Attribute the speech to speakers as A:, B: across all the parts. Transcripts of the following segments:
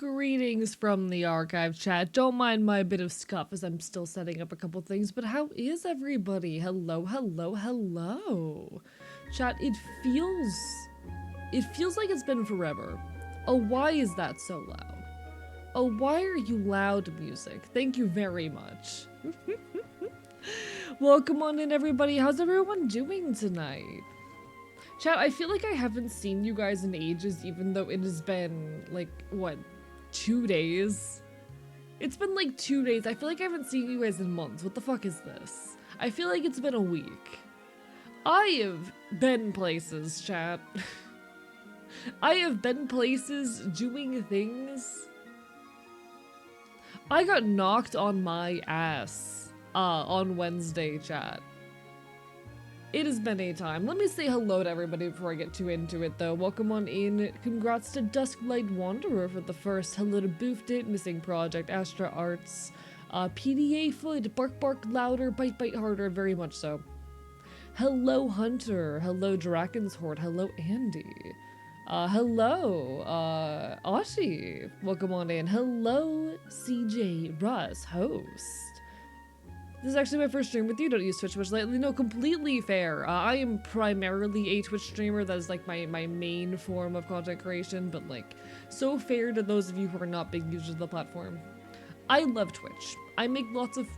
A: Greetings from the archive chat. Don't mind my bit of scuff as I'm still setting up a couple things, but how is everybody? Hello, hello, hello. Chat, it feels like it's been forever. Oh, why is that so loud? Oh, why are you loud, music? Thank you very much. Welcome on in, everybody. How's everyone doing tonight? Chat, I feel like I haven't seen you guys in ages, even though it has been, like, what, 2 days? It's been like 2 days. I feel like I haven't seen you guys in months. What the fuck is this? I feel like it's been a week. I have been places, chat. I have been places doing things. I got knocked on my ass on Wednesday, chat. It has been a time. Let me say hello to everybody before I get too into it, though. Welcome on in. Congrats to Dusklight Wanderer for the first. Hello to Boofed It, Missing Project, Astra Arts, PDA Foot, Bark Bark Louder, Bite Bite Harder, very much so. Hello Hunter. Hello Draken's Horde. Hello Andy. Hello Ashi. Welcome on in. Hello CJ Russ, host. This is actually my first stream with you. Don't use Twitch much lately. No, completely fair. I am primarily a Twitch streamer. That is like my main form of content creation, but like, so fair to those of you who are not big users of the platform. I love Twitch. I make lots of,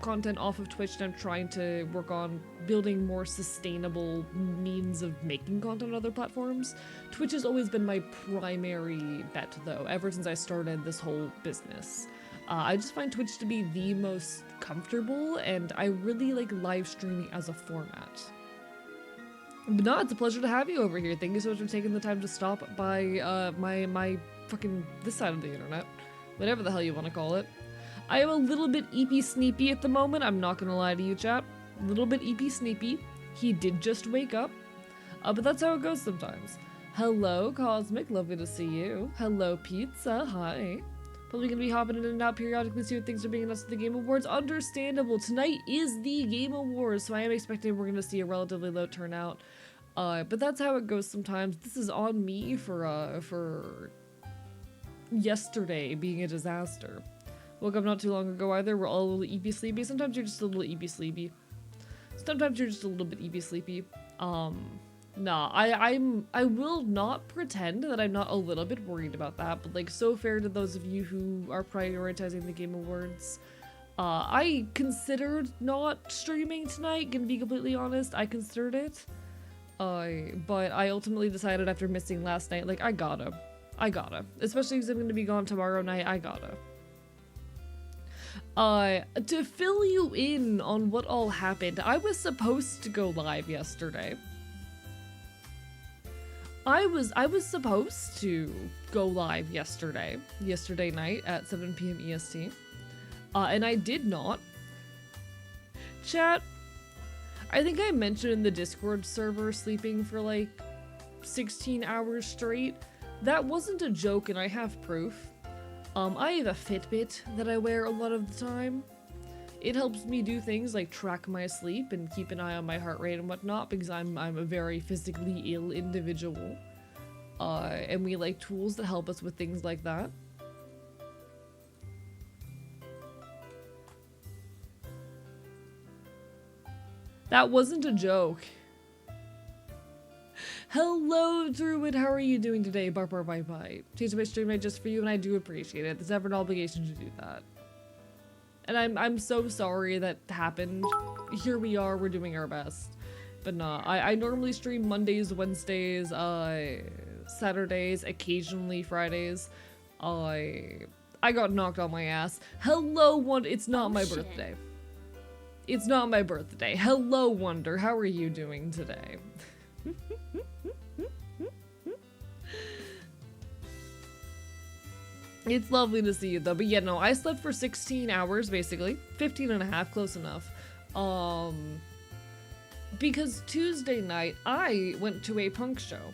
A: content off of Twitch, and I'm trying to work on building more sustainable means of making content on other platforms. Twitch has always been my primary bet, though, ever since I started this whole business. I just find Twitch to be the most comfortable, and I really like live streaming as a format. But no, it's a pleasure to have you over here. Thank you so much for taking the time to stop by my fucking this side of the internet. Whatever the hell you want to call it. I am a little bit eepy sneepy at the moment, I'm not gonna lie to you, chat. A little bit eepy sneepy. He did just wake up. But that's how it goes sometimes. Hello, Cosmic, lovely to see you. Hello, Pizza, hi. Probably gonna be hopping in and out periodically, see what things are being announced at the Game Awards. Understandable. Tonight is the Game Awards, so I am expecting we're gonna see a relatively low turnout. But that's how it goes sometimes. This is on me for yesterday being a disaster. Woke up not too long ago either. We're all a little eepy sleepy. Sometimes you're just a little eepy sleepy. Sometimes you're just a little bit eepy sleepy. Nah, I will not pretend that I'm not a little bit worried about that, but like, so fair to those of you who are prioritizing the Game Awards. I considered not streaming tonight, gonna be completely honest. I considered it. But I ultimately decided after missing last night, like, I gotta. Especially because I'm gonna be gone tomorrow night, I gotta. To fill you in on what all happened, I was supposed to go live yesterday. I was supposed to go live yesterday night at 7 p.m. EST, and I did not. Chat, I think I mentioned in the Discord server sleeping for like 16 hours straight. That wasn't a joke, and I have proof. I have a Fitbit that I wear a lot of the time. It helps me do things like track my sleep and keep an eye on my heart rate and whatnot, because I'm a very physically ill individual. And we like tools that help us with things like that. That wasn't a joke. Hello, Druid, how are you doing today? Bar bar bye bye. Changed my stream night just for you, and I do appreciate it. There's never an obligation to do that. And I'm so sorry that happened. Here we are, we're doing our best. But nah, I normally stream Mondays, Wednesdays, Saturdays, occasionally Fridays. I got knocked on my ass. Hello, Wonder. It's not my birthday. It's not my birthday. Hello, Wonder. How are you doing today? It's lovely to see you though, but yeah, no, I slept for 16 hours basically, 15 and a half, close enough. Because Tuesday night I went to a punk show.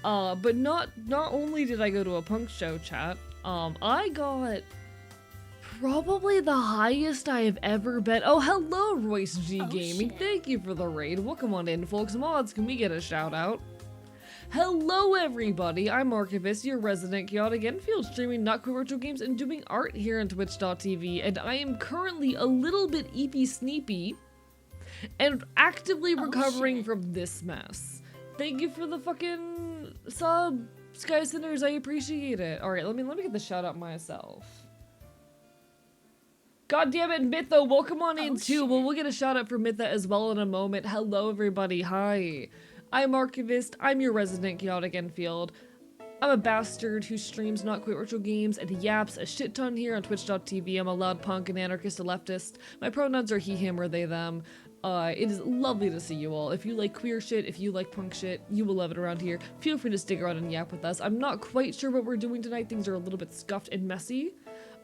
A: But not only did I go to a punk show, chat, I got probably the highest I have ever been. Oh, hello, Royce G Gaming. Thank you for the raid. Welcome on in, folks. Mods, can we get a shout out? Hello everybody, I'm Archivist, your resident chaotic Enfield, streaming not queer virtual games and doing art here on twitch.tv, and I am currently a little bit eepy sneepy and actively recovering from this mess. Thank you for the fucking sub, Sky Sinners, I appreciate it. Alright, let me get the shout out myself. God damn it, Mytha, welcome on in too. Well, we'll get a shout out for Mytha as well in a moment. Hello everybody, hi. I'm Archivist, I'm your resident chaotic Enfield. I'm a bastard who streams not queer virtual games and yaps a shit ton here on twitch.tv. I'm a loud punk, an anarchist, a leftist. My pronouns are he, him, or they, them. It is lovely to see you all. If you like queer shit, if you like punk shit, you will love it around here. Feel free to stick around and yap with us. I'm not quite sure what we're doing tonight. Things are a little bit scuffed and messy.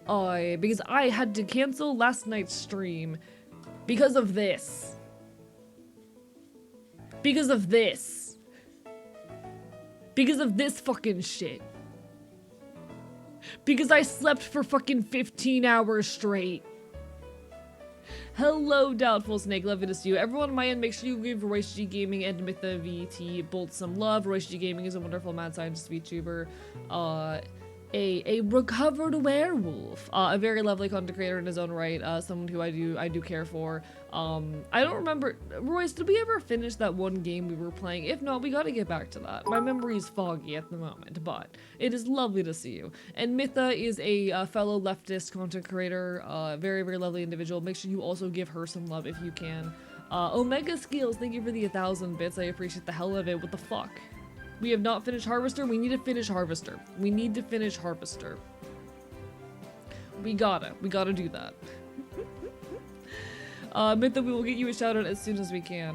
A: Because I had to cancel last night's stream because of this. Because of this. Because of this fucking shit. Because I slept for fucking 15 hours straight. Hello, Doubtful Snake, lovely to see you. Everyone on my end, make sure you give Royce G Gaming and Mytha VT both some love. Royce G Gaming is a wonderful mad scientist VTuber. A recovered werewolf, a very lovely content creator in his own right, someone who I do care for. I don't remember, Royce, did we ever finish that one game we were playing? If not, we gotta get back to that. My memory is foggy at the moment, but it is lovely to see you. And Mytha is a fellow leftist content creator, very, very lovely individual. Make sure you also give her some love if you can. Omega Skills, thank you for the 1,000 bits. I appreciate the hell of it. What the fuck? We have not finished Harvester. We need to finish Harvester. We need to finish Harvester. We gotta do that. Mytha, we will get you a shout out as soon as we can.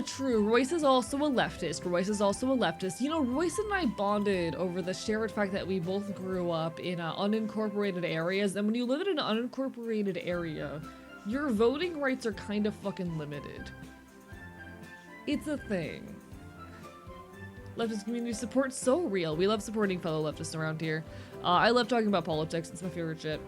A: True, Royce is also a leftist. Royce is also a leftist. You know, Royce and I bonded over the shared fact that we both grew up in unincorporated areas, and when you live in an unincorporated area, your voting rights are kind of fucking limited. It's a thing. Leftist community support so real. We love supporting fellow leftists around here. I love talking about politics. It's my favorite shit.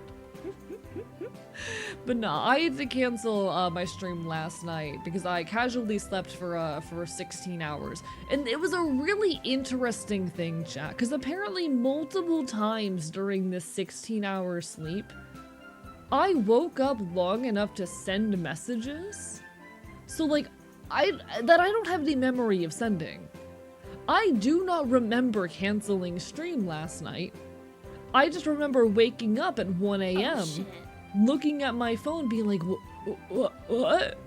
A: But no, I had to cancel my stream last night because I casually slept for 16 hours. And it was a really interesting thing, chat, because apparently multiple times during this 16-hour sleep, I woke up long enough to send messages. So like, I don't have any memory of sending. I do not remember canceling stream last night. I just remember waking up at 1 a.m. looking at my phone being like, what?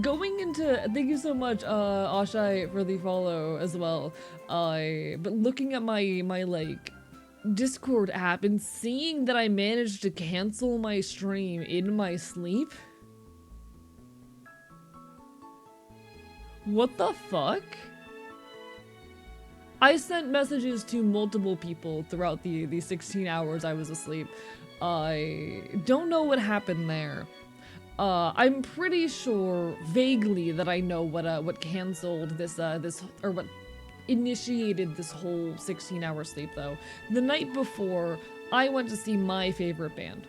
A: Going into, thank you so much, Ashai, for the follow as well. But looking at my like, Discord app and seeing that I managed to cancel my stream in my sleep. What the fuck? I sent messages to multiple people throughout the 16 hours I was asleep. I don't know what happened there. I'm pretty sure vaguely that I know what canceled this or what initiated this whole 16-hour sleep though. The night before, I went to see my favorite band.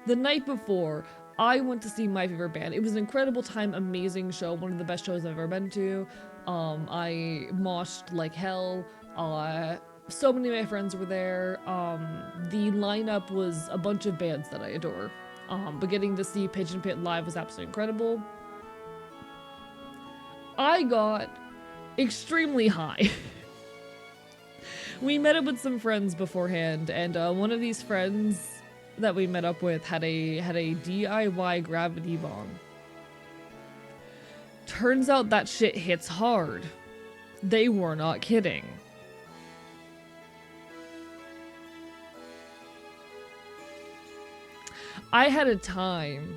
A: The night before, I went to see my favorite band. It was an incredible time, amazing show, one of the best shows I've ever been to. I moshed like hell. So many of my friends were there. The lineup was a bunch of bands that I adore. But getting to see Pigeon Pit live was absolutely incredible. I got extremely high. We met up with some friends beforehand, and one of these friends that we met up with had a DIY gravity bong. Turns out that shit hits hard. They were not kidding. I had a time.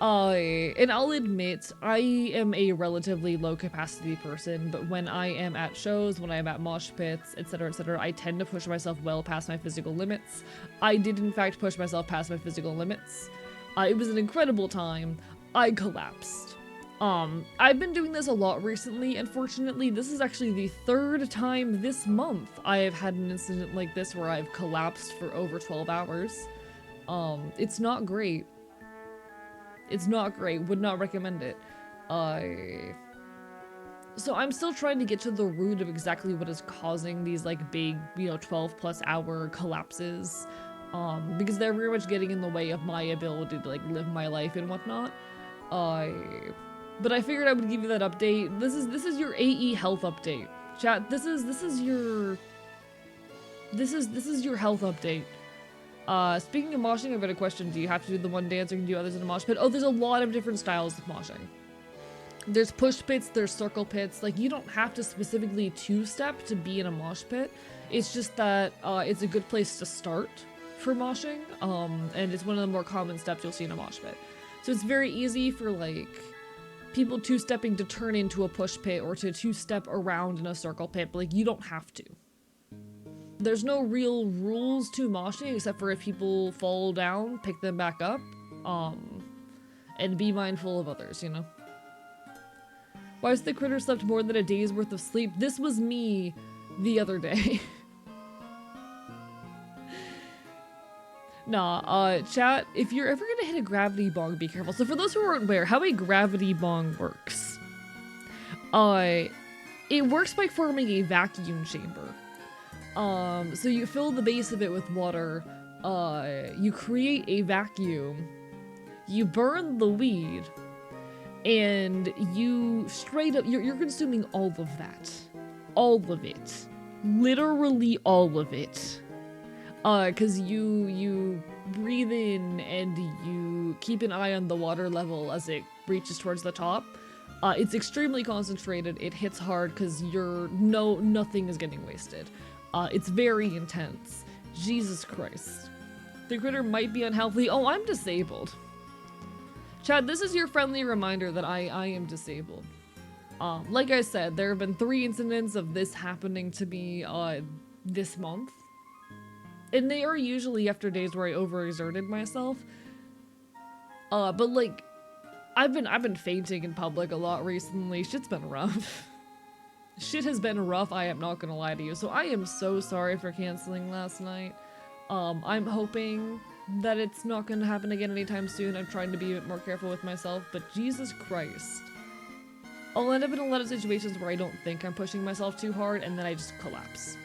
A: And I'll admit, I am a relatively low capacity person, but when I am at shows, when I am at mosh pits, etc., I tend to push myself well past my physical limits. I did in fact push myself past my physical limits. It was an incredible time. I collapsed. I've been doing this a lot recently, and fortunately, this is actually the 3rd time this month I have had an incident like this where I've collapsed for over 12 hours. It's not great. It's not great. Would not recommend it. So I'm still trying to get to the root of exactly what is causing these like big, 12+ hour collapses. Because they're very much getting in the way of my ability to like live my life and whatnot. But I figured I would give you that update. This is your AE health update. Chat, this is your health update. Speaking of moshing, I've got a question. Do you have to do the one dance or can you do others in a mosh pit? Oh, there's a lot of different styles of moshing. There's push pits, there's circle pits. Like, you don't have to specifically two-step to be in a mosh pit. It's just that it's a good place to start for moshing. And it's one of the more common steps you'll see in a mosh pit. So it's very easy for, like, people two-stepping to turn into a push pit or to two-step around in a circle pit, but, like, you don't have to. There's no real rules to moshing except for if people fall down, pick them back up, and be mindful of others, you know? Why is the critter slept more than a day's worth of sleep? This was me the other day. Nah, chat, if you're ever gonna hit a gravity bong, be careful. So for those who aren't aware, how a gravity bong works. It works by forming a vacuum chamber. So you fill the base of it with water, you create a vacuum, you burn the weed, and you straight up, you're consuming all of that. All of it. Literally all of it. Cause you breathe in and you keep an eye on the water level as it reaches towards the top. It's extremely concentrated, it hits hard cause nothing is getting wasted. It's very intense. Jesus Christ. The critter might be unhealthy. Oh, I'm disabled. Chad, this is your friendly reminder that I am disabled. Like I said, there have been 3 incidents of this happening to me, this month. And they are usually after days where I overexerted myself. But like, I've been fainting in public a lot recently. Shit's been rough. Shit has been rough, I am not gonna lie to you. So I am so sorry for canceling last night. I'm hoping that it's not gonna happen again anytime soon. I'm trying to be a bit more careful with myself, but Jesus Christ. I'll end up in a lot of situations where I don't think I'm pushing myself too hard, and then I just collapse.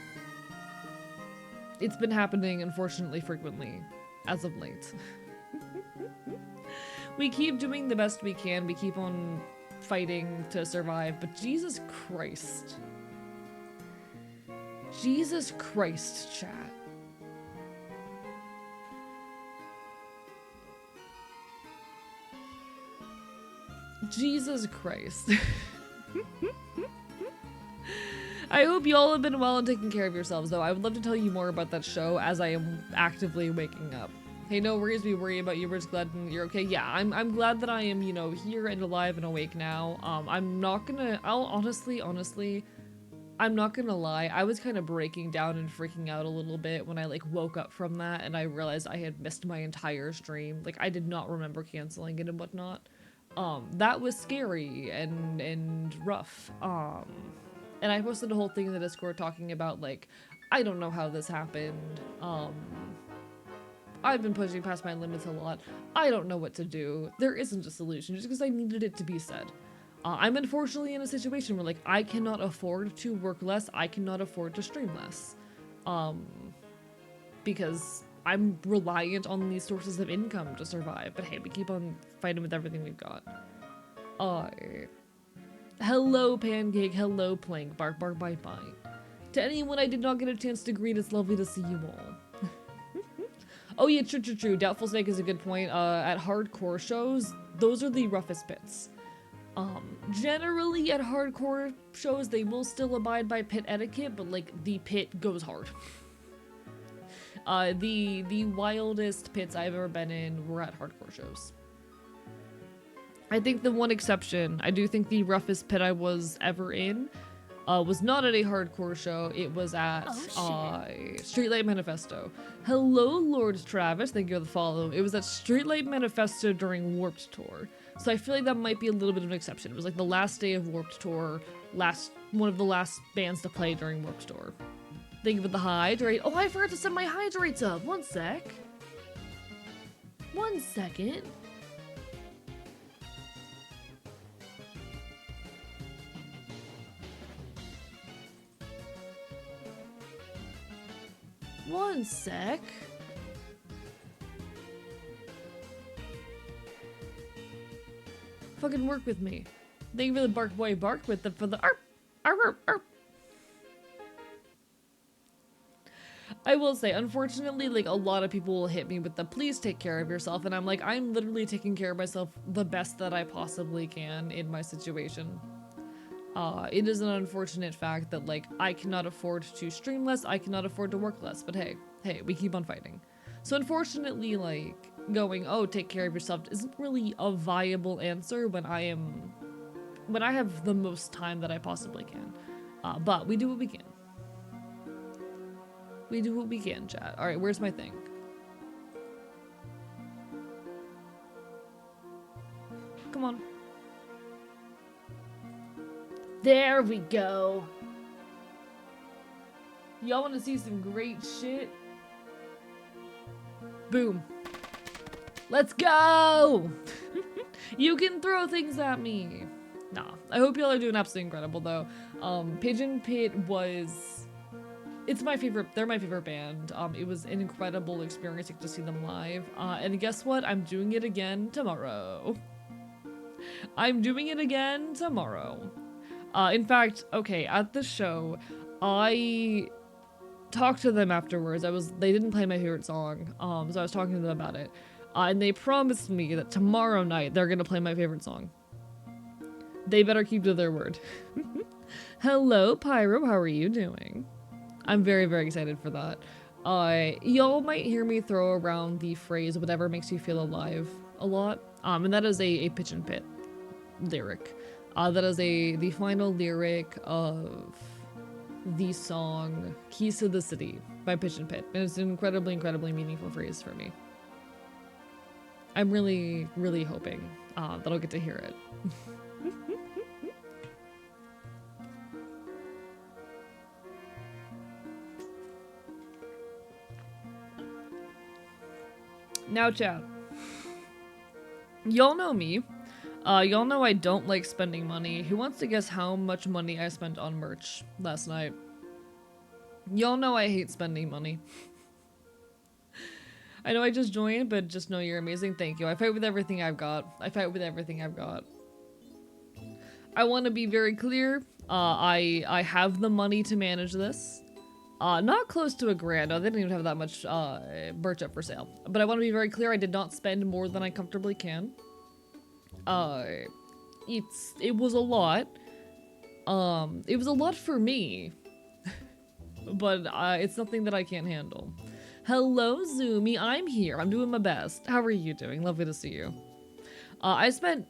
A: It's been happening, unfortunately, frequently, as of late. We keep doing the best we can, we keep on fighting to survive, but Jesus Christ. Jesus Christ, chat. Jesus Christ. I hope you all have been well and taking care of yourselves, though. I would love to tell you more about that show as I am actively waking up. Hey, no worries, we worry about you. We're just glad you're okay. Yeah, I'm glad that I am, here and alive and awake now. I'm not gonna, honestly, I'm not gonna lie. I was kind of breaking down and freaking out a little bit when I, like, woke up from that and I realized I had missed my entire stream. Like, I did not remember canceling it and whatnot. That was scary and rough. And I posted a whole thing in the Discord talking about, like, I don't know how this happened. I've been pushing past my limits a lot. I don't know what to do. There isn't a solution just because I needed it to be said. I'm unfortunately in a situation where, like, I cannot afford to work less. I cannot afford to stream less. Because I'm reliant on these sources of income to survive. But hey, we keep on fighting with everything we've got. Hello, Pancake. Hello, Plank. Bark, bark, bite, bite. To anyone I did not get a chance to greet, it's lovely to see you all. Oh yeah, true. Doubtful Snake is a good point. At hardcore shows, those are the roughest pits. Generally at hardcore shows, they will still abide by pit etiquette, but like, the pit goes hard. The wildest pits I've ever been in were at hardcore shows. I think the one exception, I do think the roughest pit I was ever in, was not at a hardcore show. It was at Streetlight Manifesto. Hello, Lord Travis. Thank you for the follow. It was at Streetlight Manifesto during Warped Tour. So I feel like that might be a little bit of an exception. It was like the last day of Warped Tour, one of the last bands to play during Warped Tour. Thank you for the hydrate. Oh, I forgot to set my hydrates up. One sec. 1 second. One sec. Fucking work with me. Thank you for the bark boy bark with the for the arp arp arp arp. I will say, unfortunately, like a lot of people will hit me with the please take care of yourself, and I'm like, I'm literally taking care of myself the best that I possibly can in my situation. It is an unfortunate fact that like I cannot afford to stream less, I cannot afford to work less, but hey, we keep on fighting. So unfortunately, like going, oh, take care of yourself isn't really a viable answer when I have the most time that I possibly can. But we do what we can. We do what we can, chat. All right, where's my thing? Come on. There we go. Y'all want to see some great shit? Boom. Let's go! You can throw things at me. Nah, I hope y'all are doing absolutely incredible though. Pigeon Pit was... It's my favorite, they're my favorite band. It was an incredible experience to see them live. And guess what? I'm doing it again tomorrow. I'm doing it again tomorrow. In fact, okay, at the show, I talked to them afterwards. They didn't play my favorite song, so I was talking to them about it. And they promised me that tomorrow night they're gonna play my favorite song. They better keep to their word. Hello, Pyro, how are you doing? I'm very, very excited for that. Y'all might hear me throw around the phrase, whatever makes you feel alive, a lot. And that is a Pigeon Pit lyric. That is the final lyric of the song Keys to the City by Pigeon Pit. And it's an incredibly, incredibly meaningful phrase for me. I'm really, really hoping that I'll get to hear it. Now, chat. Y'all know me. Y'all know I don't like spending money. Who wants to guess how much money I spent on merch last night? Y'all know I hate spending money. I know I just joined, but just know you're amazing. Thank you. I fight with everything I've got. I fight with everything I've got. I want to be very clear. I have the money to manage this. Not close to $1,000. No, they didn't even have that much merch up for sale. But I want to be very clear. I did not spend more than I comfortably can. It was a lot. It was a lot for me. But it's nothing that I can't handle. Hello, Zoomy. I'm here. I'm doing my best. How are you doing? Lovely to see you. I spent...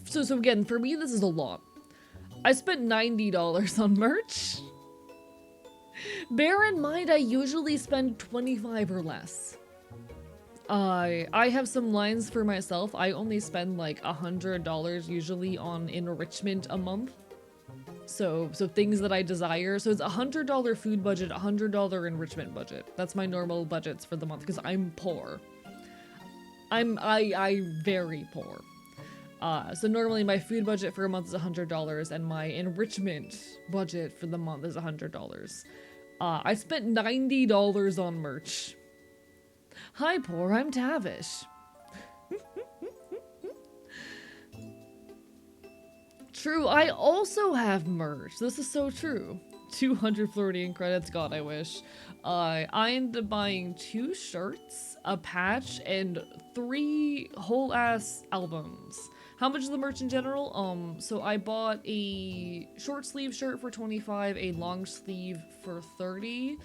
A: So again, for me, this is a lot. I spent $90 on merch. Bear in mind, I usually spend $25 or less. I have some lines for myself. I only spend like $100 usually on enrichment a month. So things that I desire. So it's $100 food budget, $100 enrichment budget. That's my normal budgets for the month because I'm poor. I'm very poor. So normally my food budget for a month is $100 and my enrichment budget for the month is $100. I spent $90 on merch. Hi, poor, I'm Tavish. True, I also have merch. This is so true. 200 Floridian credits, God, I wish. I ended up buying 2 shirts, a patch, and 3 whole-ass albums. How much is the merch in general? So I bought a short sleeve shirt for $25, a long sleeve for $30,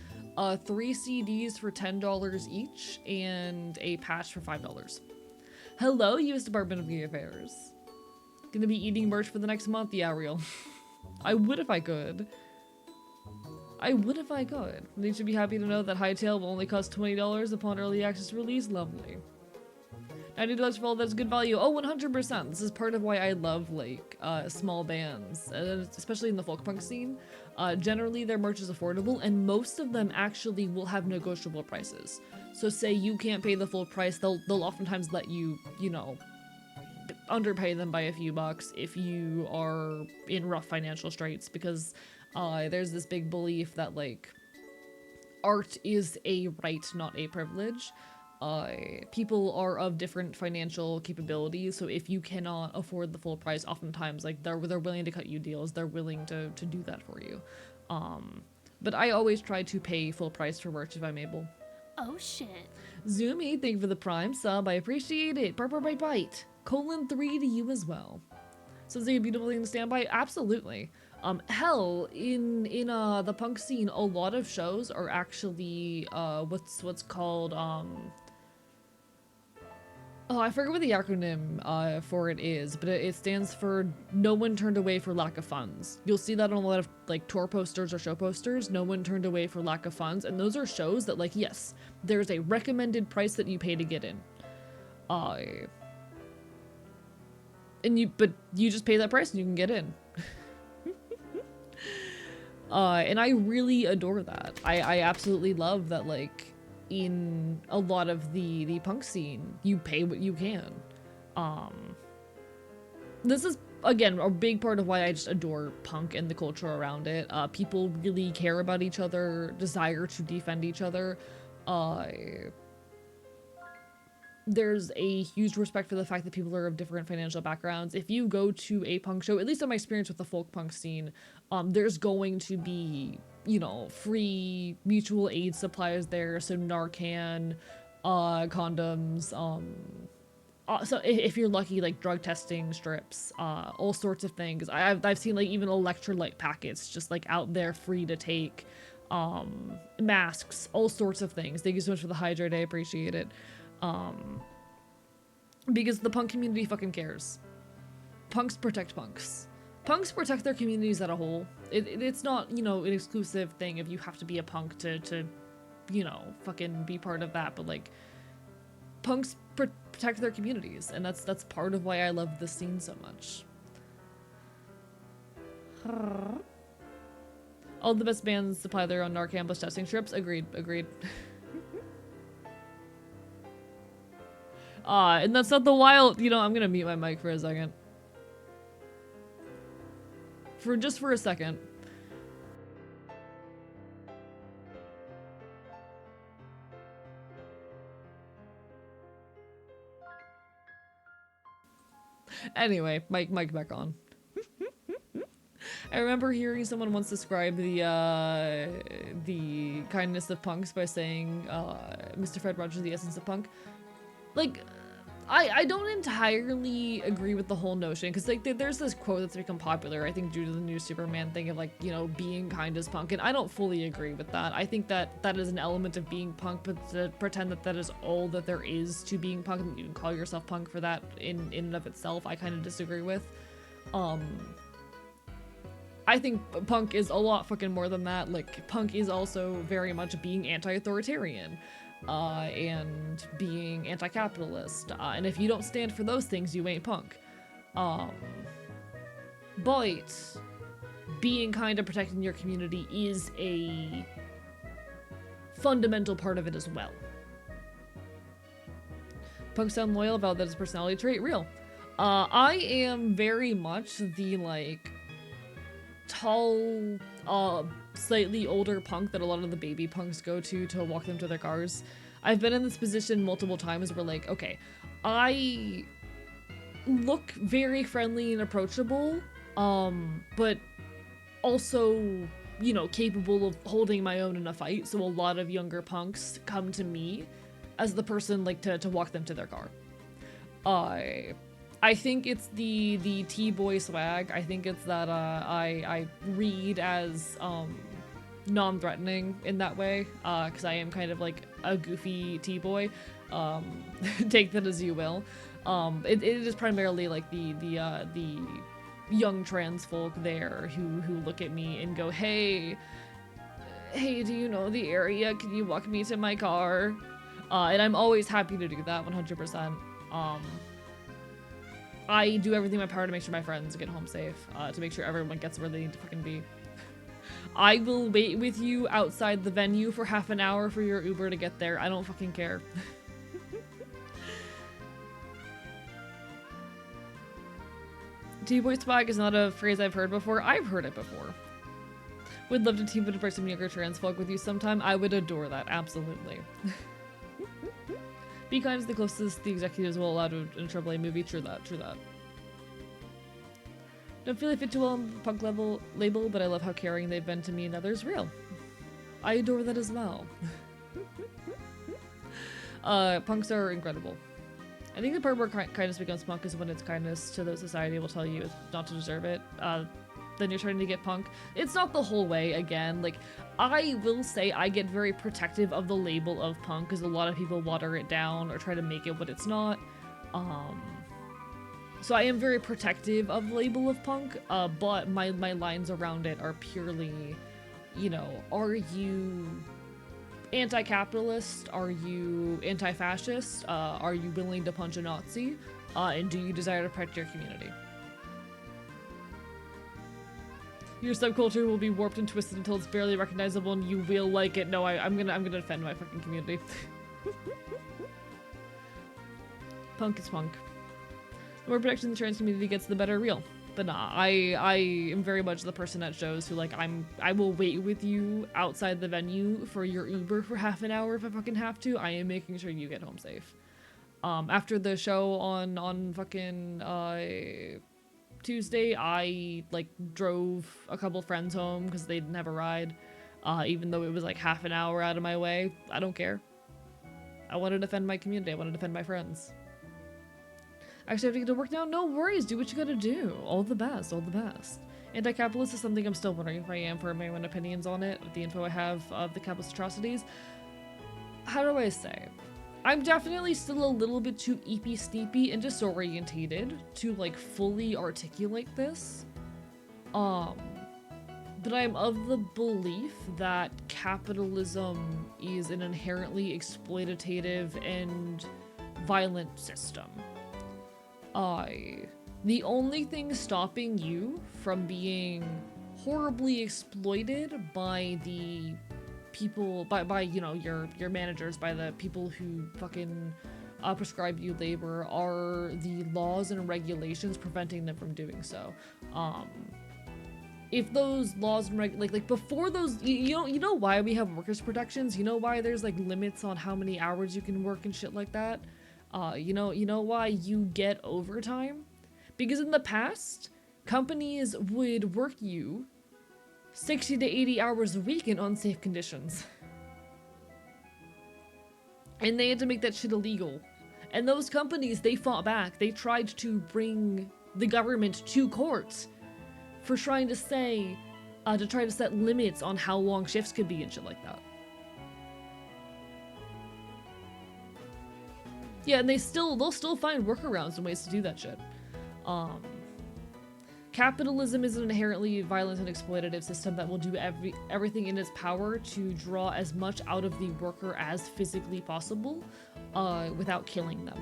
A: 3 CDs for $10 each, and a patch for $5. Hello, U.S. Department of Media Affairs. Gonna be eating merch for the next month? Yeah, real. I would if I could. I would if I could. You should be happy to know that Hightail will only cost $20 upon early access release. Lovely. $90 for all that's good value. Oh, 100%. This is part of why I love, like, small bands, especially in the folk punk scene. Generally, their merch is affordable, and most of them actually will have negotiable prices. So say you can't pay the full price, they'll oftentimes let you, you know, underpay them by a few bucks if you are in rough financial straits, because there's this big belief that, like, art is a right, not a privilege. People are of different financial capabilities, so if you cannot afford the full price, oftentimes like they're willing to cut you deals. They're willing to do that for you. But I always try to pay full price for merch if I'm able.
B: Oh shit.
A: Zoomy, thank you for the prime sub. I appreciate it. Bite. :3 to you as well. So is it a beautiful thing to stand by? Absolutely. Hell, in the punk scene, a lot of shows are actually what's called oh, I forget what the acronym for it is, but it stands for No One Turned Away for Lack of Funds. You'll see that on a lot of like tour posters or show posters. No one turned away for lack of funds, and those are shows that, like, yes, there's a recommended price that you pay to get in. But you just pay that price and you can get in. And I really adore that. I absolutely love that, like, in a lot of the punk scene, you pay what you can. This is, again, a big part of why I just adore punk and the culture around it. People really care about each other, desire to defend each other. There's a huge respect for the fact that people are of different financial backgrounds. If you go to a punk show, at least in my experience with the folk punk scene, there's going to be, you know, free mutual aid supplies there, so Narcan, condoms, so if you're lucky, like drug testing strips, all sorts of things. I've seen like even electrolyte packets just like out there free to take, masks, all sorts of things. Thank you so much for the hydrate, I appreciate it. Because the punk community fucking cares. Punks protect punks. Punks protect their communities as a whole. It's not, you know, an exclusive thing if you have to be a punk to, you know, fucking be part of that, but like, punks protect their communities, and that's part of why I love this scene so much. All the best bands supply their own Narcan plus testing strips. Agreed. And that's not the wild, you know, I'm gonna mute my mic for a second. Just for a second. Anyway, mic back on. I remember hearing someone once describe the kindness of punks by saying, Mr. Fred Rogers, the essence of punk. Like, I don't entirely agree with the whole notion, because like there's this quote that's become popular, I think due to the new Superman thing of like, you know, being kind is punk, and I don't fully agree with that. I think that that is an element of being punk, but to pretend that that is all that there is to being punk, and you can call yourself punk for that in and of itself, I kind of disagree with. I think punk is a lot fucking more than that. Like, punk is also very much being anti-authoritarian. And being anti-capitalist, and if you don't stand for those things, you ain't punk. But being kind of protecting your community is a fundamental part of it as well. Punk sound loyal, about that as a personality trait. Real. I am very much the, like, tall, slightly older punk that a lot of the baby punks go to walk them to their cars. I've been in this position multiple times where, like, okay, I look very friendly and approachable, but also, you know, capable of holding my own in a fight, so a lot of younger punks come to me as the person, like, to walk them to their car. I think it's the T-boy swag. I think it's that I read as non-threatening in that way, because I am kind of like a goofy T-boy. Take that as you will. It is primarily like the young trans folk there who look at me and go, hey, do you know the area? Can you walk me to my car? And I'm always happy to do that, 100%. I do everything in my power to make sure my friends get home safe, to make sure everyone gets where they need to fucking be. I will wait with you outside the venue for half an hour for your Uber to get there. I don't fucking care. T-boy swag is not a phrase I've heard before. I've heard it before. Would love to team up for some younger trans folk with you sometime. I would adore that, absolutely. Be Kind is the closest the executives will allow to in a AAA movie. True that, true that. Don't feel I fit too well on the punk label, but I love how caring they've been to me and others. Real. I adore that as well. Punks are incredible. I think the part where kindness becomes punk is when it's kindness to the society will tell you not to deserve it. Then you're trying to get punk. It's not the whole way, again. Like, I will say I get very protective of the label of punk because a lot of people water it down or try to make it what it's not. So I am very protective of the label of punk, but my lines around it are purely, you know, are you anti-capitalist? Are you anti-fascist? Are you willing to punch a Nazi? And do you desire to protect your community? Your subculture will be warped and twisted until it's barely recognizable and you will like it. No, I'm gonna defend my fucking community. Punk is punk. The more protection the trans community gets, the better real. But nah, I am very much the person at shows who, like, I will wait with you outside the venue for your Uber for half an hour if I fucking have to. I am making sure you get home safe. After the show on fucking Tuesday, I like drove a couple friends home because they didn't have a ride, even though it was like half an hour out of my way. I don't care. I want to defend my community. I want to defend my friends. Actually, I have to get to work now. No worries. Do what you gotta do. All the best. All the best. Anti-capitalist is something I'm still wondering if I am for my own opinions on it, with the info I have of the capitalist atrocities. How do I say? I'm definitely still a little bit too eepy-steepy and disorientated to, like, fully articulate this. But I'm of the belief that capitalism is an inherently exploitative and violent system. The only thing stopping you from being horribly exploited by the people, by you know, your managers, by the people who fucking prescribe you labor, are the laws and regulations preventing them from doing so. If those laws and like before those, you know why we have workers' protections? You know why there's like limits on how many hours you can work and shit like that? You know why you get overtime? Because in the past, companies would work you 60 to 80 hours a week in unsafe conditions. And they had to make that shit illegal. And those companies, they fought back. They tried to bring the government to court for trying to say, to try to set limits on how long shifts could be and shit like that. Yeah, and they'll still find workarounds and ways to do that shit. Capitalism is an inherently violent and exploitative system that will do everything in its power to draw as much out of the worker as physically possible, without killing them.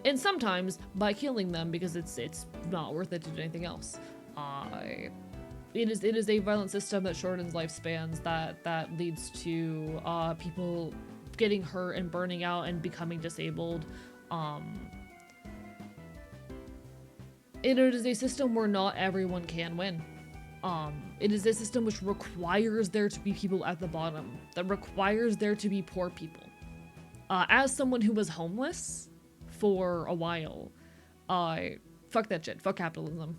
A: And sometimes by killing them because it's not worth it to do anything else. It is a violent system that shortens lifespans, that leads to people getting hurt and burning out and becoming disabled. It is a system where not everyone can win. It is a system which requires there to be people at the bottom, that requires there to be poor people. As someone who was homeless for a while, fuck that shit, fuck capitalism.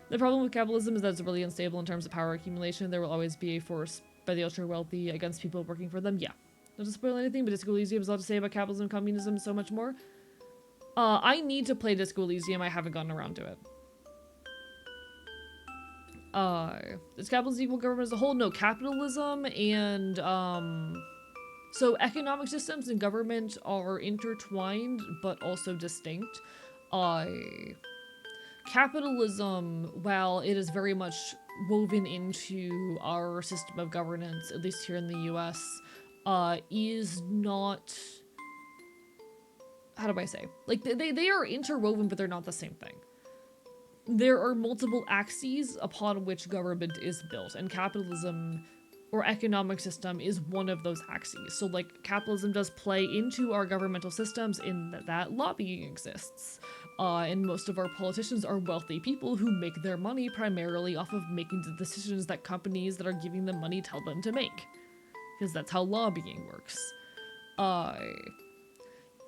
A: The problem with capitalism is that it's really unstable in terms of power accumulation. There will always be a force by the ultra wealthy against people working for them. Yeah. Not to spoil anything, but Disco Elysium has a lot to say about capitalism, communism, and so much more. I need to play Disco Elysium. I haven't gotten around to it. Does capitalism equal government as a whole? No, capitalism and, so economic systems and government are intertwined, but also distinct. Capitalism, while it is very much woven into our system of governance, at least here in the US, is not, how do I say? Like, they are interwoven, but they're not the same thing. There are multiple axes upon which government is built, and capitalism or economic system is one of those axes. So, like, capitalism does play into our governmental systems in that lobbying exists. And most of our politicians are wealthy people who make their money primarily off of making the decisions that companies that are giving them money tell them to make. Because that's how lobbying works.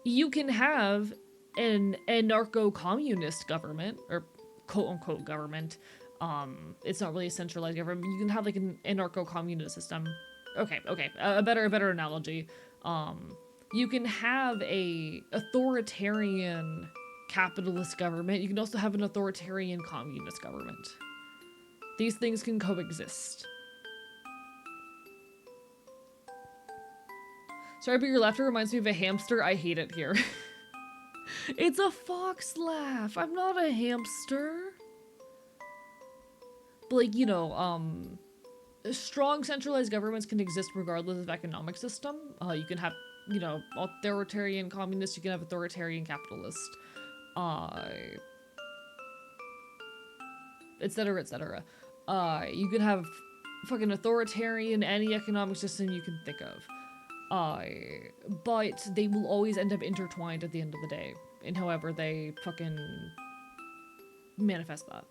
A: You can have an anarcho-communist government, or quote-unquote government. It's not really a centralized government. You can have like an anarcho-communist system. Okay, a better analogy. You can have a authoritarian capitalist government. You can also have an authoritarian communist government. These things can coexist. Sorry, but your laughter reminds me of a hamster. I hate it here. It's a fox laugh. I'm not a hamster. But like, you know, strong centralized governments can exist regardless of economic system. You can have, you know, authoritarian communist, you can have authoritarian capitalist, etc, etc. You can have fucking authoritarian, any economic system you can think of. But they will always end up intertwined at the end of the day, in however they fucking manifest that.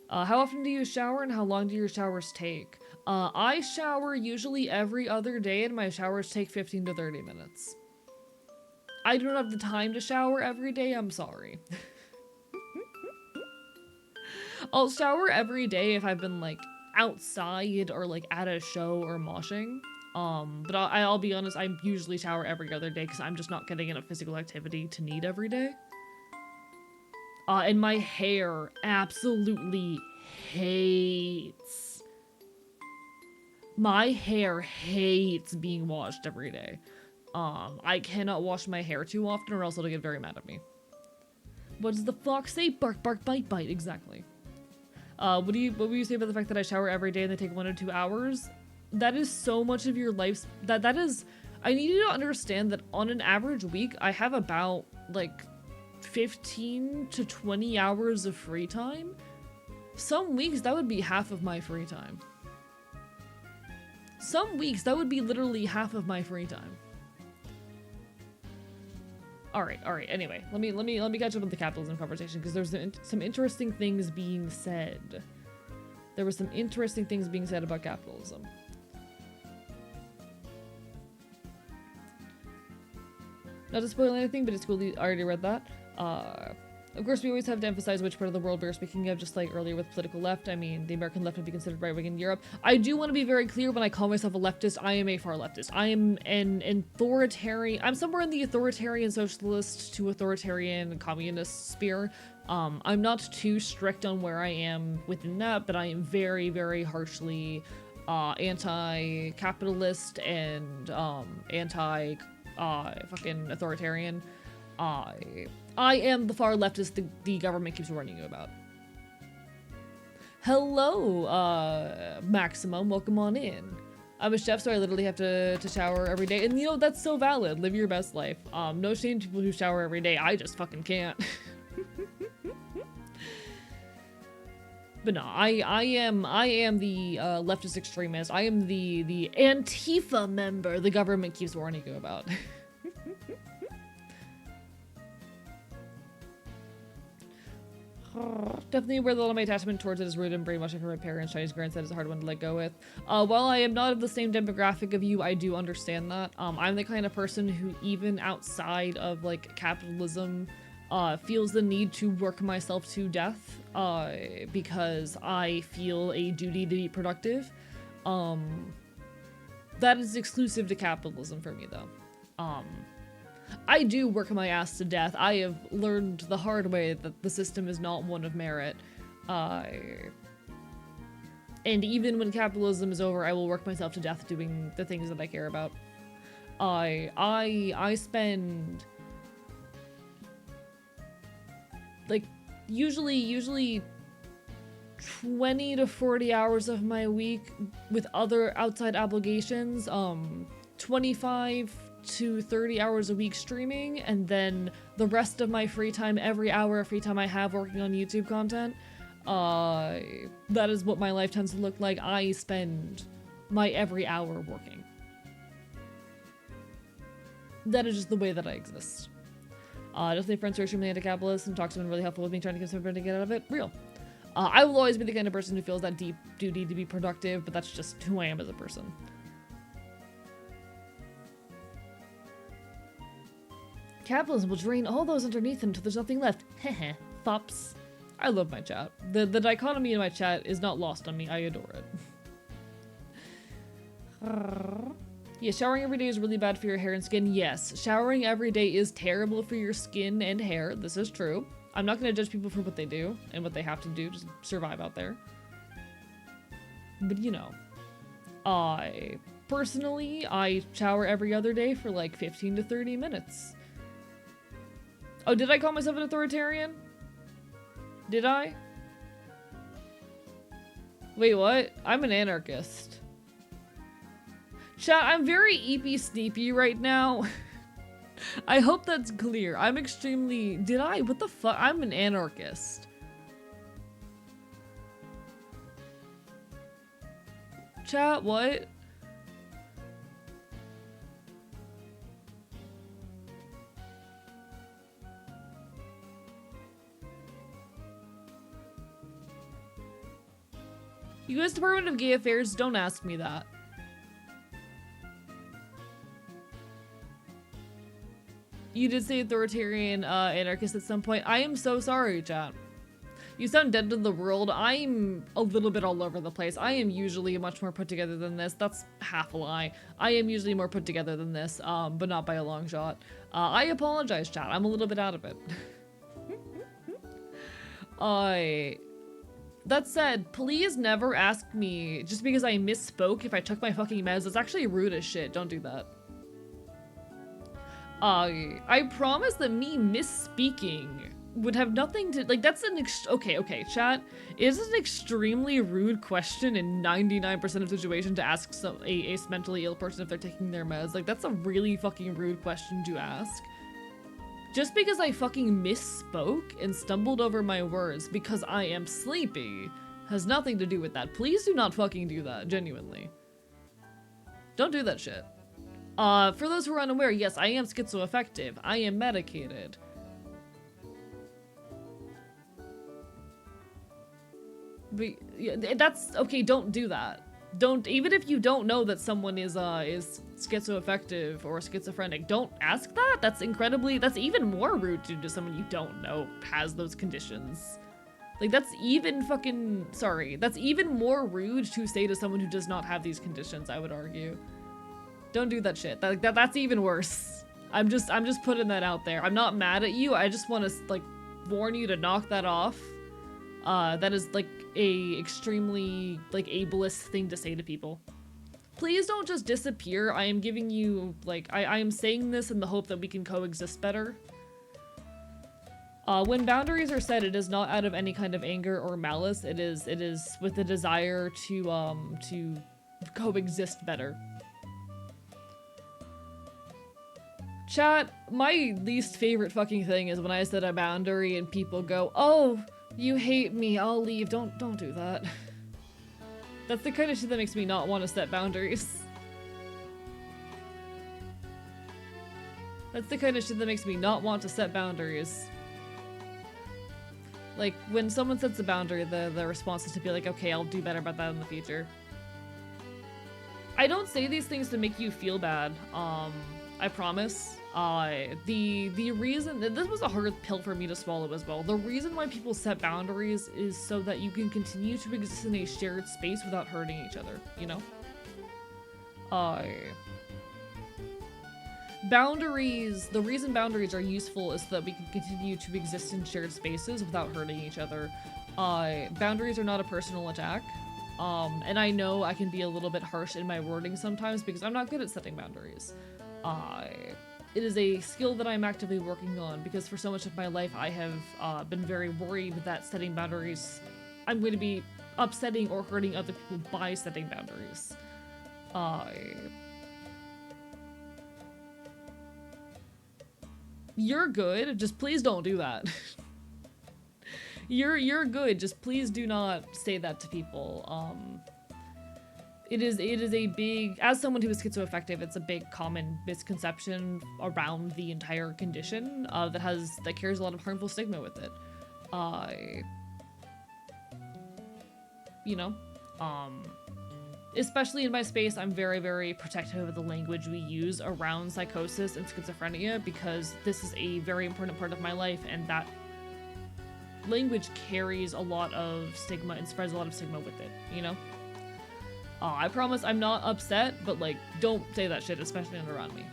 A: How often do you shower and how long do your showers take? I shower usually every other day and my showers take 15 to 30 minutes. I don't have the time to shower every day, I'm sorry. I'll shower every day if I've been like outside or like at a show or moshing. But I'll be honest, I usually shower every other day because I'm just not getting enough physical activity to need every day. And my hair absolutely hates. My hair hates being washed every day. I cannot wash my hair too often or else it'll get very mad at me. What does the fox say? Bark, bark, bite, bite. Exactly. What would you say about the fact that I shower every day and they take 1 to 2 hours? That is so much of your life. That is, I need you to understand that on an average week, I have about like 15 to 20 hours of free time. Some weeks that would be half of my free time. Some weeks that would be literally half of my free time. All right. Anyway, let me catch up with the capitalism conversation because there's some interesting things being said. There were some interesting things being said about capitalism. Not to spoil anything, but it's cool you already read that. Of course, we always have to emphasize which part of the world we're speaking of, just like earlier with political left. I mean, the American left would be considered right-wing in Europe. I do want to be very clear when I call myself a leftist, I am a far leftist. I am an authoritarian, I'm somewhere in the authoritarian socialist to authoritarian communist sphere. I'm not too strict on where I am within that, but I am very, very harshly anti-capitalist and fucking authoritarian. I am the far leftist the government keeps warning you about. Hello, Maximum, welcome on in. I'm a chef, so I literally have to shower every day. And you know, that's so valid. Live your best life. No shame to people who shower every day. I just fucking can't. But no, I am the leftist extremist. I am the Antifa member the government keeps warning you about. Definitely where a lot of my attachment towards it is rooted in brainwashing from my parents. Chinese grandson is a hard one to let go with. While I am not of the same demographic of you, I do understand that. I'm the kind of person who, even outside of like capitalism, feels the need to work myself to death because I feel a duty to be productive. That is exclusive to capitalism for me, though. I do work my ass to death. I have learned the hard way that the system is not one of merit. And even when capitalism is over, I will work myself to death doing the things that I care about. I spend like usually 20 to 40 hours of my week with other outside obligations, 25 to 30 hours a week streaming, and then the rest of my free time, every hour of free time I have working on YouTube content. That is what my life tends to look like. I spend my every hour working. That is just the way that I exist. Definitely friends who are extremely anti-capitalist and talks to them really helpful with me trying to get something to get out of it. Real. I will always be the kind of person who feels that deep duty to be productive, but that's just who I am as a person. Capitalism will drain all those underneath until there's nothing left. Heh fops. I love my chat. The dichotomy in my chat is not lost on me. I adore it. Yeah, showering every day is really bad for your hair and skin. Yes, showering every day is terrible for your skin and hair. This is true. I'm not going to judge people for what they do and what they have to do to survive out there. But you know, personally, I shower every other day for like 15 to 30 minutes. Oh, did I call myself an authoritarian? Did I? Wait, what? I'm an anarchist. Chat, I'm very eepy sneepy right now. I hope that's clear. I'm extremely... Did I? What the fuck? I'm an anarchist. Chat, what? U.S. Department of Gay Affairs, don't ask me that. You did say authoritarian anarchist at some point. I am so sorry, chat. You sound dead to the world. I'm a little bit all over the place. I am usually much more put together than this. That's half a lie. I am usually more put together than this, but not by a long shot. I apologize, chat. I'm a little bit out of it. That said, please never ask me just because I misspoke if I took my fucking meds. It's actually rude as shit. Don't do that. I promise that me misspeaking would have nothing to, like, that's an okay, chat. It is an extremely rude question in 99% of situations to ask a mentally ill person if they're taking their meds. Like, that's a really fucking rude question to ask. Just because I fucking misspoke and stumbled over my words because I am sleepy has nothing to do with that. Please do not fucking do that, genuinely. Don't do that shit. For those who are unaware, yes, I am schizoaffective. I am medicated. But yeah, that's okay. Don't do that. Don't, even if you don't know that someone is schizoaffective or schizophrenic, don't ask that. That's even more rude to do to someone you don't know has those conditions. Like, that's even fucking, sorry, that's even more rude to say to someone who does not have these conditions, I would argue. Don't do that shit. That's even worse. I'm just putting that out there. I'm not mad at you. I just want to, like, warn you to knock that off. That is, like, a extremely, like, ableist thing to say to people. Please don't just disappear. I am giving you, like, I am saying this in the hope that we can coexist better. When boundaries are set, it is not out of any kind of anger or malice. It is with the desire to coexist better. Chat, my least favorite fucking thing is when I set a boundary and people go, "Oh, you hate me, I'll leave." Don't do that. That's the kind of shit that makes me not want to set boundaries. That's the kind of shit that makes me not want to set boundaries. Like, when someone sets a boundary, the response is to be like, okay, I'll do better about that in the future. I don't say these things to make you feel bad, I promise. The reason, this was a hard pill for me to swallow as well. The reason why people set boundaries is so that you can continue to exist in a shared space without hurting each other, you know? Boundaries, the reason boundaries are useful is so that we can continue to exist in shared spaces without hurting each other. Boundaries are not a personal attack. And I know I can be a little bit harsh in my wording sometimes because I'm not good at setting boundaries. It is a skill that I'm actively working on because for so much of my life I have been very worried that setting boundaries, I'm going to be upsetting or hurting other people by setting boundaries. You're good, just please don't do that. You're good, just please do not say that to people. It is a big, as someone who is schizoaffective, it's a big common misconception around the entire condition that carries a lot of harmful stigma with it. You know, especially in my space, I'm very, very protective of the language we use around psychosis and schizophrenia, because this is a very important part of my life, and that language carries a lot of stigma and spreads a lot of stigma with it, you know? I promise I'm not upset, but like, don't say that shit, especially around me.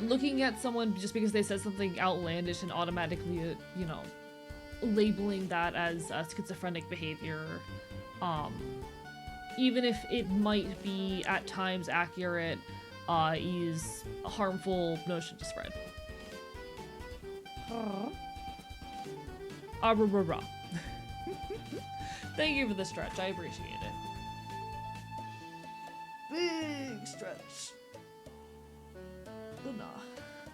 A: Looking at someone just because they said something outlandish and automatically, you know, labeling that as schizophrenic behavior, even if it might be at times accurate, is a harmful notion to spread. Thank you for the stretch, I appreciate it. Big stretch.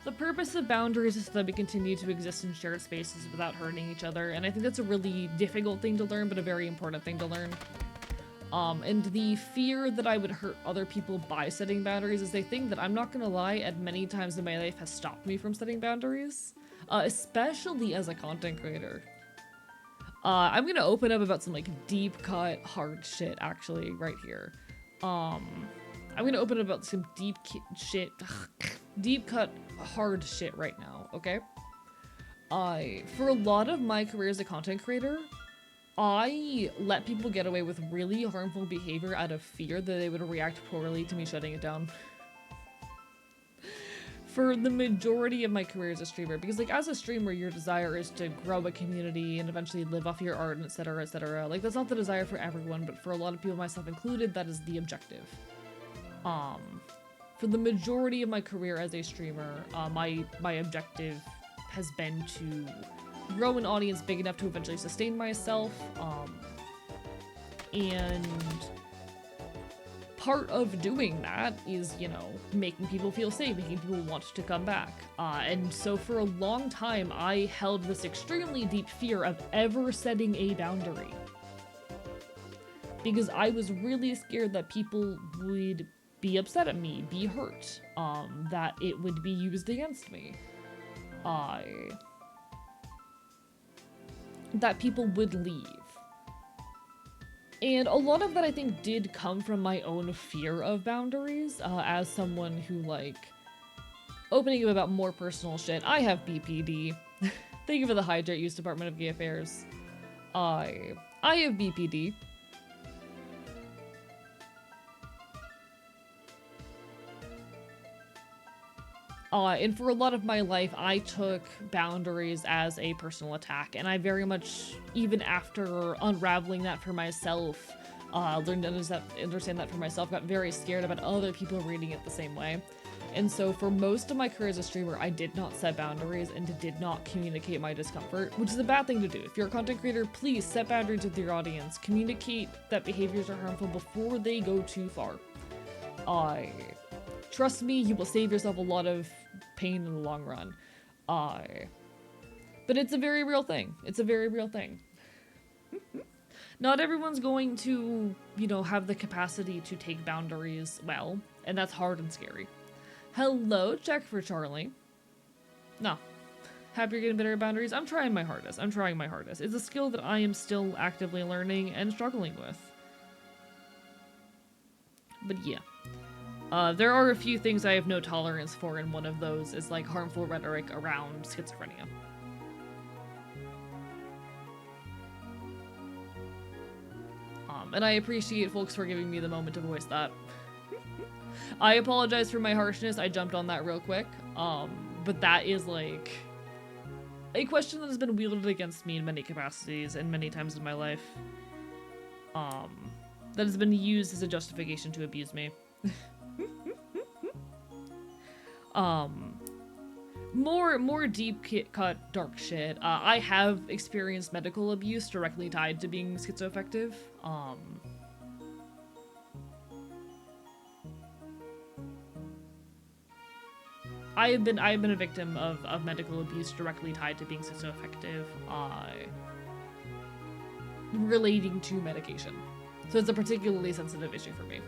A: The purpose of boundaries is so that we continue to exist in shared spaces without hurting each other, and I think that's a really difficult thing to learn, but a very important thing to learn. And the fear that I would hurt other people by setting boundaries is a thing that, I'm not gonna lie, at many times in my life has stopped me from setting boundaries, especially as a content creator. I'm gonna open up about some like deep cut hard shit actually right here. I'm gonna open up about some deep cut hard shit right now, okay? For a lot of my career as a content creator, I let people get away with really harmful behavior out of fear that they would react poorly to me shutting it down. For the majority of my career as a streamer, because like as a streamer, your desire is to grow a community and eventually live off your art, etc, etc. Like that's not the desire for everyone, but for a lot of people, myself included, that is the objective. For the majority of my career as a streamer, my objective has been to grow an audience big enough to eventually sustain myself, and part of doing that is, you know, making people feel safe, making people want to come back. And so for a long time, I held this extremely deep fear of ever setting a boundary. Because I was really scared that people would be upset at me, be hurt, that it would be used against me. That people would leave. And a lot of that, I think, did come from my own fear of boundaries, as someone who, like, opening up about more personal shit. I have BPD. Thank you for the hydrate, use Department of Gay Affairs. I have BPD. And for a lot of my life, I took boundaries as a personal attack, and I very much, even after unraveling that for myself, learned to understand that for myself, got very scared about other people reading it the same way. And so for most of my career as a streamer, I did not set boundaries and did not communicate my discomfort, which is a bad thing to do. If you're a content creator, please set boundaries with your audience. Communicate that behaviors are harmful before they go too far. Trust me, you will save yourself a lot of pain in the long run. But it's a very real thing. It's a very real thing. Not everyone's going to, you know, have the capacity to take boundaries well, and that's hard and scary. Hello, check for Charlie. No. Happy you're getting better at boundaries? I'm trying my hardest. I'm trying my hardest. It's a skill that I am still actively learning and struggling with. But yeah. There are a few things I have no tolerance for, and one of those is like harmful rhetoric around schizophrenia. And I appreciate folks for giving me the moment to voice that. I apologize for my harshness, I jumped on that real quick, but that is like a question that has been wielded against me in many capacities and many times in my life. That has been used as a justification to abuse me. More deep cut dark shit. I have experienced medical abuse directly tied to being schizoaffective. I have been a victim of medical abuse directly tied to being schizoaffective. relating to medication. So it's a particularly sensitive issue for me.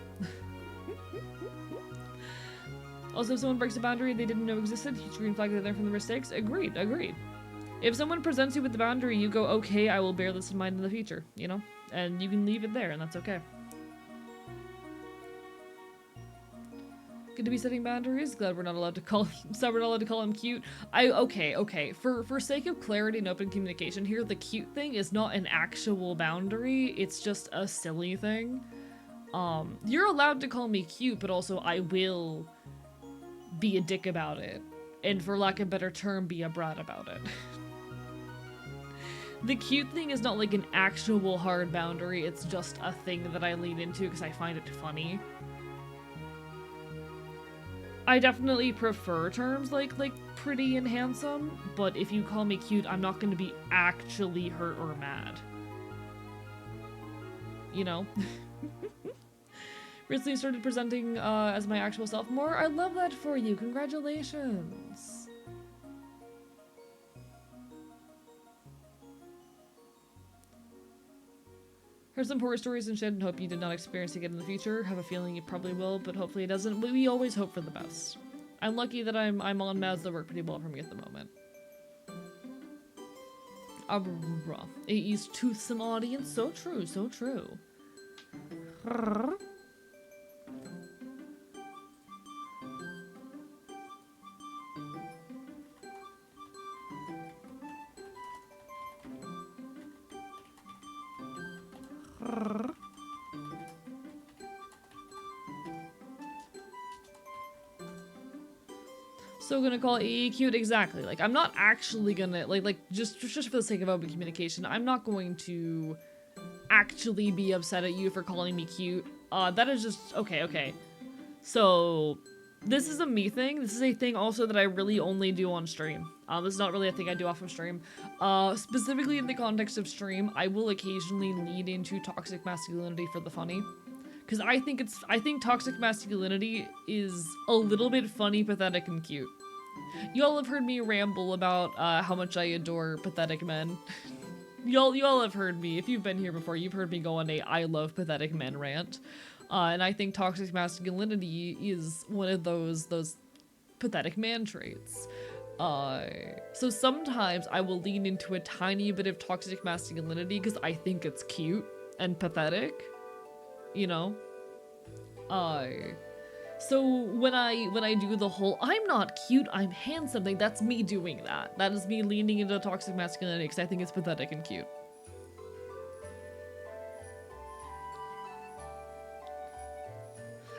A: Also, if someone breaks a boundary they didn't know existed, huge green flag, they learn from the mistakes. Agreed, agreed. If someone presents you with the boundary, you go, okay, I will bear this in mind in the future, you know? And you can leave it there, and that's okay. Good to be setting boundaries. Glad we're not allowed to call him cute. Okay. For sake of clarity and open communication here, the cute thing is not an actual boundary. It's just a silly thing. You're allowed to call me cute, but also I will be a dick about it. And for lack of a better term, be a brat about it. The cute thing is not like an actual hard boundary. It's just a thing that I lean into because I find it funny. I definitely prefer terms like pretty and handsome, but if you call me cute, I'm not going to be actually hurt or mad. You know? Recently started presenting as my actual self more. I love that for you. Congratulations. Heard some horror stories and shit and hope you did not experience it again in the future. Have a feeling you probably will, but hopefully it doesn't. We always hope for the best. I'm lucky that I'm on meds that work pretty well for me at the moment. AE's toothsome audience. So true, so true. So gonna call AE cute? Exactly. Like, I'm not actually gonna, just for the sake of open communication, I'm not going to actually be upset at you for calling me cute. That is just, okay. So, this is a me thing. This is a thing also that I really only do on stream. This is not really a thing I do off of stream. Specifically in the context of stream, I will occasionally lead into toxic masculinity for the funny. Because I think toxic masculinity is a little bit funny, pathetic, and cute. Y'all have heard me ramble about how much I adore pathetic men. Y'all have heard me. If you've been here before, you've heard me go on a I love pathetic men rant. And I think toxic masculinity is one of those pathetic man traits. So sometimes I will lean into a tiny bit of toxic masculinity because I think it's cute and pathetic. You know? So when I do the whole, I'm not cute, I'm handsome thing, that's me doing that. That is me leaning into toxic masculinity because I think it's pathetic and cute.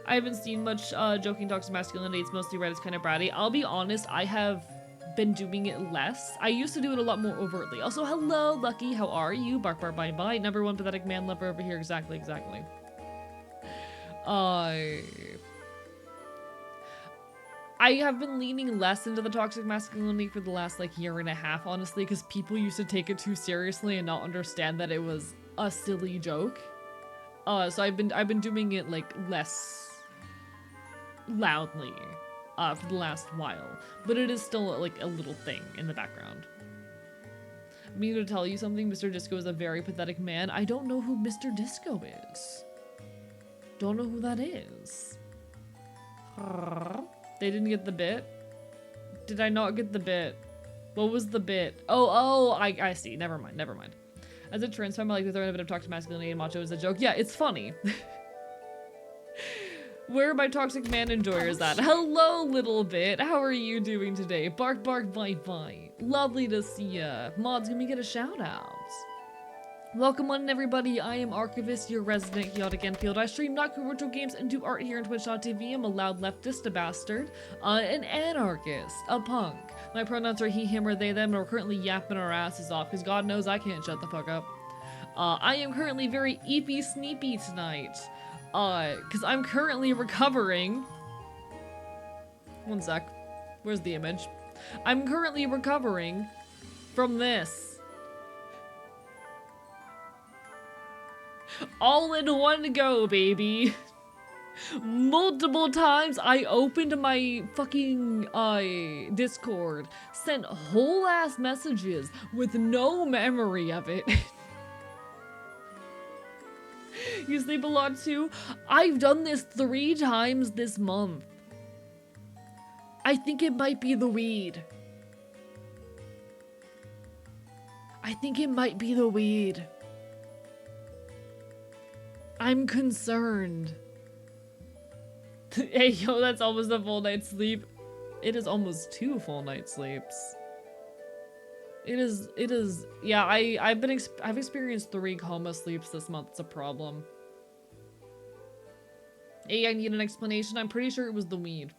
A: I haven't seen much joking toxic masculinity, it's mostly read as kind of bratty. I'll be honest, I have been doing it less. I used to do it a lot more overtly. Also, hello, Lucky, how are you? Bark, bark, bye, bye. Number one pathetic man lover over here, exactly. I have been leaning less into the toxic masculinity for the last year and a half, honestly, because people used to take it too seriously and not understand that it was a silly joke. So I've been doing it less loudly for the last while, but it is still a little thing in the background. I mean, to tell you something, Mr. Disco is a very pathetic man. I don't know who Mr. Disco is. Don't know who that is. They didn't get the bit? Did I not get the bit? What was the bit? Oh, I see. Never mind. As a trans femme, I like to throw in a bit of toxic masculinity and macho as a joke. Yeah, it's funny. Where are my toxic man enjoyers at? Hello, little bit. How are you doing today? Bark, bark, bite, bite. Lovely to see ya. Mods, can we get a shout out? Welcome on everybody, I am Archivist, your resident chaotic Enfield. I stream Naruto games and do art here on Twitch.tv. I'm a loud leftist, a bastard, an anarchist, a punk. My pronouns are he, him, or they, them, and we're currently yapping our asses off, because God knows I can't shut the fuck up. I am currently very eepy sneepy tonight, because I'm currently recovering. One sec, where's the image? I'm currently recovering from this. All in one go, baby. Multiple times I opened my fucking Discord, sent whole ass messages with no memory of it. You sleep a lot too? I've done this 3 times this month. I think it might be the weed. I think it might be the weed. I'm concerned. Hey, yo, that's almost a full night's sleep. It is almost 2 full night sleeps. It is, yeah, I've experienced 3 coma sleeps this month. It's a problem. Hey, I need an explanation. I'm pretty sure it was the weed.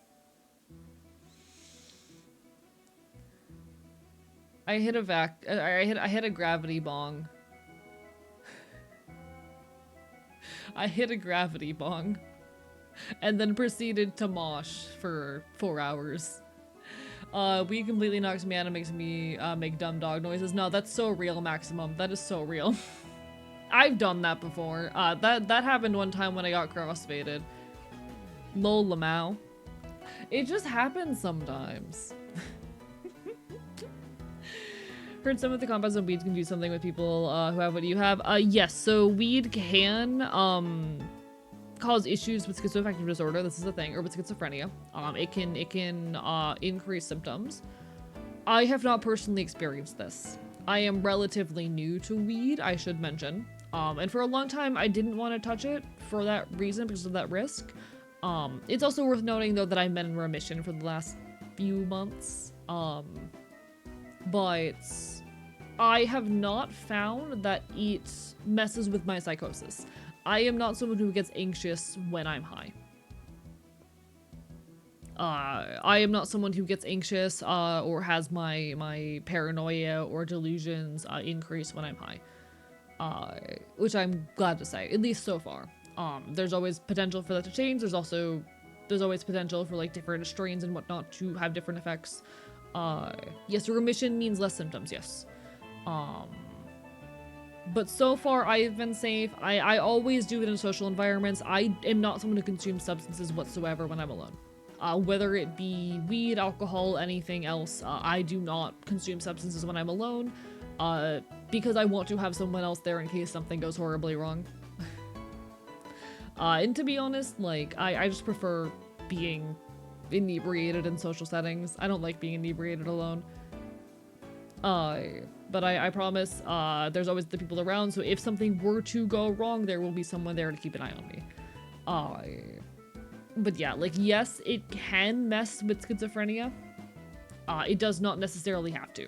A: I hit a gravity bong. I hit a gravity bong. And then proceeded to mosh for 4 hours. Weed completely knocks me out and makes me make dumb dog noises. No, that's so real, Maximum. That is so real. I've done that before. That happened one time when I got crossfaded. Lol lamau. It just happens sometimes. Heard some of the compounds of weed can do something with people who have what you have. Yes, so weed can cause issues with schizoaffective disorder. This is a thing, or with schizophrenia. It can increase symptoms. I have not personally experienced this. I am relatively new to weed, I should mention. And for a long time, I didn't want to touch it for that reason, because of that risk. It's also worth noting, though, that I've been in remission for the last few months. But I have not found that it messes with my psychosis. I am not someone who gets anxious when I'm high. I am not someone who gets anxious or has my paranoia or delusions increase when I'm high. Which I'm glad to say, at least so far. There's always potential for that to change. There's always potential for like different strains and whatnot to have different effects. Yes, remission means less symptoms, yes. But so far I've been safe. I always do it in social environments. I am not someone who consumes substances whatsoever when I'm alone. Whether it be weed, alcohol, anything else, I do not consume substances when I'm alone, because I want to have someone else there in case something goes horribly wrong. And to be honest, like, I just prefer being inebriated in social settings. I don't like being inebriated alone. But I promise, there's always the people around, so if something were to go wrong, there will be someone there to keep an eye on me. But yeah, like, yes, it can mess with schizophrenia. It does not necessarily have to.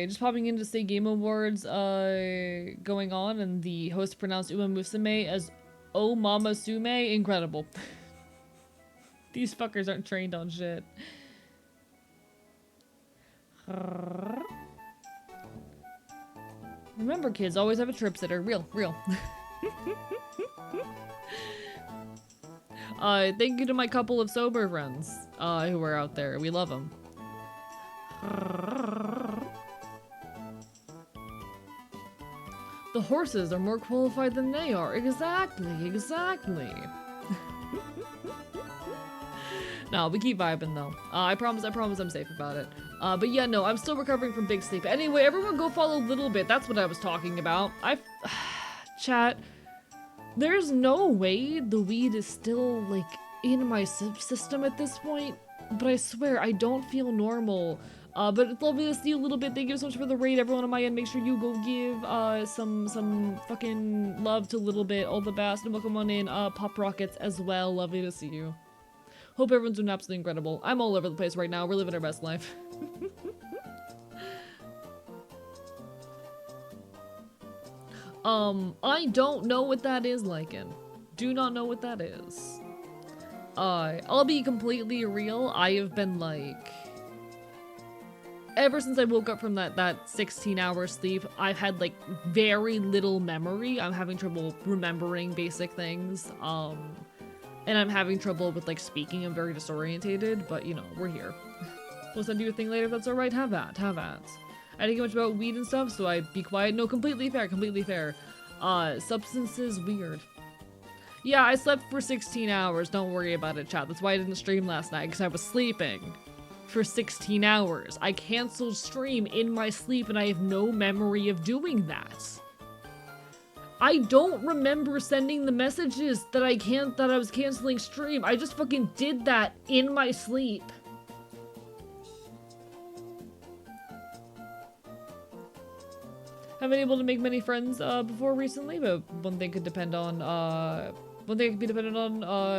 A: Just popping in to say Game Awards going on, and the host pronounced Uma Musume as Oh Mama Sume. Incredible. These fuckers aren't trained on shit. Remember, kids, always have a trip sitter. Real. Thank you to my couple of sober friends who are out there. We love them. The horses are more qualified than they are. Exactly. No, we keep vibing though. I promise I'm safe about it. But yeah, no, I'm still recovering from big sleep. Anyway, everyone go follow Little Bit. That's what I was talking about. Chat, there's no way the weed is still, like, in my system at this point. But I swear, I don't feel normal. But it's lovely to see you, Little Bit. Thank you so much for the raid, everyone on my end. Make sure you go give some fucking love to Little Bit. All the best. And welcome on in, Pop Rockets as well. Lovely to see you. Hope everyone's doing absolutely incredible. I'm all over the place right now. We're living our best life. I don't know what that is, Lycan. Do not know what that is. I'll be completely real. I have been, like, ever since I woke up from that 16-hour sleep, I've had, like, very little memory. I'm having trouble remembering basic things. And I'm having trouble with, like, speaking. I'm very disorientated, but, you know, we're here. We'll send you a thing later if that's alright. Have at. I didn't get much about weed and stuff, so I'd be quiet. No, completely fair. Substances, weird. Yeah, I slept for 16 hours. Don't worry about it, chat. That's why I didn't stream last night, because I was sleeping for 16 hours. I canceled stream in my sleep, and I have no memory of doing that. I don't remember sending the messages that I was canceling stream. I just fucking did that in my sleep. Haven't been able to make many friends before recently, but one thing could depend on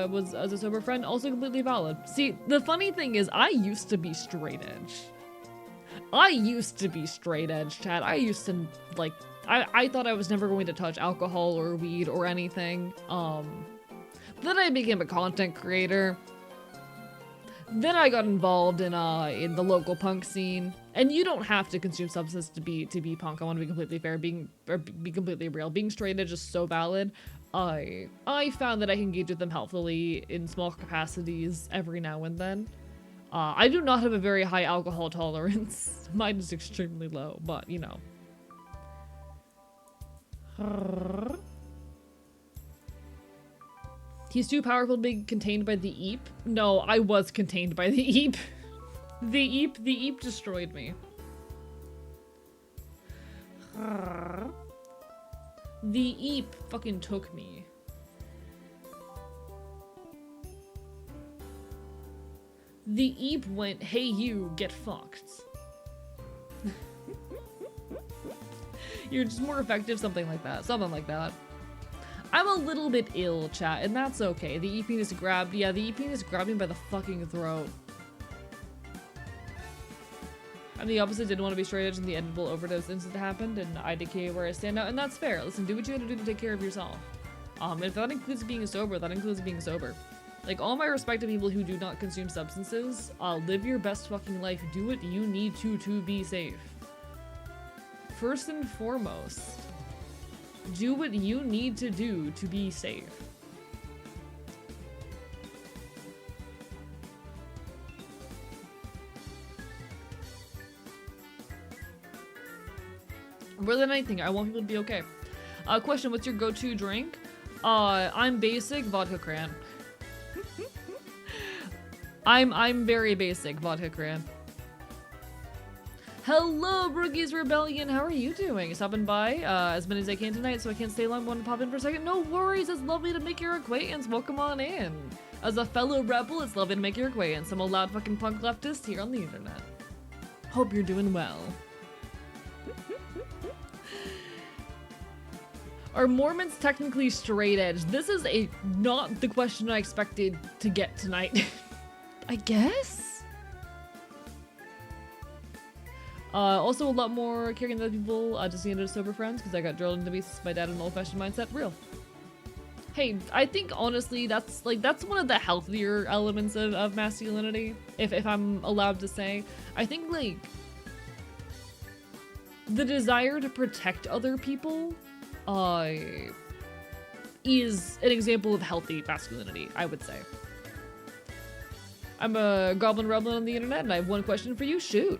A: was as a sober friend, also completely valid. See, the funny thing is I used to be straight edge. Chad. I used to like I thought I was never going to touch alcohol or weed or anything. Then I became a content creator. Then I got involved in the local punk scene. And you don't have to consume substances to be punk. I want to be completely fair, be completely real. Being straight edge is so valid. I found that I can engage with them helpfully in small capacities every now and then. I do not have a very high alcohol tolerance. Mine is extremely low, but you know. He's too powerful to be contained by the Eep. No, I was contained by the Eep. The Eep destroyed me. The Eep fucking took me. The Eep went, hey you, get fucked. You're just more effective, something like that. Something like that. I'm a little bit ill, chat, and that's okay. The Eepiness grabbed, yeah, the Eepiness grabbed me by the fucking throat. I'm the opposite, didn't want to be straight edge, and the edible overdose incident happened, and I decay where I stand out, and that's fair. Listen, do what you gotta do to take care of yourself. If that includes being sober, that includes being sober. Like, all my respect to people who do not consume substances, live your best fucking life, do what you need to be safe. First and foremost, do what you need to do to be safe. More than anything, I want people to be okay. Question, what's your go-to drink? I'm basic, vodka cran. I'm very basic, vodka cran. Hello, Brookie's Rebellion, how are you doing? Stopping by as many as I can tonight, so I can't stay long. Want to pop in for a second? No worries, it's lovely to make your acquaintance. Welcome on in. As a fellow rebel, it's lovely to make your acquaintance. I'm a loud fucking punk leftist here on the internet. Hope you're doing well. Are Mormons technically straight edge? This is not the question I expected to get tonight. I guess? Also a lot more caring than other people, just into sober friends, because I got drilled into beasts by dad in an old-fashioned mindset. Real. Hey, I think honestly that's one of the healthier elements of masculinity, if I'm allowed to say. I think like the desire to protect other people is an example of healthy masculinity, I would say. I'm a goblin rebel on the internet, and I have one question for you. Shoot.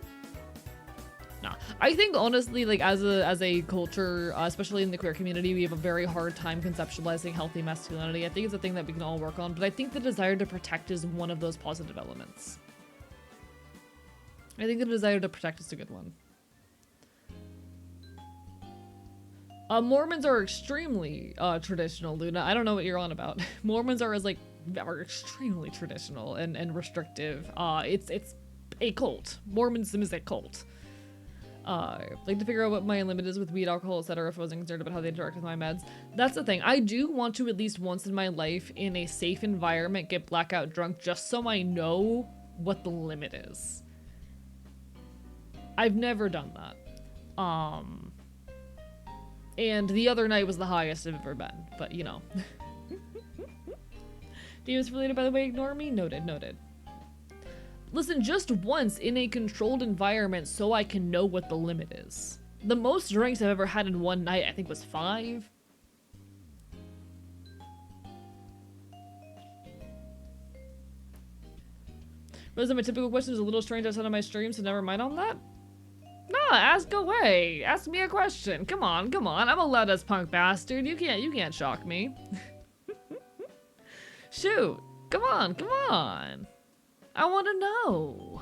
A: Nah, I think honestly, like as a culture, especially in the queer community, we have a very hard time conceptualizing healthy masculinity. I think it's a thing that we can all work on, but I think the desire to protect is one of those positive elements. I think the desire to protect is a good one. Mormons are extremely traditional, Luna. I don't know what you're on about. Mormons are extremely traditional and restrictive. It's a cult. Mormonism is a cult. Like to figure out what my limit is with weed, alcohol, etc. if I wasn't concerned about how they interact with my meds. That's the thing. I do want to at least once in my life in a safe environment get blackout drunk just so I know what the limit is. I've never done that. And the other night was the highest I've ever been, but you know. Demons related, by the way, ignore me? Noted, noted. Listen, just once in a controlled environment so I can know what the limit is. The most drinks I've ever had in one night, I think, was 5. Those are my typical questions, a little strange outside of my stream, so never mind on that. Nah, ask away. Ask me a question. Come on, come on. I'm a loud as punk bastard. You can't shock me. Shoot! Come on, come on! I want to know!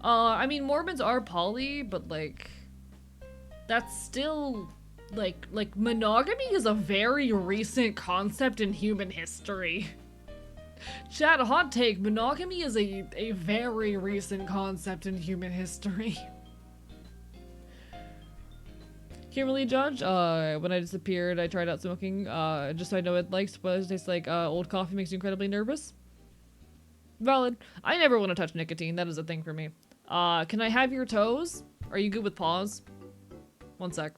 A: I mean, Mormons are poly, but like, that's still, like monogamy is a very recent concept in human history. Chat, hot take, monogamy is a very recent concept in human history. Kimberly Judge, when I disappeared, I tried out smoking, just so I know it likes, but it tastes like, old coffee makes you incredibly nervous. Valid. I never want to touch nicotine, that is a thing for me. Can I have your toes? Are you good with paws? One sec.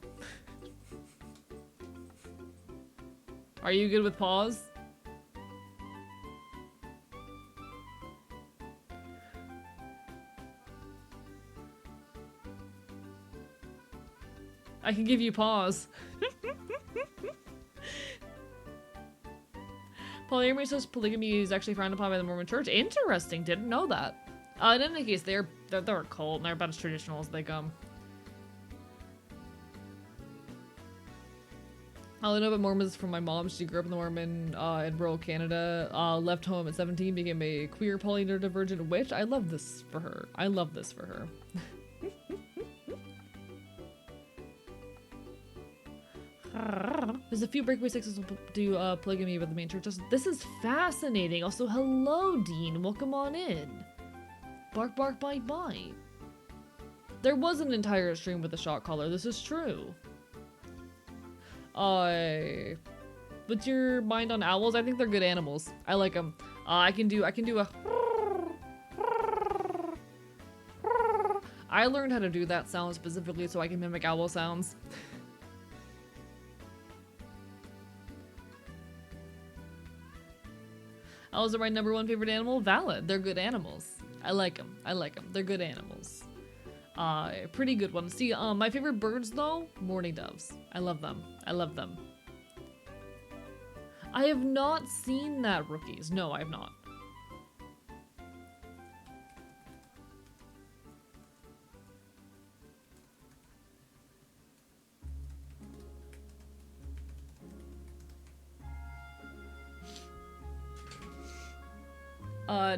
A: Are you good with paws? I can give you paws. Polyamory says polygamy is actually frowned upon by the Mormon Church. Interesting, didn't know that. In any case, they're a cult and they're about as traditional as they come. All I know about Mormons from my mom. She grew up in the Mormon in rural Canada. Left home at 17, became a queer poly-neurodivergent witch. I love this for her. I love this for her. There's a few breakaway sexes who do polygamy, but the main church doesn't. This is fascinating. Also, hello, Dean. Welcome on in. Bark, bark, bite, bite. There was an entire stream with a shot collar. This is true. What's your mind on owls? I think they're good animals. I like them. I can do a. I learned how to do that sound specifically so I can mimic owl sounds. Owls are my #1 favorite animal. Valid. They're good animals. I like them. I like them. They're good animals. Pretty good one. See, my favorite birds though, mourning doves. I love them. I love them. I have not seen that, rookies. No, I have not.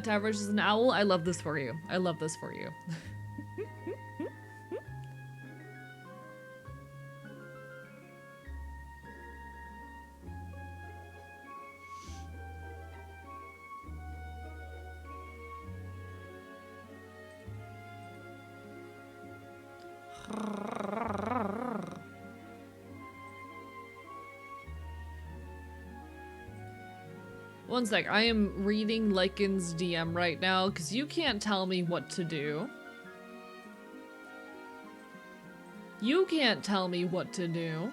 A: Tavridge is an owl. I love this for you. I love this for you. One sec, I am reading Lycan's DM right now, because you can't tell me what to do. You can't tell me what to do.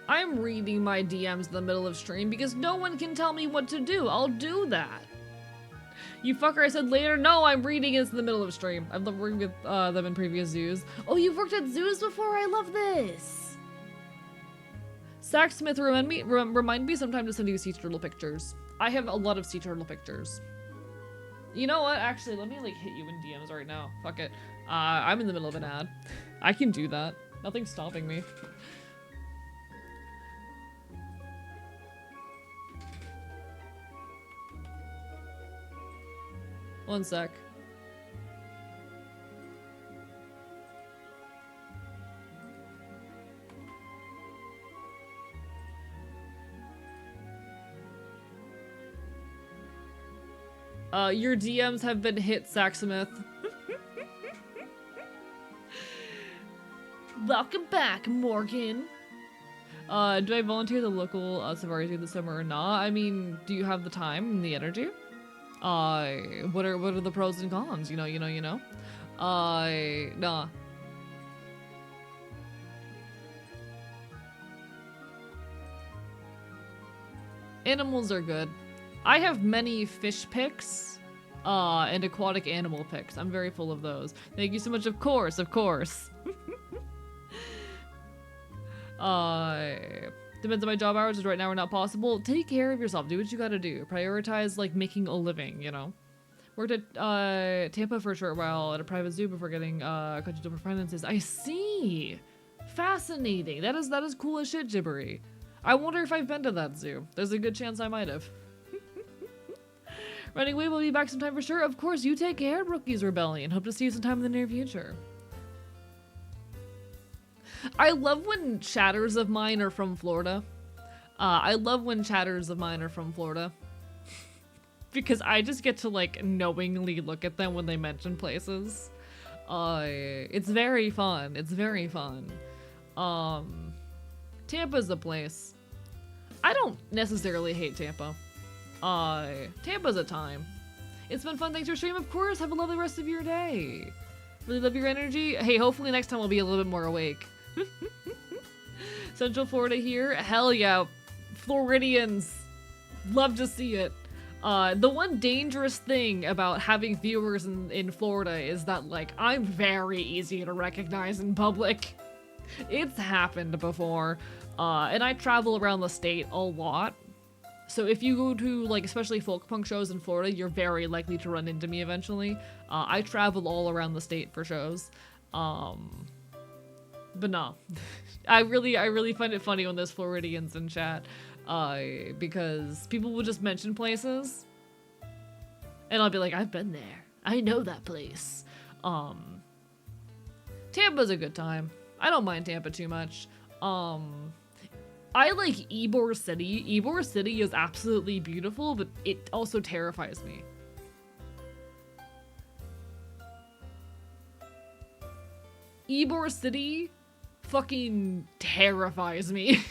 A: I'm reading my DMs in the middle of stream because no one can tell me what to do. I'll do that. You fucker, I said later. No, I'm reading it in the middle of stream. I've worked with them in previous zoos. Oh, you've worked at zoos before? I love this. Sacksmith, remind me sometime to send you sea turtle pictures. I have a lot of sea turtle pictures. You know what? Actually, let me like hit you in DMs right now. Fuck it. I'm in the middle of an ad. I can do that. Nothing's stopping me. One sec. Your DMs have been hit, Sacksmith. Welcome back, Morgan. Do I volunteer the local safari zoo this summer or not? I mean, do you have the time and the energy? What are the pros and cons? You know? Nah. Animals are good. I have many fish pics, and aquatic animal pics. I'm very full of those. Thank you so much. Of course. There's Depends on my job hours, which right now are not possible. Take care of yourself. Do what you gotta do. Prioritize, like, making a living, you know? Worked at Tampa for a short while at a private zoo before getting coaching for finances. I see. Fascinating. That is cool as shit, Gibbery. I wonder if I've been to that zoo. There's a good chance I might have. Running away, we'll be back sometime for sure. Of course, you take care, Rookies Rebellion. Hope to see you sometime in the near future. I love when chatters of mine are from Florida. I love when chatters of mine are from Florida. Because I just get to, like, knowingly look at them when they mention places. It's very fun. It's very fun. Tampa's the place. I don't necessarily hate Tampa. Tampa's a time. It's been fun. Thanks for stream, of course. Have a lovely rest of your day. Really love your energy. Hey, hopefully next time I'll be a little bit more awake. Central Florida here. Hell yeah. Floridians. Love to see it. The one dangerous thing about having viewers in Florida is that, like, I'm very easy to recognize in public. It's happened before. And I travel around the state a lot. So if you go to, like, especially folk punk shows in Florida, you're very likely to run into me eventually. I travel all around the state for shows. But no. I really find it funny when there's Floridians in chat. Because people will just mention places and I'll be like, I've been there. I know that place. Tampa's a good time. I don't mind Tampa too much. I like Ybor City. Ybor City is absolutely beautiful, but it also terrifies me. Ybor City fucking terrifies me.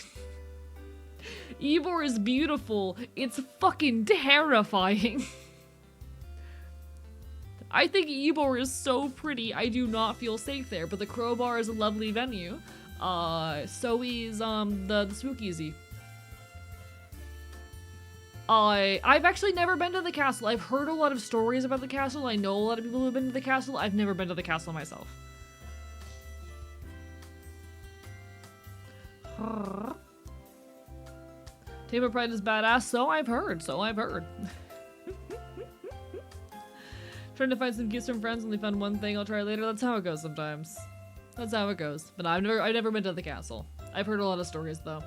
A: Ybor is beautiful. It's fucking terrifying. I think Ybor is so pretty. I do not feel safe there, but the Crowbar is a lovely venue. So is the Spookeasy. I've actually never been to the castle. I've heard a lot of stories about the castle. I know a lot of people who have been to the castle. I've never been to the castle myself. Tampa Pride is badass, so I've heard, Trying to find some gifts from friends, only found one thing, I'll try later. That's how it goes sometimes. That's how it goes. But I've never been to the castle. I've heard a lot of stories though.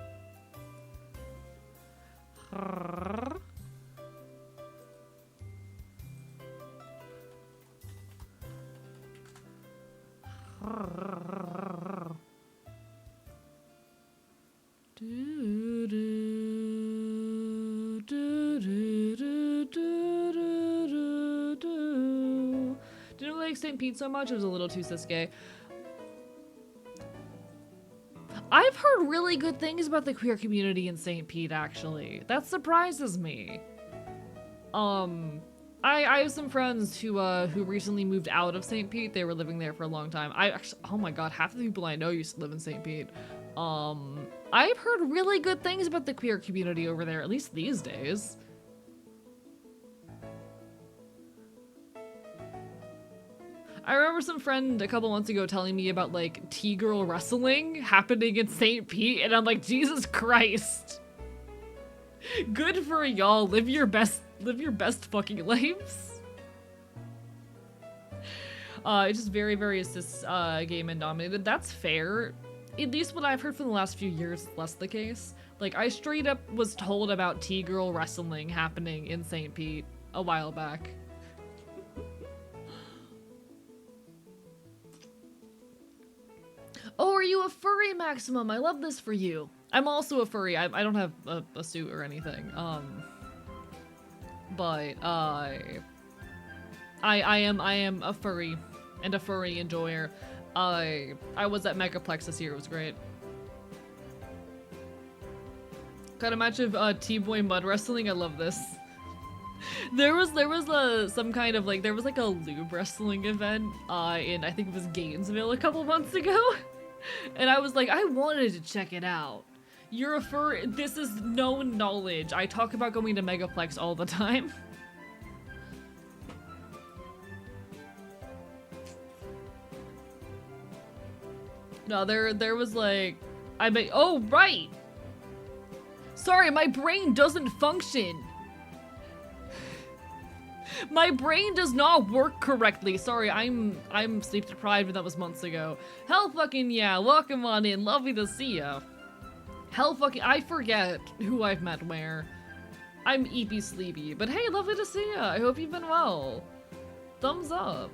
A: Didn't like St. Pete so much, it was a little too cisgay. I've heard really good things about the queer community in St. Pete, actually. That surprises me. I have some friends who recently moved out of St. Pete. They were living there for a long time. Oh my god, half the people I know used to live in St. Pete. I've heard really good things about the queer community over there, at least these days. I remember some friend a couple months ago telling me about, like, T-girl wrestling happening in St. Pete, and I'm like, Jesus Christ. Good for y'all. Live your best fucking lives. It's just very, very cis gay men dominated. That's fair. At least what I've heard from the last few years is less the case. Like, I straight up was told about T-girl wrestling happening in St. Pete a while back. Oh, are you a furry, Maximum? I love this for you. I'm also a furry. I don't have a suit or anything. But I am a furry and a furry enjoyer. I was at Megaplex this year. It was great. Got a match of T-boy mud wrestling. I love this. There was some kind of like, there was like a lube wrestling event in, I think it was Gainesville a couple months ago. And I was like, I wanted to check it out. You're a furry. This is known knowledge. I talk about going to Megaplex all the time. No, there was like, oh, right. Sorry, my brain doesn't function. My brain does not work correctly. Sorry, I'm sleep deprived, and that was months ago. Hell fucking yeah, welcome on in. Lovely to see ya. Hell fucking, I forget who I've met where. I'm eepy sleepy, but hey, lovely to see ya. I hope you've been well. Thumbs up.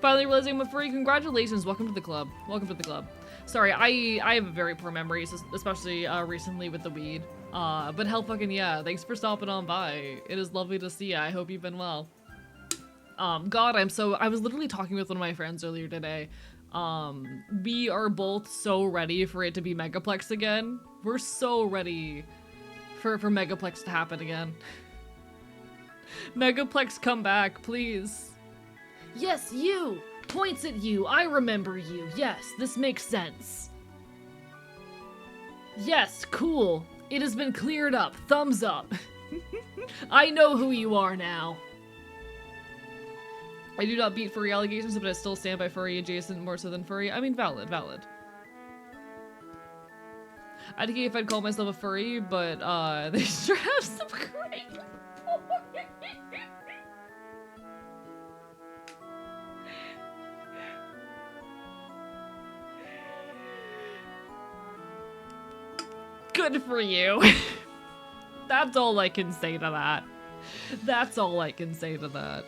A: Finally realizing I'm a furry. Congratulations. Welcome to the club. Welcome to the club. Sorry, I have very poor memories, especially recently with the weed. But hell fucking yeah. Thanks for stopping on by. It is lovely to see ya. I hope you've been well. God, I was literally talking with one of my friends earlier today. We are both so ready for it to be Megaplex again. We're so ready for Megaplex to happen again. Megaplex, come back, please. Yes, you! Points at you. I remember you. Yes, this makes sense. Yes, cool. It has been cleared up. Thumbs up. I know who you are now. I do not beat furry allegations, but I still stand by furry adjacent more so than furry. I mean, valid. I'd get if I'd call myself a furry, but they sure have some great. Good for you. That's all I can say to that. That's all I can say to that.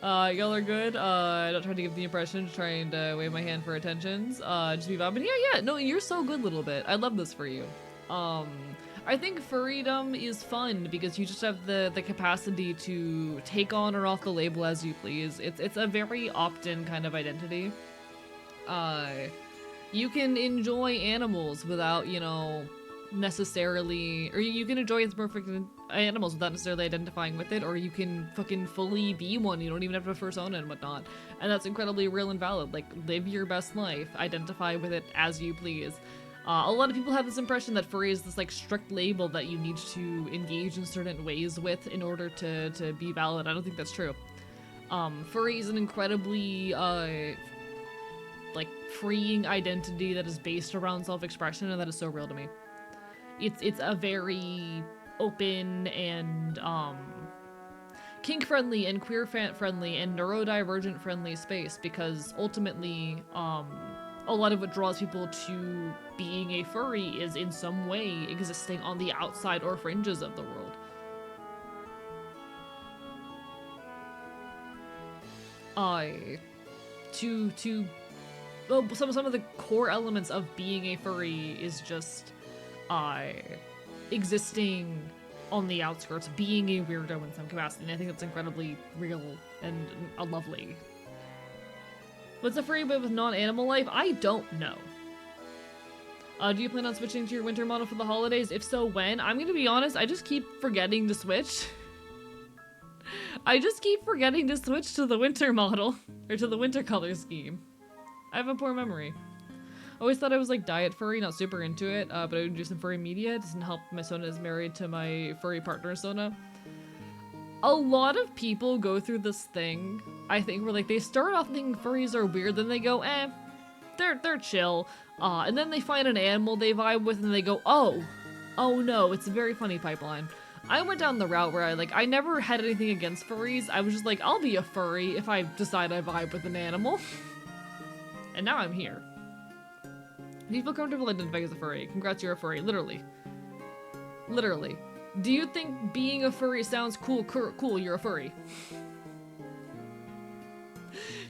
A: Y'all are good. Not trying to give the impression, trying to wave my hand for attentions. Just be vibing. Yeah. No, you're so good, little bit. I love this for you. I think furrydom is fun because you just have the capacity to take on or off the label as you please. It's a very opt-in kind of identity. You can enjoy animals without, you know, necessarily, or you can enjoy perfect animals without necessarily identifying with it, or you can fucking fully be one. You don't even have a persona and whatnot, and that's incredibly real and valid. Like, live your best life, identify with it as you please. A lot of people have this impression that furry is this like strict label that you need to engage in certain ways with in order to be valid. I don't think that's true. Furry is an incredibly like freeing identity that is based around self-expression, and that is so real to me. It's a very open and kink friendly and queer friendly and neurodivergent friendly space, because ultimately a lot of what draws people to being a furry is in some way existing on the outside or fringes of the world. Well, some of the core elements of being a furry is just existing on the outskirts, being a weirdo in some capacity, and I think that's incredibly real and lovely. What's a furry but with non-animal life? I don't know. Do you plan on switching to your winter model for the holidays? If so, when? I'm gonna be honest, I just keep forgetting to switch. I just keep forgetting to switch to the winter model, or to the winter color scheme. I have a poor memory. Always thought I was like diet furry, not super into it, but I would do some furry media. It doesn't help my Sona is married to my furry partner Sona. A lot of people go through this thing, I think, where like they start off thinking furries are weird, then they go, they're chill, and then they find an animal they vibe with and they go, oh no, it's a very funny pipeline. I went down the route where I never had anything against furries. I was just like, I'll be a furry if I decide I vibe with an animal. And now I'm here. Do you feel comfortable identifying as a furry? Congrats, you're a furry. Literally. Literally. Do you think being a furry sounds cool? Cool, you're a furry.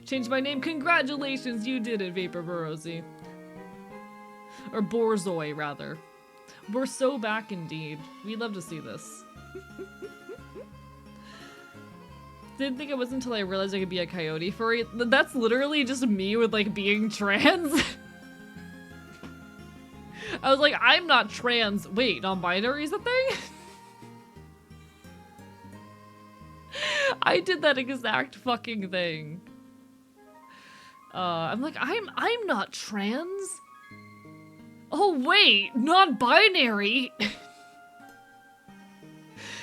A: Changed my name. Congratulations, you did it, Vapor Borosi. Or Borzoi, rather. We're so back indeed. We'd love to see this. Didn't think it was until I realized I could be a coyote furry. That's literally just me with like being trans. I was like, I'm not trans. Wait, non-binary is a thing? I did that exact fucking thing. I'm like, I'm not trans. Oh wait, non-binary.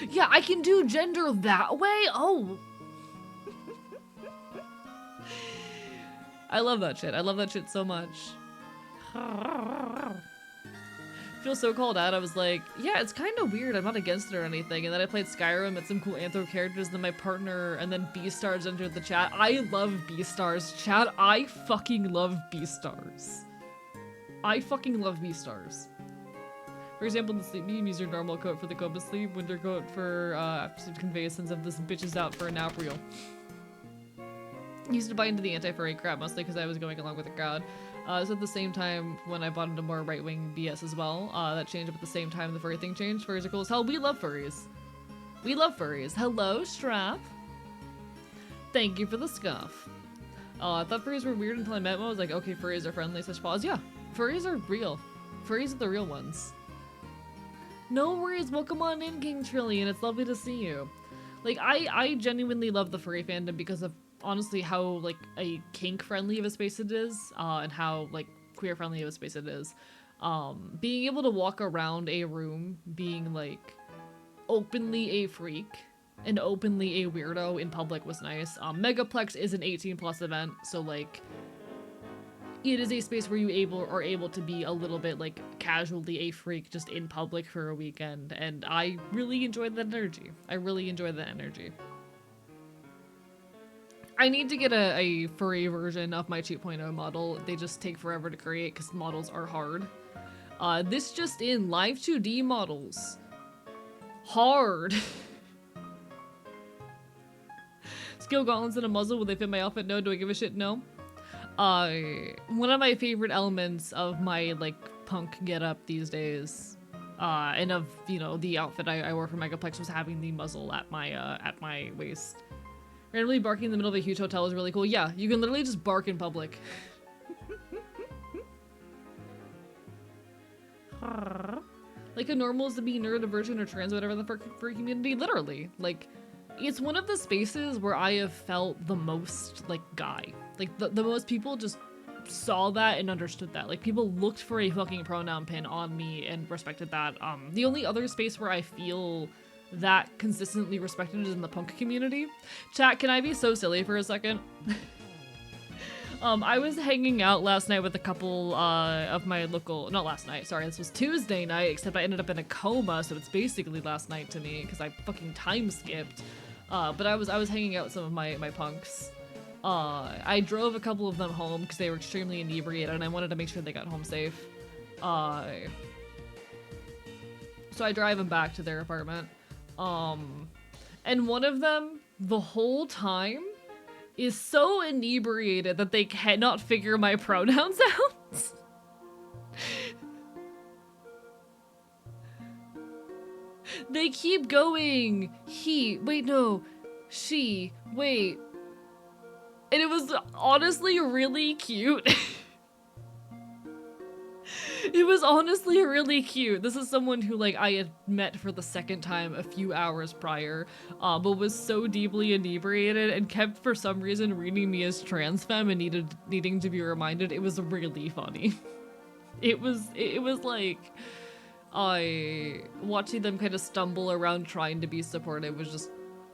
A: Yeah, I can do gender that way? Oh. I love that shit. I love that shit so much. Feel so called out. I was like, yeah, it's kind of weird. I'm not against it or anything. And then I played Skyrim, met some cool anthro characters, and then my partner, and then B-Stars entered the chat. I love B-Stars chat. I fucking love B-Stars. I fucking love B-Stars. For example, the sleep meme, use your normal coat for the coma sleep, winter coat for absolute conveyance of this bitch is out for a nap reel. Used to buy into the anti-furry crap mostly because I was going along with the crowd. So at the same time, when I bought into more right-wing BS as well, that changed up at the same time the furry thing changed. Furries are cool as hell. We love furries. We love furries. Hello, Strap. Thank you for the scuff. I thought furries were weird until I met one. I was like, okay, furries are friendly, such pause. Yeah, furries are real. Furries are the real ones. No worries, welcome on in, King Trillion. It's lovely to see you. Like, I genuinely love the furry fandom because of honestly how like a kink friendly of a space it is, and how like queer friendly of a space it is. Being able to walk around a room being like openly a freak and openly a weirdo in public was nice. Megaplex is an 18+ event, so like it is a space where you are able to be a little bit like casually a freak just in public for a weekend, and I really enjoyed that energy. I really enjoyed that energy. I need to get a furry version of my 2.0 model. They just take forever to create because models are hard. This just in, live 2D models. Hard. Skill gauntlets and a muzzle, will they fit my outfit? No. Do I give a shit? No. One of my favorite elements of my like punk getup these days, and of, you know, the outfit I wore for Megaplex was having the muzzle at my waist. Randomly barking in the middle of a huge hotel is really cool. Yeah, you can literally just bark in public. Like a normal is to be neurodivergent or trans, whatever the furry community. Literally, like, it's one of the spaces where I have felt the most like guy. Like the most people just saw that and understood that. Like people looked for a fucking pronoun pin on me and respected that. The only other space where I feel that consistently respected is in the punk community. Chat, can I be so silly for a second? I was hanging out last night with a couple of my local, not last night, sorry, this was Tuesday night, except I ended up in a coma, so it's basically last night to me because I fucking time skipped. But I was hanging out with some of my punks. I drove a couple of them home because they were extremely inebriated and I wanted to make sure they got home safe. So I drive them back to their apartment. And one of them, the whole time, is so inebriated that they cannot figure my pronouns out. They keep going. He, wait, no. She, wait. And it was honestly really cute. It was honestly really cute. This is someone who like I had met for the second time a few hours prior, but was so deeply inebriated and kept for some reason reading me as trans femme and needing to be reminded. It was really funny. It was like watching them kind of stumble around trying to be supportive was just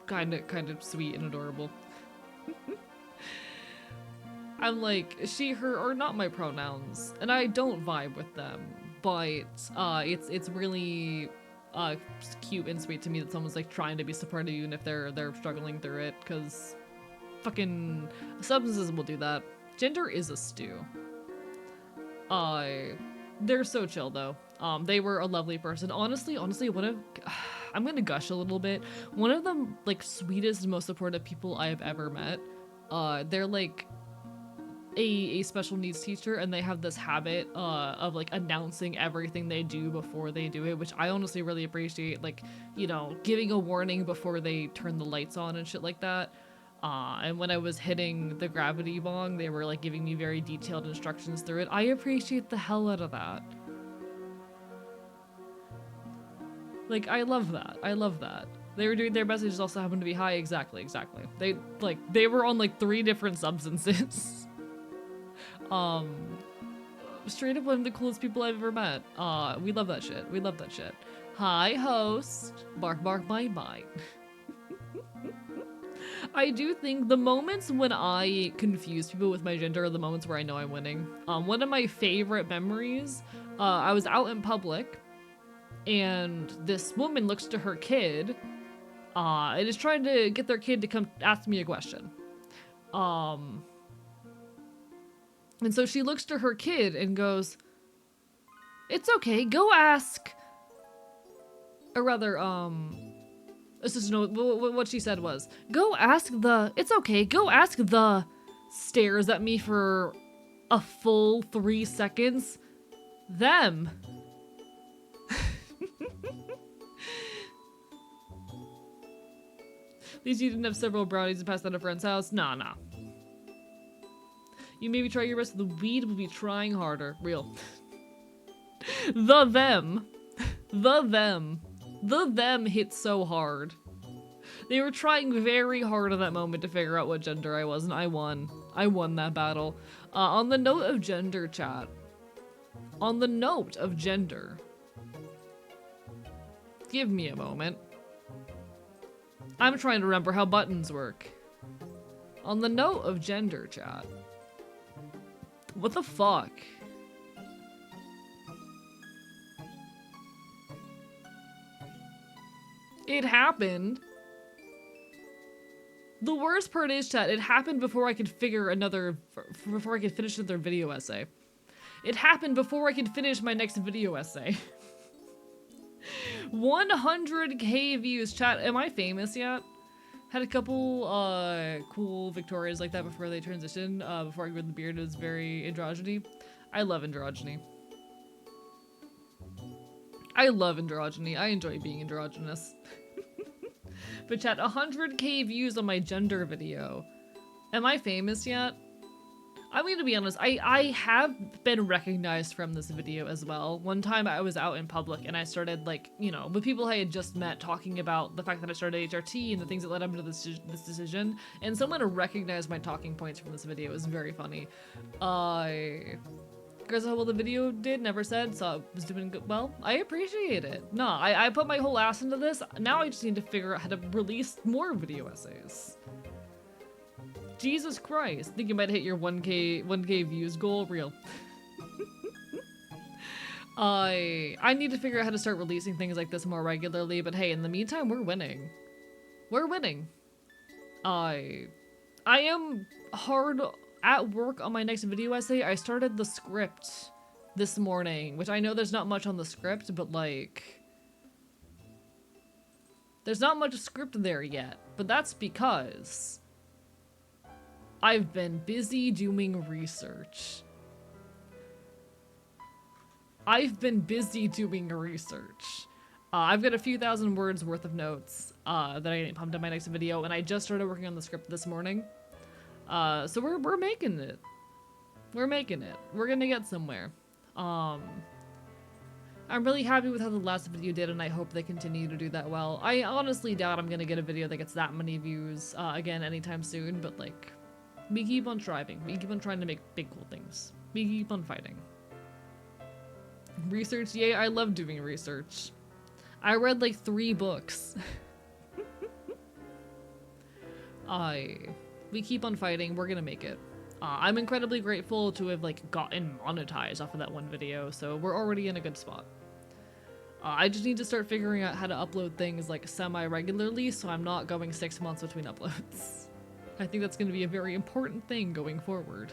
A: kind of sweet and adorable. I'm like, she, her, or not my pronouns, and I don't vibe with them, but it's really cute and sweet to me that someone's like trying to be supportive even if they're struggling through it, because fucking substances will do that. Gender is a stew. They're so chill though. They were a lovely person. Honestly, one of, I'm gonna gush a little bit. One of the like sweetest, most supportive people I have ever met. They're like a special needs teacher, and they have this habit of like announcing everything they do before they do it, which I honestly really appreciate, like, you know, giving a warning before they turn the lights on and shit like that. And when I was hitting the gravity bong, they were like giving me very detailed instructions through it. I appreciate the hell out of that. Like, I love that. I love that. They were doing their best, they just also happened to be high. Exactly. They were on like 3 different substances. Straight up one of the coolest people I've ever met. We love that shit. We love that shit. Hi, host. Bark, bark, bite, bite. I do think the moments when I confuse people with my gender are the moments where I know I'm winning. One of my favorite memories, I was out in public and this woman looks to her kid and is trying to get their kid to come ask me a question. And so she looks to her kid and goes, "It's okay, go ask," or rather, what she said was, "Go ask the," it's okay, go ask the, stares at me for a full 3 seconds, them. At least you didn't have several brownies and pass that at a friend's house. Nah. You maybe try your best, the weed will be trying harder. Real. The them. The them hit so hard. They were trying very hard in that moment to figure out what gender I was, and I won. I won that battle. On the note of gender, chat. On the note of gender. Give me a moment. I'm trying to remember how buttons work. On the note of gender, chat. What the fuck? It happened. The worst part is, chat, it happened before I could finish another video essay. It happened before I could finish my next video essay. 100k views, chat. Am I famous yet? Had a couple cool Victorias like that before they transitioned. Before I grew the beard, it was very androgyny. I love androgyny. I love androgyny. I enjoy being androgynous. But chat, 100k views on my gender video. Am I famous yet? I'm gonna be honest, I have been recognized from this video as well. One time I was out in public and I started, like, you know, with people I had just met talking about the fact that I started HRT and the things that led up to this decision, and someone recognized my talking points from this video. It was very funny. Regards to how well the video did, never said, so it was doing good. Well, I appreciate it. No, I put my whole ass into this. Now I just need to figure out how to release more video essays. Jesus Christ. Think you might hit your 1k views goal. Real. I need to figure out how to start releasing things like this more regularly, but hey, in the meantime, we're winning. We're winning. I am hard at work on my next video essay. I started the script this morning, which I know there's not much on the script, but like, there's not much script there yet, but that's because I've been busy doing research. I've got a few thousand words worth of notes that I pumped in my next video, and I just started working on the script this morning. So we're making it. We're making it. We're gonna get somewhere. I'm really happy with how the last video did, and I hope they continue to do that well. I honestly doubt I'm gonna get a video that gets that many views again anytime soon, but like, we keep on striving. We keep on trying to make big cool things. We keep on fighting. Research, yay, I love doing research. I read like 3 books. We keep on fighting, we're gonna make it. I'm incredibly grateful to have like gotten monetized off of that one video, so we're already in a good spot. I just need to start figuring out how to upload things like semi-regularly so I'm not going 6 months between uploads. I think that's gonna be a very important thing going forward.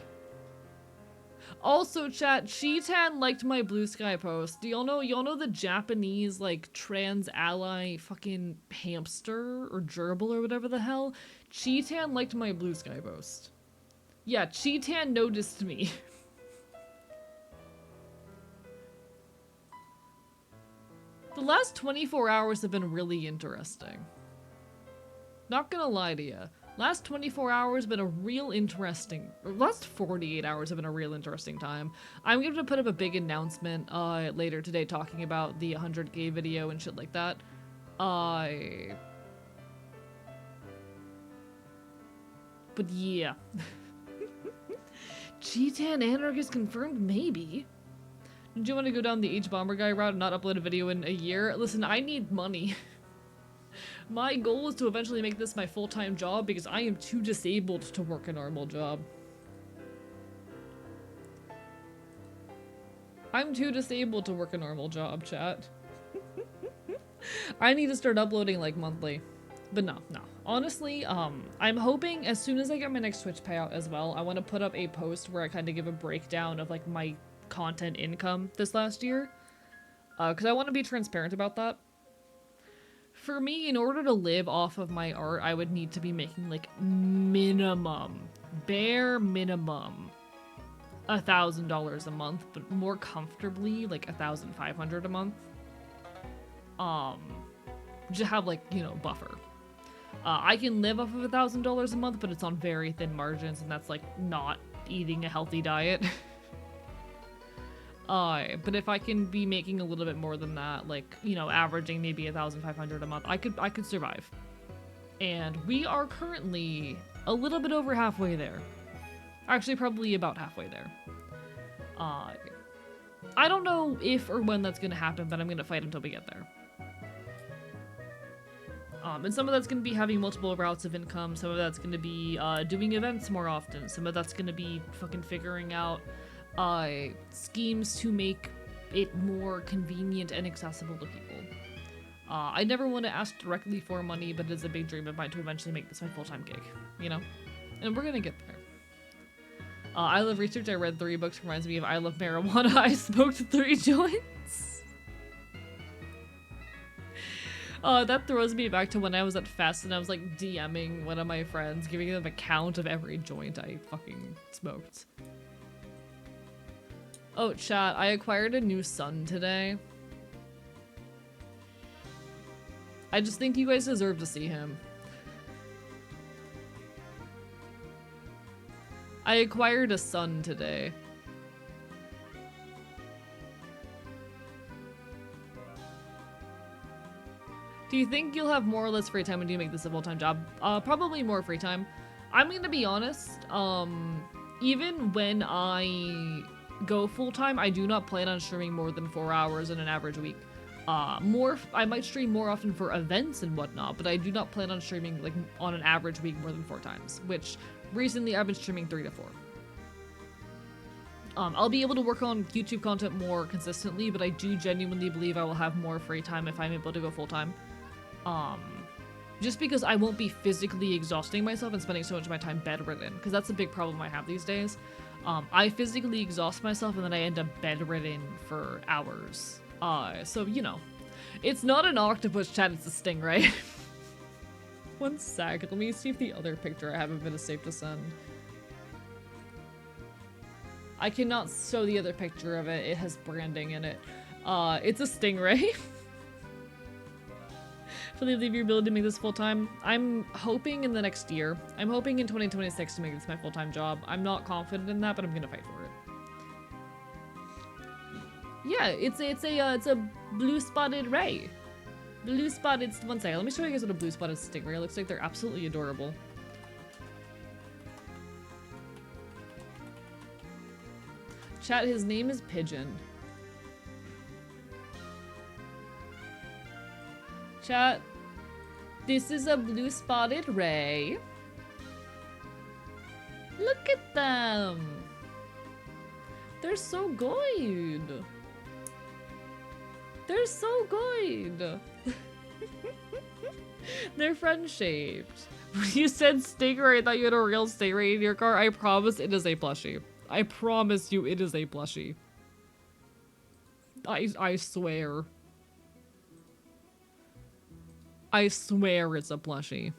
A: Also, chat, Cheetan liked my Blue Sky post. Do y'all know the Japanese, like, trans ally fucking hamster or gerbil or whatever the hell? Cheetan liked my Blue Sky post. Yeah, Cheetan noticed me. The last 24 hours have been really interesting. Not gonna lie to ya. Last 24 hours have been a real interesting, last 48 hours have been a real interesting time. I'm going to put up a big announcement later today talking about the 100k video and shit like that. But yeah. Cheetan Anarchist confirmed? Maybe. Did you want to go down the H-Bomber guy route and not upload a video in a year? Listen, I need money. My goal is to eventually make this my full-time job because I am too disabled to work a normal job. I'm too disabled to work a normal job, chat. I need to start uploading like monthly. But no. Honestly, I'm hoping as soon as I get my next Twitch payout as well, I want to put up a post where I kind of give a breakdown of like my content income this last year. Because I want to be transparent about that. For me, in order to live off of my art, I would need to be making like bare minimum, $1,000 a month, but more comfortably like $1,500 a month. Just have like, you know, buffer. I can live off of $1,000 a month, but it's on very thin margins, and that's like not eating a healthy diet. But if I can be making a little bit more than that, like, you know, averaging maybe $1,500 a month, I could survive. And we are currently a little bit over halfway there. Actually, probably about halfway there. I don't know if or when that's gonna happen, but I'm gonna fight until we get there. And some of that's going to be having multiple routes of income, some of that's going to be doing events more often, some of that's going to be fucking figuring out schemes to make it more convenient and accessible to people. I never want to ask directly for money, but it's a big dream of mine to eventually make this my full-time gig, you know? And we're going to get there. I Love Research, I read 3 books, reminds me of I Love Marijuana, I smoked 3 joints. That throws me back to when I was at Fest and I was like DMing one of my friends, giving them a count of every joint I fucking smoked. Oh, chat, I acquired a new son today. I just think you guys deserve to see him. I acquired a son today. Do you think you'll have more or less free time when you make this a full-time job? Probably more free time. I'm gonna be honest, even when I go full-time, I do not plan on streaming more than 4 hours in an average week. I might stream more often for events and whatnot, but I do not plan on streaming like on an average week more than 4 times, which recently I've been streaming 3 to 4. I'll be able to work on YouTube content more consistently, but I do genuinely believe I will have more free time if I'm able to go full-time. Just because I won't be physically exhausting myself and spending so much of my time bedridden, because that's a big problem I have these days. I physically exhaust myself and then I end up bedridden for hours. So, you know, it's not an octopus, chat, it's a stingray. One sec, let me see if the other picture I have of it is safe to send. I cannot show the other picture of it, it has branding in it. It's a stingray. Fully believe your ability to make this full-time. I'm hoping in the next year. I'm hoping in 2026 to make this my full-time job. I'm not confident in that, but I'm gonna fight for it. Yeah, it's a blue-spotted ray. Blue-spotted, one second, let me show you guys what a blue-spotted stingray looks like. They're absolutely adorable. Chat, his name is Pigeon. Chat, this is a blue-spotted ray. Look at them. They're so good. They're so good. They're friend-shaped. When you said stingray, I thought you had a real stingray in your car. I promise it is a plushie. I promise you it is a plushie. I swear. I swear it's a plushie.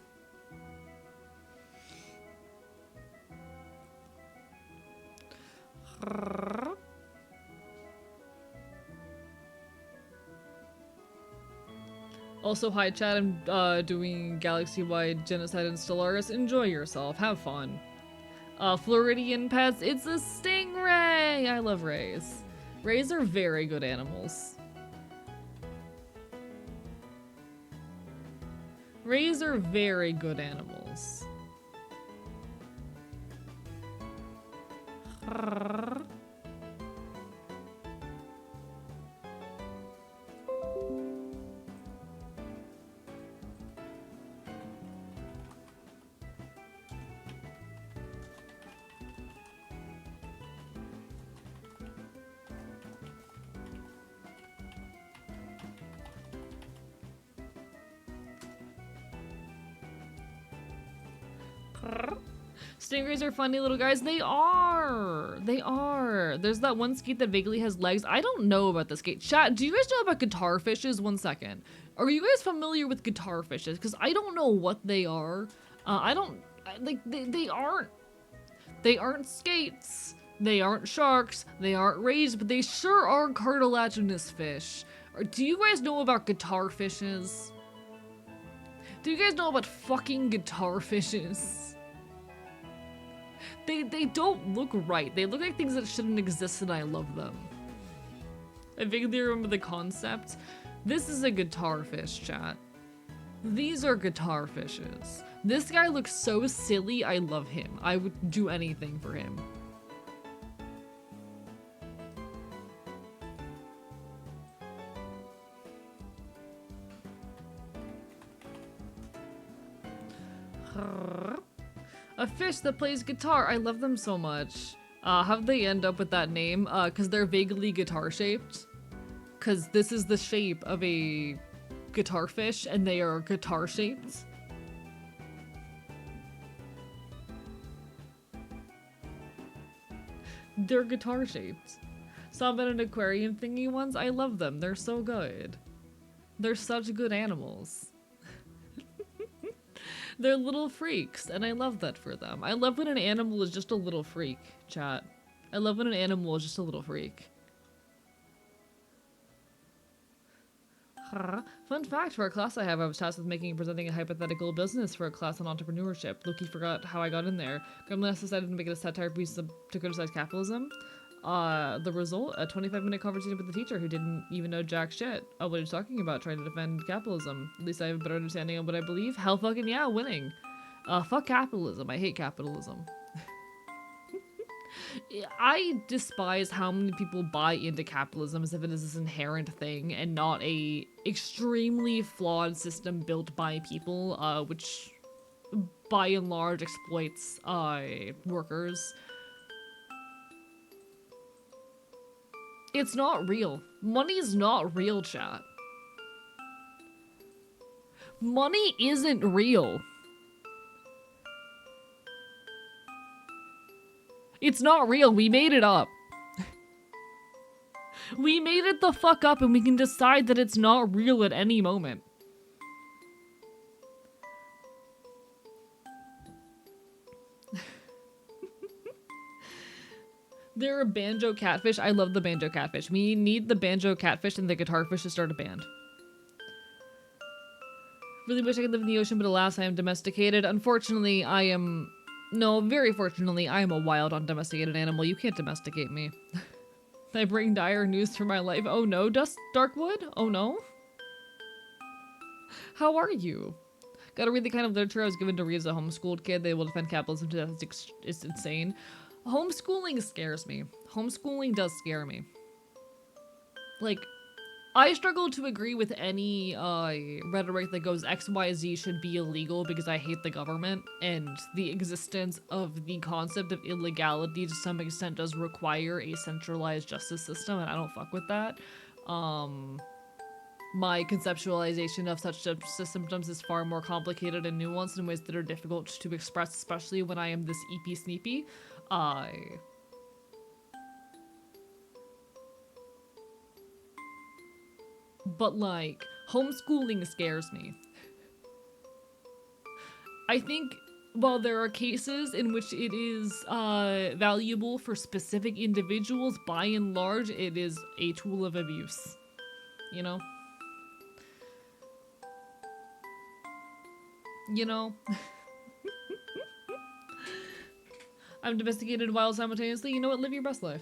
A: Also, hi chat, I'm doing galaxy-wide genocide in Stellaris. Enjoy yourself, have fun. Floridian pets, it's a stingray! I love rays. Rays are very good animals. Rays are very good animals. Stingrays are funny little guys. They are. They are. There's that one skate that vaguely has legs. I don't know about the skate. Chat, do you guys know about guitar fishes? 1 second. Are you guys familiar with guitar fishes? Because I don't know what they are. They aren't skates. They aren't sharks. They aren't rays, but they sure are cartilaginous fish. Do you guys know about guitar fishes? Do you guys know about fucking guitar fishes? They don't look right. They look like things that shouldn't exist, and I love them. I vaguely remember the concept. This is a guitar fish, chat. These are guitar fishes. This guy looks so silly, I love him. I would do anything for him. A fish that plays guitar. I love them so much. How'd they end up with that name? Cause they're vaguely guitar shaped. Cause this is the shape of a guitar fish and they are guitar shaped. They're guitar shaped. Saw them at an aquarium thingy once. I love them. They're so good. They're such good animals. They're little freaks, and I love that for them. I love when an animal is just a little freak, chat. I love when an animal is just a little freak. Fun fact, for a class I have, I was tasked with making and presenting a hypothetical business for a class on entrepreneurship. Loki forgot how I got in there. Gremlin decided to make it a satire piece to criticize capitalism. The result, a 25-minute conversation with the teacher who didn't even know jack shit. Oh, what are you talking about? Trying to defend capitalism. At least I have a better understanding of what I believe. Hell fucking yeah, winning. Fuck capitalism. I hate capitalism. I despise how many people buy into capitalism as if it is this inherent thing and not a extremely flawed system built by people, which by and large exploits workers. It's not real. Money's not real, chat. Money isn't real. It's not real. We made it up. We made it the fuck up and we can decide that it's not real at any moment. They're a banjo catfish. I love the banjo catfish. We need the banjo catfish and the guitar fish to start a band. Really wish I could live in the ocean, but alas, I am domesticated. Unfortunately, very fortunately, I am a wild, undomesticated animal. You can't domesticate me. I bring dire news for my life. Oh no, Darkwood? Oh no? How are you? Gotta read the kind of literature I was given to read as a homeschooled kid. They will defend capitalism to death. It's insane. Homeschooling scares me. Homeschooling does scare me. Like, I struggle to agree with any rhetoric that goes XYZ should be illegal because I hate the government, and the existence of the concept of illegality to some extent does require a centralized justice system, and I don't fuck with that. My conceptualization of such systems is far more complicated and nuanced in ways that are difficult to express, especially when I am this eepy sneepy. But like, homeschooling scares me. I think while there are cases in which it is valuable for specific individuals, by and large, it is a tool of abuse. You know? You know? I'm domesticated while simultaneously. You know what? Live your best life.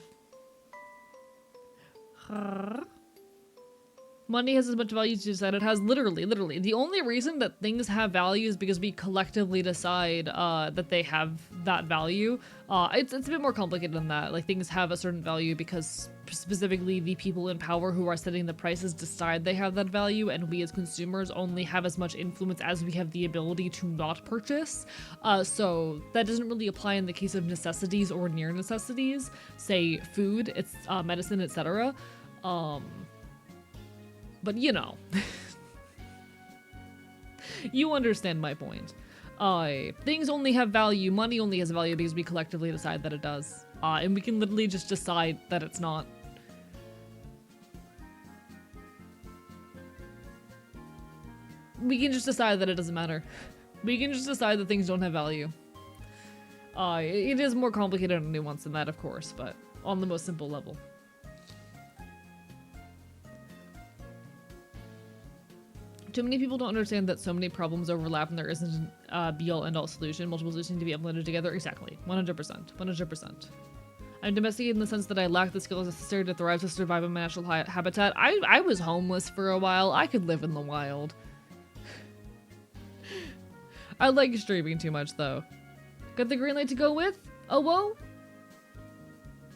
A: Money has as much value as you said it has. Literally. The only reason that things have value is because we collectively decide that they have that value. It's a bit more complicated than that. Like, things have a certain value because specifically the people in power who are setting the prices decide they have that value, and we as consumers only have as much influence as we have the ability to not purchase. So that doesn't really apply in the case of necessities or near necessities, say food, it's medicine, etc. But you know, you understand my point. Things only have value, money only has value because we collectively decide that it does. And we can literally just decide that it's not. We can just decide that it doesn't matter. We can just decide that things don't have value. It is more complicated and nuanced than that, of course, but on the most simple level. Too many people don't understand that so many problems overlap and there isn't a be-all end-all solution. Multiple solutions need to be implemented together. Exactly. 100%. 100%. I'm domesticated in the sense that I lack the skills necessary to thrive to survive in my natural habitat. I was homeless for a while. I could live in the wild. I like streaming too much, though. Got the green light to go with? Oh, whoa?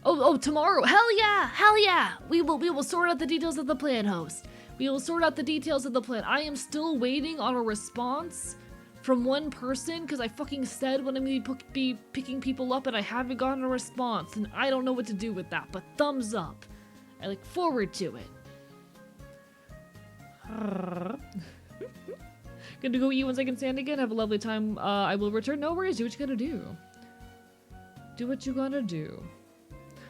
A: Oh, tomorrow. Hell yeah! Hell yeah! We will sort out the details of the plan, host. We will sort out the details of the plan. I am still waiting on a response from one person because I fucking said when I'm going to be picking people up and I haven't gotten a response and I don't know what to do with that, but thumbs up. I look forward to it. Gonna go eat once I can stand again. Have a lovely time. I will return. No worries. Do what you gotta do. Do what you gotta do.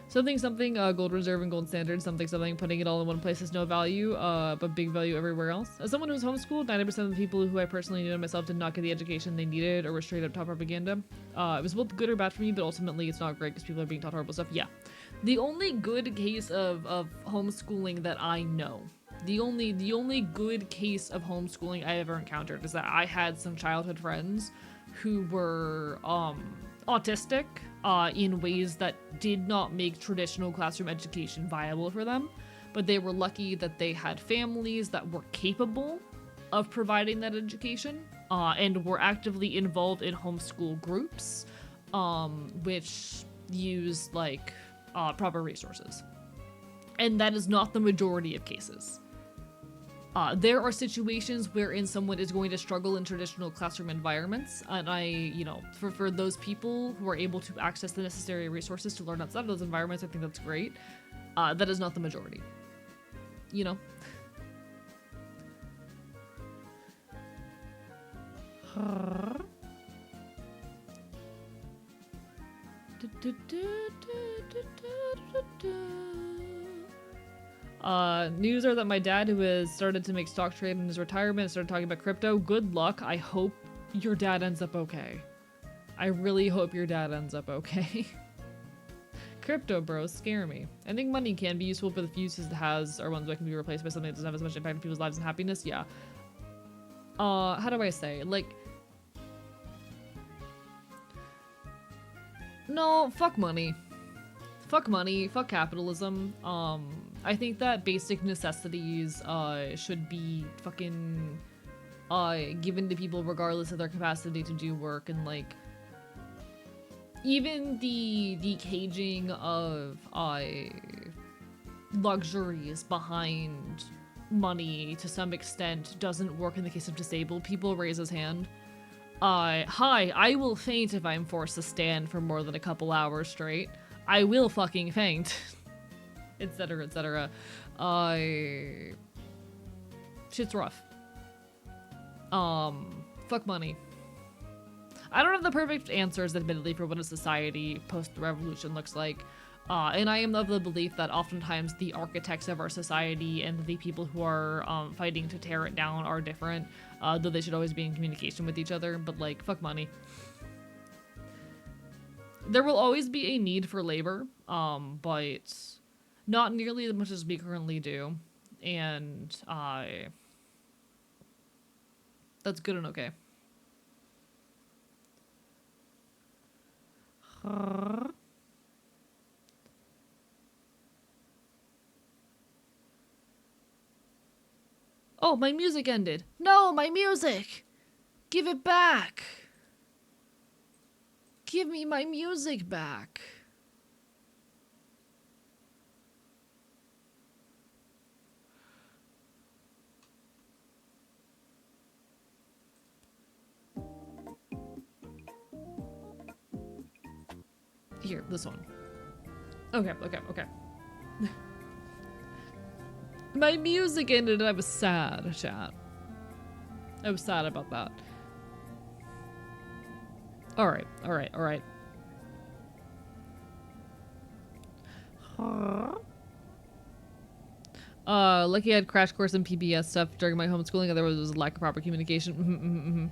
A: Something, gold reserve and gold standard, something, putting it all in one place has no value, but big value everywhere else. As someone who was homeschooled, 90% of the people who I personally knew myself did not get the education they needed or were straight up taught propaganda. It was both good or bad for me, but ultimately it's not great because people are being taught horrible stuff. Yeah. The only good case of homeschooling that I know, the only good case of homeschooling I ever encountered is that I had some childhood friends who were, autistic, in ways that did not make traditional classroom education viable for them, but they were lucky that they had families that were capable of providing that education, and were actively involved in homeschool groups, which use, like, proper resources. And that is not the majority of cases. There are situations wherein someone is going to struggle in traditional classroom environments, and for those people who are able to access the necessary resources to learn outside of those environments, I think that's great. That is not the majority. You know? News are that my dad, who has started to make stock trade in his retirement, started talking about crypto. Good luck. I hope your dad ends up okay. I really hope your dad ends up okay. Crypto bros scare me. I think money can be useful, but the few uses it has are ones that can be replaced by something that doesn't have as much impact on people's lives and happiness. Yeah. How do I say? Like, no, fuck money. Fuck money, fuck capitalism. I think that basic necessities, should be fucking, given to people regardless of their capacity to do work, and, like, even the caging of, luxuries behind money to some extent doesn't work in the case of disabled people. Raise his hand. Hi, I will faint if I'm forced to stand for more than a couple hours straight. I will fucking faint. Etc, etc. Shit's rough. Fuck money. I don't have the perfect answers, admittedly, for what a society post the revolution looks like. And I am of the belief that oftentimes the architects of our society and the people who are fighting to tear it down are different, though they should always be in communication with each other, but, like, fuck money. There will always be a need for labor, but not nearly as much as we currently do, and that's good and okay. Oh, my music ended. No, my music! Give it back! Give me my music back. Here, this one. Okay. My music ended and I was sad, chat. I was sad about that. All right, all right, all right. Lucky I had crash course and PBS stuff during my homeschooling, otherwise it was a lack of proper communication.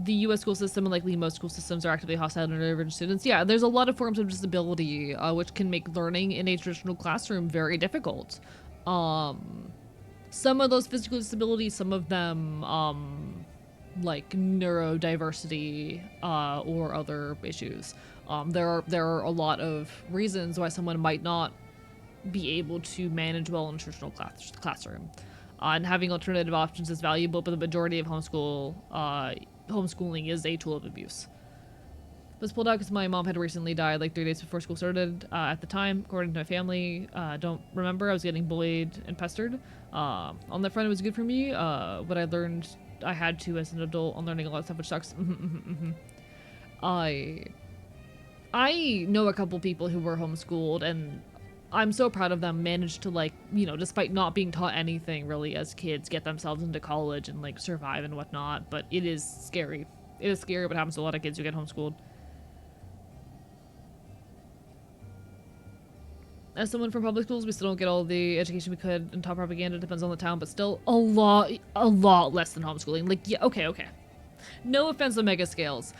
A: The U.S. school system and likely most school systems are actively hostile to neurodivergent students. Yeah, there's a lot of forms of disability, which can make learning in a traditional classroom very difficult. Some of those physical disabilities, some of them, like neurodiversity, or other issues. There are a lot of reasons why someone might not be able to manage well in a traditional classroom. And having alternative options is valuable, but the majority of homeschooling is a tool of abuse. Was pulled out because my mom had recently died like 3 days before school started. At the time, according to my family, don't remember, I was getting bullied and pestered. On the front, it was good for me. What I learned, I had to as an adult. I'm learning a lot of stuff, which sucks. I know a couple people who were homeschooled, and I'm so proud of them, managed to, like, you know, despite not being taught anything really as kids, get themselves into college and, like, survive and whatnot. But it is scary. It is scary what happens to a lot of kids who get homeschooled. As someone from public schools, we still don't get all the education we could, and top propaganda depends on the town, but still a lot less than homeschooling. Like, yeah, okay. No offense on mega scales.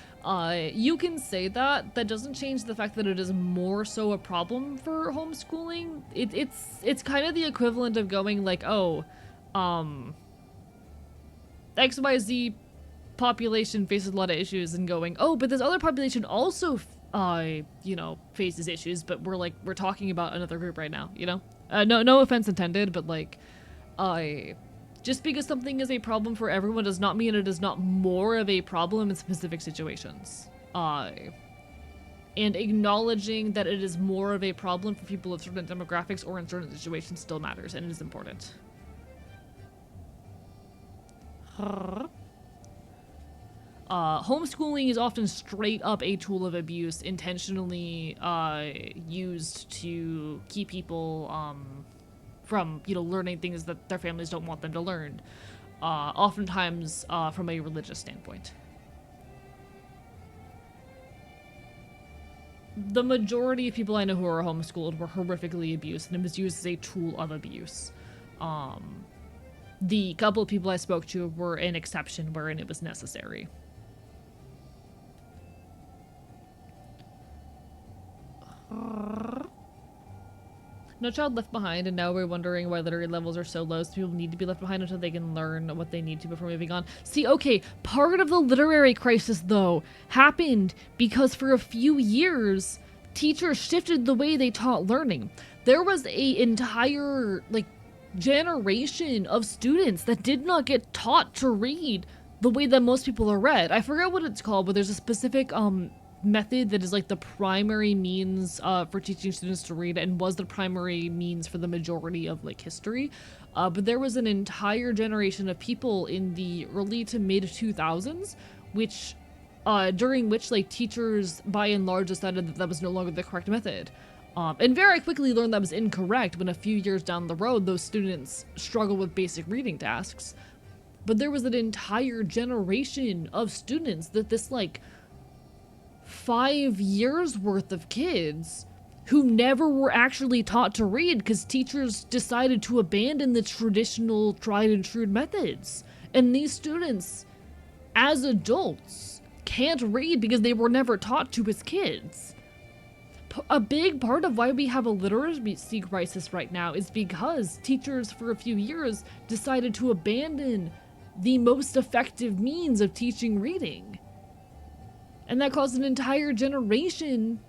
A: You can say that. That doesn't change the fact that it is more so a problem for homeschooling. It's kind of the equivalent of going like, oh, XYZ population faces a lot of issues, and going, oh, but this other population also, you know, faces issues, but we're talking about another group right now, you know? No offense intended, but like, just because something is a problem for everyone does not mean it is not more of a problem in specific situations. And acknowledging that it is more of a problem for people of certain demographics or in certain situations still matters, and it is important. Homeschooling is often straight up a tool of abuse, intentionally used to keep people from, you know, learning things that their families don't want them to learn. Oftentimes from a religious standpoint. The majority of people I know who are homeschooled were horrifically abused, and it was used as a tool of abuse. The couple of people I spoke to were an exception wherein it was necessary. No child left behind, and now we're wondering why literary levels are so low, so people need to be left behind until they can learn what they need to before moving on. See, okay, part of the literary crisis, though, happened because for a few years, teachers shifted the way they taught learning. There was a entire, like, generation of students that did not get taught to read the way that most people are read. I forget what it's called, but there's a specific, method that is like the primary means for teaching students to read, and was the primary means for the majority of like history. But there was an entire generation of people in the early to mid 2000s, which during which like teachers by and large decided that that was no longer the correct method. And very quickly learned that was incorrect when a few years down the road those students struggle with basic reading tasks. But there was an entire generation of students that this like 5 years worth of kids who never were actually taught to read because teachers decided to abandon the traditional tried and true methods. And these students, as adults, can't read because they were never taught to as kids. A big part of why we have a literacy crisis right now is because teachers for a few years decided to abandon the most effective means of teaching reading. And that caused an entire generation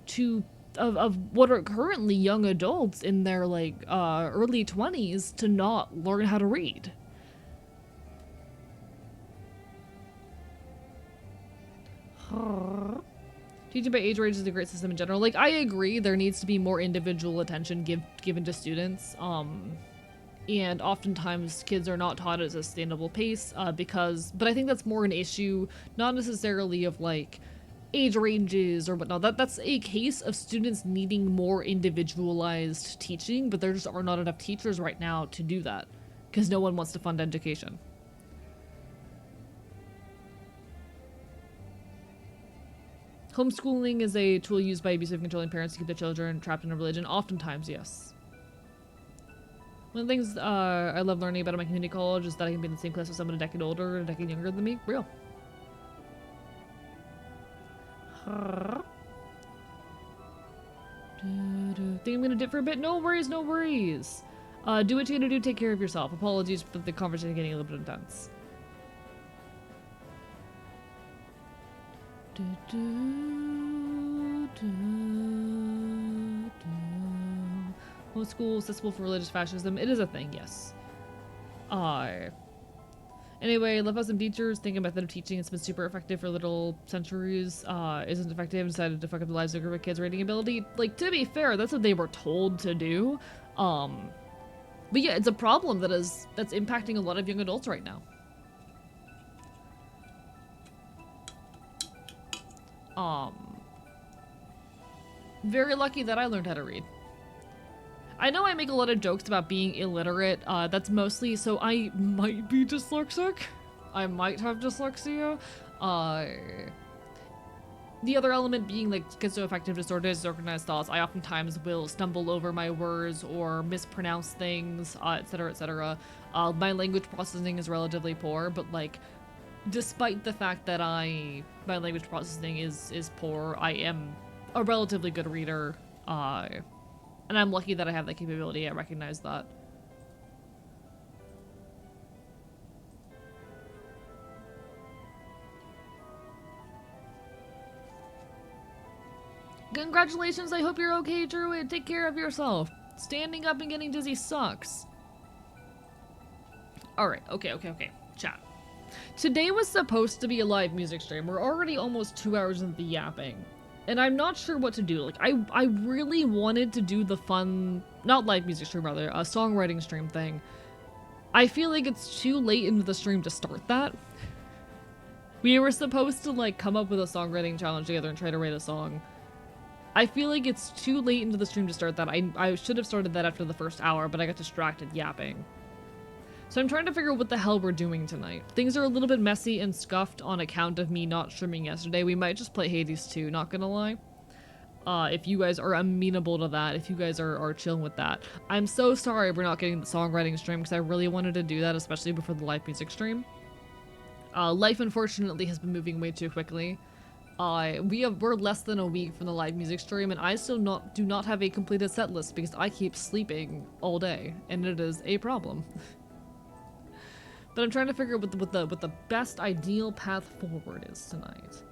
A: of what are currently young adults in their like early 20s to not learn how to read. Teaching by age range is a great system in general. Like, I agree, there needs to be more individual attention given to students. And oftentimes kids are not taught at a sustainable pace but I think that's more an issue, not necessarily of like age ranges or whatnot. That's a case of students needing more individualized teaching, but there just are not enough teachers right now to do that because no one wants to fund education. Homeschooling is a tool used by abusive and controlling parents to keep their children trapped in a religion. Oftentimes, yes. One of the things I love learning about my community college is that I can be in the same class with someone a decade older or a decade younger than me. Real. Think I'm gonna dip for a bit? No worries, no worries. Do what you gotta do, take care of yourself. Apologies for the conversation getting a little bit intense. Homeschool accessible for religious fascism. It is a thing, yes. Anyway, love how some teachers think a method of teaching that's been super effective for little centuries isn't effective and decided to fuck up the lives of a group of kids' reading ability. Like, to be fair, that's what they were told to do. But yeah, it's a problem that's impacting a lot of young adults right now. Very lucky that I learned how to read. I know I make a lot of jokes about being illiterate. That's mostly so I might be dyslexic. I might have dyslexia. The other element being like schizoaffective disorder, disorganized thoughts. I oftentimes will stumble over my words or mispronounce things, etc., etc. My language processing is relatively poor, but like, despite the fact that my language processing is poor, I am a relatively good reader. And I'm lucky that I have that capability. I recognize that. Congratulations, I hope you're okay, Druid. Take care of yourself. Standing up and getting dizzy sucks. Alright, okay. Chat. Today was supposed to be a live music stream. We're already almost 2 hours into the yapping. And I'm not sure what to do. Like, I really wanted to do the fun, not live music stream, rather, a songwriting stream thing. I feel like it's too late into the stream to start that. We were supposed to, like, come up with a songwriting challenge together and try to write a song. I feel like it's too late into the stream to start that. I should have started that after the first hour, but I got distracted yapping. So I'm trying to figure out what the hell we're doing tonight. Things are a little bit messy and scuffed on account of me not streaming yesterday. We might just play Hades 2, not gonna lie. If you guys are amenable to that, if you guys are chilling with that. I'm so sorry we're not getting the songwriting stream because I really wanted to do that, especially before the live music stream. Life, unfortunately, has been moving way too quickly. We're less than a week from the live music stream, and I still do not have a completed set list because I keep sleeping all day, and it is a problem. But I'm trying to figure out what the best ideal path forward is tonight.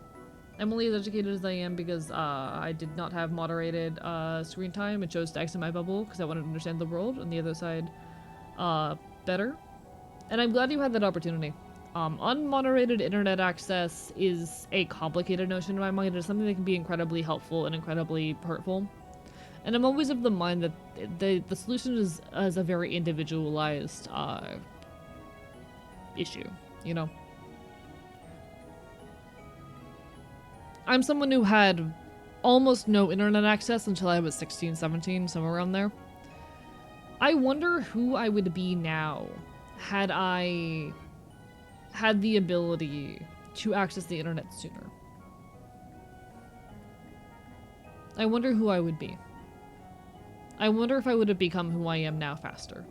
A: Emily, as educated as I am, because I did not have moderated screen time and chose to exit my bubble because I wanted to understand the world on the other side better. And I'm glad you had that opportunity. Unmoderated internet access is a complicated notion in my mind. It's something that can be incredibly helpful and incredibly hurtful. And I'm always of the mind that the solution is a very individualized issue, you know? I'm someone who had almost no internet access until I was 16, 17, somewhere around there. I wonder who I would be now had I had the ability to access the internet sooner. I wonder who I would be. I wonder if I would have become who I am now faster.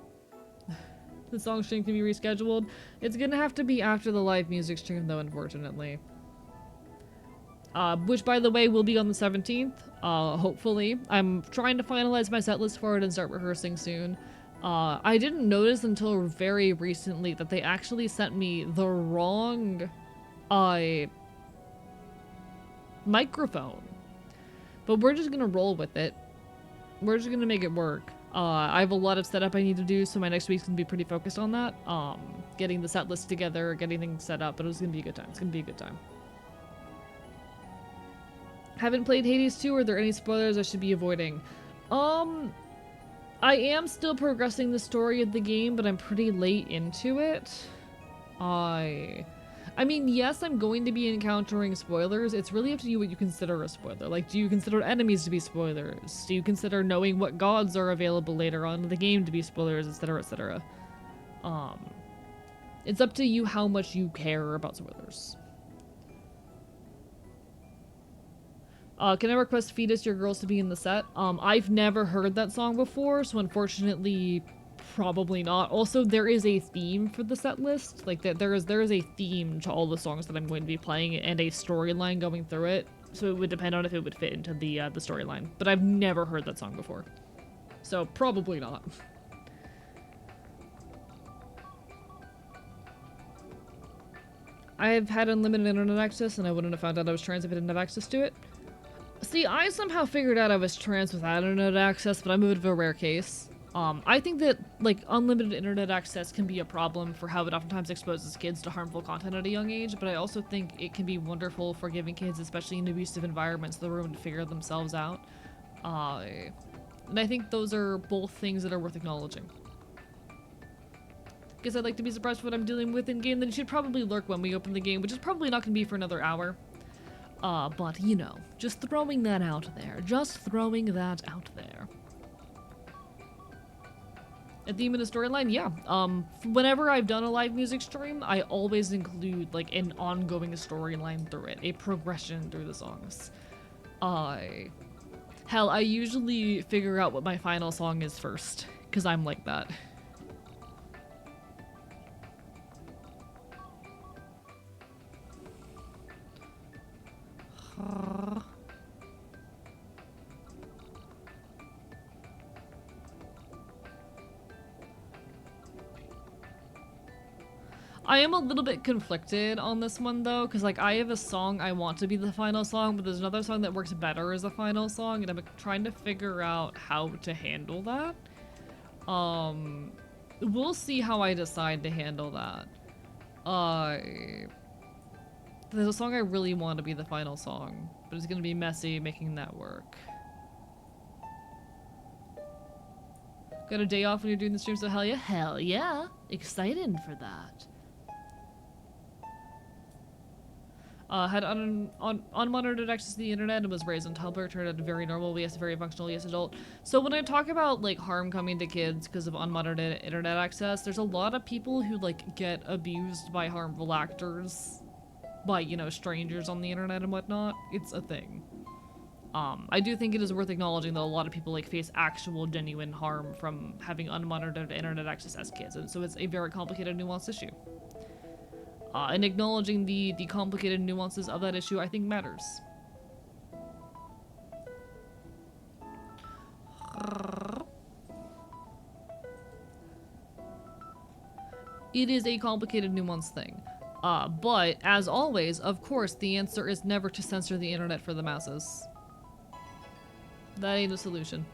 A: The song stream can be rescheduled. It's gonna have to be after the live music stream though, unfortunately. Which, by the way, will be on the 17th, hopefully. I'm trying to finalize my set list for it and start rehearsing soon. I didn't notice until very recently that they actually sent me the wrong, microphone. But we're just gonna roll with it. We're just gonna make it work. I have a lot of setup I need to do, so my next week's gonna be pretty focused on that. Getting the set list together, getting things set up, but it's gonna be a good time. It's gonna be a good time. Haven't played Hades 2, are there any spoilers I should be avoiding? I am still progressing the story of the game, but I'm pretty late into it. I mean, yes, I'm going to be encountering spoilers. It's really up to you what you consider a spoiler. Like, do you consider enemies to be spoilers? Do you consider knowing what gods are available later on in the game to be spoilers, etc., etc.? It's up to you how much you care about spoilers. Can I request Fetus Your Girls to be in the set? I've never heard that song before, so unfortunately, probably not. Also, there is a theme for the set list. Like, there is a theme to all the songs that I'm going to be playing and a storyline going through it. So it would depend on if it would fit into the storyline. But I've never heard that song before. So, probably not. I've had unlimited internet access, and I wouldn't have found out I was trans if I didn't have access to it. See, I somehow figured out I was trans without internet access, but I'm a bit of a rare case. I think that, like, unlimited internet access can be a problem for how it oftentimes exposes kids to harmful content at a young age, but I also think it can be wonderful for giving kids, especially in abusive environments, the room to figure themselves out. And I think those are both things that are worth acknowledging. Guess I'd like to be surprised for what I'm dealing with in-game, then you should probably lurk when we open the game, which is probably not going to be for another hour. But, you know, just throwing that out there. Just throwing that out there. A theme in a storyline? Yeah. Whenever I've done a live music stream, I always include, like, an ongoing storyline through it. A progression through the songs. Hell, I usually figure out what my final song is first. Because I'm like that. I am a little bit conflicted on this one though, because like I have a song I want to be the final song, but there's another song that works better as a final song, and I'm trying to figure out how to handle that. We'll see how I decide to handle that. There's a song I really want to be the final song, but it's gonna be messy making that work. Got a day off when you're doing the stream, so hell yeah. Hell yeah! Excited for that. Had unmonitored access to the internet and was raised on Tumblr, turned out very normal, yes, very functional, yes, adult. So when I talk about, like, harm coming to kids because of unmonitored internet access, there's a lot of people who, like, get abused by harmful actors, by, you know, strangers on the internet and whatnot. It's a thing. I do think it is worth acknowledging that a lot of people, like, face actual genuine harm from having unmonitored internet access as kids, and so it's a very complicated, nuanced issue. And acknowledging the complicated nuances of that issue, I think, matters. It is a complicated, nuanced thing. But, as always, of course, the answer is never to censor the internet for the masses. That ain't a solution.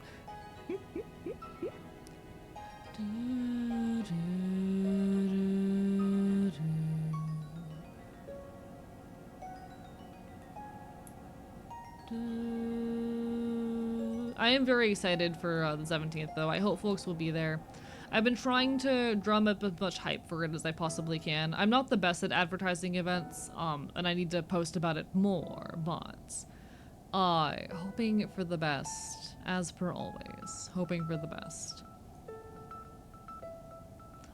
A: I am very excited for the 17th, though. I hope folks will be there. I've been trying to drum up as much hype for it as I possibly can. I'm not the best at advertising events, and I need to post about it more, but hoping for the best, as per always. Hoping for the best.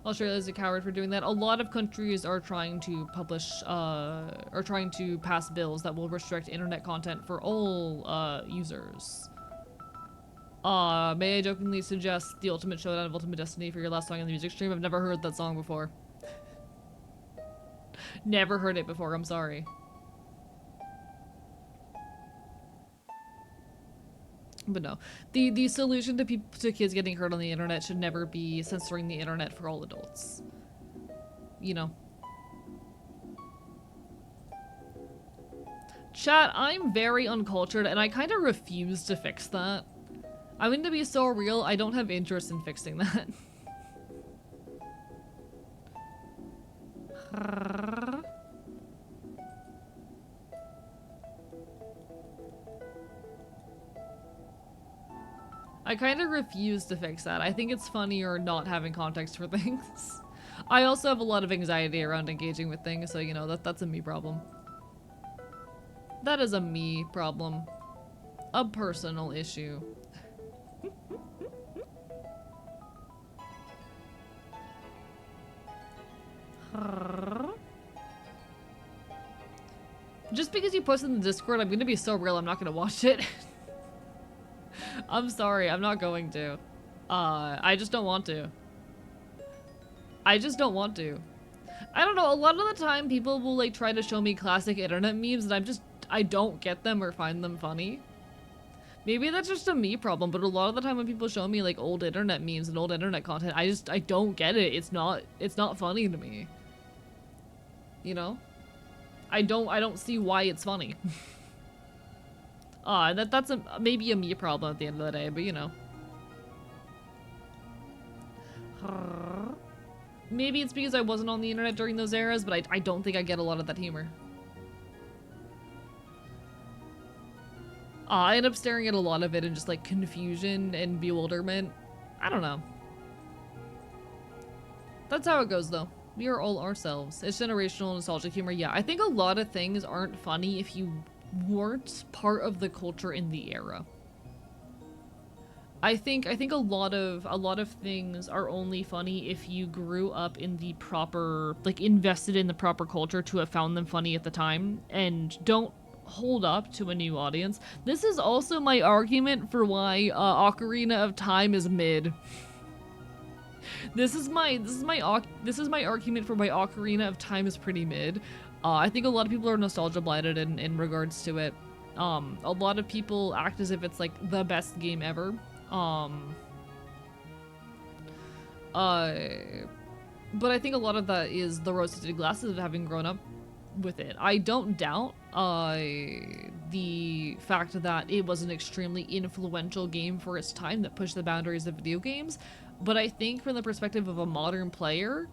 A: Australia is a coward for doing that. A lot of countries are trying to publish, are trying to pass bills that will restrict internet content for all users. May I jokingly suggest the Ultimate Showdown of Ultimate Destiny for your last song in the music stream? I've never heard that song before. Never heard it before, I'm sorry. But no, the solution to kids getting hurt on the internet should never be censoring the internet for all adults. You know. Chat, I'm very uncultured and I kind of refuse to fix that. I'm going to be so real, I don't have interest in fixing that. I kind of refuse to fix that. I think it's funnier not having context for things. I also have a lot of anxiety around engaging with things, so you know, that's a me problem. That is a me problem. A personal issue. Just because you post in the Discord, I'm gonna be so real, I'm not gonna watch it. I'm sorry, I'm not going to. I just don't want to. I just don't want to. I don't know, a lot of the time people will like try to show me classic internet memes and I don't get them or find them funny. Maybe that's just a me problem, but a lot of the time when people show me like old internet memes and old internet content, I don't get it. It's not funny to me. You know? I don't see why it's funny. That's maybe a me problem at the end of the day, but you know. Maybe it's because I wasn't on the internet during those eras, but I don't think I get a lot of that humor. I end up staring at a lot of it in just like confusion and bewilderment. I don't know. That's how it goes though. We are all ourselves. It's generational nostalgic humor. Yeah, I think a lot of things aren't funny if you weren't part of the culture in the era. I think a lot of things are only funny if you grew up in the proper, like invested in the proper culture to have found them funny at the time and don't hold up to a new audience. This is also my argument for why Ocarina of Time is mid. This is my argument for why Ocarina of Time is pretty mid. I think a lot of people are nostalgia blinded in regards to it. A lot of people act as if it's like the best game ever. But I think a lot of that is the rose-tinted glasses of having grown up with it. I don't doubt the fact that it was an extremely influential game for its time that pushed the boundaries of video games, but I think from the perspective of a modern player,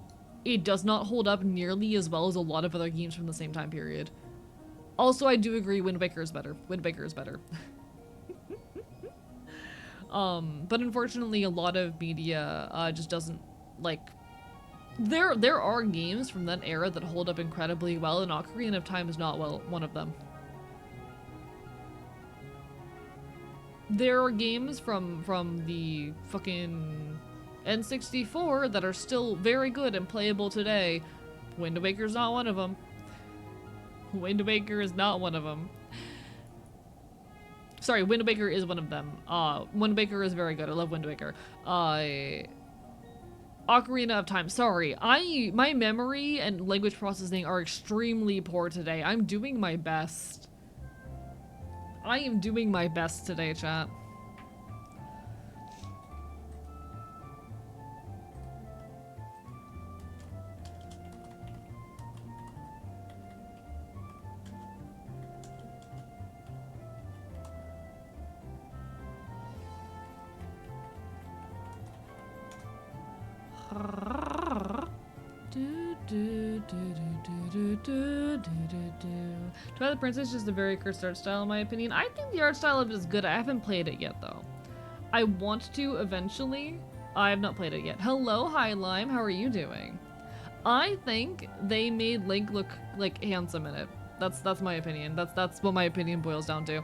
A: it does not hold up nearly as well as a lot of other games from the same time period. Also, I do agree Wind Waker is better. Wind Waker is better. But unfortunately a lot of media just doesn't like. There are games from that era that hold up incredibly well, and Ocarina of Time is not one of them. There are games from the fucking N64 that are still very good and playable today. Wind Waker's not one of them. Wind Waker is not one of them. Sorry, Wind Waker is one of them. Wind Waker is very good. I love Wind Waker. Ocarina of Time. Sorry, my memory and language processing are extremely poor today. I'm doing my best. I am doing my best today, chat. Twilight Princess is just a very cursed art style in my opinion. I think the art style of it is good. I haven't played it yet though. I want to eventually. I have not played it yet. Hello, High Lime. How are you doing? I think they made Link look like handsome in it. That's my opinion. That's what my opinion boils down to.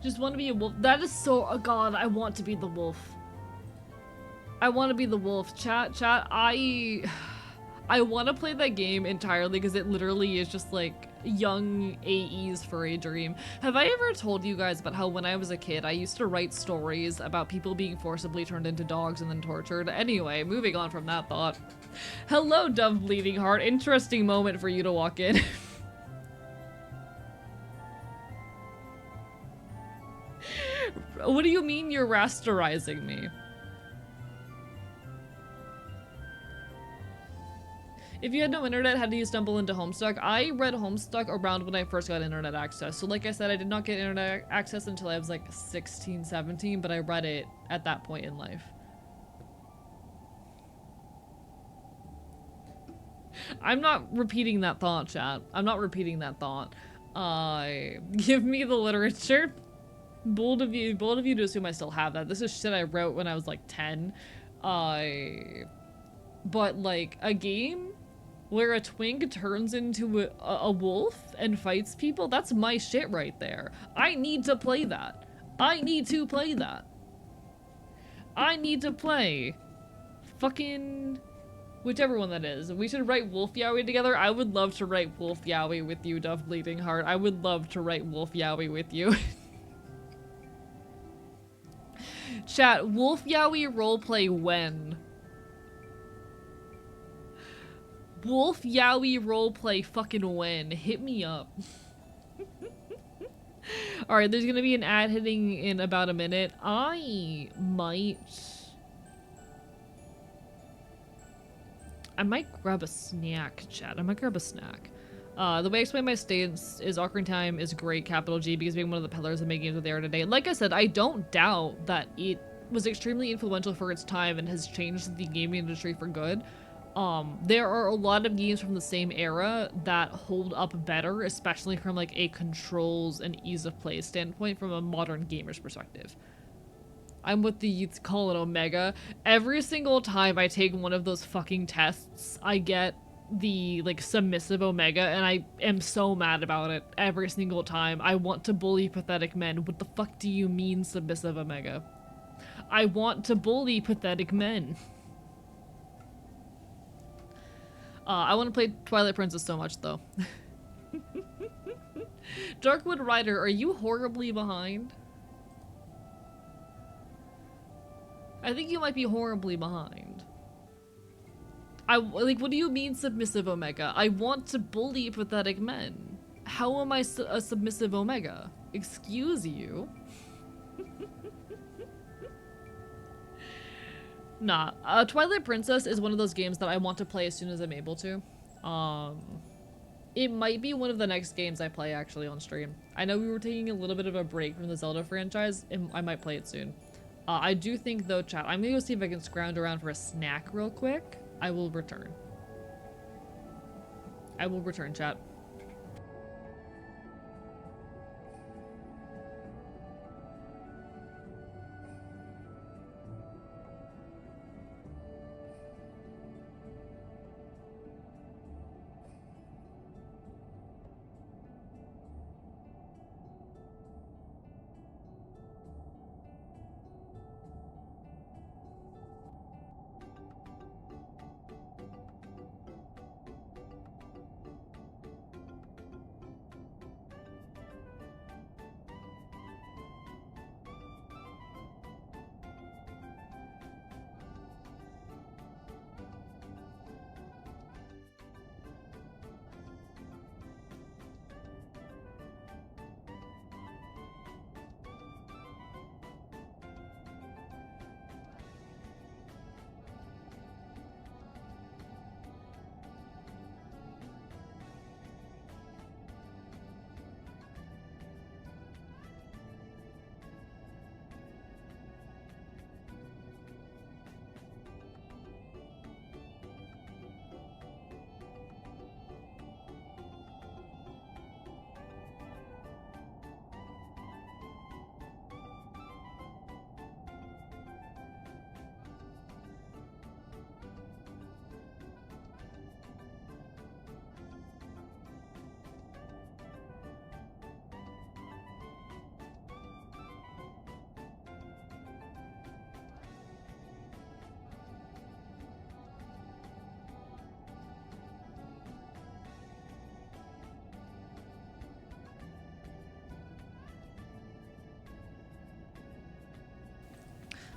A: Just want to be a wolf. That is so, oh god, I want to be the wolf. I want to be the wolf. Chat, I want to play that game entirely because it literally is just like young AE's furry dream. Have I ever told you guys about how when I was a kid, I used to write stories about people being forcibly turned into dogs and then tortured? Anyway, moving on from that thought. Hello, Dove Bleeding Heart. Interesting moment for you to walk in. What do you mean you're rasterizing me? If you had no internet, how do you stumble into Homestuck? I read Homestuck around when I first got internet access. So like I said, I did not get internet access until I was like 16, 17, but I read it at that point in life. I'm not repeating that thought, chat. I'm not repeating that thought. Give me the literature. Bold of you to assume I still have that. This is shit I wrote when I was like 10. But like a game where a twink turns into a wolf and fights people, that's my shit right there. I need to play that. I need to play that. I need to play fucking whichever one that is. We should write Wolf Yowie together. I would love to write Wolf Yowie with you, Dove Bleeding Heart. I would love to write Wolf Yowie with you. Chat, Wolf Yowie roleplay when? Wolf Yowie roleplay fucking when? Hit me up. Alright, there's gonna be an ad hitting in about a minute. I might grab a snack, chat. I might grab a snack. The way I explain my stance is Ocarina Time is great, capital G, because being one of the pillars of making games what they are today. Like I said, I don't doubt that it was extremely influential for its time and has changed the gaming industry for good. There are a lot of games from the same era that hold up better, especially from like a controls and ease of play standpoint from a modern gamer's perspective. I'm what the youths call an Omega. Every single time I take one of those fucking tests, I get the like submissive Omega, and I am so mad about it every single time. I want to bully pathetic men. What the fuck do you mean submissive Omega? I want to bully pathetic men. I want to play Twilight Princess so much though. Darkwood Rider, are you horribly behind? I think you might be horribly behind. Like, what do you mean submissive Omega? I want to bully pathetic men. How am I a submissive Omega? Excuse you? Nah, Twilight Princess is one of those games that I want to play as soon as I'm able to. It might be one of the next games I play actually on stream. I know we were taking a little bit of a break from the Zelda franchise, and I might play it soon. I do think though, chat, I'm gonna go see if I can scrounge around for a snack real quick. I will return. I will return, chat.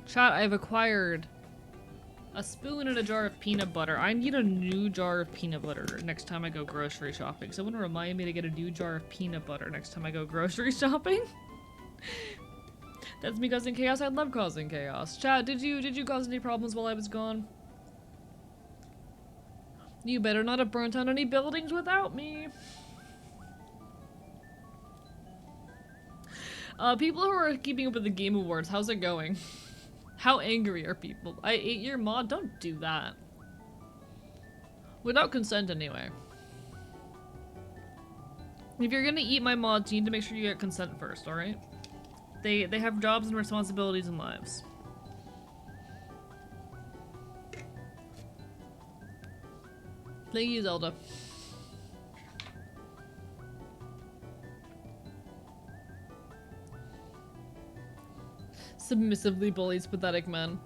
A: Chat, I've acquired a spoon and a jar of peanut butter. I need a new jar of peanut butter next time I go grocery shopping. Someone remind me to get a new jar of peanut butter next time I go grocery shopping. That's me causing chaos. I love causing chaos. Chat, did you cause any problems while I was gone? You better not have burnt down any buildings without me. People who are keeping up with the Game Awards, how's it going? How angry are people? I ate your mod? Don't do that. Without consent anyway. If you're gonna eat my mods, you need to make sure you get consent first, alright?
B: They have jobs and responsibilities and lives.
A: Thank you, Zelda. Submissively bullies pathetic men.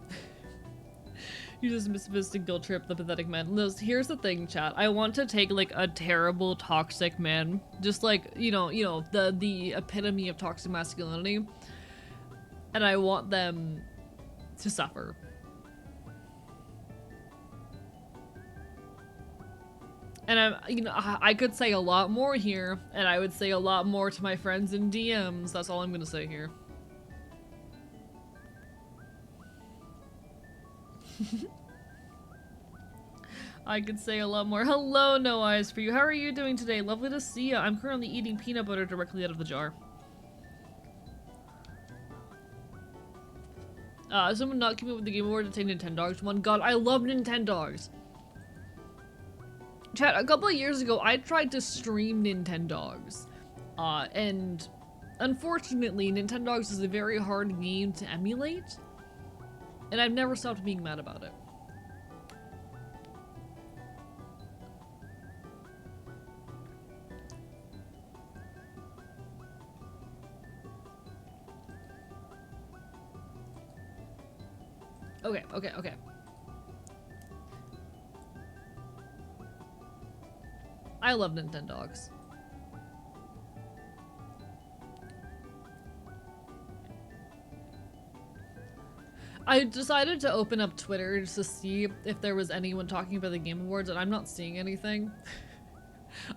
A: You just submissively guilt trip the pathetic men. Liz, here's the thing, chat. I want to take like a terrible toxic man, just like you know the epitome of toxic masculinity, and I want them to suffer. And I could say a lot more here, and I would say a lot more to my friends in DMs. That's all I'm gonna say here. I could say a lot more. Hello, No Eyes for you. How are you doing today? Lovely to see you. I'm currently eating peanut butter directly out of the jar. Someone not keeping up with the Game Awards and say Nintendogs one. God, I love Nintendogs. Chat, a couple of years ago, I tried to stream Nintendogs. And unfortunately, Nintendogs is a very hard game to emulate. And I've never stopped being mad about it. Okay. I love Nintendogs. I decided to open up Twitter just to see if there was anyone talking about the Game Awards, and I'm not seeing anything.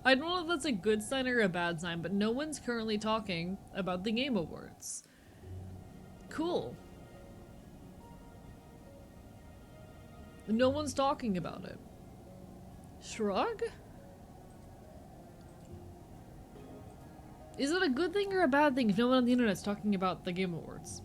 A: I don't know if that's a good sign or a bad sign, but no one's currently talking about the Game Awards. Cool. No one's talking about it. Shrug? Is it a good thing or a bad thing if no one on the internet's talking about the Game Awards?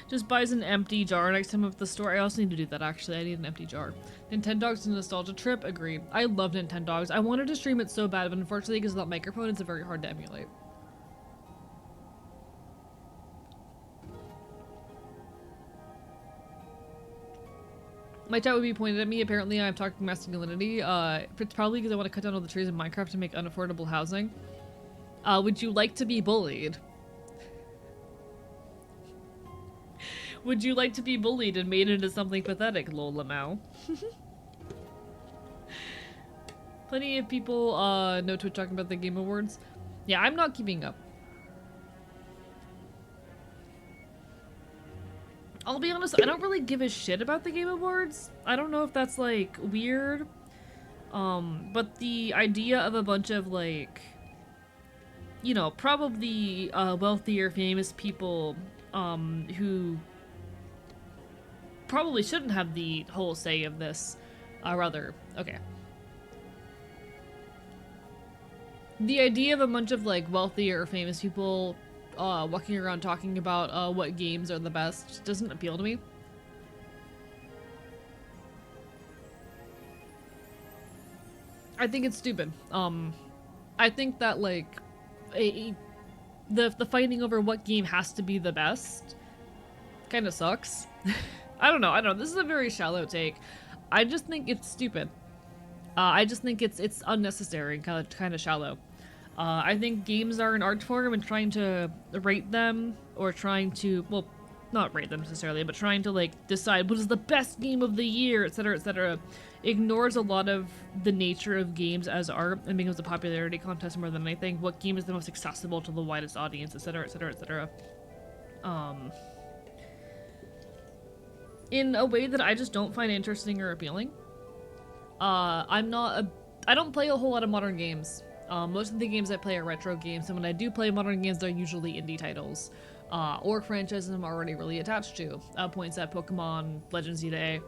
B: Just buys an empty jar next time at the store. I also need to do that, actually. I need an empty jar. Nintendogs a nostalgia trip? Agreed. I love Nintendogs. I wanted to stream it so bad, but unfortunately, because of that microphone, it's very hard to emulate. My chat would be pointed at me. Apparently, I'm talking masculinity. It's probably because I want to cut down all the trees in Minecraft to make unaffordable housing. Would you like to be bullied? Would you like to be bullied and made into something pathetic, lol Lamau? Plenty of people, know Twitch talking about the Game Awards. Yeah, I'm not keeping up. I'll be honest, I don't really give a shit about the Game Awards. I don't know if that's, like, weird. But the idea of a bunch of, like, you know, probably, wealthier, famous people, who probably shouldn't have the whole say of this, rather, okay. The idea of a bunch of, like, wealthier, famous people walking around talking about what games are the best doesn't appeal to me. I think it's stupid. I think that like the fighting over what game has to be the best kind of sucks. I don't know. This is a very shallow take. I just think it's stupid. I just think it's unnecessary and kind of shallow. I think games are an art form, and trying to rate them, or trying to, well, not rate them necessarily, but trying to, like, decide what is the best game of the year, etc., ignores a lot of the nature of games as art and becomes a popularity contest more than anything. What game is the most accessible to the widest audience, etc. In a way that I just don't find interesting or appealing. I don't play a whole lot of modern games. Most of the games I play are retro games, and when I do play modern games, they're usually indie titles, or franchises I'm already really attached to. Points at Pokemon, Legends Today.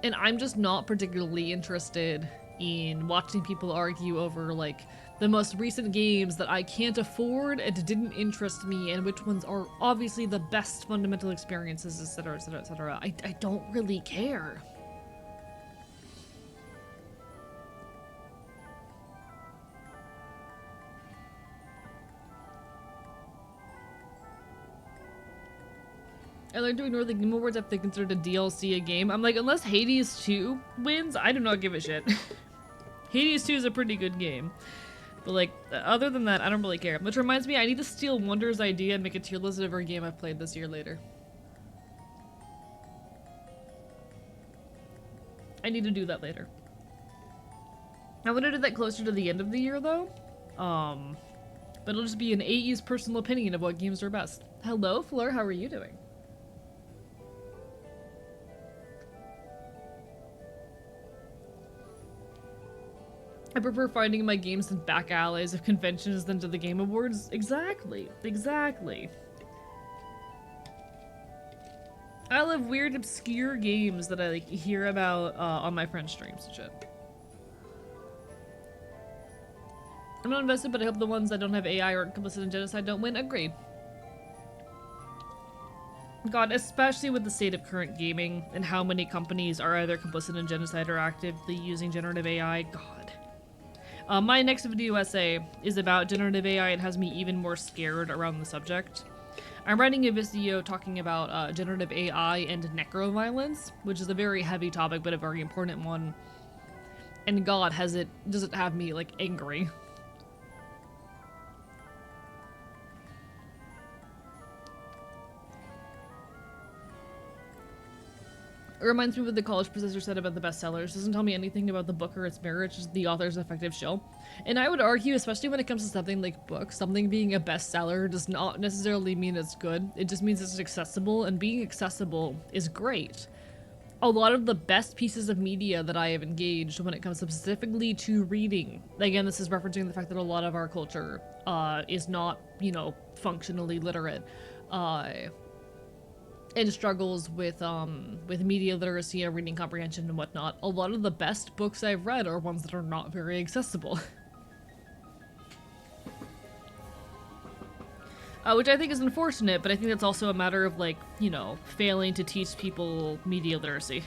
B: And I'm just not particularly interested in watching people argue over, like, the most recent games that I can't afford and didn't interest me, and which ones are obviously the best fundamental experiences, etc. I don't really care. I learned to ignore the Game Awards if they considered a DLC a game. I'm like, unless Hades 2 wins, I do not give a shit. Hades 2 is a pretty good game. But like, other than that, I don't really care. Which reminds me, I need to steal Wonder's idea and make a tier list of every game I've played this year later. I need to do that later. I want to do that closer to the end of the year though. But it'll just be an AE's personal opinion of what games are best. Hello, Fleur, how are you doing? I prefer finding my games in back alleys of conventions than to the Game Awards. Exactly. Exactly. I love weird, obscure games that I like hear about on my friends' streams and shit. I'm not invested, but I hope the ones that don't have AI or complicit in genocide don't win. Agreed. God, especially with the state of current gaming and how many companies are either complicit in genocide or actively using generative AI. God. My next video essay is about generative AI. It has me even more scared around the subject. I'm writing a video talking about generative AI and necroviolence, which is a very heavy topic, but a very important one. And God, does it have me, like, angry. It reminds me of what the college professor said about the bestsellers. Doesn't tell me anything about the book or its merit, just the author's effective show. And I would argue, especially when it comes to something like books, something being a bestseller does not necessarily mean it's good. It just means it's accessible, and being accessible is great. A lot of the best pieces of media that I have engaged when it comes specifically to reading, again, this is referencing the fact that a lot of our culture is not, you know, functionally literate, and struggles with media literacy and reading comprehension and whatnot. A lot of the best books I've read are ones that are not very accessible. Which I think is unfortunate, but I think that's also a matter of, like, you know, failing to teach people media literacy.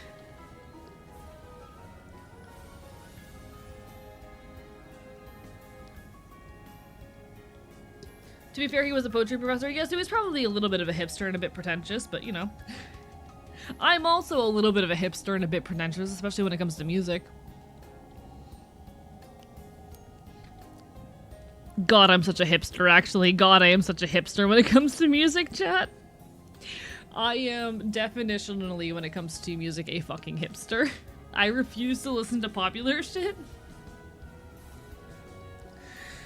B: To be fair, he was a poetry professor. Yes, he was probably a little bit of a hipster and a bit pretentious, but, you know. I'm also a little bit of a hipster and a bit pretentious, especially when it comes to music. God, I'm such a hipster, actually. God, I am such a hipster when it comes to music, chat. I am definitionally, when it comes to music, a fucking hipster. I refuse to listen to popular shit.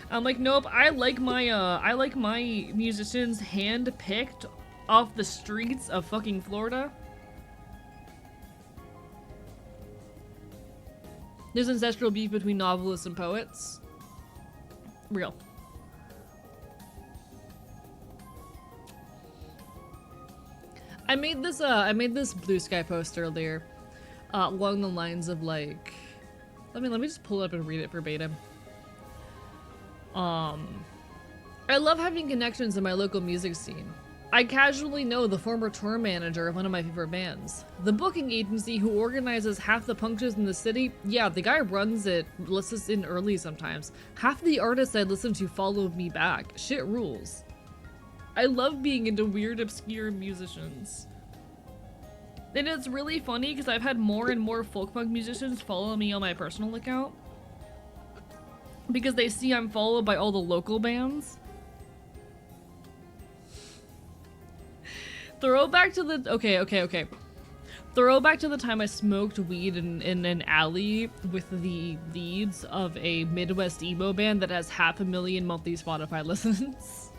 B: I'm like, nope, I like my musicians hand-picked off the streets of fucking Florida. There's ancestral beef between novelists and poets. Real. I made this blue sky post earlier, along the lines of like, let me just pull it up and read it verbatim. I love having connections in my local music scene. I casually know the former tour manager of one of my favorite bands. The booking agency who organizes half the punk shows in the city, yeah, the guy runs it, listens in early sometimes. Half the artists I listen to follow me back. Shit rules. I love being into weird, obscure musicians. And it's really funny because I've had more and more folk punk musicians follow me on my personal account. Because they see I'm followed by all the local bands. Throwback to the... Okay. Throwback to the time I smoked weed in an alley with the leads of a Midwest emo band that has 500,000 monthly Spotify listens.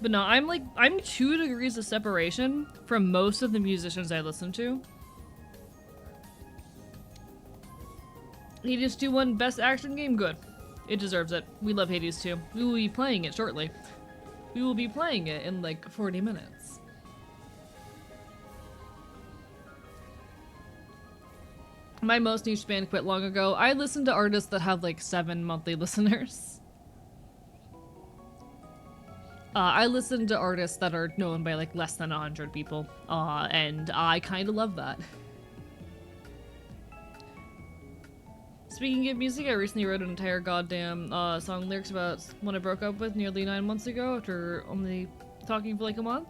B: But no, I'm 2 degrees of separation from most of the musicians I listen to. Hades 2 won Best Action Game? Good. It deserves it. We love Hades 2. We will be playing it shortly. We will be playing it in like 40 minutes. My most niche band quit long ago. I listen to artists that have like 7 monthly listeners. I listen to artists that are known by like less than 100 people. And I kind of love that. Speaking of music, I recently wrote an entire goddamn song lyrics about one I broke up with nearly 9 months ago after only talking for like a month.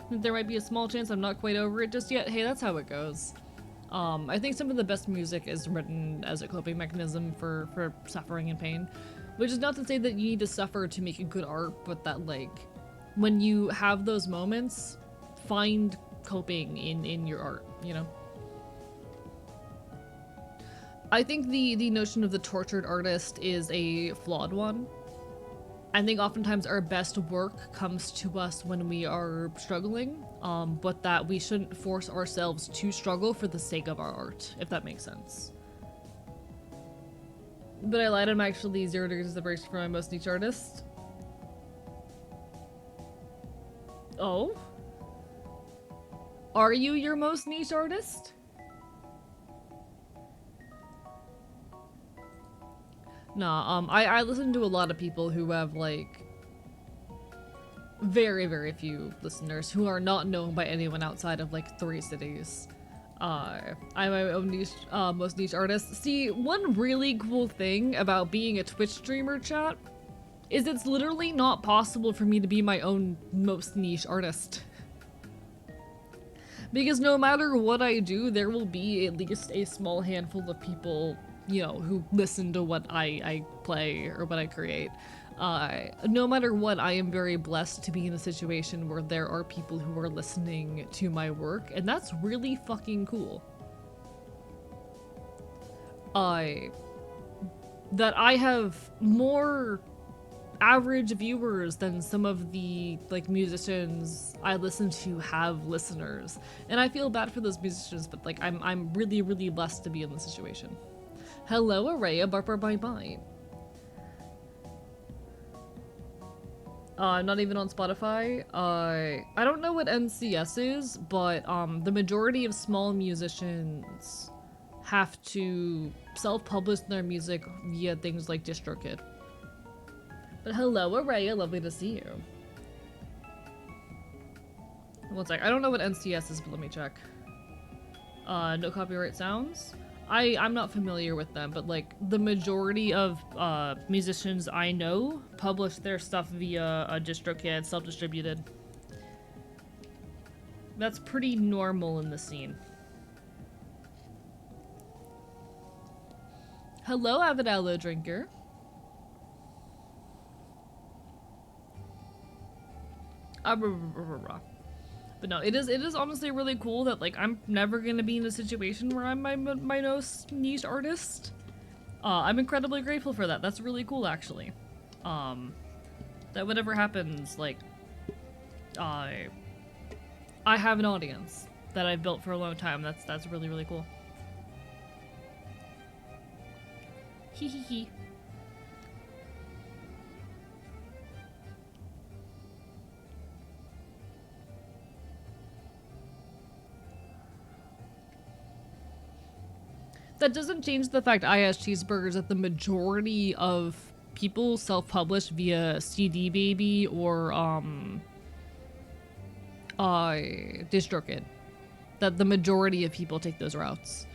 B: There might be a small chance I'm not quite over it just yet. Hey, that's how it goes. I think some of the best music is written as a coping mechanism for suffering and pain. Which is not to say that you need to suffer to make a good art, but that, like, when you have those moments, find coping in your art, you know? I think the notion of the tortured artist is a flawed one. I think oftentimes our best work comes to us when we are struggling, but that we shouldn't force ourselves to struggle for the sake of our art, if that makes sense. But I lied, I'm actually 0 degrees of separation from my most niche artist. Oh? Are you your most niche artist? Nah, I listen to a lot of people who have, like, very, very few listeners who are not known by anyone outside of, like, 3 cities. I'm my own niche, most niche artist. See, one really cool thing about being a Twitch streamer, chat, is it's literally not possible for me to be my own most niche artist. Because no matter what I do, there will be at least a small handful of people, you know, who listen to what I play or what I create. No matter what, I am very blessed to be in a situation where there are people who are listening to my work, and that's really fucking cool. That I have more average viewers than some of the, like, musicians I listen to have listeners. And I feel bad for those musicians, but, like, I'm really, really blessed to be in this situation. Hello, Araya, Barber Bye Bye. I'm not even on Spotify. I don't know what NCS is, but the majority of small musicians have to self-publish their music via things like DistroKid. But hello, Araya, lovely to see you. One sec, I don't know what NCS is, but let me check. No copyright sounds? I'm not familiar with them, but, like, the majority of musicians I know publish their stuff via a DistroKid, self-distributed. That's pretty normal in the scene. Hello, Avid Aloe Drinker. But no, it is honestly really cool that, like, I'm never gonna be in a situation where I'm my most niche artist. I'm incredibly grateful for that. That's really cool, actually. That whatever happens, like, I have an audience that I've built for a long time. That's really, really cool. Hee hee hee. That doesn't change the fact I ask cheeseburgers that the majority of people self-publish via CD Baby or DistroKid. That the majority of people take those routes.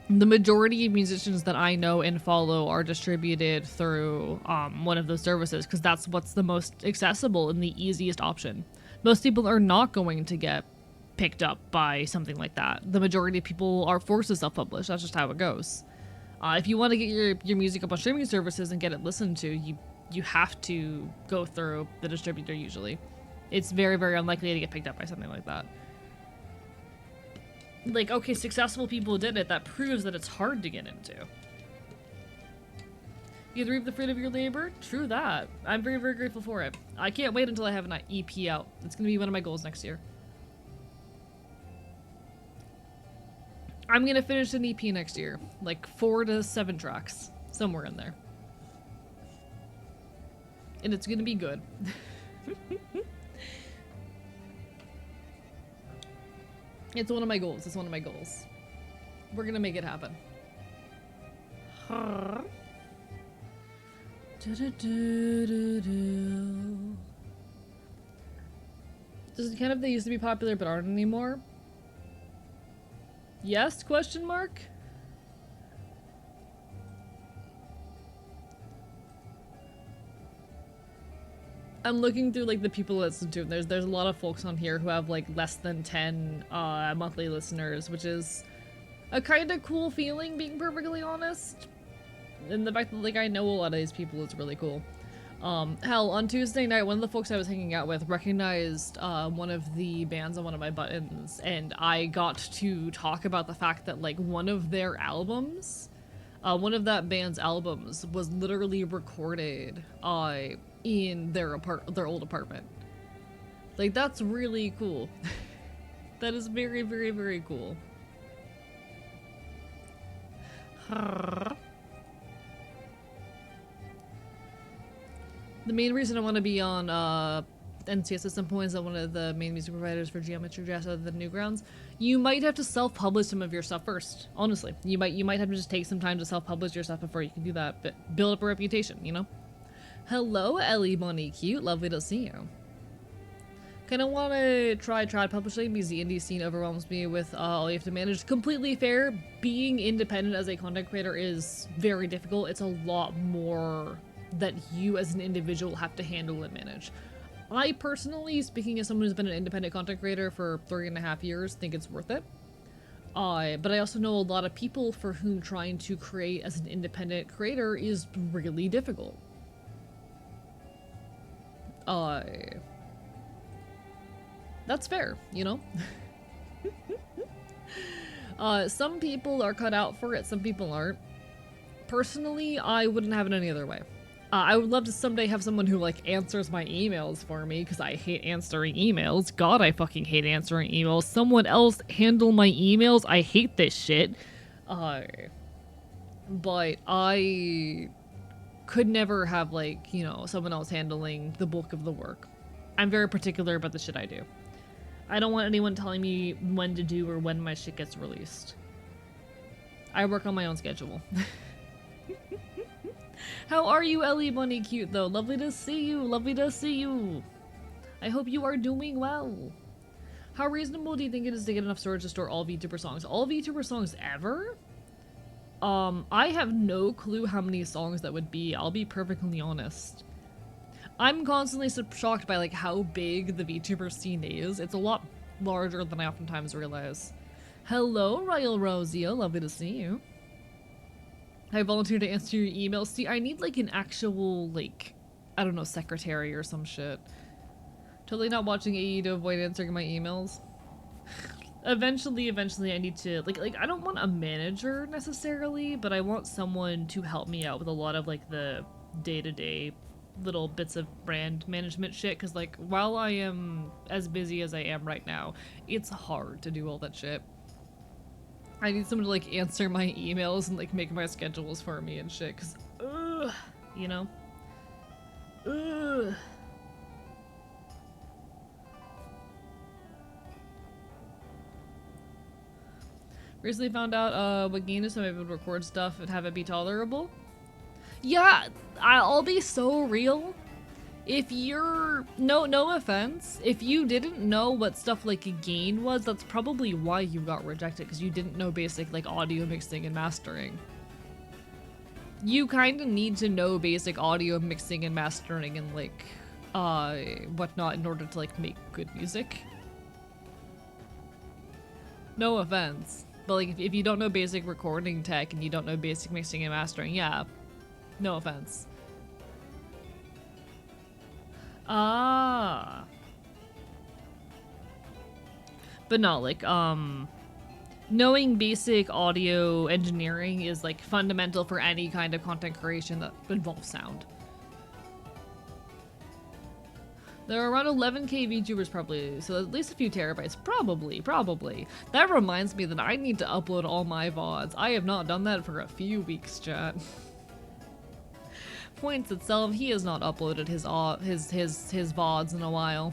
B: The majority of musicians that I know and follow are distributed through one of those services because that's what's the most accessible and the easiest option. Most people are not going to get picked up by something like that. The majority of people are forced to self-publish. That's just how it goes. If you want to get your music up on streaming services and get it listened to, you have to go through the distributor usually. It's very, very unlikely to get picked up by something like that. Like, okay, successful people did it. That proves that it's hard to get into. You reap the fruit of your labor? True that. I'm very, very grateful for it. I can't wait until I have an EP out. It's going to be one of my goals next year. I'm gonna finish an EP next year. Like 4 to 7 tracks. Somewhere in there. And it's gonna be good. It's one of my goals. It's one of my goals. We're gonna make it happen. Does it kind of they used to be popular but aren't anymore? Yes? Question mark?
A: I'm looking through like the people that listen to it. There's a lot of folks on here who have like less than 10 monthly listeners, which is a kind of cool feeling, being perfectly honest. And the fact that like I know a lot of these people is really cool. Hell, on Tuesday night, one of the folks I was hanging out with recognized one of the bands on one of my buttons, and I got to talk about the fact that like one of their albums, one of that band's albums was literally recorded in their old apartment. Like, that's really cool. That is very, very, very cool. The main reason I want to be on NCS at some point is that one of the main music providers for Geometry Jazz other than Newgrounds. You might have to self-publish some of your stuff first. Honestly, you might have to just take some time to self-publish your stuff before you can do that. But build up a reputation, you know. Hello, Ellie Bonnie Cute. Lovely to see you. Kind of want to try trad publishing because the indie scene overwhelms me with all you have to manage. Completely fair. Being independent as a content creator is very difficult. It's a lot more that you as an individual have to handle and manage. I personally, speaking as someone who's been an independent content creator for 3.5 years, think it's worth it. But I also know a lot of people for whom trying to create as an independent creator is really difficult. That's fair, you know? Some people are cut out for it, some people aren't. Personally, I wouldn't have it any other way. I would love to someday have someone who, like, answers my emails for me, because I hate answering emails. God, I fucking hate answering emails. Someone else handle my emails. I hate this shit. But I could never have, like, you know, someone else handling the bulk of the work. I'm very particular about the shit I do. I don't want anyone telling me when to do or when my shit gets released. I work on my own schedule. How are you, Ellie Bunny Cute, though? Lovely to see you. Lovely to see you. I hope you are doing well. How reasonable do you think it is to get enough storage to store all VTuber songs? All VTuber songs ever? I have no clue how many songs that would be. I'll be perfectly honest. I'm constantly shocked by like how big the VTuber scene is. It's a lot larger than I oftentimes realize. Hello, Royal Rosia. Lovely to see you. I volunteered to answer your email. See, I need like an actual, like, I don't know, secretary or some shit. Totally not watching AE to avoid answering my emails. Eventually I need to, like I don't want a manager necessarily, but I want someone to help me out with a lot of like the day-to-day little bits of brand management shit, because like while I am as busy as I am right now, it's hard to do all that shit. I need someone to like answer my emails and like make my schedules for me and shit, because you know? Recently found out what game is so I would record stuff and have it be tolerable. Yeah, I'll be so real. If you're no offense, if you didn't know what stuff like a gain was, that's probably why you got rejected, because you didn't know basic like audio mixing and mastering. You kind of need to know basic audio mixing and mastering and like whatnot in order to like make good music. No offense, but like if you don't know basic recording tech and you don't know basic mixing and mastering, yeah, no offense. Ah. But not like, knowing basic audio engineering is like fundamental for any kind of content creation that involves sound. There are around 11k VTubers probably, so at least a few terabytes. Probably. That reminds me that I need to upload all my VODs. I have not done that for a few weeks, chat. Points itself, he has not uploaded his VODs in a while.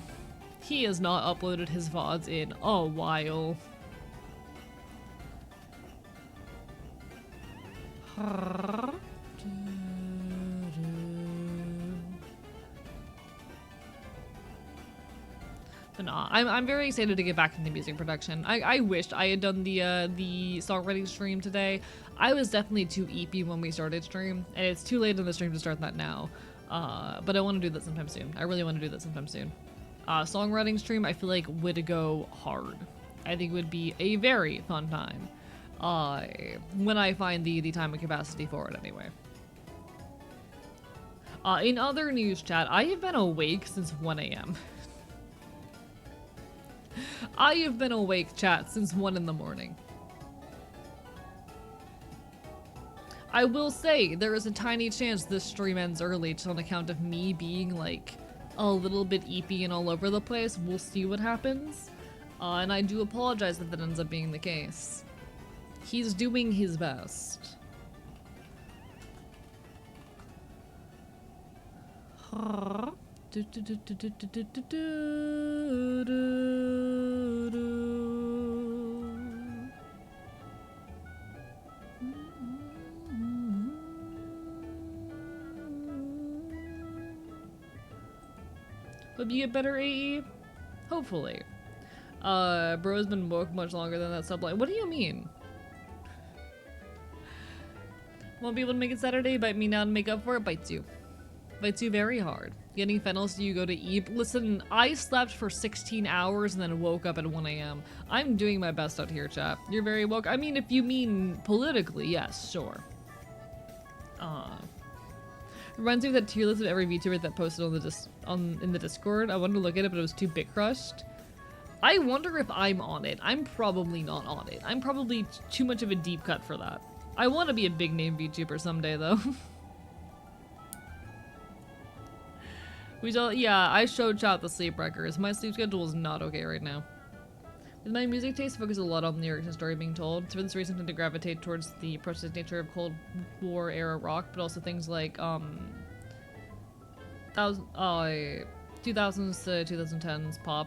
A: He has not uploaded his VODs in a while. But nah, I'm very excited to get back into music production. I wished I had done the songwriting stream today. I was definitely too EP when we started stream, and it's too late in the stream to start that now.
B: But I want to do that sometime soon. I really want to do that sometime soon. Songwriting stream, I feel like would go hard. I think it would be a very fun time. When I find the time and capacity for it anyway. In other news chat, I have been awake since 1 a.m. I have been awake, chat, since 1 in the morning. I will say, there is a tiny chance this stream ends early just on account of me being, like, a little bit eepy and all over the place. We'll see what happens. And I do apologize if that ends up being the case. He's doing his best. Hope you get better, AE? Hopefully. Bro's been woke much longer than that subline. What do you mean? Won't be able to make it Saturday, bite me now to make up for it, bites you. Bites you very hard. Getting fennel so you go to eat. Listen, I slept for 16 hours and then woke up at 1 a.m. I'm doing my best out here, chat. You're very woke. I mean, if you mean politically, yes, sure. Reminds me of that tier list of every VTuber that posted on in the Discord. I wanted to look at it, but it was too bit crushed. I wonder if I'm on it. I'm probably not on it. I'm probably too much of a deep cut for that. I want to be a big name VTuber someday, though. Yeah, I showed chat the sleep records. My sleep schedule is not okay right now. With my music taste focus a lot on lyrics and story being told. So for this reason, I tend to gravitate towards the protest nature of Cold War era rock, but also things like 2000s to 2010s pop,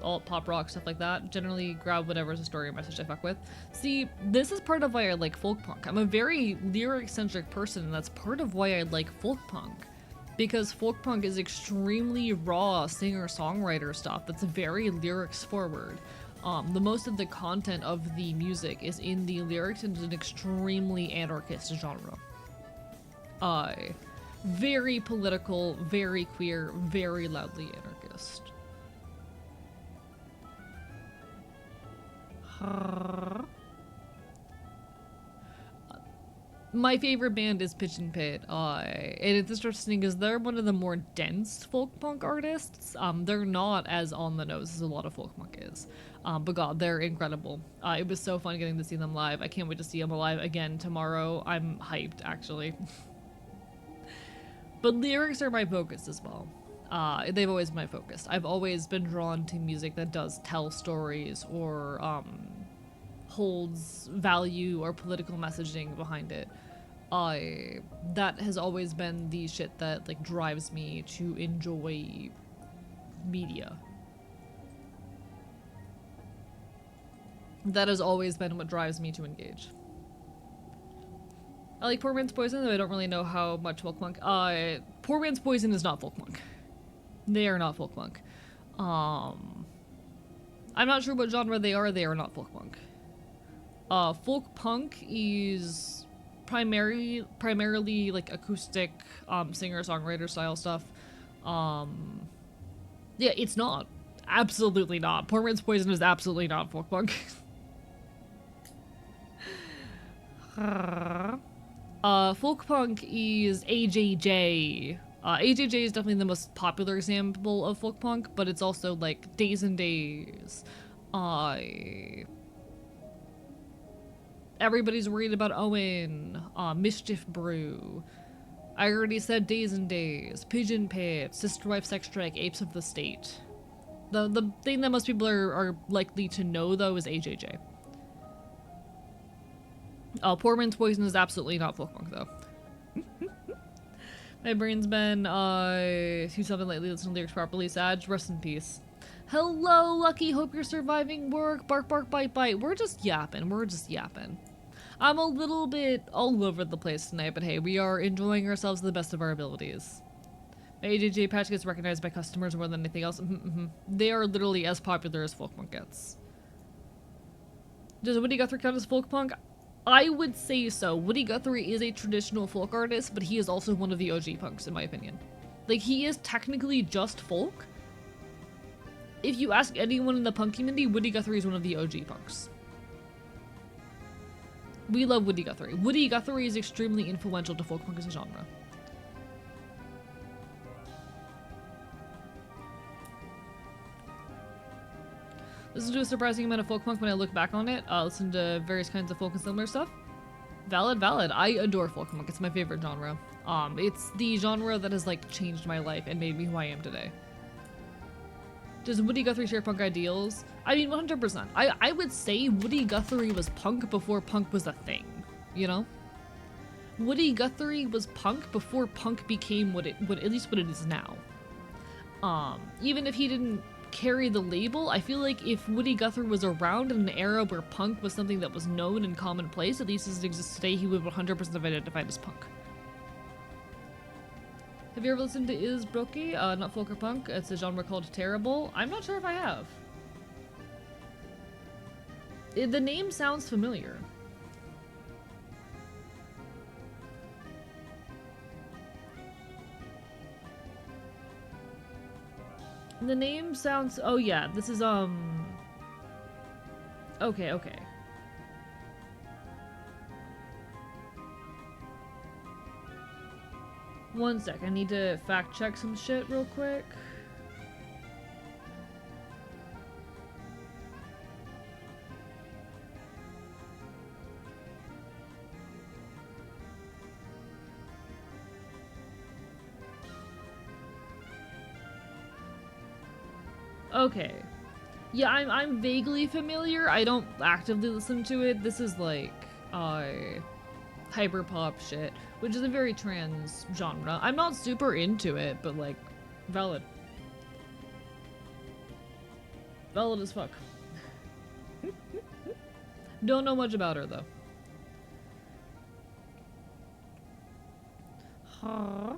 B: alt pop rock, stuff like that. Generally grab whatever's a story or message I fuck with. See, this is part of why I like folk punk. I'm a very lyric-centric person, and that's part of why I like folk punk. Because folk punk is extremely raw singer-songwriter stuff that's very lyrics forward. The most of the content of the music is in the lyrics, and it's an extremely anarchist genre. Very political, very queer, very loudly anarchist. My favorite band is Pitch and Pit, and it's interesting because they're one of the more dense folk punk artists. They're not as on the nose as a lot of folk punk is, but god, they're incredible. It was so fun getting to see them live. I can't wait to see them live again tomorrow. I'm hyped, actually. But lyrics are my focus as well. They've always been my focus. I've always been drawn to music that does tell stories or holds value or political messaging behind it. That has always been the shit that like drives me to enjoy media. That has always been what drives me to engage. I like Poor Man's Poison, though I don't really know how much folk punk. Poor Man's Poison is not folk punk. They are not folk punk. I'm not sure what genre they are not folk punk. Folk punk is primarily like acoustic, singer-songwriter style stuff. Yeah, it's not. Absolutely not. Poor Man's Poison is absolutely not folk punk. Folk punk is AJJ. AJJ is definitely the most popular example of folk punk, but it's also like Days and Days. Everybody's worried about Owen. Mischief Brew. I already said Days and Days. Pigeon Pit. Sister Wife Sex Strike. Apes of the State. The thing that most people are likely to know, though, is AJJ. Poor Man's Poison is absolutely not folk punk, though. My brain's been, see something lately, listen to lyrics properly. Sag, rest in peace. Hello, Lucky, hope you're surviving work. Bark, bark, bite, bite. We're just yapping. I'm a little bit all over the place tonight, but hey, we are enjoying ourselves to the best of our abilities. My AJJ patch gets recognized by customers more than anything else. They are literally as popular as folk punk gets. Does Woody Guthrie count as folk punk? I would say so. Woody Guthrie is a traditional folk artist, but he is also one of the OG punks, in my opinion. Like, he is technically just folk. If you ask anyone in the punk community, Woody Guthrie is one of the OG punks. We love Woody Guthrie. Woody Guthrie is extremely influential to folk punk as a genre. Listen to a surprising amount of folk punk when I look back on it. Listen to various kinds of folk and similar stuff. Valid, valid. I adore folk punk. It's my favorite genre. It's the genre that has like changed my life and made me who I am today. Does Woody Guthrie share punk ideals? I mean, 100%. I would say Woody Guthrie was punk before punk was a thing, you know? Woody Guthrie was punk before punk became what at least what it is now. Even if he didn't carry the label, I feel like if Woody Guthrie was around in an era where punk was something that was known and commonplace, at least as it exists today, he would 100% have identified as punk. Have you ever listened to Is Brokey? Not folk or punk. It's a genre called Terrible. I'm not sure if I have. The name sounds familiar. The name sounds... Oh yeah, this is, Okay, okay. One sec, I need to fact check some shit real quick. Okay. Yeah, I'm vaguely familiar. I don't actively listen to it. This is like, hyperpop shit, which is a very trans genre. I'm not super into it, but like, valid. Valid as fuck. Don't know much about her though. Huh?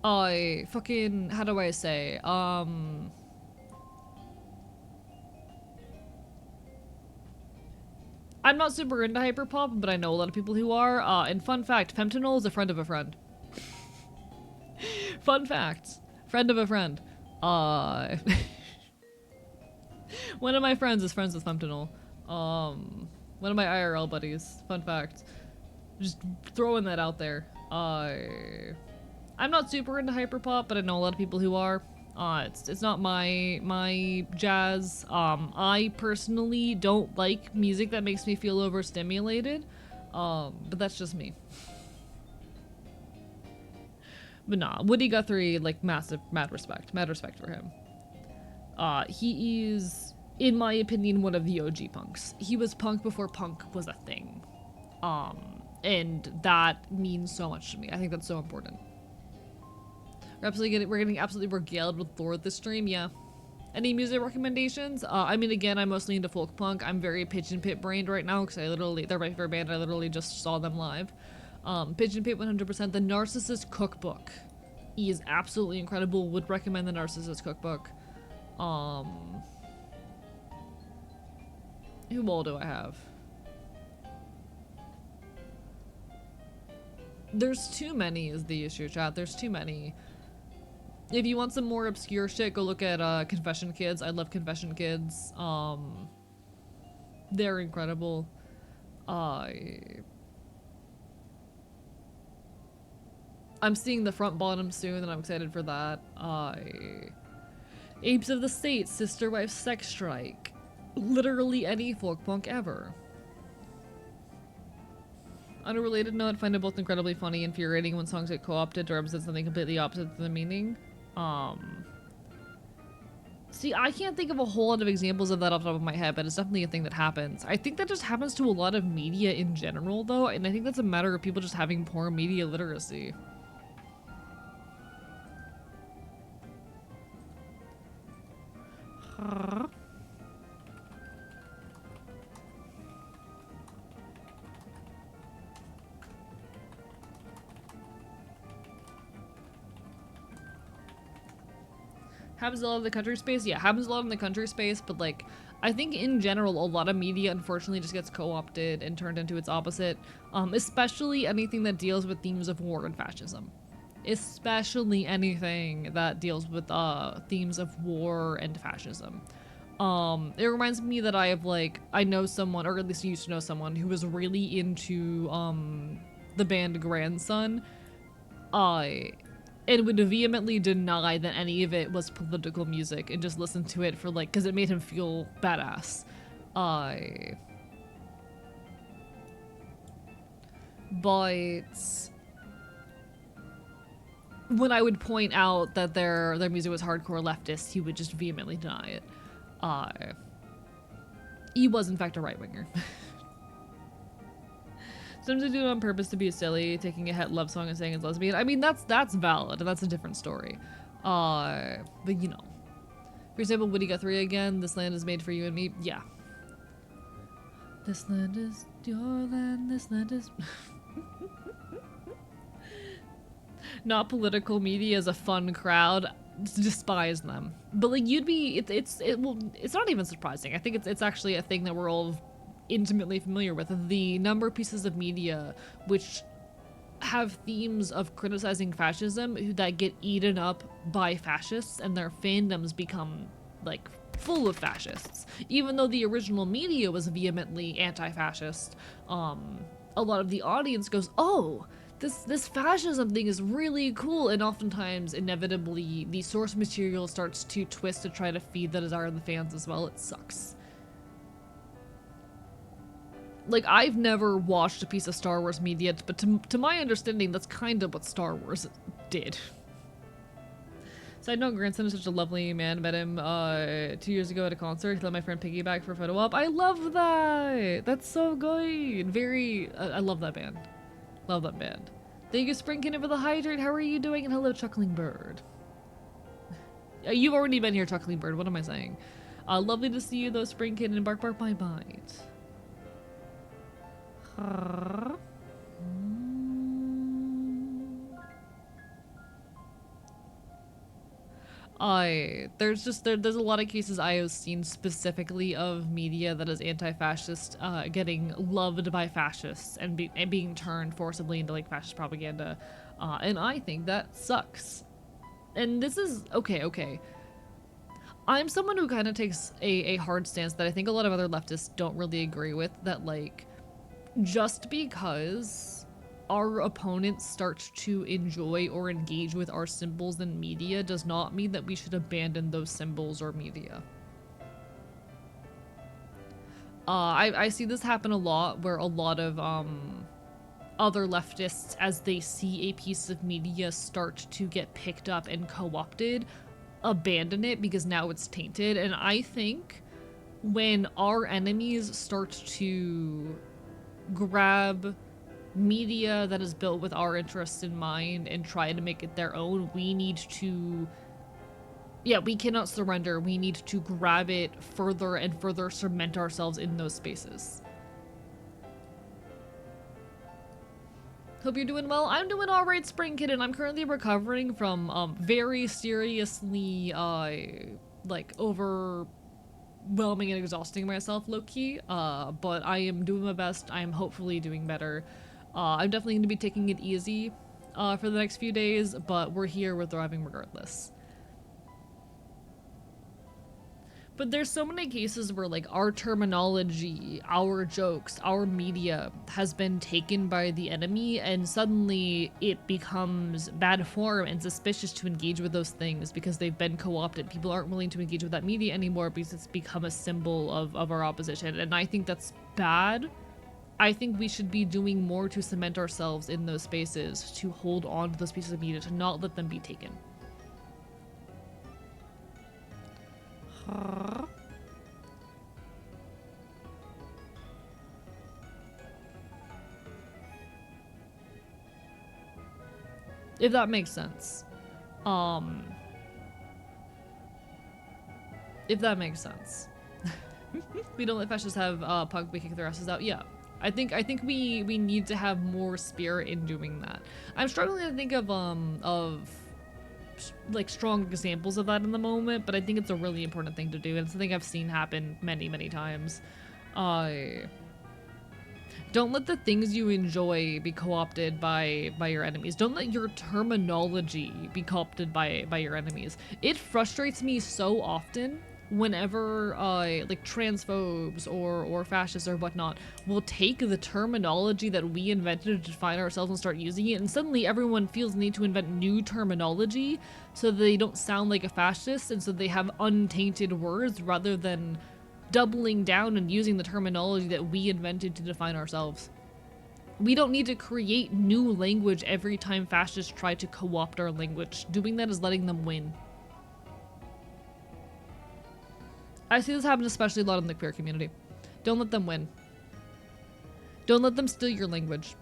B: I fucking, how do I say, I'm not super into hyperpop, but I know a lot of people who are, and fun fact, Femtanol is a friend of a friend. Fun fact, friend of a friend. One of my friends is friends with Femtanol. One of my IRL buddies, fun fact. Just throwing that out there. I'm not super into hyperpop, but I know a lot of people who are. It's not my jazz. I personally don't like music that makes me feel overstimulated. But that's just me. But nah, Woody Guthrie, like mad respect for him. He is, in my opinion, one of the OG punks. He was punk before punk was a thing. And that means so much to me. I think that's so important. We're getting absolutely regaled with lore this stream, yeah. Any music recommendations? I mean, again, I'm mostly into folk punk. I'm very Pigeon Pit brained right now because they're my favorite band. I literally just saw them live. Pigeon Pit 100%. The Narcissist Cookbook is absolutely incredible. Would recommend the Narcissist Cookbook. Who all do I have? There's too many is the issue, chat. There's too many. If you want some more obscure shit, go look at Confession Kids. I love Confession Kids. They're incredible. I'm seeing the front bottom soon, and I'm excited for that. Apes of the State, Sister Wife Sex Strike. Literally any folk punk ever. On a related note, I find it both incredibly funny and infuriating when songs get co-opted to represent something completely opposite to the meaning. See, I can't think of a whole lot of examples of that off the top of my head, but it's definitely a thing that happens. I think that just happens to a lot of media in general, though, and I think that's a matter of people just having poor media literacy. Happens a lot in the country space? Yeah, happens a lot in the country space, but like, I think in general, a lot of media unfortunately just gets co-opted and turned into its opposite, especially anything that deals with themes of war and fascism. Especially anything that deals with themes of war and fascism. It reminds me that I know someone, or at least used to know someone, who was really into the band Grandson, and would vehemently deny that any of it was political music and just listen to it for like, because it made him feel badass. But when I would point out that their music was hardcore leftist, he would just vehemently deny it. He was in fact a right-winger. Sometimes they do it on purpose to be silly, taking a het love song and saying it's lesbian. I mean, that's valid, and that's a different story. But you know. For example, Woody Guthrie again, this land is made for you and me. Yeah. This land is your land, this land is... Not political media is a fun crowd. Despise them. But like, you'd be, it's not even surprising. I think it's actually a thing that we're all intimately familiar with. The number of pieces of media which have themes of criticizing fascism that get eaten up by fascists, and their fandoms become like full of fascists. Even though the original media was vehemently anti-fascist, a lot of the audience goes, oh, this fascism thing is really cool, and oftentimes, inevitably, the source material starts to twist to try to feed the desire of the fans as well. It sucks. Like, I've never watched a piece of Star Wars media, but to my understanding, that's kind of what Star Wars did. Side note, Grandson is such a lovely man. Met him 2 years ago at a concert. He let my friend piggyback for a photo op. I love that! That's so good! I love that band. Love that band. Thank you, Spring Kitten, for the hydrate. How are you doing? And hello, Chuckling Bird. You've already been here, Chuckling Bird. What am I saying? Lovely to see you, though, Spring Kitten, and bark, bark, my bite. There's a lot of cases I have seen specifically of media that is anti-fascist getting loved by fascists and being turned forcibly into like fascist propaganda, and I think that sucks. And this is okay. I'm someone who kind of takes a hard stance that I think a lot of other leftists don't really agree with, that like, just because our opponents start to enjoy or engage with our symbols and media does not mean that we should abandon those symbols or media. I see this happen a lot, where a lot of other leftists, as they see a piece of media start to get picked up and co-opted, abandon it because now it's tainted. And I think when our enemies start to grab media that is built with our interests in mind and try to make it their own, we cannot surrender. We need to grab it further and further cement ourselves in those spaces. Hope you're doing well. I'm doing alright, Spring Kitten. I'm currently recovering from very seriously like overwhelming and exhausting myself, low-key, but I am doing my best. I am hopefully doing better. I'm definitely going to be taking it easy for the next few days, but we're here, we're thriving regardless. But there's so many cases where like our terminology, our jokes, our media has been taken by the enemy, and suddenly it becomes bad form and suspicious to engage with those things because they've been co-opted. People aren't willing to engage with that media anymore because it's become a symbol of our opposition, and I think that's bad. I think we should be doing more to cement ourselves in those spaces, to hold on to those pieces of media, to not let them be taken. If that makes sense. If that makes sense. We don't let fascists have punk, we kick their asses out. Yeah. I think we need to have more spirit in doing that. I'm struggling to think of like strong examples of that in the moment, but I think it's a really important thing to do, and it's something I've seen happen many, many times. Don't let the things you enjoy be co-opted by your enemies. Don't let your terminology be co-opted by your enemies. It frustrates me so often whenever like transphobes or fascists or whatnot will take the terminology that we invented to define ourselves and start using it, and suddenly everyone feels the need to invent new terminology so they don't sound like a fascist, and so they have untainted words rather than doubling down and using the terminology that we invented to define ourselves. We don't need to create new language every time fascists try to co-opt our language. Doing that is letting them win. I see this happen especially a lot in the queer community. Don't let them win. Don't let them steal your language.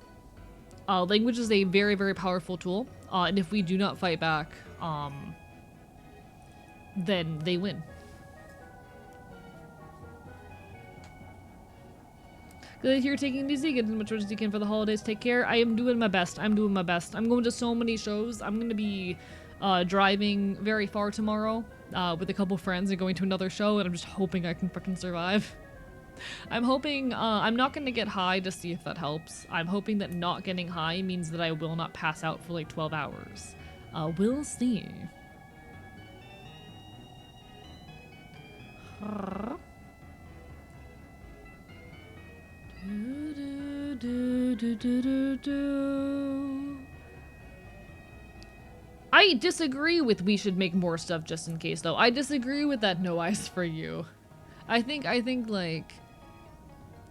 B: Language is a very, very powerful tool, and if we do not fight back, then they win. Good you're taking it easy, get as much as you can for the holidays. Take care. I am doing my best. I'm doing my best. I'm going to so many shows. I'm going to be driving very far tomorrow with a couple friends and going to another show, and I'm just hoping I can fucking survive. I'm hoping, I'm not going to get high to see if that helps. I'm hoping that not getting high means that I will not pass out for like 12 hours. We'll see. I disagree with we should make more stuff just in case, though. I disagree with that no eyes for you. I think like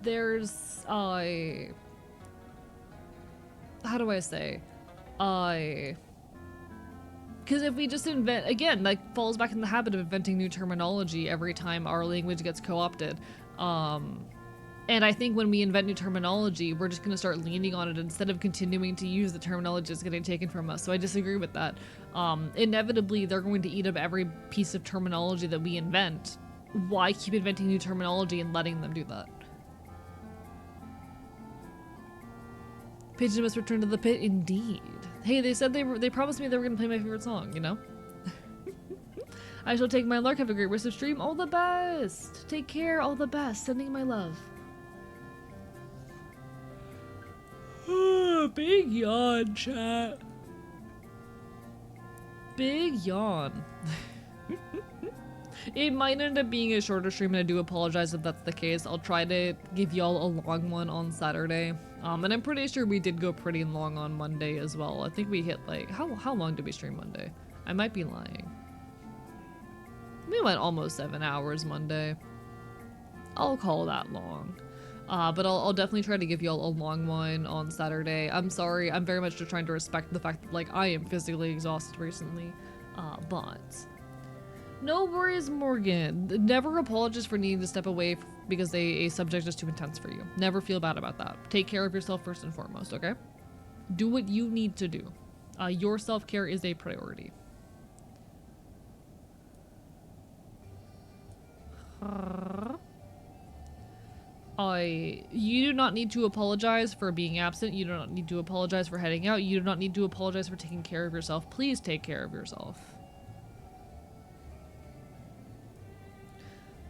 B: there's how do I say because if we just invent again, like falls back in the habit of inventing new terminology every time our language gets co-opted. And I think when we invent new terminology, we're just going to start leaning on it instead of continuing to use the terminology that's getting taken from us. So I disagree with that. Inevitably, they're going to eat up every piece of terminology that we invent. Why keep inventing new terminology and letting them do that? Pigeon must return to the pit, indeed. Hey, they said they promised me they were going to play my favorite song, you know? I shall take my lark. Have a great rest of stream. All the best. Take care. All the best. Sending my love. Big yawn, chat. Big yawn. It might end up being a shorter stream, and I do apologize if that's the case. I'll try to give y'all a long one on Saturday. And I'm pretty sure we did go pretty long on Monday as well. I think we hit like, how long did we stream Monday? I might be lying. We went almost 7 hours Monday. I'll call that long. But I'll definitely try to give y'all a long one on Saturday. I'm sorry, I'm very much just trying to respect the fact that like I am physically exhausted recently. But no worries, Morgan. Never apologize for needing to step away because a subject is too intense for you. Never feel bad about that. Take care of yourself first and foremost, okay? Do what you need to do. Your self-care is a priority. You do not need to apologize for being absent. You do not need to apologize for heading out. You do not need to apologize for taking care of yourself. Please take care of yourself.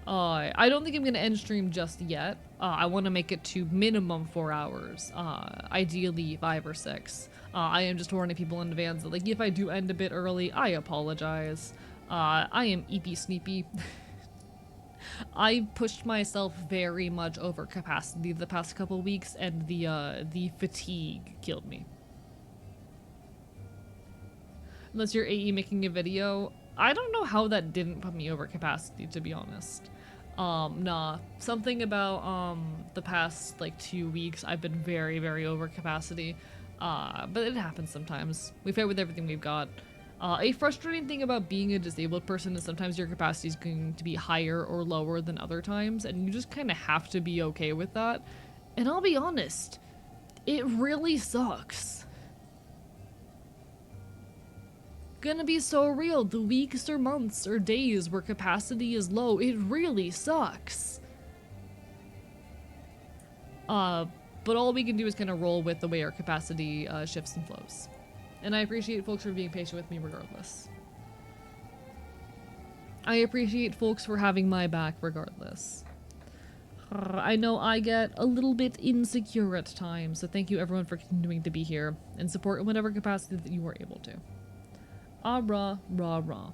B: I don't think I'm gonna end stream just yet. I want to make it to minimum 4 hours. Ideally 5 or 6. I am just warning people in advance that like if I do end a bit early, I apologize. I am eepy sneepy. I pushed myself very much over capacity the past couple weeks, and the fatigue killed me. Unless you're AE making a video, I don't know how that didn't put me over capacity, to be honest. Nah, something about the past like 2 weeks I've been very, very over capacity. But it happens sometimes. We fight with everything we've got. A frustrating thing about being a disabled person is sometimes your capacity is going to be higher or lower than other times, and you just kind of have to be okay with that. And I'll be honest, it really sucks. Gonna be so real, the weeks or months or days where capacity is low, it really sucks. But all we can do is kind of roll with the way our capacity shifts and flows. And I appreciate folks for being patient with me regardless.
A: I appreciate folks for having my back regardless. I know I get a little bit insecure at times, so thank you everyone for continuing to be here and support in whatever capacity that you are able to. Ah, rah, rah, rah.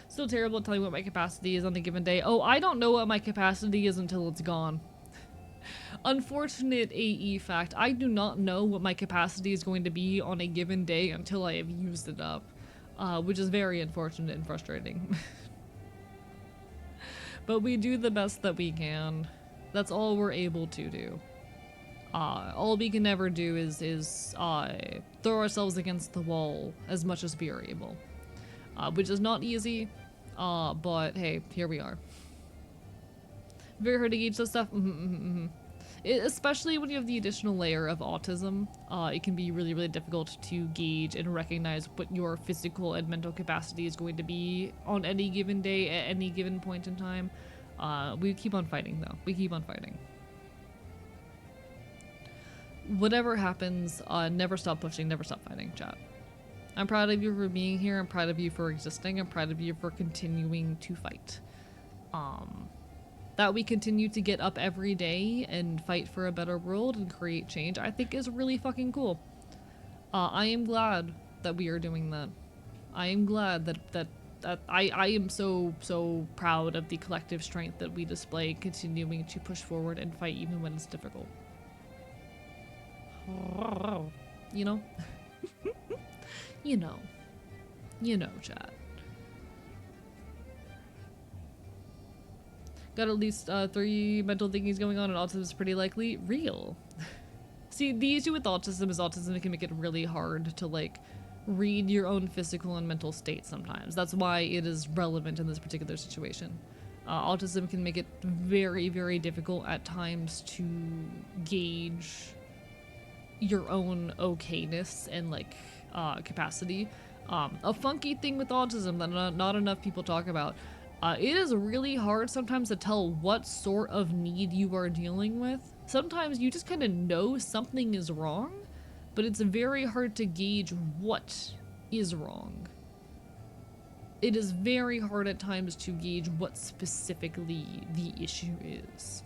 A: Still terrible at telling what my capacity is on a given day. Oh, I don't know what my capacity is until it's gone. Unfortunate AE fact, I do not know what my capacity is going to be on a given day until I have used it up, which is very unfortunate and frustrating. But we do the best that we can. That's all we're able to do. All we can ever do is throw ourselves against the wall as much as we are able, which is not easy, but hey, here we are. Very hard to gauge this stuff. Especially when you have the additional layer of autism, it can be really, really difficult to gauge and recognize what your physical and mental capacity is going to be on any given day at any given point in time. We keep on fighting though. We keep on fighting. Whatever happens, never stop pushing, never stop fighting, chat. I'm proud of you for being here, I'm proud of you for existing, I'm proud of you for continuing to fight. That we continue to get up every day and fight for a better world and create change, I think is really fucking cool. I am glad that we are doing that. I am glad that I am so proud of the collective strength that we display, continuing to push forward and fight even when it's difficult. You know? You know, chat. Got at least 3 mental thingies going on, and autism is pretty likely real. See, the issue with autism is autism can make it really hard to, like, read your own physical and mental state sometimes. That's why it is relevant in this particular situation. Autism can make it very, very difficult at times to gauge your own okayness and like capacity. A funky thing with autism that not enough people talk about, it is really hard sometimes to tell what sort of need you are dealing with. Sometimes you just kind of know something is wrong, but it's very hard to gauge what is wrong. It is very hard at times to gauge what specifically the issue is.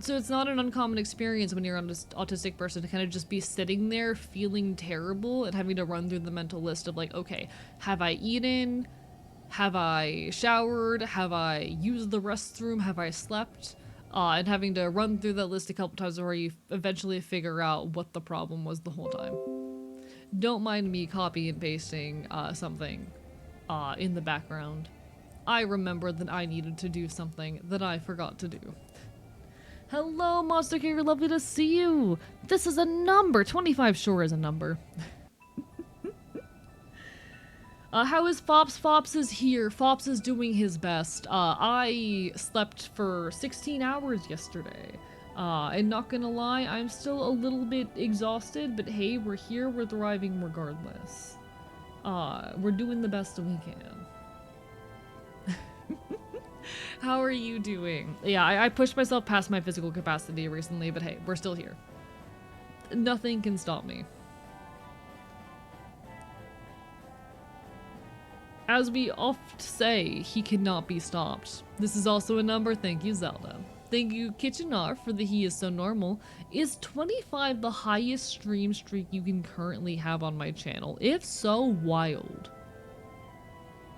A: So it's not an uncommon experience when you're an autistic person to kind of just be sitting there feeling terrible and having to run through the mental list of like, okay, have I eaten? Have I showered? Have I used the restroom? Have I slept? And having to run through that list a couple times where you eventually figure out what the problem was the whole time. Don't mind me copy and pasting something in the background. I remembered that I needed to do something that I forgot to do. Hello, Monster King, lovely to see you! This is a number! 25 sure is a number. How is Fops? Fops is here. Fops is doing his best. I slept for 16 hours yesterday. And not gonna lie, I'm still a little bit exhausted, but hey, we're here, we're thriving regardless. We're doing the best that we can. How are you doing? Yeah, I pushed myself past my physical capacity recently, but hey, we're still here. Nothing can stop me. As we oft say, he cannot be stopped. This is also a number. Thank you, Zelda. Thank you, Kitchenar, for the he is so normal. Is 25 the highest stream streak you can currently have on my channel? If so, wild.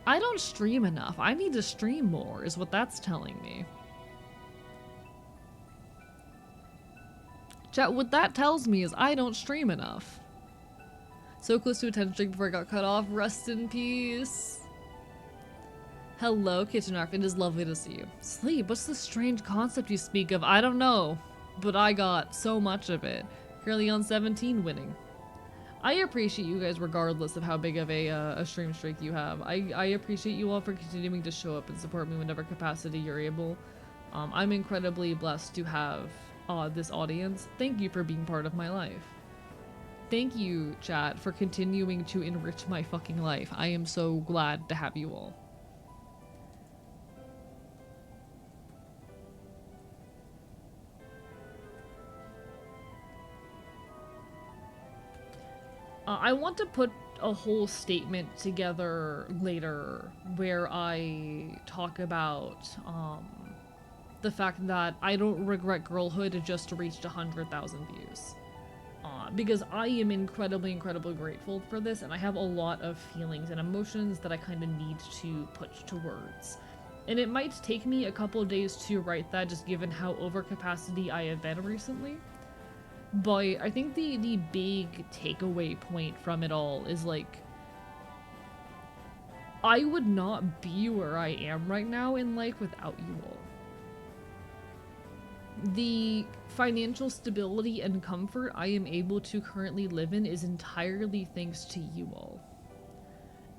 A: I don't stream enough. I need to stream more, is what that's telling me. Chat, what that tells me is I don't stream enough. So close to a 10 streak before I got cut off. Rest in peace. Hello, Kitchenarf. It is lovely to see you. Sleep, what's the strange concept you speak of? I don't know, but I got so much of it. Currently on 17 winning.
B: I appreciate you guys regardless of how big of a stream streak you have. I appreciate you all for continuing to show up and support me in whatever capacity you're able. I'm incredibly blessed to have this audience. Thank you for being part of my life. Thank you, chat, for continuing to enrich my fucking life. I am so glad to have you all. I want to put a whole statement together later where I talk about the fact that I don't regret girlhood just reached 100,000 views. Because I am incredibly, incredibly grateful for this, and I have a lot of feelings and emotions that I kind of need to put to words. And it might take me a couple of days to write that, just given how overcapacity I have been recently. But I think the big takeaway point from it all is, like, I would not be where I am right now in life without you all. The financial stability and comfort I am able to currently live in is entirely thanks to you all.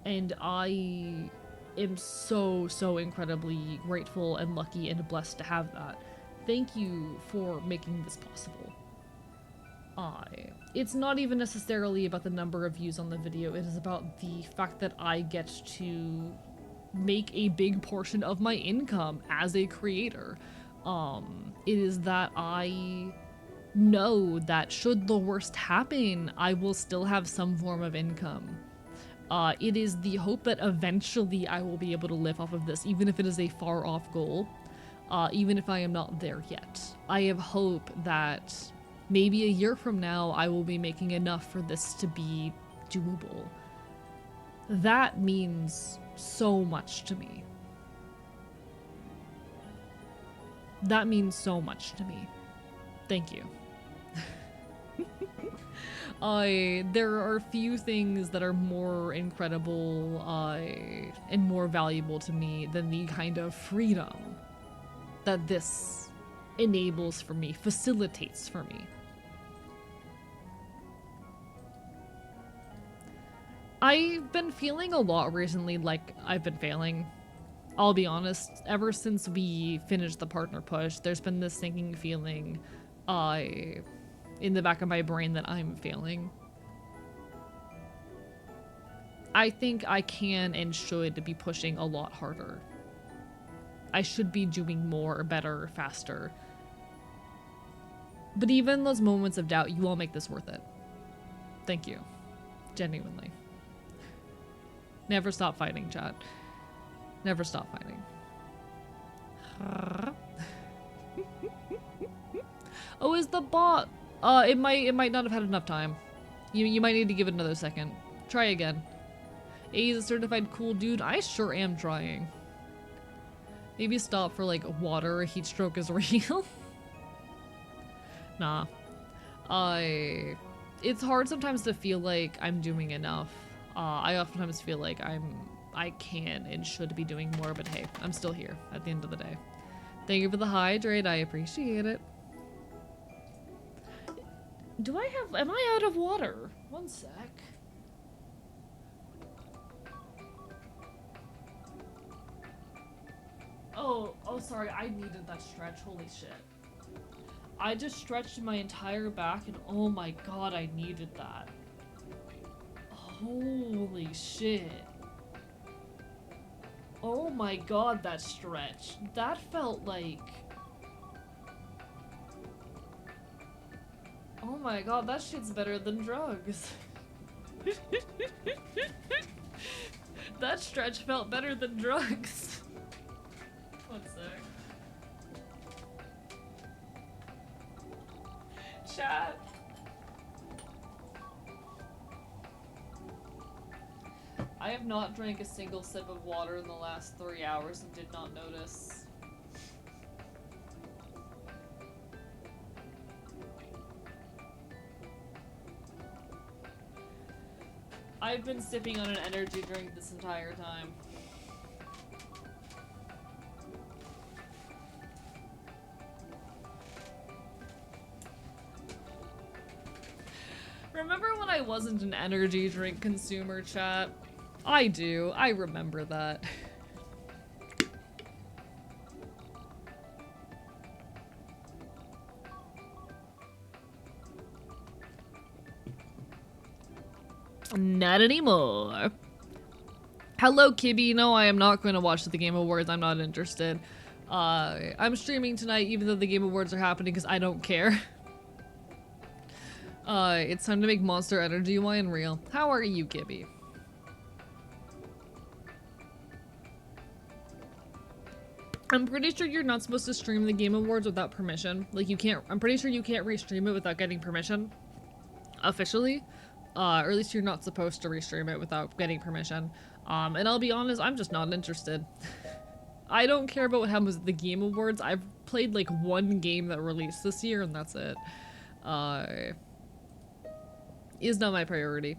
B: And I am so, so incredibly grateful and lucky and blessed to have that. Thank you for making this possible. It's not even necessarily about the number of views on the video, it is about the fact that I get to make a big portion of my income as a creator. It is that I know that should the worst happen, I will still have some form of income. It is the hope that eventually I will be able to live off of this, even if it is a far off goal, even if I am not there yet. I have hope that maybe a year from now I will be making enough for this to be doable. That means so much to me. That means so much to me. Thank you. There are few things that are more incredible and more valuable to me than the kind of freedom that this enables for me, facilitates for me. I've been feeling a lot recently like I've been failing. I'll be honest, ever since we finished the partner push, there's been this sinking feeling in the back of my brain that I'm failing. I think I can and should be pushing a lot harder. I should be doing more, better, faster. But even those moments of doubt, you all make this worth it. Thank you. Genuinely. Never stop fighting, chat. Never stop fighting. Oh, is the bot? It might not have had enough time. You might need to give it another second. Try again. He's a certified cool dude. I sure am trying. Maybe stop for like water. A heat stroke is real. Nah. It's hard sometimes to feel like I'm doing enough. I oftentimes feel like I can and should be doing more, but hey, I'm still here at the end of the day. Thank you for the hydrate, I appreciate it. Am I out of water? One sec. Oh, sorry, I needed that stretch, holy shit. I just stretched my entire back and oh my god, I needed that. Holy shit. Oh my god, that stretch. That felt like... Oh my god, that shit's better than drugs. That stretch felt better than drugs. One sec. Chat. I have not drank a single sip of water in the last 3 hours and did not notice. I've been sipping on an energy drink this entire time. Remember when I
A: wasn't an energy drink consumer, chat. I do. I remember that.
B: Not anymore.
A: Hello, Kibby. No, I am not going to watch the Game Awards. I'm not interested. I'm streaming tonight even though the Game Awards are happening because I don't care. It's time to make Monster Energy wine real. How are you, Kibby? I'm pretty sure you're not supposed to stream the Game Awards without permission. Like, you can't- I'm pretty sure you can't restream it without getting permission. Officially. Or at least you're not supposed to restream it without getting permission. And I'll be honest, I'm just not interested. I don't care about what happens at the Game Awards. I've played like one game that released this year and that's it. Is not my priority.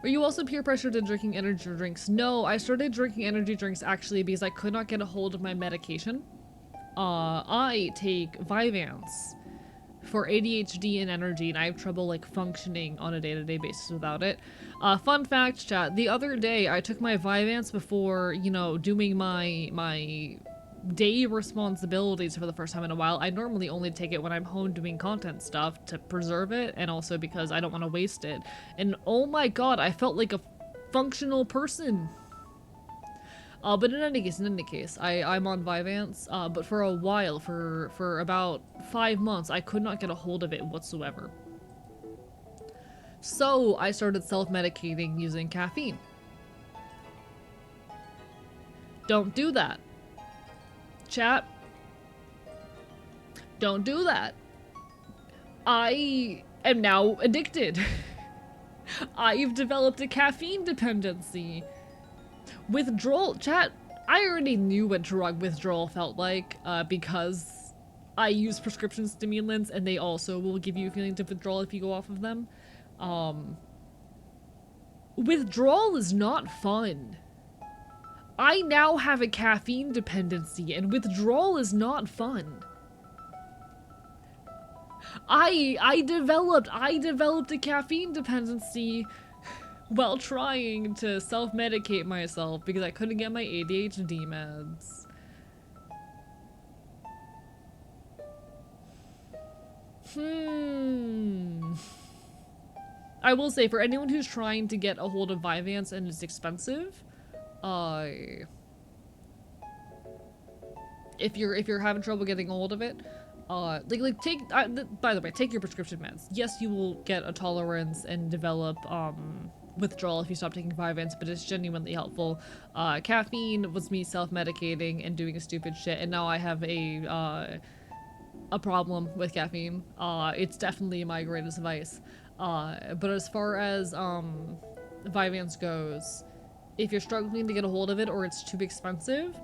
A: Were you also peer pressured into drinking energy drinks? No, I started drinking energy drinks actually because I could not get a hold of my medication. I take Vyvanse for ADHD and energy, and I have trouble like functioning on a day-to-day basis without it. Fun fact, chat, the other day I took my Vyvanse before, you know, doing my day responsibilities for the first time in a while. I normally only take it when I'm home doing content stuff to preserve it, and also because I don't want to waste it. And oh my god, I felt like a functional person. But in any case, I'm on Vyvanse, but for a while, for about 5 months, I could not get a hold of it whatsoever. So I started self-medicating using caffeine. Don't do that. Chat. Don't do that. I am now addicted. I've developed a caffeine dependency. Withdrawal, chat, I already knew what drug withdrawal felt like, because I use prescription stimulants and they also will give you a feeling of withdrawal if you go off of them. Withdrawal is not fun. I now have a caffeine dependency and withdrawal is not fun. I developed a caffeine dependency while trying to self-medicate myself because I couldn't get my ADHD meds. I will say, for anyone who's trying to get a hold of Vyvanse and it's expensive, if you're having trouble getting a hold of it, take, by the way, take your prescription meds. Yes, you will get a tolerance and develop, withdrawal if you stop taking Vyvanse, but it's genuinely helpful. Caffeine was me self-medicating and doing stupid shit, and now I have a problem with caffeine. It's definitely my greatest vice. But as far as, Vyvanse goes, if you're struggling to get a hold of it or it's too expensive,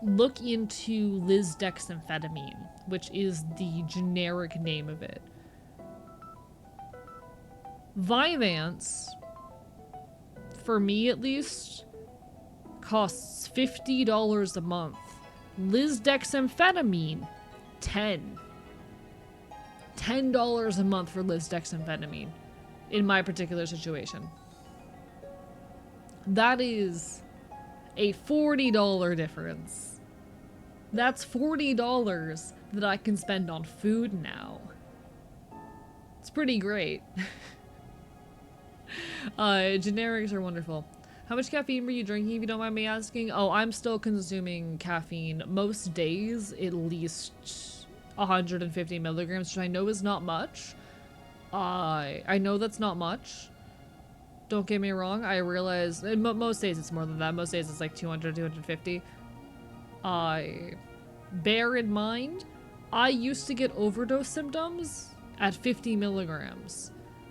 A: look into lisdexamfetamine, which is the generic name of it. Vyvanse, for me at least, costs $50 a month. Lisdexamfetamine, $10 a month for lisdexamfetamine, in my particular situation. That is a $40 difference. That's $40 that I can spend on food now. It's pretty great. Generics are wonderful. How much caffeine were you drinking, if you don't mind me asking? Oh, I'm still consuming caffeine. Most days, at least 150 milligrams, which I know is not much. I know that's not much. Don't get me wrong, I realize most days it's more than that. Most days it's like 200, 250. Bear in mind, I used to get overdose symptoms at 50 milligrams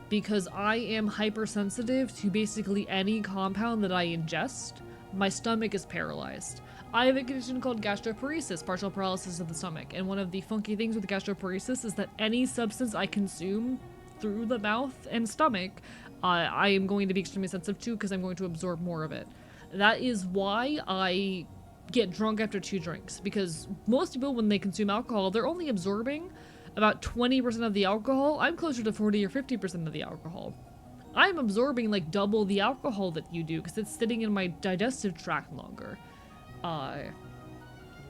A: because I am hypersensitive to basically any compound that I ingest. My stomach is paralyzed. I have a condition called gastroparesis, partial paralysis of the stomach, and one of the funky things with gastroparesis is that any substance I consume through the mouth and stomach, I am going to be extremely sensitive to because I'm going to absorb more of it. That is why I get drunk after 2 drinks, because most people, when they consume alcohol, they're only absorbing about 20% of the alcohol. I'm closer to 40 or 50% of the alcohol.
B: I'm absorbing like double the alcohol that you do because it's sitting in my digestive tract longer.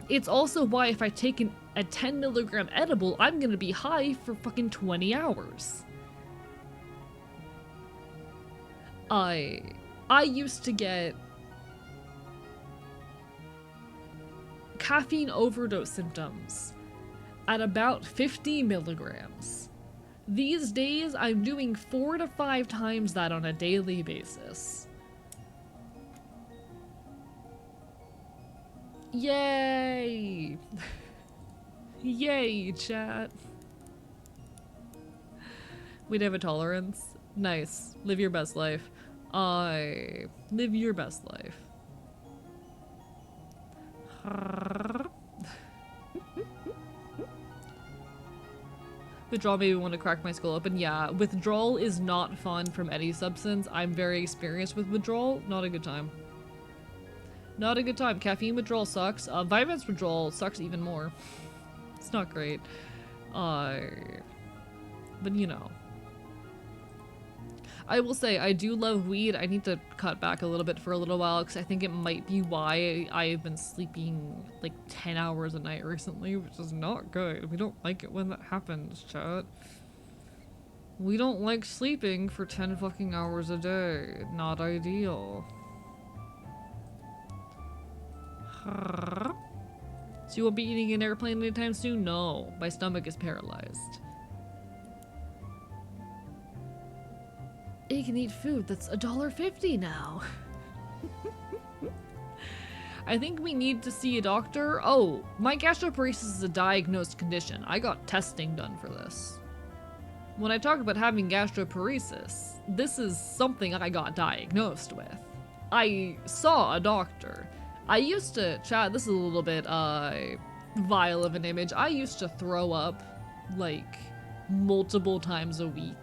B: It's also why if I take a 10 milligram edible, I'm gonna be high for fucking 20 hours. I used to get caffeine overdose symptoms at about 50 milligrams. These days, I'm doing 4 to 5 times that on a daily basis. Yay! Yay, chat. We'd have a tolerance. Nice. Live your best life. Live your best life. Withdrawal made me want to crack my skull open. Yeah, withdrawal is not fun from any substance. I'm very experienced with withdrawal. Not a good time. Not a good time. Caffeine withdrawal sucks. Vitamins withdrawal sucks even more. It's not great. But you know. I will say, I do love weed. I need to cut back a little bit for a little while because I think it might be why I've been sleeping like 10 hours a night recently, which is not good. We don't like it when that happens, chat. We don't like sleeping for 10 fucking hours a day. Not ideal. So you won't be eating an airplane anytime soon? No, my stomach is paralyzed. You can eat food that's $1.50 now. I think we need to see a doctor. Oh, my gastroparesis is a diagnosed condition. I got testing done for this. When I talk about having gastroparesis, this is something I got diagnosed with. I saw a doctor. I used to, chat, this is a little bit vile of an image. I used to throw up like multiple times a week.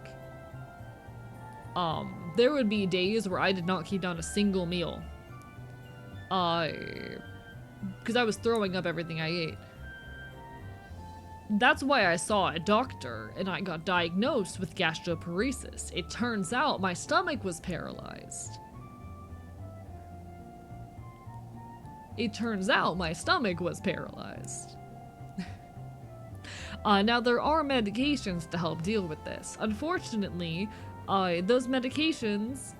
B: There would be days where I did not keep down a single meal. Because I was throwing up everything I ate. That's why I saw a doctor and I got diagnosed with gastroparesis. It turns out my stomach was paralyzed. It turns out my stomach was paralyzed. Now there are medications to help deal with this. Unfortunately, those medications,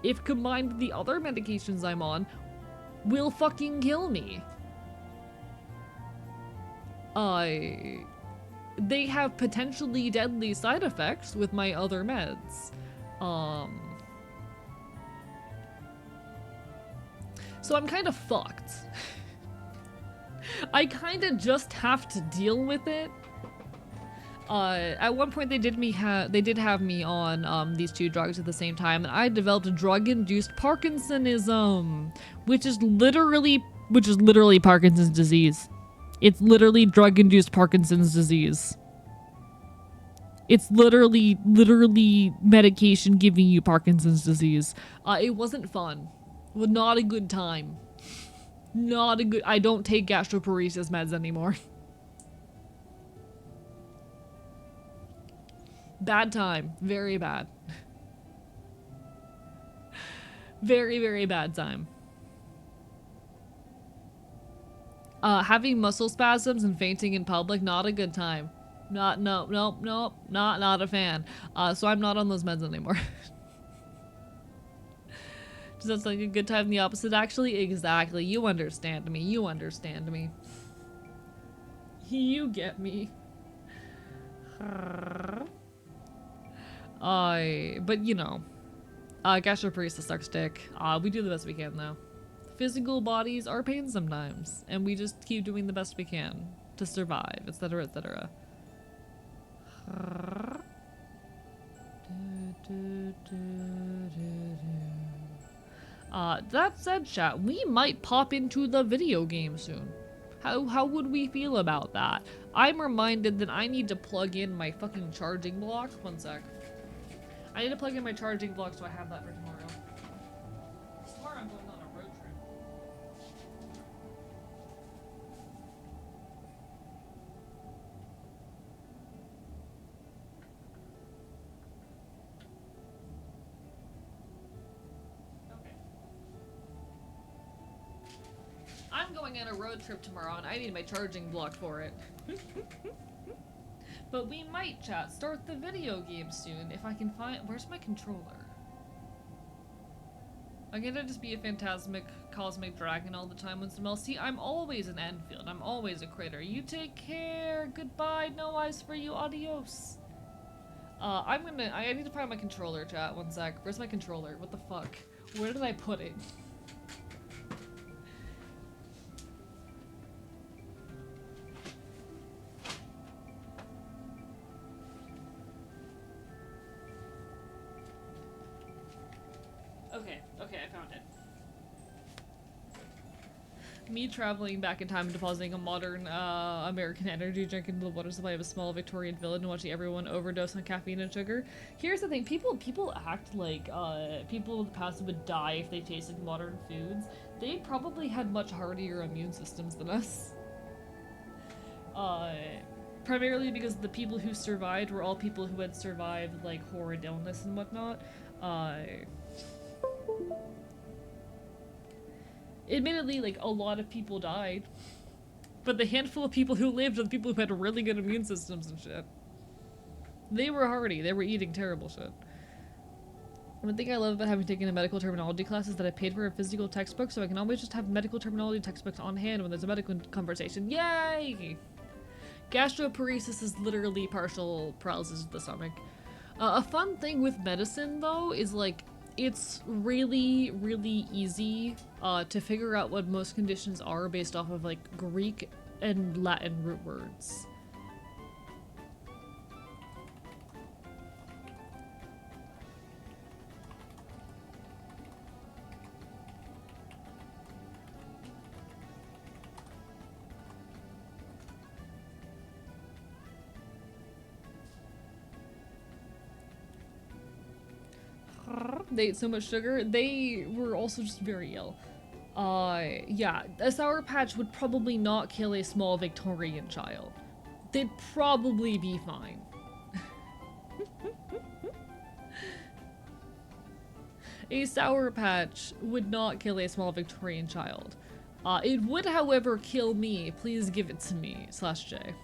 B: if combined with the other medications I'm on, will fucking kill me. They have potentially deadly side effects with my other meds. So I'm kind of fucked. I kind of just have to deal with it. At one point they did have me on these two drugs at the same time, and I developed drug-induced Parkinsonism, which is literally Parkinson's disease. It's literally drug-induced Parkinson's disease. It's literally medication giving you Parkinson's disease. It wasn't fun. Well, not a good time. Not a good. I don't take gastroparesis meds anymore. Bad time. Very bad. Very, very bad time. Having muscle spasms and fainting in public, not a good time. Not a fan. So I'm not on those meds anymore. Does that sound like a good time? The opposite, actually? Exactly. You understand me. You understand me. You get me. But you know, gastroparesis sucks dick. We do the best we can though. Physical bodies are pain sometimes, and we just keep doing the best we can to survive, etc., etc. That said, chat, we might pop into the video game soon. How would we feel about that? I'm reminded that I need to plug in my fucking charging block. One sec. I need to plug in my charging block so I have that for tomorrow. Tomorrow I'm going on a road trip. going on a road trip tomorrow and I need my charging block for it. But we might, chat, start the video game soon if I can find- where's my controller? I'm gonna just be a phantasmic cosmic dragon all the time once in a while. See, I'm always an Enfield. I'm always a critter. You take care. Goodbye. No eyes for you. Adios. I need to find my controller, chat. One sec. Where's my controller? What the fuck? Where did I put it? Okay, I found it. Me traveling back in time and depositing a modern American energy drink into the water supply of a small Victorian village and watching everyone overdose on caffeine and sugar. Here's the thing, people act like people in the past would die if they tasted modern foods. They probably had much hardier immune systems than us. Primarily because the people who survived were all people who had survived like horrid illness and whatnot. Admittedly, like, a lot of people died. But the handful of people who lived are the people who had really good immune systems and shit. They were hardy. They were eating terrible shit. One thing I love about having taken a medical terminology class is that I paid for a physical textbook, so I can always just have medical terminology textbooks on hand when there's a medical conversation. Yay! Gastroparesis is literally partial paralysis of the stomach. A fun thing with medicine, though, is, like, it's really, really easy to figure out what most conditions are based off of, like, Greek and Latin root words. They ate so much sugar. They were also just very ill. Yeah, a Sour Patch would probably not kill a small Victorian child. They'd probably be fine. A Sour Patch would not kill a small Victorian child. It would, however, kill me. Please give it to me, /J.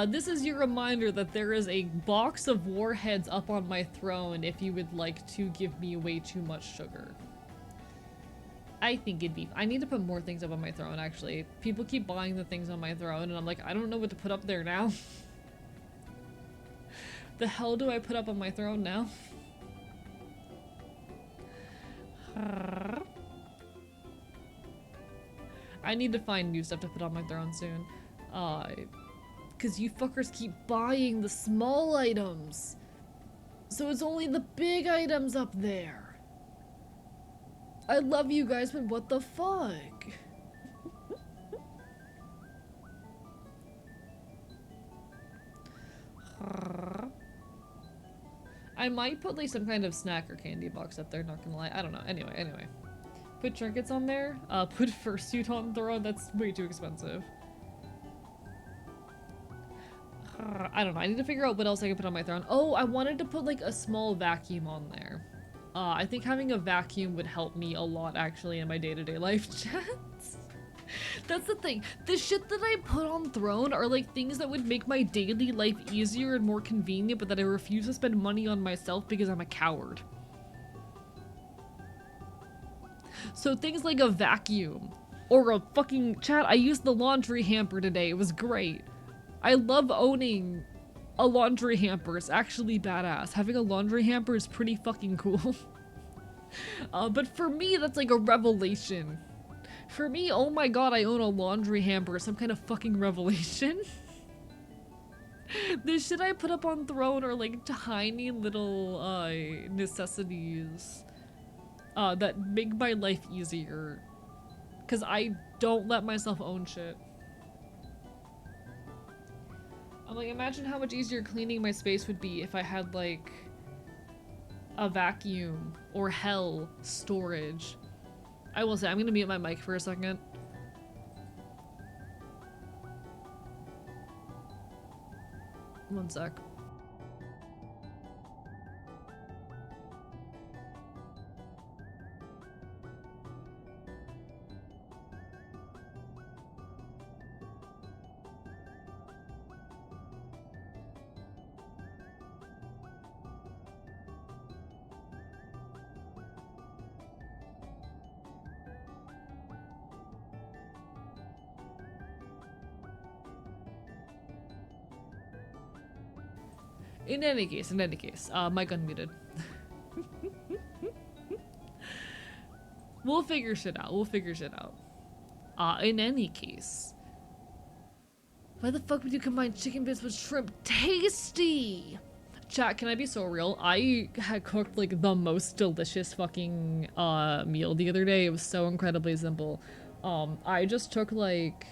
B: This is your reminder that there is a box of warheads up on my throne if you would like to give me way too much sugar. I think it'd be- I need to put more things up on my throne, actually. People keep buying the things on my throne, and I'm like, I don't know what to put up there now. The hell do I put up on my throne now? I need to find new stuff to put on my throne soon. Because you fuckers keep buying the small items. So it's only the big items up there. I love you guys, but what the fuck? I might put like some kind of snack or candy box up there, not gonna lie. I don't know. Anyway. Put trinkets on there. Put fursuit on throne. That's way too expensive. I don't know. I need to figure out what else I can put on my throne. Oh, I wanted to put like a small vacuum on there. I think having a vacuum would help me a lot actually in my day-to-day life, chats. That's the thing. The shit that I put on throne are like things that would make my daily life easier and more convenient, but that I refuse to spend money on myself because I'm a coward. So things like a vacuum or a fucking chat. I used the laundry hamper today. It was great. I love owning a laundry hamper. It's actually badass. Having a laundry hamper is pretty fucking cool. But for me, that's like a revelation. For me, oh my god, I own a laundry hamper. Some kind of fucking revelation. The shit I put up on throne are like tiny little necessities that make my life easier. Because I don't let myself own shit. I'm like, imagine how much easier cleaning my space would be if I had, like, a vacuum or hell storage. I will say, I'm gonna mute my mic for a second. One sec.
A: In any case, mic unmuted. We'll figure shit out. In any case. Why the fuck would you combine chicken bits with shrimp? Tasty! Chat, can I be so real? I had cooked like the most delicious fucking meal the other day. It was so incredibly simple. I just took like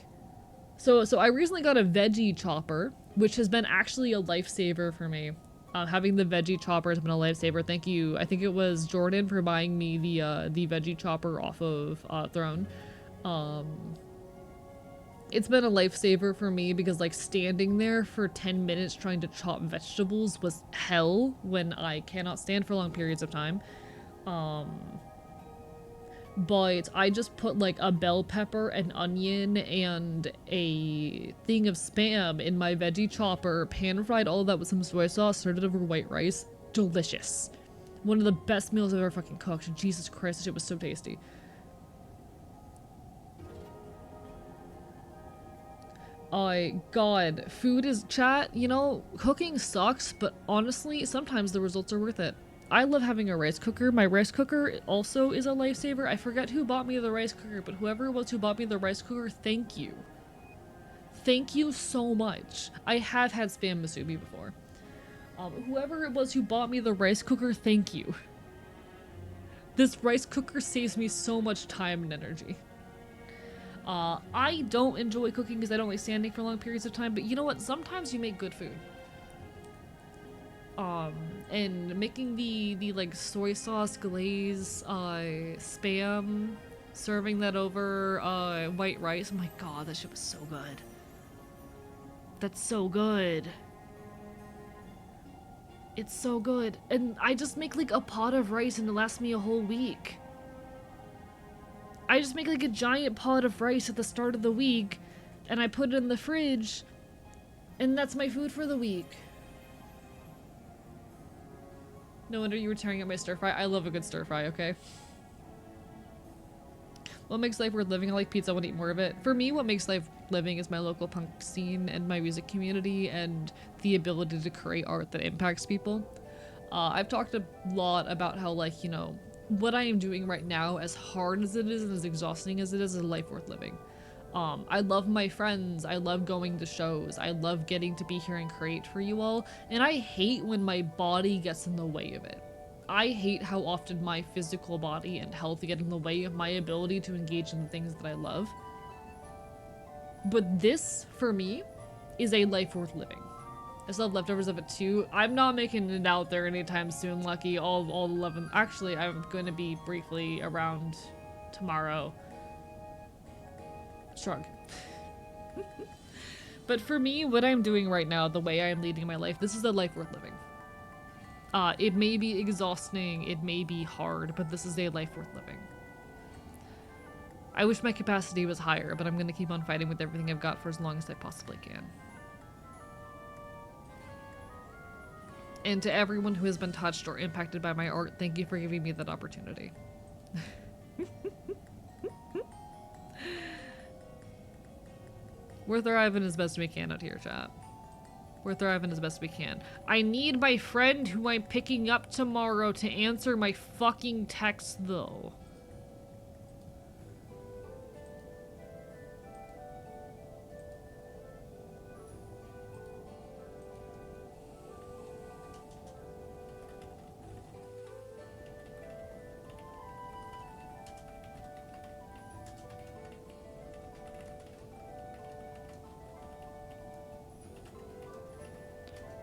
A: so I recently got a veggie chopper, which has been actually a lifesaver for me. Having the veggie chopper has been a lifesaver. Thank you. I think it was Jordan for buying me the veggie chopper off of Throne. It's been a lifesaver for me because like standing there for 10 minutes trying to chop vegetables was hell when I cannot stand for long periods of time. But I just put like a bell pepper, an onion, and a thing of Spam in my veggie chopper, pan fried all of that with some soy sauce, served it over white rice. Delicious. One of the best meals I've ever fucking cooked. Jesus Christ, this shit was so tasty. God, food is chat, you know, cooking sucks, but honestly, sometimes the results are worth it. I love having a rice cooker. My rice cooker also is a lifesaver. I forget who bought me the rice cooker, but whoever it was who bought me the rice cooker, thank you. Thank you so much. I have had Spam musubi before. Whoever it was who bought me the rice cooker, thank you. This rice cooker saves me so much time and energy. I don't enjoy cooking because I don't like standing for long periods of time, but you know what? Sometimes you make good food. And making the like soy sauce glaze, Spam, serving that over, white rice. Oh my god, that shit was so good. That's so good. It's so good. And I just make like a pot of rice and it lasts me a whole week. I just make like a giant pot of rice at the start of the week and I put it in the fridge and that's my food for the week. No wonder you were tearing up my stir fry. I love a good stir fry, okay? What makes life worth living? I like pizza, I want to eat more of it. For me, what makes life living is my local punk scene and my music community and the ability to create art that impacts people. I've talked a lot about how, like, you know, what I am doing right now, as hard as it is and as exhausting as it is a life worth living. I love my friends, I love going to shows, I love getting to be here and create for you all, and I hate when my body gets in the way of it. I hate how often my physical body and health get in the way of my ability to engage in the things that I love. But this, for me, is a life worth living. I still have leftovers of it too. I'm not making it out there anytime soon, Lucky. All 11. Actually, I'm going to be briefly around tomorrow. Shrug. But for me, what I'm doing right now, the way I'm leading my life, this is a life worth living. It may be exhausting, it may be hard, but this is a life worth living. I wish my capacity was higher, but I'm gonna keep on fighting with everything I've got for as long as I possibly can. And to everyone who has been touched or impacted by my art, thank you for giving me that opportunity. We're thriving as best we can out here, chat. We're thriving as best we can. I need my friend who I'm picking up tomorrow to answer my fucking text, though.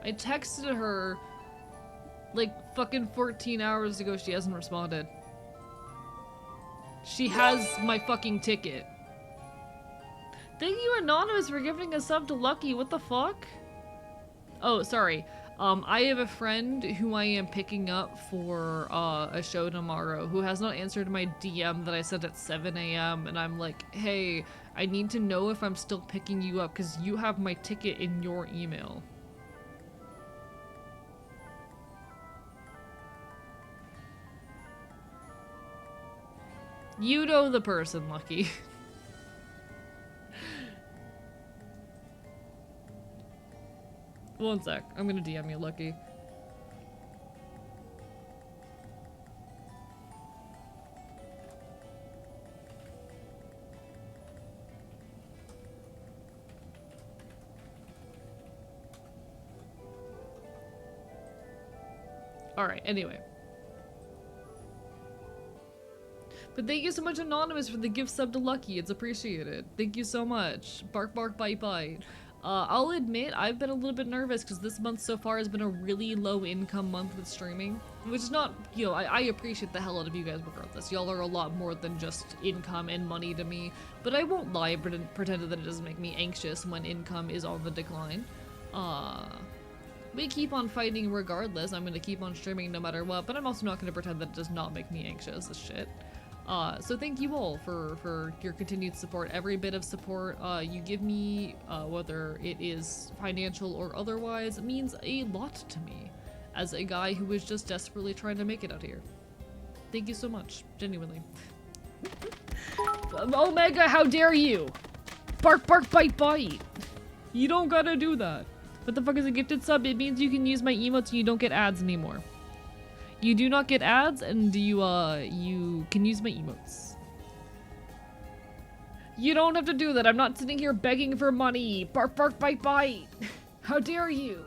A: I texted her like fucking 14 hours ago. She hasn't responded. She has my fucking ticket. Thank you, Anonymous, for giving a sub to Lucky. What the fuck? Oh, sorry. I have a friend who I am picking up for a show tomorrow who has not answered my DM that I sent at 7 a.m. And I'm like, hey, I need to know if I'm still picking you up because you have my ticket in your email. You know the person, Lucky.
B: One sec. I'm gonna DM you, Lucky. Alright, anyway. But thank you so much, Anonymous, for the gift sub to Lucky. It's appreciated. Thank you so much. Bark, bark, bite, bite. I'll admit, I've been a little bit nervous because this month so far has been a really low income month with streaming. Which is not, you know, I appreciate the hell out of you guys regardless. Y'all are a lot more than just income and money to me. But I won't lie and pretend that it doesn't make me anxious when income is on the decline. We keep on fighting regardless. I'm gonna keep on streaming no matter what, but I'm also not gonna pretend that it does not make me anxious as shit. So thank you all for your continued support. Every bit of support you give me, whether it is financial or otherwise, means a lot to me as a guy who is just desperately trying to make it out here. Thank you so much, genuinely. Omega, how dare you? Bark, bark, bite, bite. You don't gotta do that. What the fuck is a gifted sub? It means you can use my emotes and you don't get ads anymore. You do not get ads, and you can use my emotes. You don't have to do that. I'm not sitting here begging for money. Bark, bark, bite, bite. How dare you?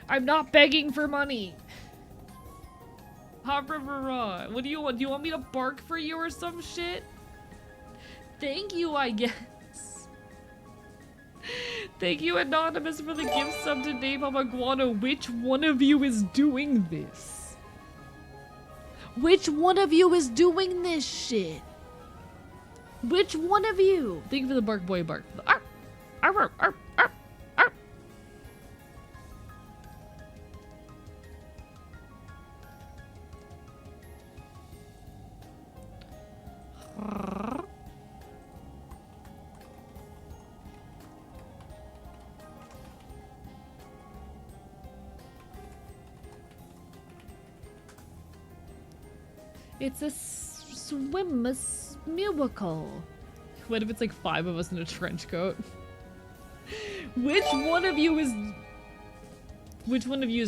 B: I'm not begging for money. Hot River, what do you want? Do you want me to bark for you or some shit? Thank you, I guess. Thank you, Anonymous, for the gift sub to Napalm Iguana. Which one of you is doing this? Which one of you is doing this shit? Which one of you? Thank you for the bark boy bark. Arr, arr, arr, arr, arr. It's a swimmer's miracle. What if it's like 5 of us in a trench coat? Which one of you is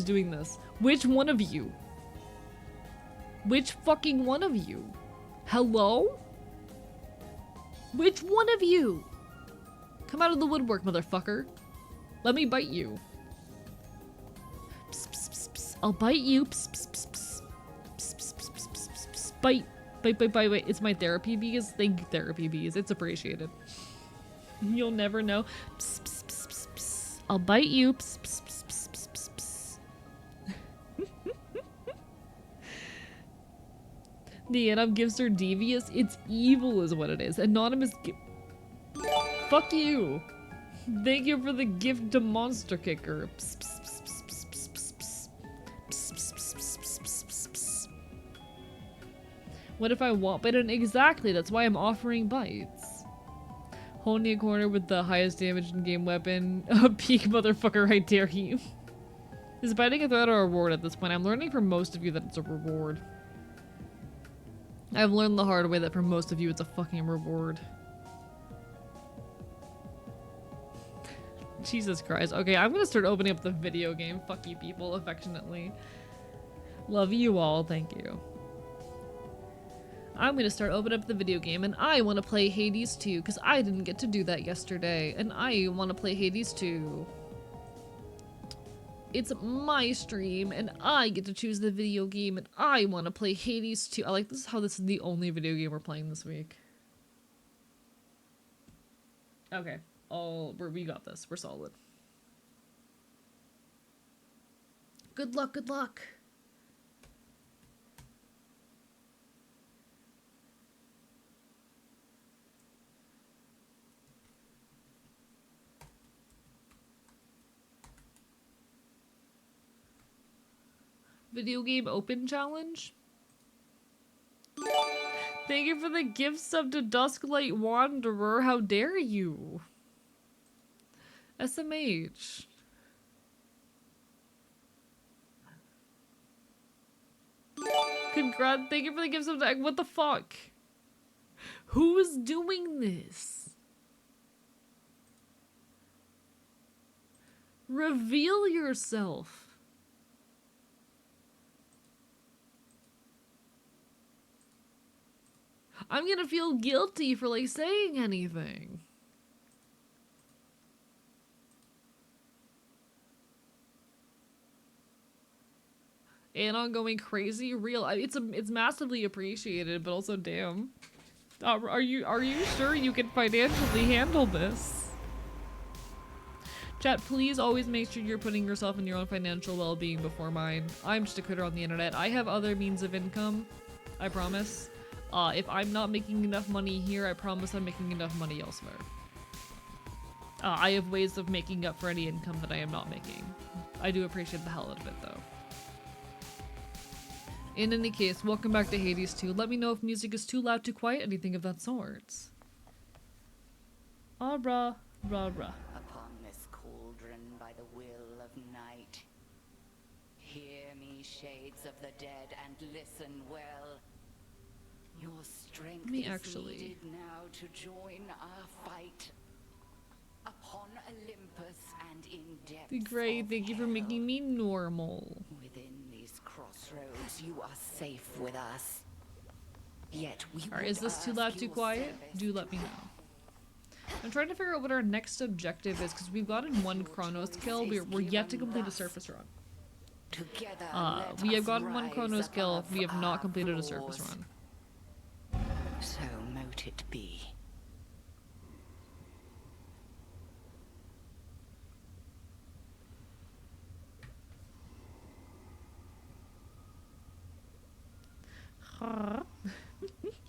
B: doing this? Which one of you? Which fucking one of you? Hello? Which one of you? Come out of the woodwork, motherfucker. Let me bite you. Psst, psst, psst, psst. I'll bite you. Psst, psst, psst, psst. Bite, bite, bite, bite, bite. It's my therapy bees. Thank you, therapy bees. It's appreciated. You'll never know. Psst, psst, psst, psst, psst. I'll bite you. Psst, psst, psst, psst, psst, psst, psst. The Anonymous gifts are devious. It's evil is what it is. Anonymous fuck you. Thank you for the gift to Monster Kicker. Psst, psst, psst, psst, psst, psst, psst, psst. Psst, psst, psst, psst, psst, psst, psst, psst. What if I want? But exactly, that's why I'm offering bites. Holding a corner with the highest damage in-game weapon. A peak motherfucker, I dare you. Is biting a threat or a reward at this point? I'm learning from most of you that it's a reward. I've learned the hard way that for most of you it's a fucking reward. Jesus Christ. Okay, I'm gonna start opening up the video game. Fuck you people, affectionately. Love you all, thank you. I'm gonna start opening up the video game, and I want to play Hades 2, because I didn't get to do that yesterday, and I want to play Hades 2. It's my stream, and I get to choose the video game, and I want to play Hades 2. I like this is how this is the only video game we're playing this week. Okay, we got this. We're solid. Good luck, good luck. Video game open challenge? Thank you for the gift sub to Dusklight Wanderer. How dare you? SMH. Congrats. Thank you for the gift sub to... What the fuck? Who is doing this? Reveal yourself. I'm gonna feel guilty for, like, saying anything. And on going crazy, real. It's massively appreciated, but also damn. Are you sure you can financially handle this? Chat, please always make sure you're putting yourself and your own financial well-being before mine. I'm just a critter on the internet. I have other means of income, I promise. If I'm not making enough money here, I promise I'm making enough money elsewhere. I have ways of making up for any income that I am not making. I do appreciate the hell out of it, though. In any case, welcome back to Hades 2. Let me know if music is too loud, too quiet, anything of that sort. Ah, rah.
C: Upon this cauldron by the will of night, hear me, shades of the dead, and listen well. Your strength is needed now to join our fight. Upon Olympus and in depths
B: Great, thank you for making me normal.
C: Within these crossroads, you are safe with us. Yet we
B: Alright, is this too loud, too quiet? Do let me know. I'm trying to figure out what our next objective is, because we've gotten one Chronos kill. We're yet to complete a surface run. We have gotten one Chronos kill. We have not completed a surface run.
C: So mote it be.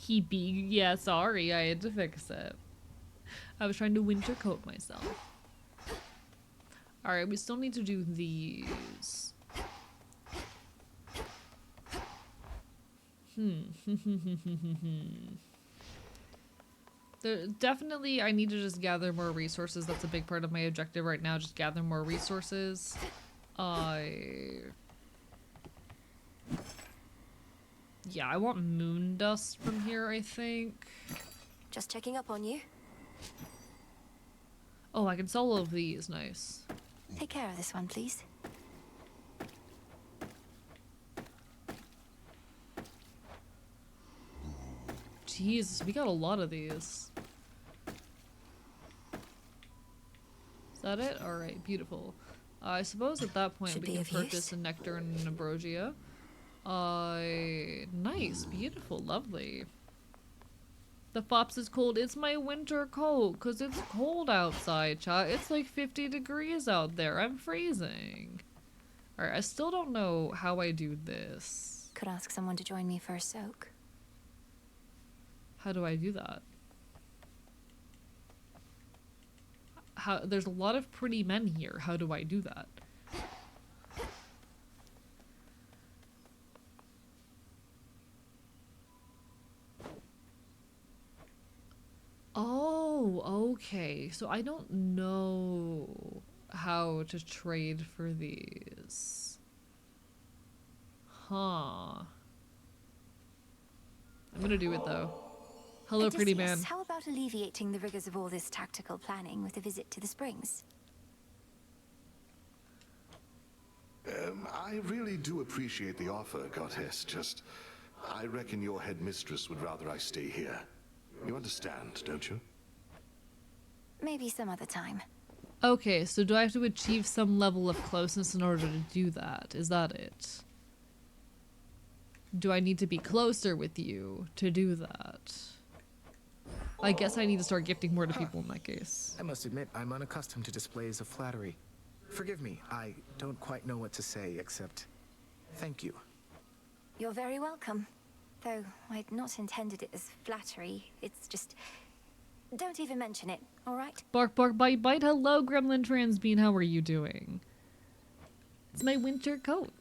B: Yeah, sorry, I had to fix it. I was trying to winter coat myself. Alright, we still need to do these. Definitely, I need to just gather more resources. That's a big part of my objective right now, just gather more resources. Yeah, I want moon dust from here, I think.
D: Just checking up on you.
B: Oh, I can sell all of these. Nice.
D: Take care of this one, please.
B: Jesus, we got a lot of these. Is that it? Alright, beautiful. I suppose at that point we can purchase a nectar and an ambrosia. Nice, beautiful, lovely. The fops is cold. It's my winter coat, cause it's cold outside, chat. It's like 50 degrees out there. I'm freezing. Alright, I still don't know how I do this.
D: Could ask someone to join me for a soak.
B: How do I do that? There's a lot of pretty men here. How do I do that? Oh, okay. So I don't know how to trade for these. Huh. I'm gonna do it though. Hello, pretty man.
D: How about alleviating the rigors of all this tactical planning with a visit to the springs?
E: I really do appreciate the offer, Goddess. Just, I reckon your headmistress would rather I stay here. You understand, don't you?
D: Maybe some other time.
B: Okay, so do I have to achieve some level of closeness in order to do that? Is that it? Do I need to be closer with you to do that? I guess I need to start gifting more to people in that case.
F: I must admit, I'm unaccustomed to displays of flattery. Forgive me, I don't quite know what to say except thank you.
D: You're very welcome. Though I'd not intended it as flattery. It's just... Don't even mention it, alright?
B: Bark, bark, bite, bite. Hello, Gremlin Transbean. How are you doing? It's my winter coat.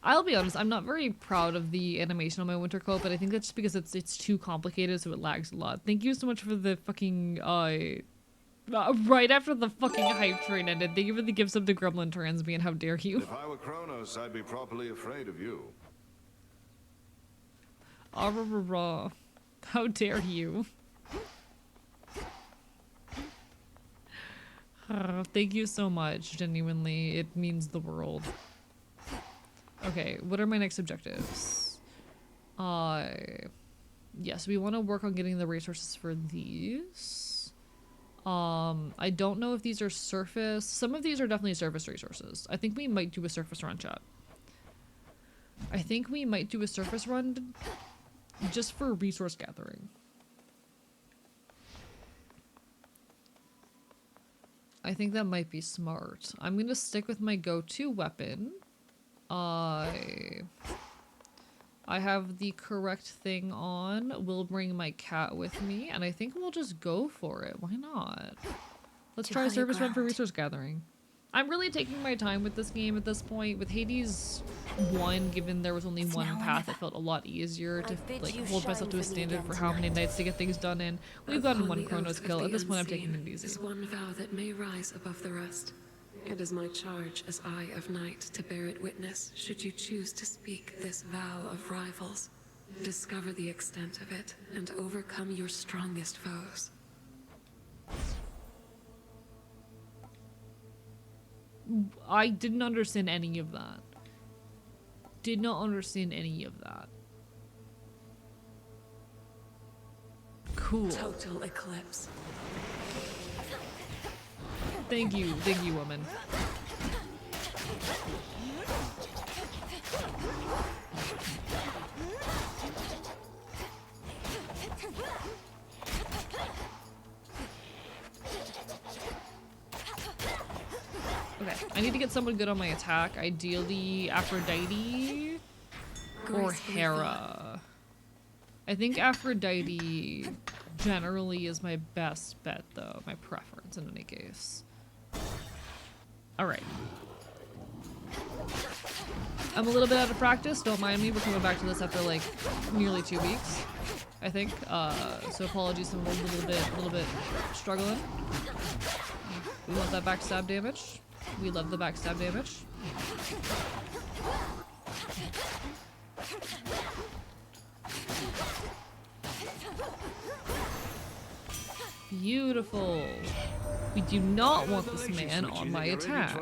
B: I'll be honest, I'm not very proud of the animation on my winter coat, but I think that's just because it's too complicated, so it lags a lot. Thank you so much for the fucking, right after the fucking hype train ended, thank you for the gifts of the Gremlin Transbean. How dare you?
E: If I were Kronos, I'd be properly afraid of you.
B: How dare you? Thank you so much, genuinely. It means the world. Okay, what are my next objectives? Yes, we want to work on getting the resources for these. I don't know if these are surface. Some of these are definitely surface resources. I think we might do a surface run, chat. I think we might do a surface run just for resource gathering. I think that might be smart. I'm gonna stick with my go-to weapon. I have the correct thing on. We'll bring my cat with me, and I think we'll just go for it. Why not? Let's try a service run for resource gathering. I'm really taking my time with this game at this point. With Hades 1, given there was only one path, it felt a lot easier to like hold myself to a standard for how many nights to get things done in. We've gotten one Chronos kill. At this point, I'm taking it easy.
G: Is one vow that may rise above the rest. It is my charge as Eye of Night to bear it witness should you choose to speak this vow of rivals. Discover the extent of it and overcome your strongest foes.
B: I didn't understand any of that. Did not understand any of that. Cool.
G: Total eclipse.
B: Thank you, woman. Okay, I need to get someone good on my attack. Ideally, Aphrodite or Hera. I think Aphrodite generally is my best bet, though. My preference in any case. Alright. I'm a little bit out of practice, don't mind me. We're coming back to this after like nearly 2 weeks, I think. So apologies if I'm a little bit struggling. We want that backstab damage. We love the backstab damage. Beautiful. We do not want this man on my attack.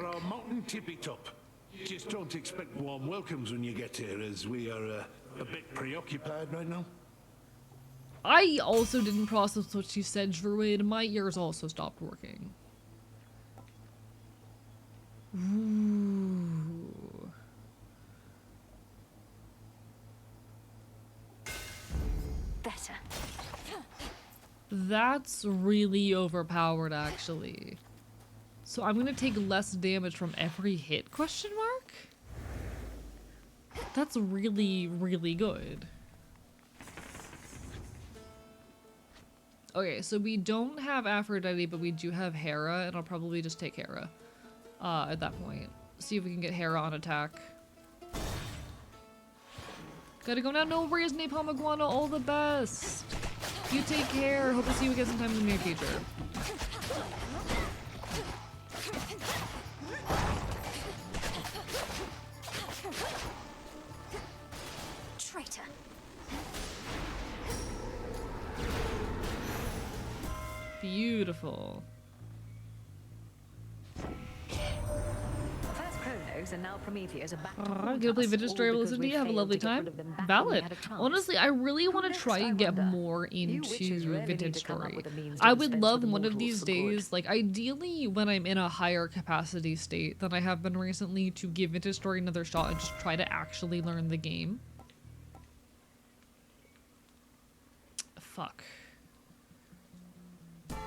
H: Just don't expect warm welcomes when you get here, as we are a bit preoccupied right now.
B: I also didn't process what she said, Druid. My ears also stopped working. Ooh.
D: Better.
B: That's really overpowered, actually. So I'm gonna take less damage from every hit, question mark? That's really, really good. Okay, so we don't have Aphrodite, but we do have Hera, and I'll probably just take Hera at that point. See if we can get Hera on attack. Gotta go now. No worries, Napalm Iguana. All the best. You take care. Hope to see you again sometime in the near future.
D: Traitor.
B: Beautiful.
I: First Chronos and now Prometheus are back to
B: I'm gonna play Vintage Story with Cindy. Have a lovely time. Valid. Honestly, I really want to try and get more into Vintage Story. I would love one of these days, like ideally when I'm in a higher capacity state than I have been recently, to give Vintage Story another shot and just try to actually learn the game. Fuck.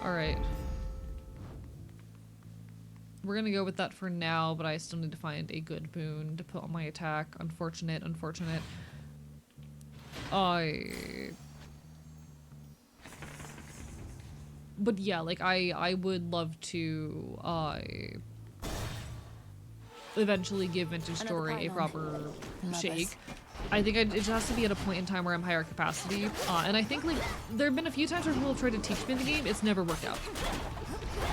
B: Alright. We're gonna go with that for now, but I still need to find a good boon to put on my attack. Unfortunate. But yeah, like I would love to eventually give Vintage Story a proper shake. I think it just has to be at a point in time where I'm higher capacity, and I think like there have been a few times where people have tried to teach me the game. It's never worked out.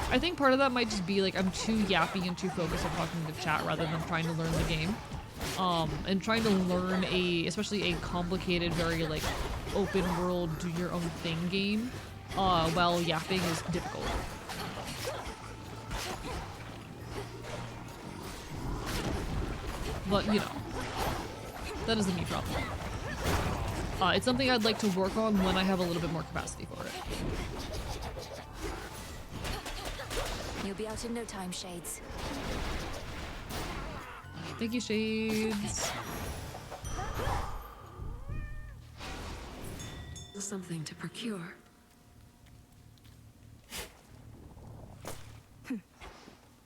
B: I think part of that might just be like I'm too yappy and too focused on talking to chat rather than trying to learn the game. And trying to learn especially a complicated, very like open world, do your own thing game, while yapping is difficult. but you know, that isn't me problem. It's something I'd like to work on when I have a little bit more capacity for it.
D: You'll be out in no time, Shades.
B: Thank you, Shades.
G: Something to procure.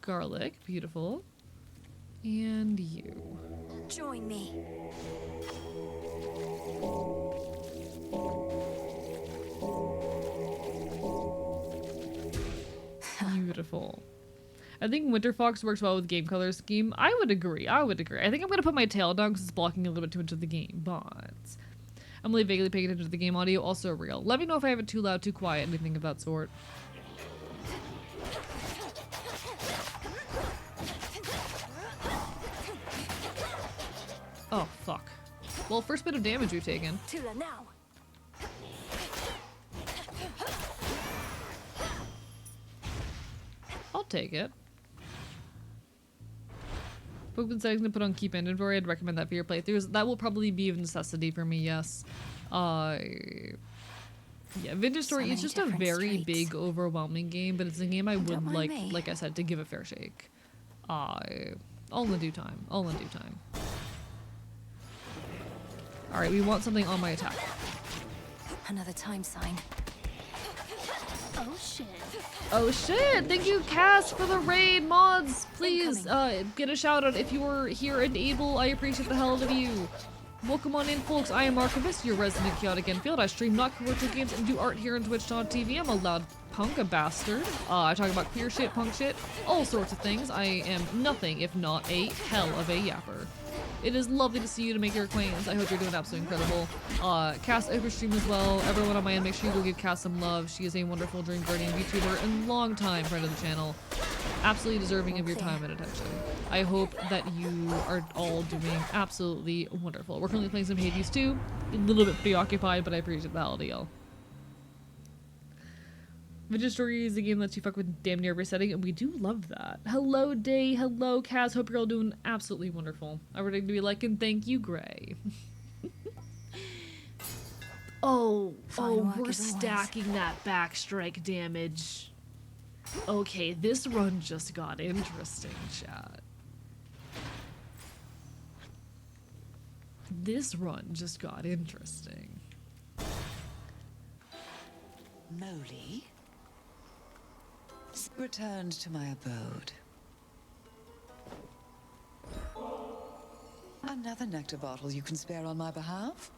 B: Garlic, beautiful. And you.
D: Join me.
B: Beautiful. I think Winter Fox works well with game color scheme. I would agree. I think I'm gonna put my tail down because it's blocking a little bit too much of the game, but I'm really vaguely paying attention to the game audio. Also real. Let me know if I have it too loud, too quiet, anything of that sort. Oh, fuck. Well, first bit of damage we've taken.
D: Tula now.
B: I'll take it. Pokemon settings to put on keep inventory. I'd recommend that for your playthroughs. That will probably be a necessity for me, yes. Yeah, Vintage Story is just a very big, overwhelming game, but it's a game I would like I said, to give a fair shake. All in due time. All in due time. Alright, we want something on my attack.
D: Another time sign.
J: Oh shit.
B: Oh shit! Thank you, Cass, for the raid. Mods, please get a shout out if you were here and able. I appreciate the hell out of you. Welcome on in, folks. I am Archivist, your resident chaotic Enfield. I stream not commercial games and do art here on Twitch.tv. I'm a loud punk, a bastard. I talk about queer shit, punk shit, all sorts of things. I am nothing if not a hell of a yapper. It is lovely to see you, to make your acquaintance. I hope you're doing absolutely incredible. Cass, I stream as well. Everyone on my end, make sure you go give Cass some love. She is a wonderful Dream Guardian VTuber and long-time friend of the channel. Absolutely deserving of your time and attention. I hope that you are all doing absolutely wonderful. We're currently playing some Hades 2. A little bit preoccupied, but I appreciate the hell out of y'all. Vintage Story is a game that lets you fuck with damn near every setting, and we do love that. Hello, Day. Hello, Kaz. Hope you're all doing absolutely wonderful. I would like to be like, and thank you, Gray. We're stacking that backstrike damage. Okay, this run just got interesting, chat. This run just got interesting.
K: Molly returned to my abode. Another nectar bottle you can spare on my behalf?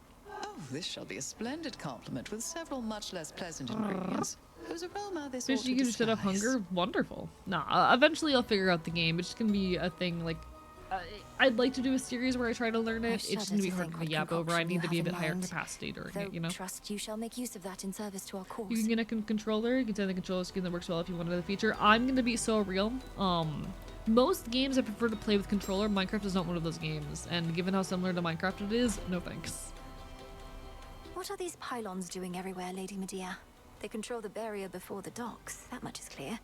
K: Oh, this shall be a splendid compliment with several much less pleasant ingredients. Whose aroma this ought to
B: you can shut up hunger? Wonderful. Nah, eventually I'll figure out the game. It's just gonna be a thing, like, I'd like to do a series where I try to learn it. It's just gonna be hard to yap over. I need to be a bit higher capacity during it, you know?
D: Trust you shall make use of that in service to our cause.
B: You can get a controller. You can send the controller scheme that works well if you want another feature. I'm gonna be so real. Most games I prefer to play with controller. Minecraft is not one of those games, and given how similar to Minecraft it is, no thanks.
D: What are these pylons doing everywhere, Lady Medea? They control the barrier before the docks. That much is clear.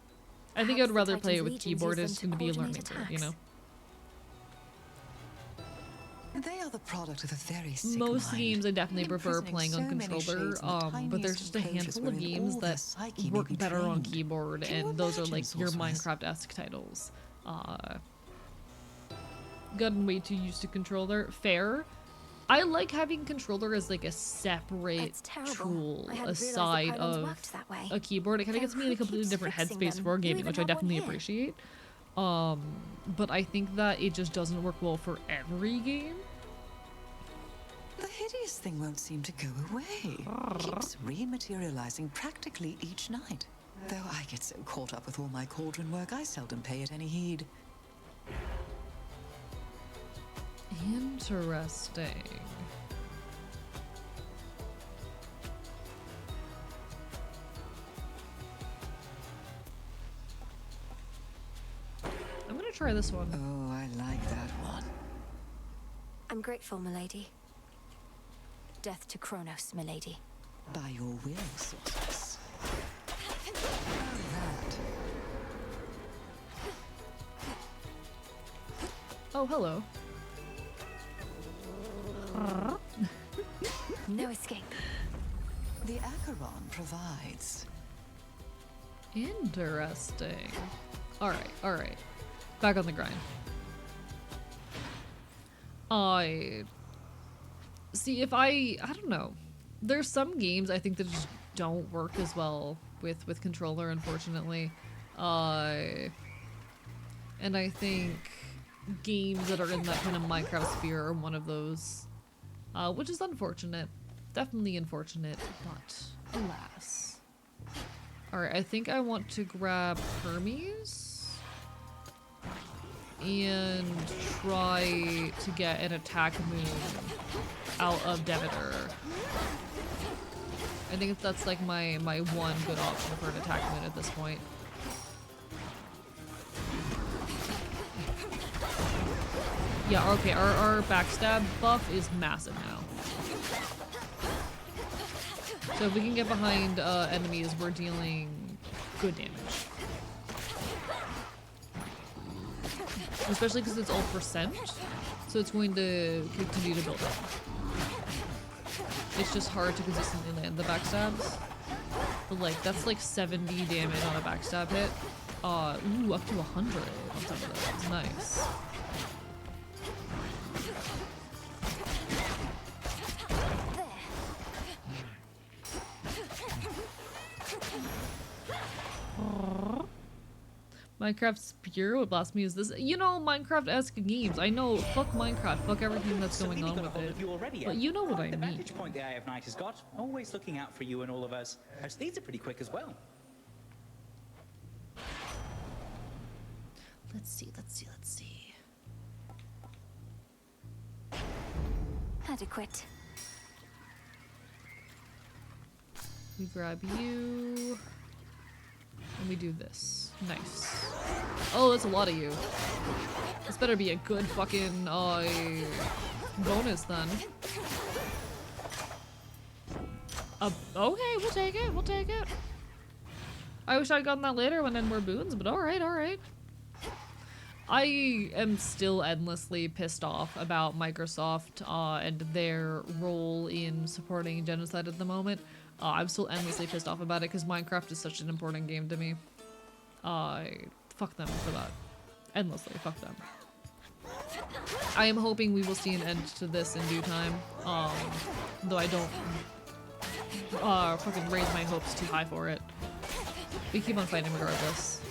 B: I think I'd rather play it with keyboard. It's going to be a learning curve, you know?
K: They are the product of a very sick
B: Most
K: mind.
B: games I definitely prefer playing on controller, but there's just a handful of games that work better on keyboard, and those are like your Minecraft-esque titles. Gotten way too used to controller. Fair. I like having controller as like a separate tool aside of a keyboard. It kind of gets me in a completely different headspace for gaming, which I definitely appreciate. But I think that it just doesn't work well for every game.
K: The hideous thing won't seem to go away. Keeps rematerializing practically each night. Though I get so caught up with all my cauldron work, I seldom pay it any heed.
B: Interesting. I'm gonna try this one.
K: Oh, I like that one.
D: I'm grateful, milady. Death to Kronos, milady.
K: By your will, sorceress.
B: Oh, hello.
D: No escape.
K: The Acheron provides.
B: Interesting. Alright, alright. Back on the grind. See, if I don't know. There's some games I think that just don't work as well with controller, unfortunately. And I think games that are in that kind of Minecraft sphere are one of those. Which is unfortunate. Definitely unfortunate, but alas. Alright, I think I want to grab Hermes and try to get an attack move out of Demeter. I think that's like my one good option for an attack move at this point. Yeah, okay, our backstab buff is massive now. So if we can get behind enemies, we're dealing good damage. Especially because it's all percent, so it's going to continue to build up. It's just hard to consistently land the backstabs. But like, that's like 70 damage on a backstab hit. Ooh, up to 100 on some of those. Nice. Minecraft Spear? What blasphemy is this? You know, Minecraft-esque games. I know, fuck Minecraft, fuck everything that's going on with it. But you know what I mean.
L: The vantage point the Eye of Night has got, always looking out for you and all of us. Her speeds are pretty quick as well.
B: Let's see, let's see, let's see.
D: Adequate.
B: We grab you. And we do this. Nice. Oh, that's a lot of you. This better be a good fucking bonus then. Okay, we'll take it. We'll take it. I wish I'd gotten that later when I had more boons, but alright, alright. I am still endlessly pissed off about Microsoft and their role in supporting genocide at the moment. I'm still endlessly pissed off about it because Minecraft is such an important game to me. Fuck them for that. Endlessly, fuck them. I am hoping we will see an end to this in due time. Though I don't fucking raise my hopes too high for it. We keep on fighting regardless.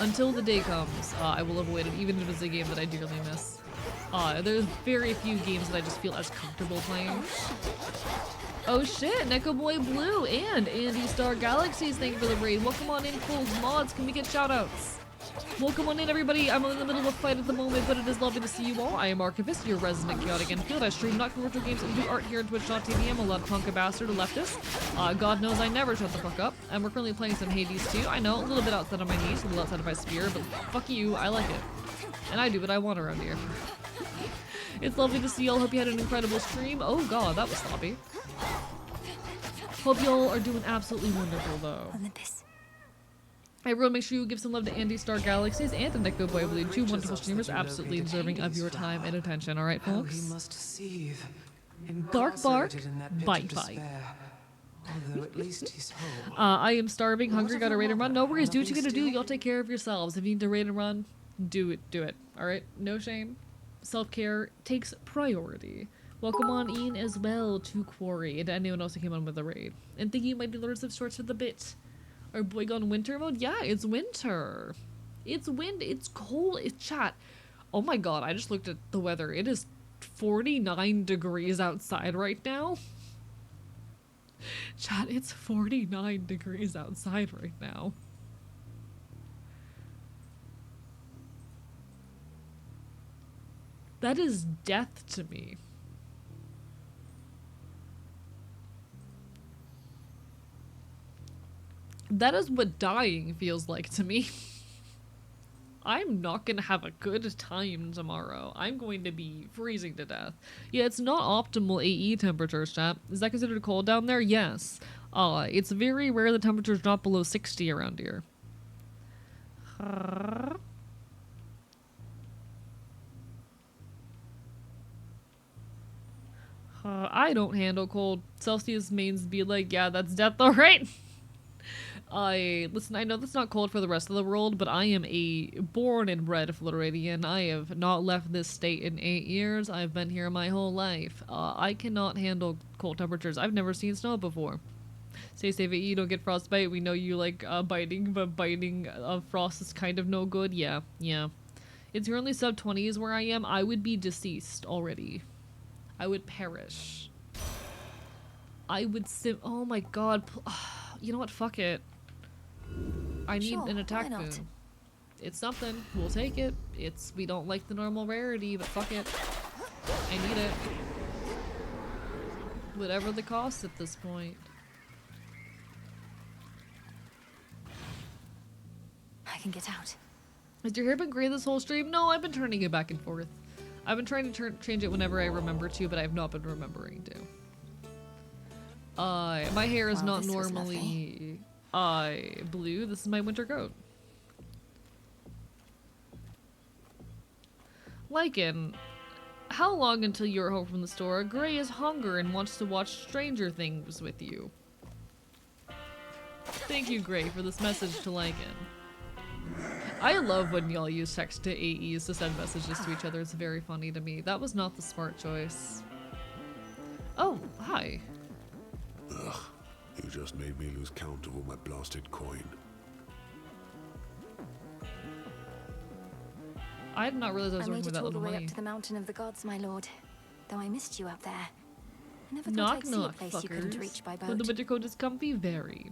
B: Until the day comes, I will avoid it, even if it's a game that I dearly miss. There's very few games that I just feel as comfortable playing. Oh shit, Neko Boy Blue and Andy Star Galaxies, thank you for the raid. Welcome on in, Cold Mods, can we get shoutouts? Welcome on in, everybody. I'm in the middle of a fight at the moment, but it is lovely to see you all. I am Archivist, your resident chaotic infield. I stream not commercial games and do art here at twitch.tv. I'm a loud punk bastard, a leftist. God knows I never shut the fuck up. And we're currently playing some Hades too. I know, a little bit outside of my niche, a little outside of my sphere, but fuck you, I like it. And I do what I want around here. It's lovely to see y'all. Hope you had an incredible stream. Oh god, that was sloppy. Hope y'all are doing absolutely wonderful though.
D: Olympus.
B: Hey, everyone, make sure you give some love to Andy Star Galaxies and to Neko Boy Blue, two wonderful streamers, absolutely deserving of your time and attention. All right, folks. Bark, bark, bite, bite. I am starving, hungry, got a raid and run. No worries, do what you gotta do. Y'all take care of yourselves. If you need to raid and run, do it. Do it. All right, no shame. Self-care takes priority. Welcome on in as well to Quarry and to anyone else who came on with the raid. And thank you, mighty lords of sorts, for the bit. Our boy gone winter mode? Yeah, it's winter. It's it's cold, it's chat. Oh my god, I just looked at the weather. It is 49 degrees outside right now. Chat, it's 49 degrees outside right now. That is death to me. That is what dying feels like to me. I'm not gonna have a good time tomorrow. I'm going to be freezing to death. Yeah, it's not optimal AE temperatures, chat. Is that considered cold down there? Yes. It's very rare the temperatures drop below 60 around here. I don't handle cold. Celsius mains be like, yeah, that's death though, right? Listen, I know that's not cold for the rest of the world, but I am a born and bred Floridian. I have not left this state in 8 years. I've been here my whole life. I cannot handle cold temperatures. I've never seen snow before. Stay safe, you don't get frostbite. We know you like biting, but biting of frost is kind of no good. Yeah, yeah. It's currently sub 20s where I am. I would be deceased already. I would perish. I would oh my god. You know what? Fuck it. I need an attack boon. It's something. We'll take it. We don't like the normal rarity, but fuck it. I need it. Whatever the cost at this point.
D: I can get out.
B: Has your hair been gray this whole stream? No, I've been turning it back and forth. I've been trying to change it whenever I remember to, but I've not been remembering to. My hair is not normally blue. This is my winter coat. Lycan, how long until you're home from the store? Gray is hunger and wants to watch Stranger Things with you. Thank you, Gray, for this message to Lycan. I love when y'all use text to AEs to send messages to each other. It's very funny to me. That was not the smart choice. Oh, hi.
M: Ugh, you just made me lose count of all my blasted coin.
B: I did not realize I was working with that little
D: money. I made it all the way
B: money.
D: up to the mountain of the gods, my lord. Though I missed you out there. I never thought
B: Knock,
D: I'd see a
B: knock,
D: place you couldn't reach by boat.
B: When the winter coat is comfy, very.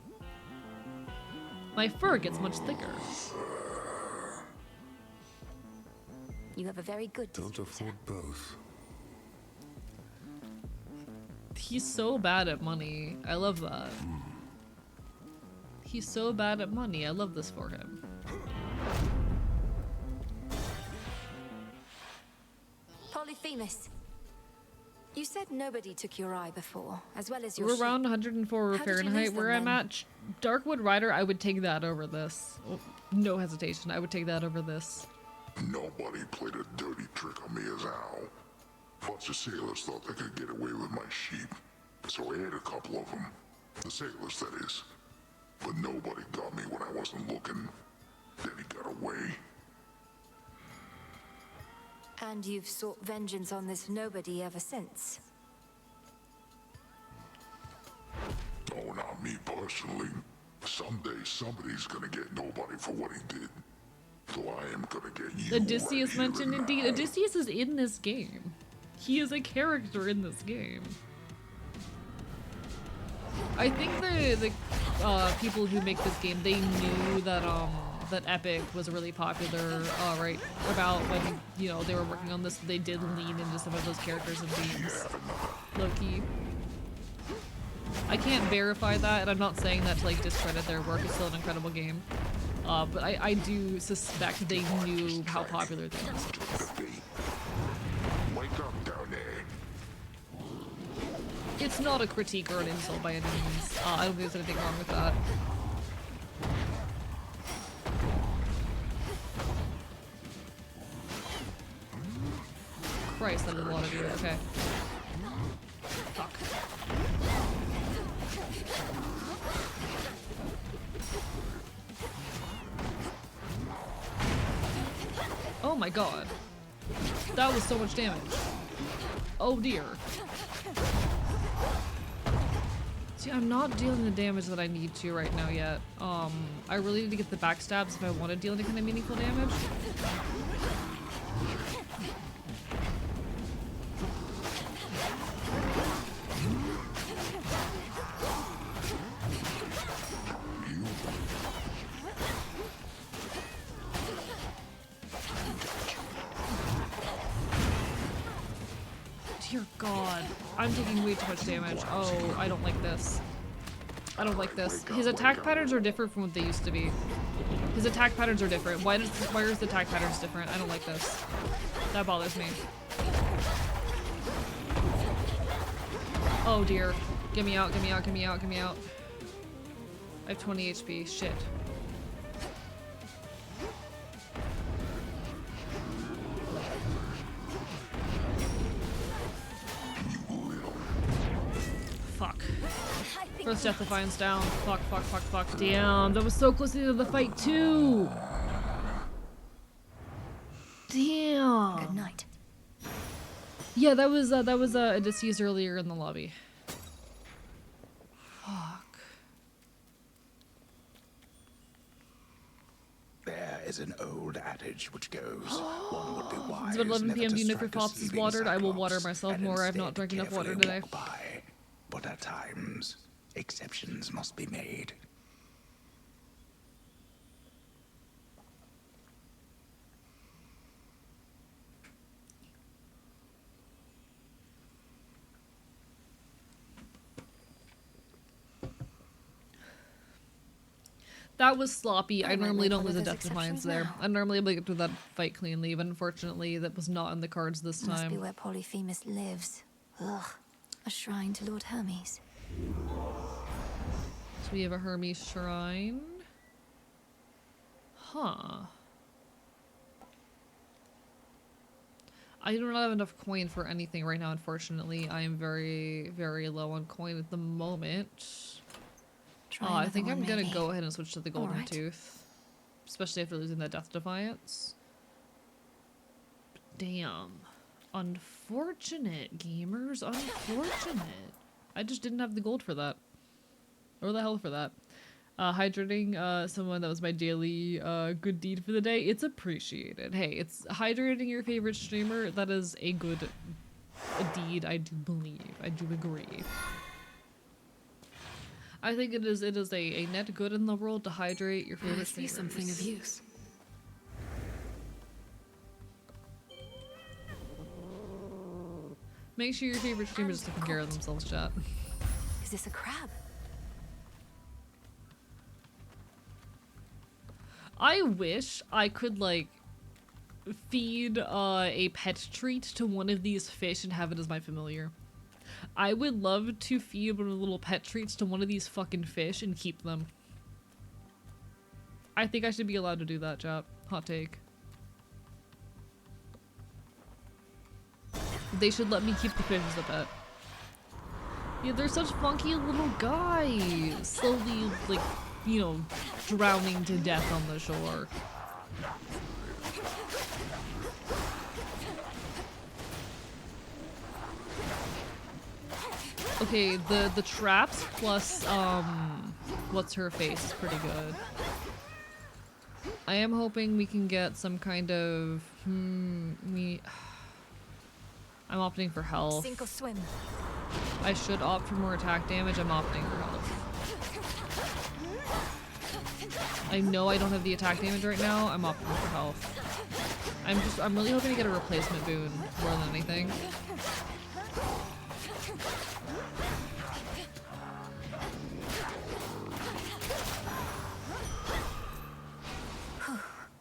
B: My fur gets much thicker.
D: You have a very good
M: Don't afford both.
B: He's so bad at money. I love that. He's so bad at money. I love this for him.
D: Polyphemus. You said nobody took your eye before, as well as your
B: We're around 104
D: How did you
B: Fahrenheit
D: lose
B: where
D: them,
B: I'm
D: then?
B: at. Darkwood Rider, I would take that over this. Oh, no hesitation. I would take that over this.
N: Nobody played a dirty trick on me as Al. Bunch of sailors thought they could get away with my sheep, so I ate a couple of them. The sailors, that is. But nobody got me when I wasn't looking. Then he got away.
D: And you've sought vengeance on this nobody ever since.
N: Oh, not me personally. Someday somebody's gonna get nobody for what he did. So I am gonna get you.
B: Odysseus
N: right
B: mentioned
N: here and
B: indeed.
N: now.
B: Odysseus is in this game. He is a character in this game. I think the people who make this game, they knew that that Epic was really popular right about when, you know, they were working on this. They did lean into some of those characters and themes. Low-key. I can't verify that, and I'm not saying that to like discredit their work. It's still an incredible game. But I do suspect they knew how popular the industry is.
N: Wake up down there.
B: It's not a critique or an insult by any means. I don't think there's anything wrong with that. Christ, that is a lot of you. Okay. Fuck. Oh my god. That was so much damage. Oh dear. See, I'm not dealing the damage that I need to right now yet. I really need to get the backstabs if I want to deal any kind of meaningful damage. Dear God, I'm taking way too much damage. Oh, I don't like this. I don't like this. His attack patterns are different from what they used to be. His attack patterns are different. Why is the attack patterns different? I don't like this. That bothers me. Oh dear. Get me out, get me out, get me out, get me out. I have 20 HP. Shit. First Death Defiance down. Fuck, fuck, fuck, fuck. Damn, that was so close to the end of the fight too. Damn.
D: Good night.
B: Yeah, that was a deceased earlier in the lobby. Fuck.
O: There is an old adage which goes, one would be wise
B: It's about 11
O: never
B: p.m.
O: to
B: Do you know if your
O: strike a
B: pops is
O: sleeping
B: watered? I will water
O: cyclops,
B: myself
O: and
B: more. I have not
O: instead
B: drank enough water
O: carefully
B: today.
O: walk by. But at times, exceptions must be made.
B: That was sloppy. I
D: might
B: normally
D: make
B: don't
D: one
B: lose
D: of
B: a
D: those
B: Death Defiance
D: exceptions
B: there.
D: now.
B: I normally able to get through that fight cleanly, but unfortunately that was not in the cards this
D: Must be
B: time.
D: where Polyphemus lives. Ugh. A shrine to Lord Hermes.
B: So we have a Hermes shrine. Huh. I do not have enough coin for anything right now, unfortunately. I am very, very low on coin at the moment.
D: Try
B: I
D: another
B: think I'm
D: one,
B: gonna
D: maybe.
B: go ahead and switch to the Golden
D: Alright.
B: Tooth. Especially after losing that Death Defiance. Damn. Unfortunate, gamers. Unfortunate. I just didn't have the gold for that. Or the hell for that. Hydrating someone, that was my daily good deed for the day. It's appreciated. Hey, it's hydrating your favorite streamer. That is a good deed, I do believe. I do agree. I think it is a net good in the world to hydrate your favorite
G: I see
B: streamers.
G: something of use.
B: Make sure your favorite streamers taking care of themselves, chat.
D: Is this a crab?
B: I wish I could, like, feed a pet treat to one of these fish and have it as my familiar. I would love to feed one of the little pet treats to one of these fucking fish and keep them. I think I should be allowed to do that, chat. Hot take. They should let me keep the fish as a pet. Yeah, they're such funky little guys. Slowly, like, you know, drowning to death on the shore. Okay, the traps plus, what's her face is pretty good. I am hoping we can get some kind of, I'm opting for health.
D: Sink or swim.
B: I should opt for more attack damage, I'm opting for health. I know I don't have the attack damage right now, I'm opting for health. I'm really hoping to get a replacement boon more than anything.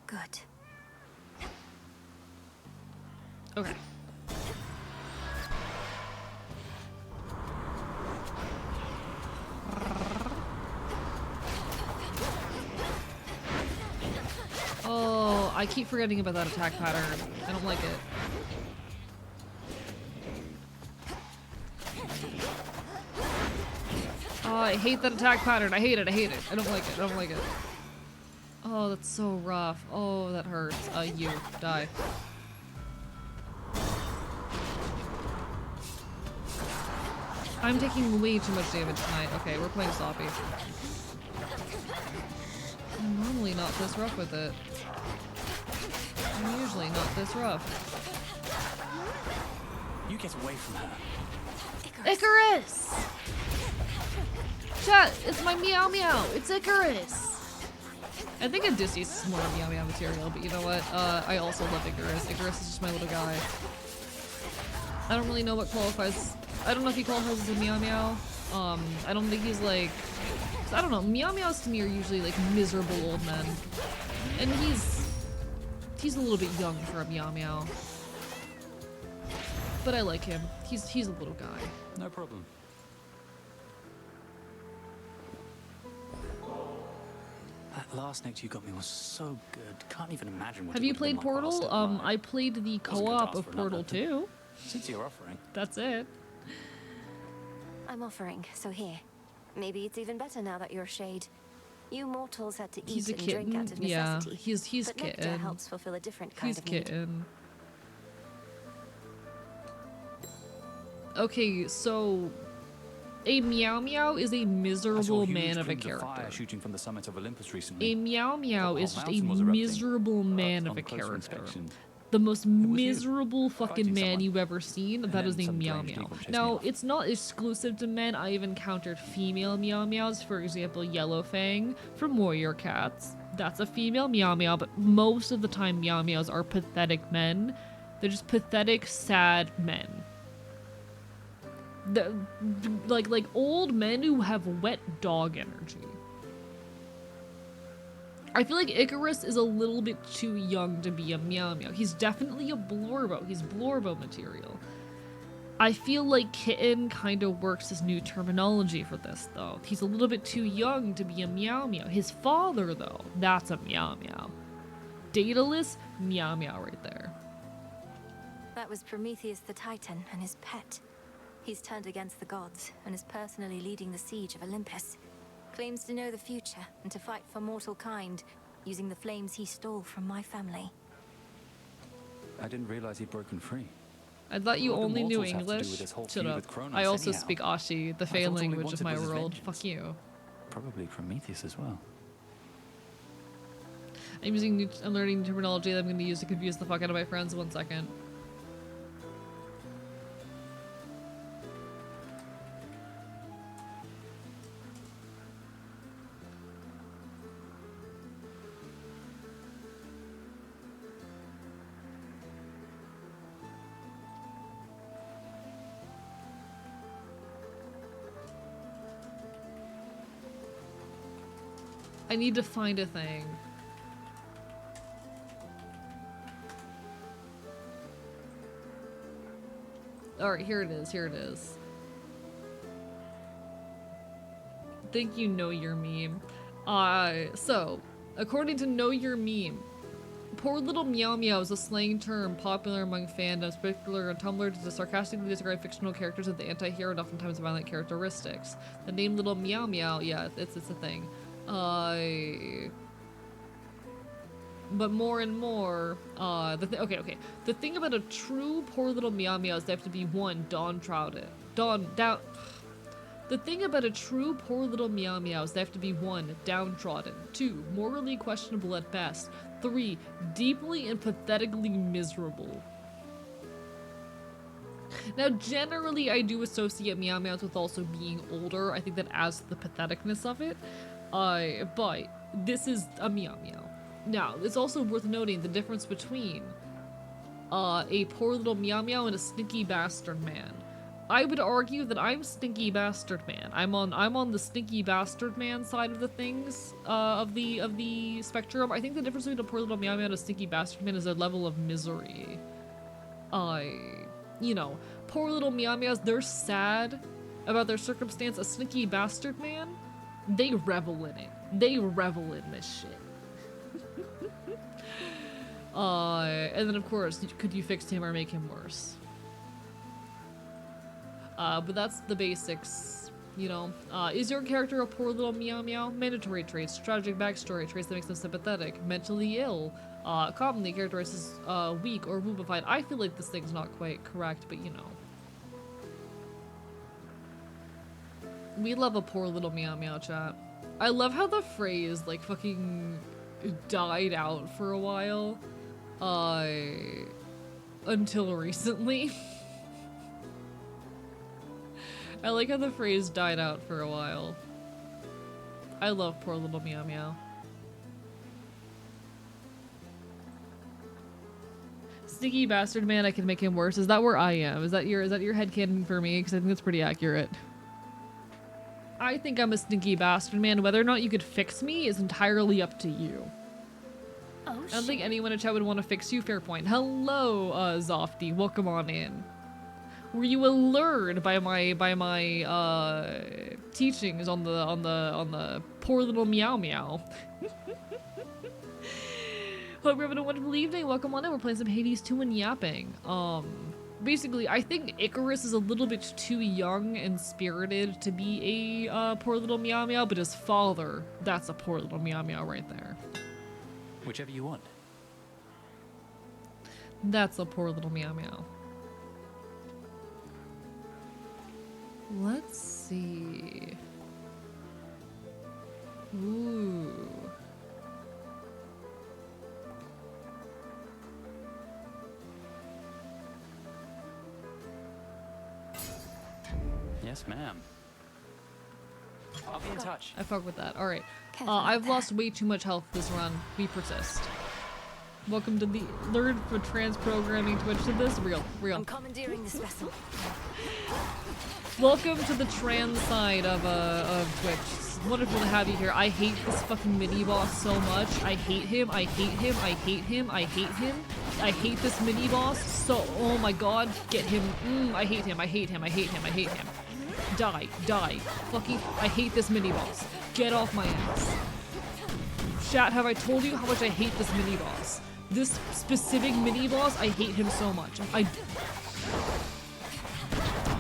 D: Good.
B: Okay. Oh, I keep forgetting about that attack pattern. I don't like it. Oh, I hate that attack pattern. I hate it. I hate it. I don't like it. I don't like it. Oh, that's so rough. Oh, that hurts. You. Die. I'm taking way too much damage tonight. Okay, we're playing sloppy. I'm normally not this rough with it. I'm usually not this rough.
L: You get away from her.
B: Icarus! Chat, it's my meow meow. It's Icarus! I think Odysseus is more meow meow material, but you know what? I also love Icarus. Icarus is just my little guy. I don't really know what qualifies. I don't know if he qualifies as a meow meow. I don't think he's like. I don't know. Meow meows to me are usually like miserable old men, and he's a little bit young for a meow meow. But I like him. He's a little guy.
L: No problem. That last night you got me was so good. Can't even imagine what
B: Have
L: it
B: you
L: would have been
B: played
L: like while I was
B: Portal?
L: still alive.
B: I played the
L: Wasn't going to
B: co-op
L: ask
B: of
L: for another,
B: Portal
L: but
B: 2.
L: Since you're offering.
B: That's it.
D: I'm offering, so here. Maybe it's even better now that you're a shade. You mortals had to
A: He's
D: eat
A: a
D: and drink out of
A: kitten. Yeah,
D: necessity.
A: he's
D: but nectar
A: kitten.
D: helps fulfill a different kind
A: He's
D: of need.
A: kitten. Okay, so a Meow Meow is a miserable man of a character.
P: Shooting from the summit of Olympus recently.
A: A Meow Meow
P: The
A: is
P: whole
A: just a
P: mountain was erupting.
A: miserable man of
P: On
A: a
P: closer
A: character.
P: inspection,
A: The most
P: you.
A: miserable fucking
P: Fighting
A: man
P: someone.
A: you've ever seen.
P: And
A: That is
P: then
A: a
P: some
A: Meow
P: deranged
A: Meow.
P: eagle chased me
A: Now,
P: off.
A: it's not exclusive to men. I've encountered female Meow Meows. For example, Yellow Fang from Warrior Cats. That's a female Meow Meow, but most of the time Meow Meows are pathetic men. They're just pathetic, sad men. Like old men who have wet dog energy. I feel like Icarus is a little bit too young to be a Meow Meow. He's definitely a Blorbo. He's Blorbo material. I feel like Kitten kind of works as new terminology for this, though. He's a little bit too young to be a Meow Meow. His father, though, that's a Meow Meow. Daedalus, Meow Meow right there.
D: That was Prometheus the Titan and his pet. He's turned against the gods and is personally leading the siege of Olympus. Claims to know the future and to fight for mortal kind, using the flames he stole from my family.
P: I didn't realize he'd broken free.
A: I thought you
P: What do
A: only knew
P: mortals have to do
A: English.
P: with this whole
A: Shut
P: feud
A: up.
P: with Kronos
A: I also
P: anyhow?
A: speak Ashi, the
P: I
A: Fey
P: thought all he
A: language of
P: wanted
A: my
P: was his
A: world.
P: vengeance.
A: Fuck you.
P: Probably Prometheus as well.
A: I'm learning terminology that I'm going to use to confuse the fuck out of my friends. 1 second. I need to find a thing. Alright, here it is, here it is. Think you know your meme. So, according to Know Your Meme, poor little Meow Meow is a slang term popular among fandoms, particularly on Tumblr, to sarcastically describe fictional characters with the anti-hero and oftentimes violent characteristics. The name Little Meow Meow, yeah, it's a thing. But more and more, okay. The thing about a true poor little Meow Meow is they have to be one, downtrodden. The thing about a true poor little Meow Meow is they have to be 1, downtrodden, 2, morally questionable at best, 3, deeply and pathetically miserable. Now, generally, I do associate Meow Meows with also being older. I think that adds to the patheticness of it. But this is a Meow Meow. Now, it's also worth noting the difference between a poor little Meow Meow and a stinky bastard man. I would argue that I'm stinky bastard man. I'm on the stinky bastard man side of the things, of the spectrum. I think the difference between a poor little Meow Meow and a stinky bastard man is a level of misery. You know, poor little Meow Meows, they're sad about their circumstance. A stinky bastard man, they revel in it. They revel in this shit. And then of course, could you fix him or make him worse? But that's the basics, you know. Is your character a poor little Meow Meow? Mandatory traits, tragic backstory, traits that makes them sympathetic, mentally ill, commonly characterized as weak or woobified. I feel like this thing's not quite correct, but you know. We love a poor little Meow Meow, chat. I love how the phrase, like, fucking died out for a while. Until recently. I like how the phrase died out for a while. I love poor little Meow Meow. Stinky bastard man, I can make him worse. Is that where I am? Is that your headcanon for me? Because I think that's pretty accurate. I think I'm a stinky bastard man. Whether or not you could fix me is entirely up to you.
J: Oh,
A: I don't think anyone in chat would want to fix you. Fair point. Hello, Zofty. Welcome on in. Were you allured by my teachings on the poor little Meow Meow? Hope you're having a wonderful evening. Welcome on in. We're playing some Hades 2 and yapping.
B: basically, I think Icarus is a little bit too young and spirited to be a poor little Meow Meow, but his father, that's a poor little Meow Meow right there.
P: Whichever you want.
B: That's a poor little Meow Meow. Let's see. Ooh.
P: Yes, ma'am. I'll be in touch.
B: I fuck with that. Alright. I've lost way too much health this run. We persist. Welcome to the Learn for Trans Programming Twitch. To this? Real.
D: I'm commandeering this vessel.
B: Welcome to the trans side of Twitch. It's wonderful to have you here. I hate this fucking mini boss so much. I hate him. I hate him. I hate him. I hate him. I hate this mini boss so. Oh my god. Get him. I hate him. I hate him. I hate him. I hate him. Die. Die. Fucking. I hate this mini boss. Get off my ass. Chat, have I told you how much I hate this mini boss? This specific mini boss, I hate him so much.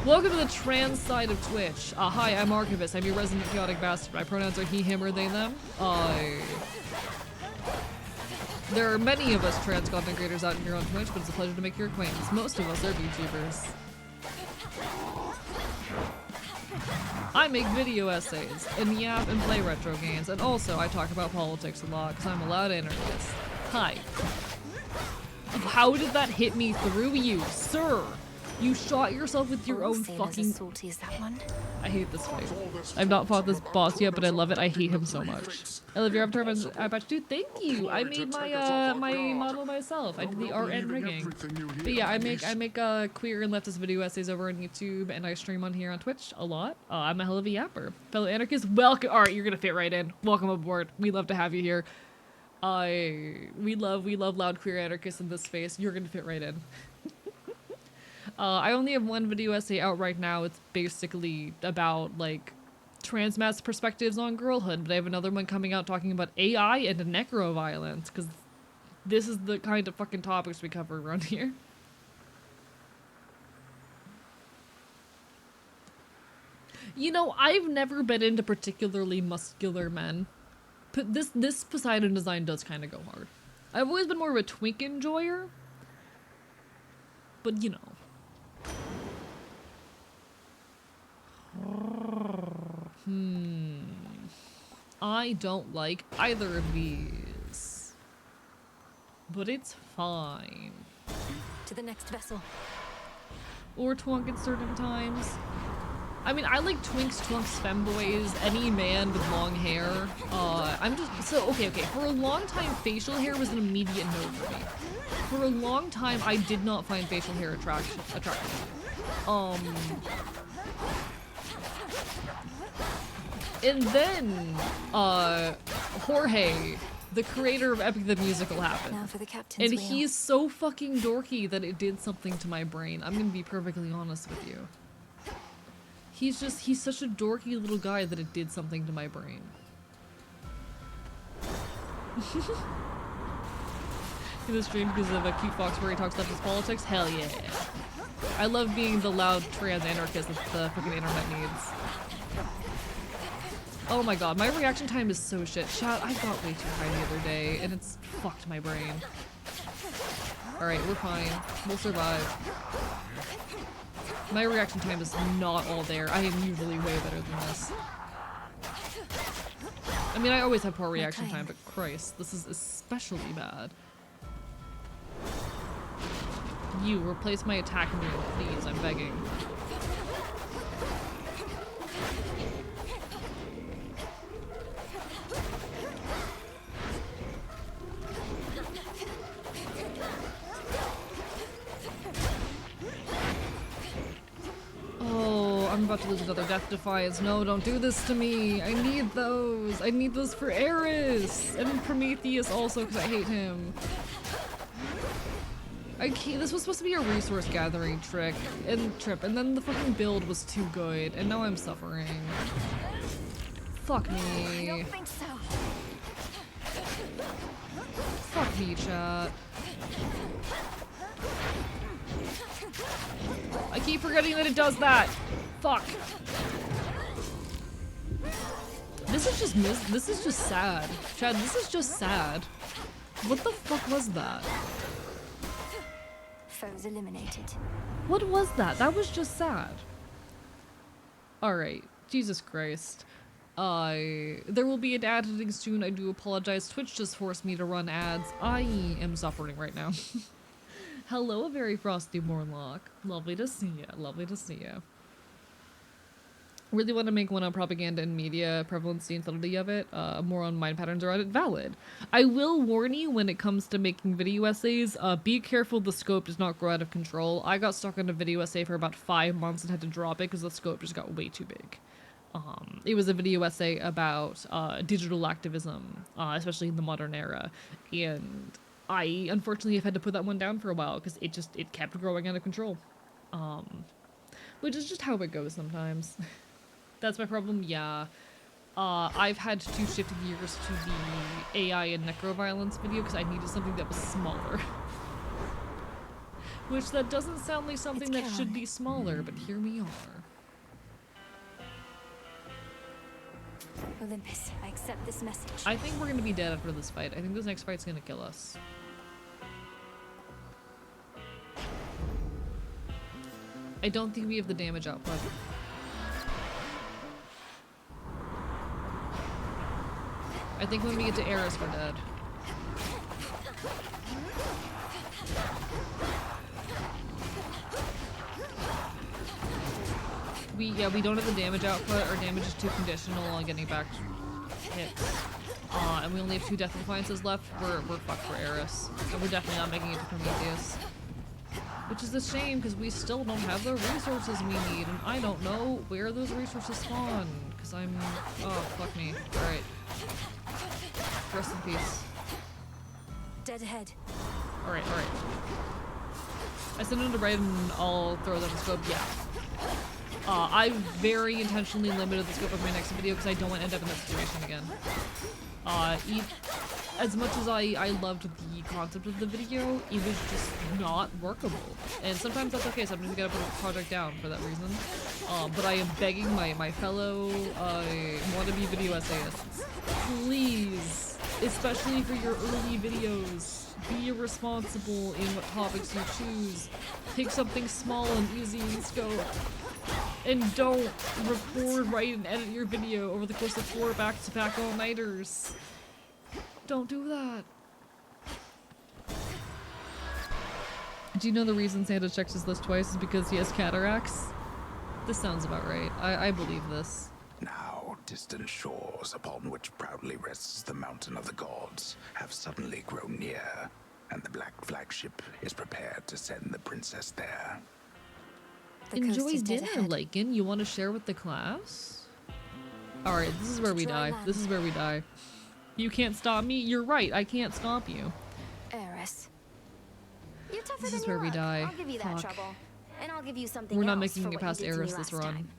B: Welcome to the trans side of Twitch. Hi, I'm Archivist. I'm your resident chaotic bastard. My pronouns are he, him, or they, them. There are many of us trans content creators out here on Twitch, but it's a pleasure to make your acquaintance. Most of us are VTubers. I make video essays, and yap and play retro games, and also I talk about politics a lot, because I'm a loud anarchist. Hi. How did that hit me through you, sir? You shot yourself with your own fucking.
D: As salty as that one.
B: I hate this fight. I've not fought this boss yet, but I love it. I hate him so much. I love your avatar. I bet you. Thank you. I made my my model myself. I did the art and rigging. But yeah, I make queer and leftist video essays over on YouTube, and I stream on here on Twitch a lot. I'm a hell of a yapper. Fellow anarchists, welcome. All right, you're gonna fit right in. Welcome aboard. We love to have you here. We love loud queer anarchists in this space. You're gonna fit right in. I only have one video essay out right now. It's basically about, like, trans mass perspectives on girlhood, but I have another one coming out talking about AI and necroviolence, because this is the kind of fucking topics we cover around here. You know, I've never been into particularly muscular men. But this Poseidon design does kind of go hard. I've always been more of a twink enjoyer, but you know. I don't like either of these, but it's fine.
D: To the next vessel.
B: Or twunk at certain times. I mean, I like twinks, twunks, femboys, any man with long hair. I'm just, so, okay, for a long time, facial hair was an immediate no for me. For a long time, I did not find facial hair attractive. And then, Jorge, the creator of Epic the Musical, happened.
D: Now for the captain's
B: and
D: wheel.
B: he's so fucking dorky that it did something to my brain. I'm gonna be perfectly honest with you. He's such a dorky little guy that it did something to my brain. In the stream because of a cute fox where he talks about his politics? Hell yeah. I love being the loud trans anarchist that the fucking internet needs. Oh my god, my reaction time is so shit. Chat, I got way too high the other day, and it's fucked my brain. Alright, we're fine. We'll survive. My reaction time is not all there. I am usually way better than this. I mean, I always have poor reaction time, but Christ, this is especially bad. You, replace my attack move, please, I'm begging. Oh, I'm about to lose another Death Defiance. No, don't do this to me. I need those. I need those for Eris and Prometheus also because I hate him. This was supposed to be a resource gathering trip, and then the fucking build was too good, and now I'm suffering. Fuck me.
D: I don't think so.
B: Fuck me, chat. I keep forgetting that it does that. Fuck. This is just sad. Chad, this is just sad. What the fuck was that?
D: Foes eliminated.
B: What was that? That was just sad. Alright. Jesus Christ. There will be an ad editing soon. I do apologize. Twitch just forced me to run ads. I am suffering right now. Hello, a very frosty Morlock. Lovely to see ya. Lovely to see ya. Really want to make one on propaganda and media prevalence and subtlety of it. More on mind patterns around it. Valid. I will warn you when it comes to making video essays, be careful the scope does not grow out of control. I got stuck on a video essay for about 5 months and had to drop it because the scope just got way too big. It was a video essay about digital activism, especially in the modern era, and I unfortunately have had to put that one down for a while because it kept growing out of control, which is just how it goes sometimes. That's my problem. Yeah, I've had to shift gears to the AI and necroviolence video because I needed something that was smaller. Which that doesn't sound like something that should be smaller, but here we are.
D: Olympus, I accept this message.
B: I think we're gonna be dead after this fight. I think this next fight's gonna kill us. I don't think we have the damage output. I think when we get to Eris, we're dead. We don't have the damage output. Our damage is too conditional on getting back hits. And we only have 2 death appliances left. We're fucked for Eris. And we're definitely not making it to Prometheus. Which is a shame, because we still don't have the resources we need, and I don't know where those resources spawn, because I'm... oh, fuck me. Alright. Rest in peace.
D: Dead ahead.
B: Alright, alright. I sent him to right and I'll throw them a scope, yeah. I very intentionally limited the scope of my next video because I don't want to end up in that situation again. As much as I loved the concept of the video, it was just not workable. And sometimes that's okay, sometimes you gotta put a project down for that reason. But I am begging my fellow wannabe video essayists, please, especially for your early videos, be responsible in what topics you choose. Pick something small and easy in scope. And don't record, write, and edit your video over the course of 4 back-to-back all-nighters. Don't do that. Do you know the reason Santa checks his list twice is because he has cataracts? This sounds about right. I believe this.
O: Now, distant shores upon which proudly rests the mountain of the gods have suddenly grown near, and the black flagship is prepared to send the princess there.
B: Enjoy dinner, Lycan. You want to share with the class? Alright, this is where we die. This is where we die. You can't stop me? You're right, I can't stop you.
D: Eris.
B: You're tougher this is where we die.
D: I'll give you that trouble. And I'll give you something
B: We're not
D: else
B: making it past Eris this run.
D: Time.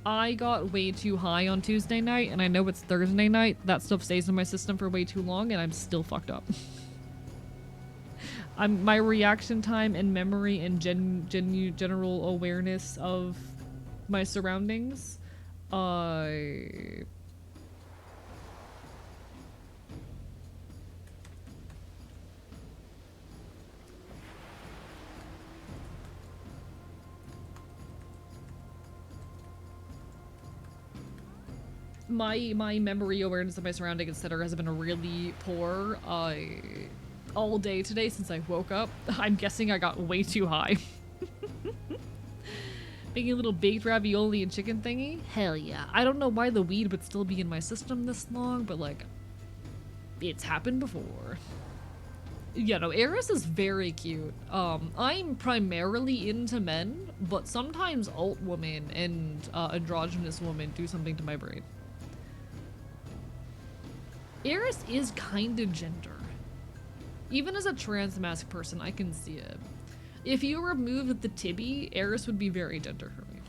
B: I got way too high on Tuesday night, and I know it's Thursday night. That stuff stays in my system for way too long, and I'm still fucked up. My reaction time and memory and general awareness of my surroundings, my memory awareness of my surroundings, etc., has been really poor. All day today since I woke up. I'm guessing I got way too high. Making a little baked ravioli and chicken thingy? Hell yeah. I don't know why the weed would still be in my system this long, but like, it's happened before. Yeah, no, Eris is very cute. I'm primarily into men, but sometimes alt women and androgynous women do something to my brain. Eris is kinda gender. Even as a trans mask person, I can see it. If you removed the tibby, Eris would be very gender for me.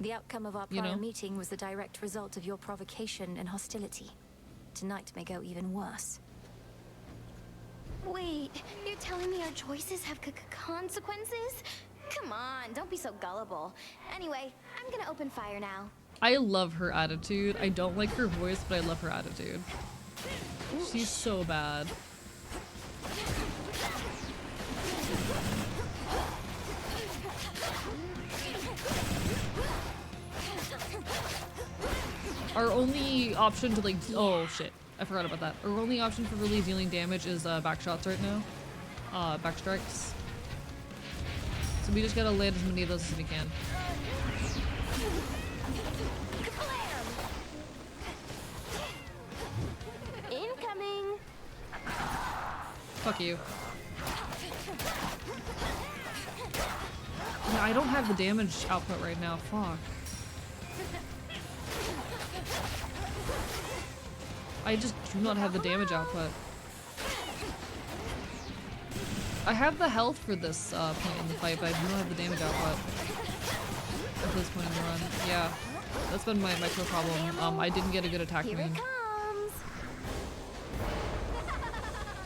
D: The outcome of our prior meeting was the direct result of your provocation and hostility. Tonight may go even worse.
Q: Wait, you're telling me our choices have consequences? Come on, don't be so gullible. Anyway, I'm gonna open fire now.
A: I love her attitude. I don't like her voice, but I love her attitude. She's so bad. Our only option to like, oh shit, I forgot about that. Our only option for really dealing damage is back shots right now. Back strikes. So we just gotta land as many of those as we can.
Q: Incoming.
A: Fuck you. Yeah, I don't have the damage output right now. Fuck. I just do not have the damage output. I have the health for this point in the fight, but I do not have the damage output at this point in the run. Yeah, that's been my micro problem. I didn't get a good attack range.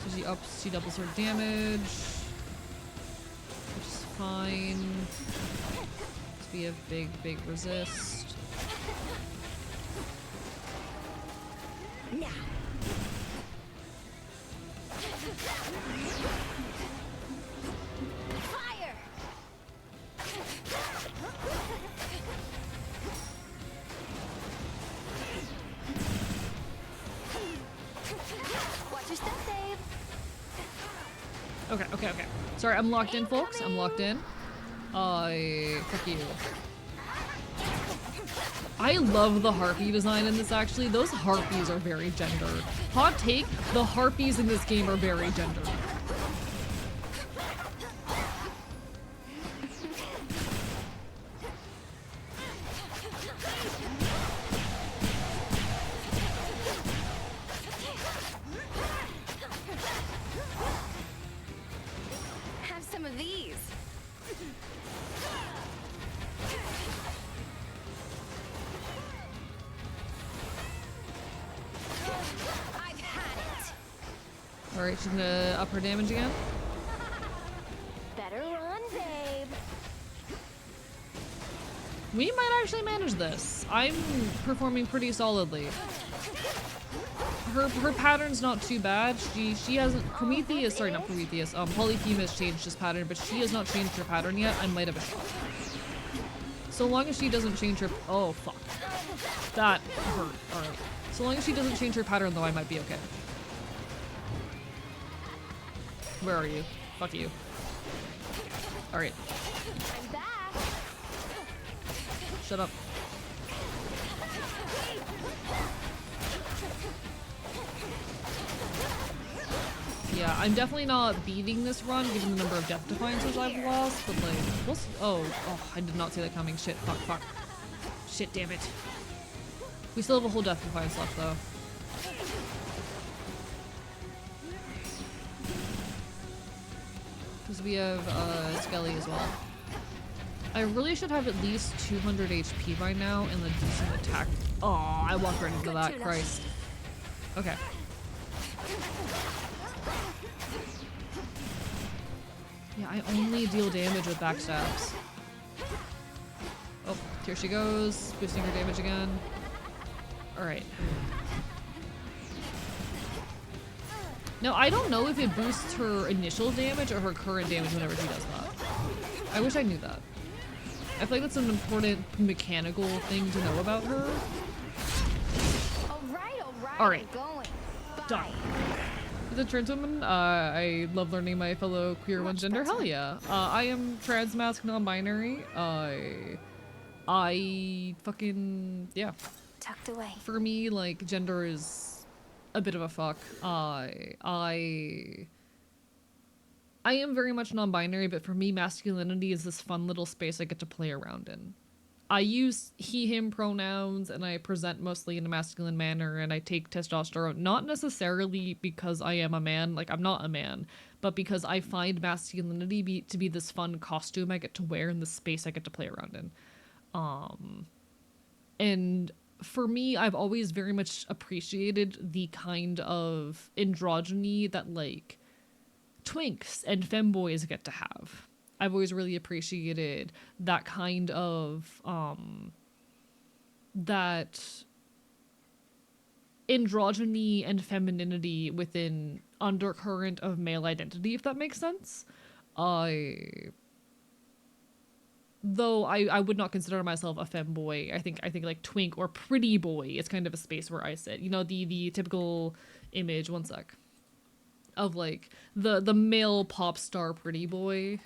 A: So she doubles her damage, which is fine. So we have big resist.
Q: Now. Fire! Watch your step, babe.
A: Okay. Sorry, I'm locked in, folks. I'm locked in. Fuck you. I love the harpy design in this, actually. Those harpies are very gendered. Hot take, the harpies in this game are very gendered.
Q: Have some of these. I've had it.
A: Alright, she's gonna up her damage again.
Q: Better run, babe.
A: We might actually manage this. I'm performing pretty solidly. Her pattern's not too bad. She hasn't Prometheus, sorry, not Prometheus. Polyphemus changed his pattern, but she has not changed her pattern yet. I might have been shocked. So long as she doesn't change her, oh fuck. That hurt. Alright. So long as she doesn't change her pattern though, I might be okay. Where are you? Fuck you. Alright.
Q: I'm back.
A: Shut up. Yeah, I'm definitely not beating this run given the number of death defiances I've lost, but like, oh, I did not see that coming. Shit, fuck. Shit, damn it. We still have a whole death defiance left though. Because we have Skelly as well. I really should have at least 200 HP by now and a decent attack. Oh, I walked right into that, Christ. Okay. Yeah, I only deal damage with backstabs. Oh, here she goes, boosting her damage again. Alright. Now, I don't know if it boosts her initial damage or her current damage whenever she does that. I wish I knew that. I feel like that's an important mechanical thing to know about her. Alright. Done. As a trans woman, I love learning my fellow queer one gender. Hell yeah. I am trans, masc, non-binary. I fucking, yeah.
D: Tucked away.
A: For me, like, gender is a bit of a fuck. I am very much non-binary, but for me, masculinity is this fun little space I get to play around in. I use he, him pronouns, and I present mostly in a masculine manner, and I take testosterone, not necessarily because I am a man, like, I'm not a man, but because I find masculinity to be this fun costume I get to wear in the space I get to play around in. And for me, I've always very much appreciated the kind of androgyny that, like,
B: twinks and femboys get to have. I've always really appreciated that kind of that androgyny and femininity within undercurrent of male identity, if that makes sense. Though I would not consider myself a femboy. I think like twink or pretty boy is kind of a space where I sit. You know, the typical image, one sec, of like the male pop star pretty boy.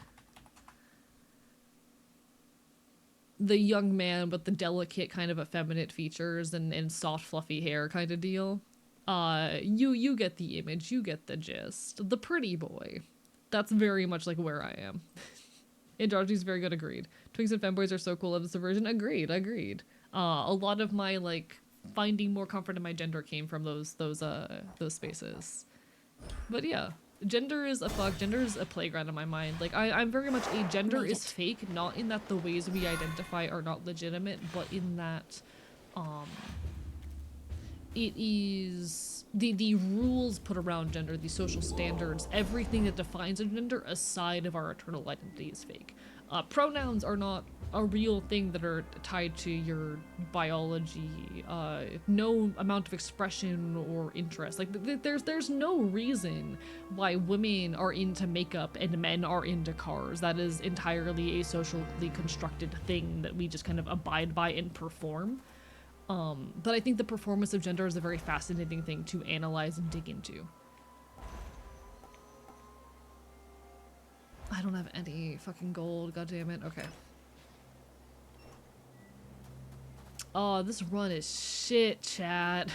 B: The young man with the delicate kind of effeminate features and soft fluffy hair kind of deal. You get the image, you get the gist. The pretty boy. That's very much like where I am. Androgyny's very good, agreed. Twinks and femboys are so cool of this version, agreed. A lot of my like finding more comfort in my gender came from those spaces. But yeah, gender is a playground in my mind. Like I'm very much a gender is fake, not in that the ways we identify are not legitimate, but in that it is the rules put around gender, the social standards, everything that defines a gender aside of our eternal identity is fake. Pronouns are not a real thing that are tied to your biology. No amount of expression or interest. Like there's no reason why women are into makeup and men are into cars. That is entirely a socially constructed thing that we just kind of abide by and perform. But I think the performance of gender is a very fascinating thing to analyze and dig into. I don't have any fucking gold, god damn it. Okay. Oh, this run is shit, chat.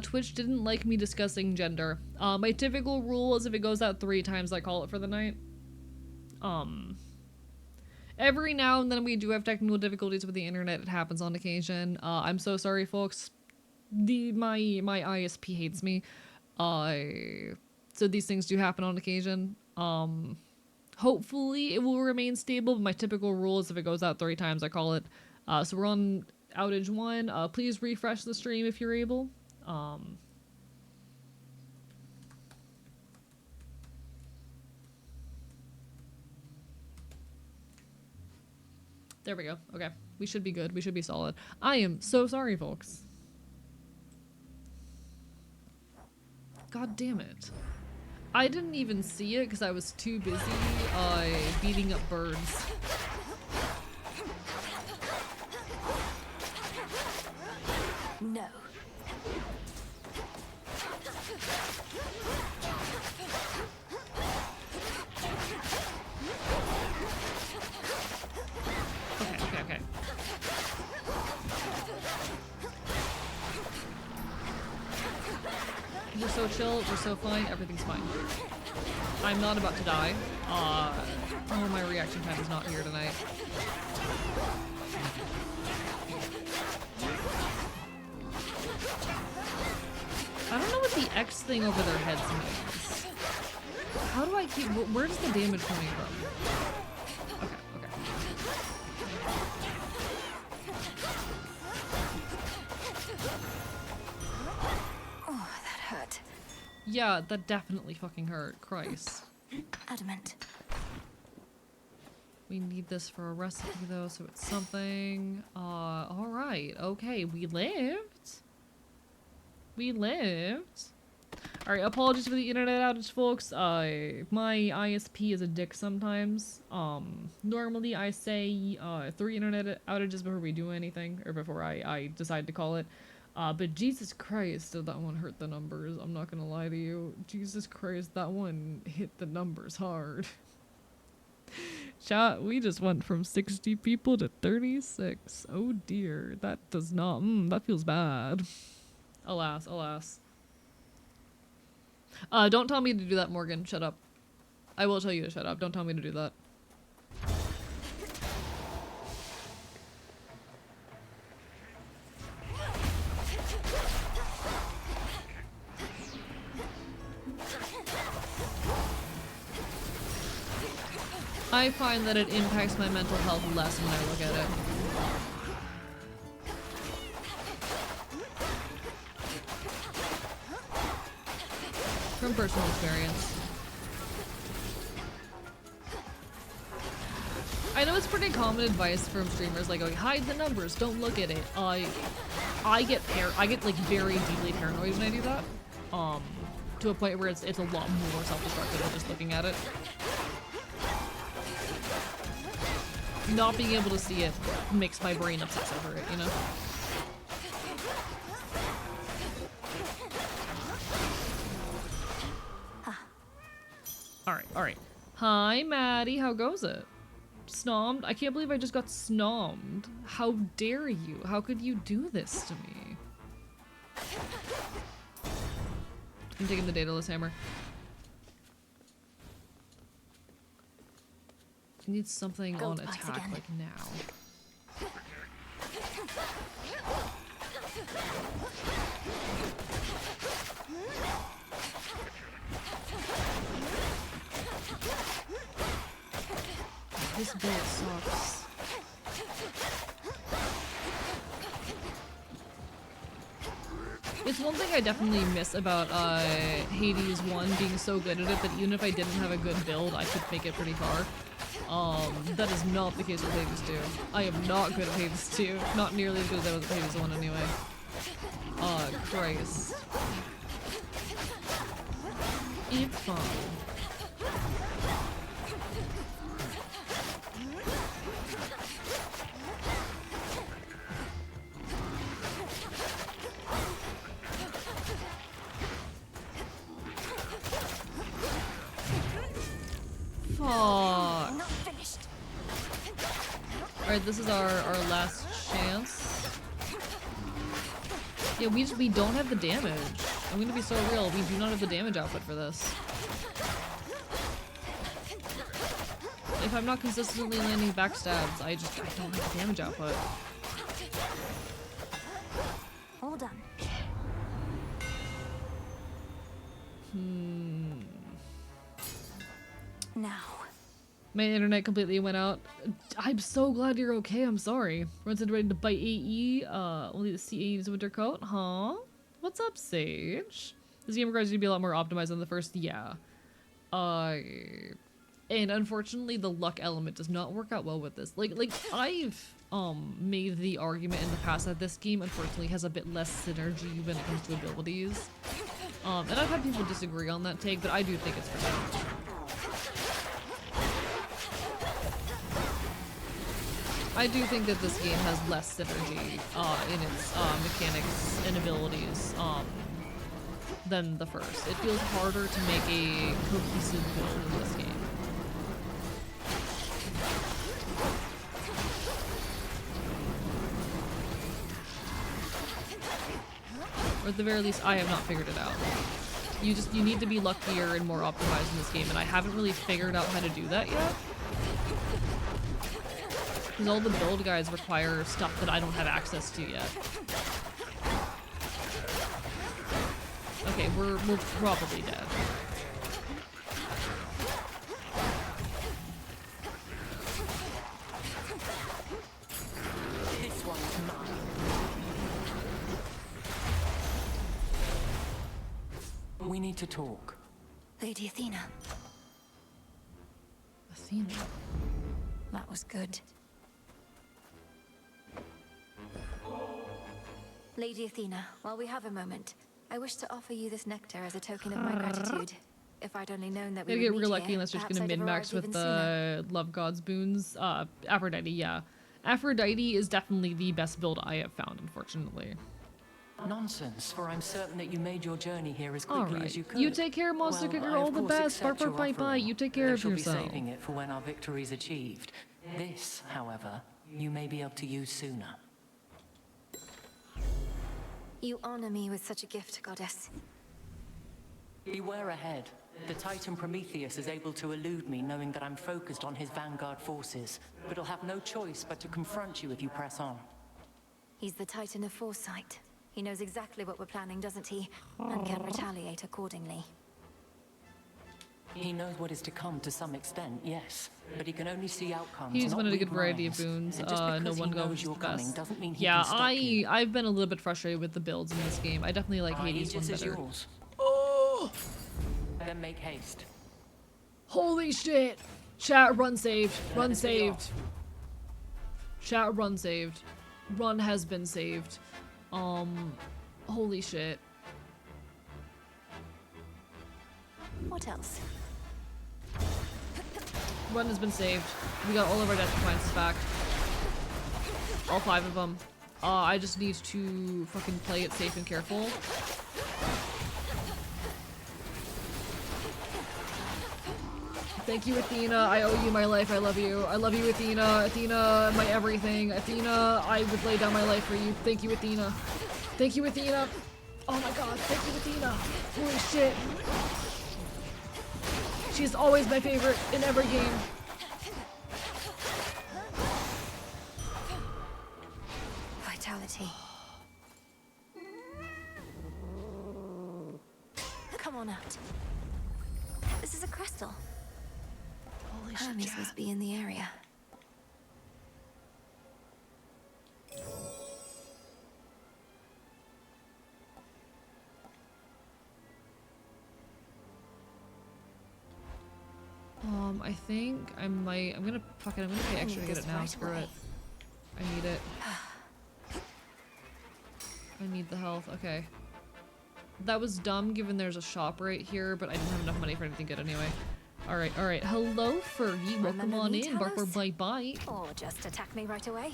B: Twitch didn't like me discussing gender. My typical rule is if it goes out 3 times, I call it for the night. Every now and then we do have technical difficulties with the internet. It happens on occasion. I'm so sorry, folks. My ISP hates me. So these things do happen on occasion. Hopefully it will remain stable, but my typical rule is if it goes out 3 times, I call it. So we're on outage 1. Please refresh the stream if you're able. There we go. Okay. We should be good. We should be solid. I am so sorry, folks. God damn it. I didn't even see it because I was too busy beating up birds.
D: No.
B: Okay. We're so chill, we're so fine, everything's fine. I'm not about to die. Oh, my reaction time is not here tonight. I don't know what the X thing over their heads means. How do I keep... Where's the damage coming from? Okay.
D: Oh, that hurt.
B: Yeah, that definitely fucking hurt. Christ.
D: Adamant.
B: We need this for a recipe though, so it's something. Alright. Okay, we lived. Alright, apologies for the internet outage, folks. My ISP is a dick sometimes. Normally I say 3 internet outages before we do anything, or before I decide to call it. But Jesus Christ, did that one hurt the numbers. I'm not gonna lie to you. Jesus Christ, that one hit the numbers hard. Chat, we just went from 60 people to 36. Oh dear, that does not, that feels bad. Alas. Don't tell me to do that, Morgan. Shut up. I will tell you to shut up. Don't tell me to do that. I find that it impacts my mental health less when I look at it. From personal experience. I know it's pretty common advice from streamers like going, hide the numbers, don't look at it. I get like very deeply paranoid when I do that. To a point where it's a lot more self-destructive than just looking at it. Not being able to see it makes my brain obsess over it, you know? Alright. Hi, Maddie, how goes it? Snommed? I can't believe I just got snommed. How dare you? How could you do this to me? I'm taking the dataless hammer. I need something on attack like now. This build sucks. It's one thing I definitely miss about Hades 1 being so good at it that even if I didn't have a good build, I could make it pretty far. That is not the case with Hades 2. I am not good at Hades 2. Not nearly as good as I was at Hades 1 anyway. Christ. It's fine. Fuck. Alright, this is our last chance. Yeah, we don't have the damage. I'm gonna be so real, we do not have the damage output for this. If I'm not consistently landing backstabs, I don't have the damage output.
D: All done. Now.
B: My internet completely went out. I'm so glad you're okay, I'm sorry. Everyone's ready to bite AE, only the CAE is winter coat, huh? What's up, Sage? This game requires you to be a lot more optimized than the first, yeah. And unfortunately the luck element does not work out well with this. Like I've made the argument in the past that this game unfortunately has a bit less synergy when it comes to abilities. And I've had people disagree on that take, but I do think it's for damage. I do think that this game has less synergy in its mechanics and abilities than the first. It feels harder to make a cohesive build in this game. Or at the very least, I have not figured it out. You need to be luckier and more optimized in this game, and I haven't really figured out how to do that yet. Because all the build guides require stuff that I don't have access to yet. Okay, we're probably dead.
K: This one's mine. We need to talk.
D: Lady Athena.
B: Athena?
D: That was good. Lady Athena, while we have a moment, I wish to offer you this nectar as a token of my gratitude. If I'd only known that we would
B: Gotta get
D: meet
B: real lucky
D: here,
B: unless you're just
D: perhaps
B: gonna
D: I'd have
B: min-max
D: arrived
B: with
D: even sooner.
B: the Love God's boons. Aphrodite, yeah. Aphrodite is definitely the best build I have found, unfortunately.
R: Nonsense, for I'm certain that you made your journey here as quickly as you could.
B: You take care, Monster
R: Well,
B: Kicker,
R: I,
B: all
R: of
B: the
R: course,
B: best.
R: accept your
B: Bye.
R: offering.
B: You take care
R: I
B: of
R: shall
B: yourself.
R: be saving it for when our victory's achieved. This, however, you may be able to use sooner.
D: You honor me with such a gift, Goddess.
R: Beware ahead. The Titan Prometheus is able to elude me, knowing that I'm focused on his vanguard forces, but he'll have no choice but to confront you if you press on.
D: He's the Titan of Foresight. He knows exactly what we're planning, doesn't he? And can retaliate accordingly.
R: He knows what is to come to some extent, yes, but he can only see outcomes.
B: He's
R: not
B: wanted a good
R: read
B: variety of
R: minds.
B: boons.
R: And just
B: No
R: because
B: one
R: he
B: goes
R: knows
B: is
R: you're
B: the
R: coming
B: best.
R: doesn't mean he
B: Yeah,
R: can stop you.
B: I've been a little bit frustrated with the builds in this game. I definitely like Hades one
R: Aegis is
B: better.
R: yours.
B: Oh!
R: Then make haste.
B: Holy shit! Chat, run saved. Run saved. Chat, run saved. Run has been saved. Holy shit.
D: What else?
B: Run has been saved. We got all of our death defiances back. All 5 of them. I just need to fucking play it safe and careful. Thank you, Athena. I owe you my life. I love you. I love you, Athena. Athena, my everything. Athena, I would lay down my life for you. Thank you, Athena. Thank you, Athena. Oh my god, thank you, Athena. Holy shit. She's always my favorite in every game.
D: Vitality. Come on out. This is a crystal.
B: Holy
D: Hermes must be in the area.
B: I think I'm gonna pay extra to get it now. Screw it. I need it. I need the health. Okay. That was dumb given there's a shop right here, but I didn't have enough money for anything good anyway. Alright, alright. Hello, Fergie. Welcome on in. Barker, bye bye.
D: Or just attack me right away.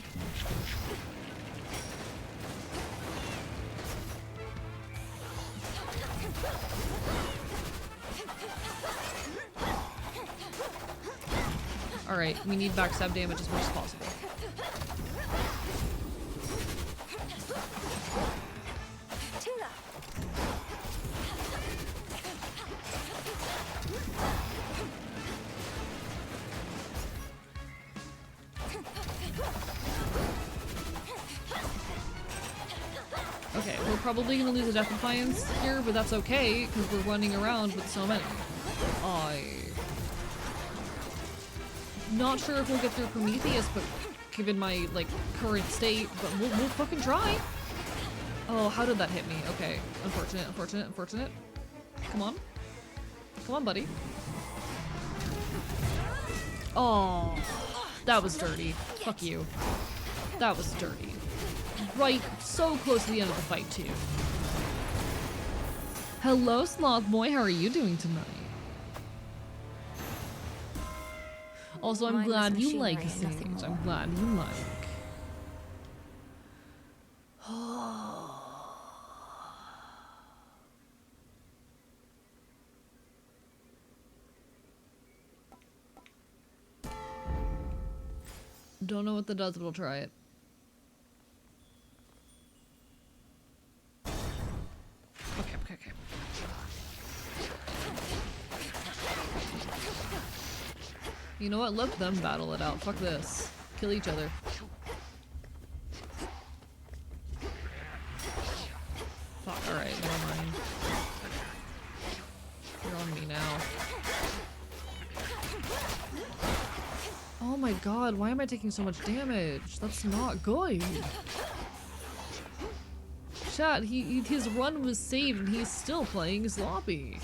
B: Alright, we need backstab damage as much as possible. Okay, we're probably gonna lose a Death Defiance here, but that's okay, because we're running around with so many. Not sure if we'll get through Prometheus, but given my, like, current state, but we'll fucking try. Oh, how did that hit me? Okay. Unfortunate, unfortunate, unfortunate. Come on. Come on, buddy. Oh, that was dirty. Fuck you. That was dirty. Right, so close to the end of the fight, too. Hello, Sloth Boy. How are you doing tonight? Also, I'm glad you like Sage. I'm glad you like. Don't know what that does, but we'll try it. Okay. You know what? Let them battle it out. Fuck this. Kill each other. Fuck, alright, never mind. You're on me now. Oh my god, why am I taking so much damage? That's not good. Chat, his run was saved and he's still playing sloppy.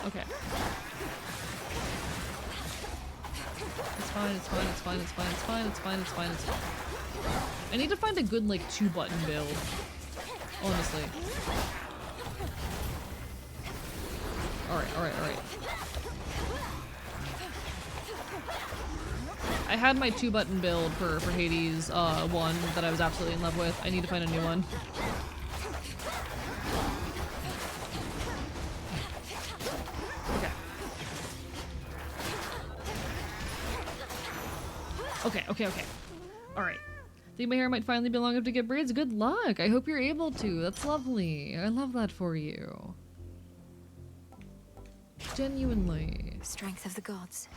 B: Okay. It's fine. I need to find a good, like, 2-button build. Honestly. Alright. I had my 2-button build for Hades 1 that I was absolutely in love with. I need to find a new one. Okay. Alright. Think my hair might finally be long enough to get braids? Good luck! I hope you're able to. That's lovely. I love that for you. Genuinely.
D: Strength of the gods.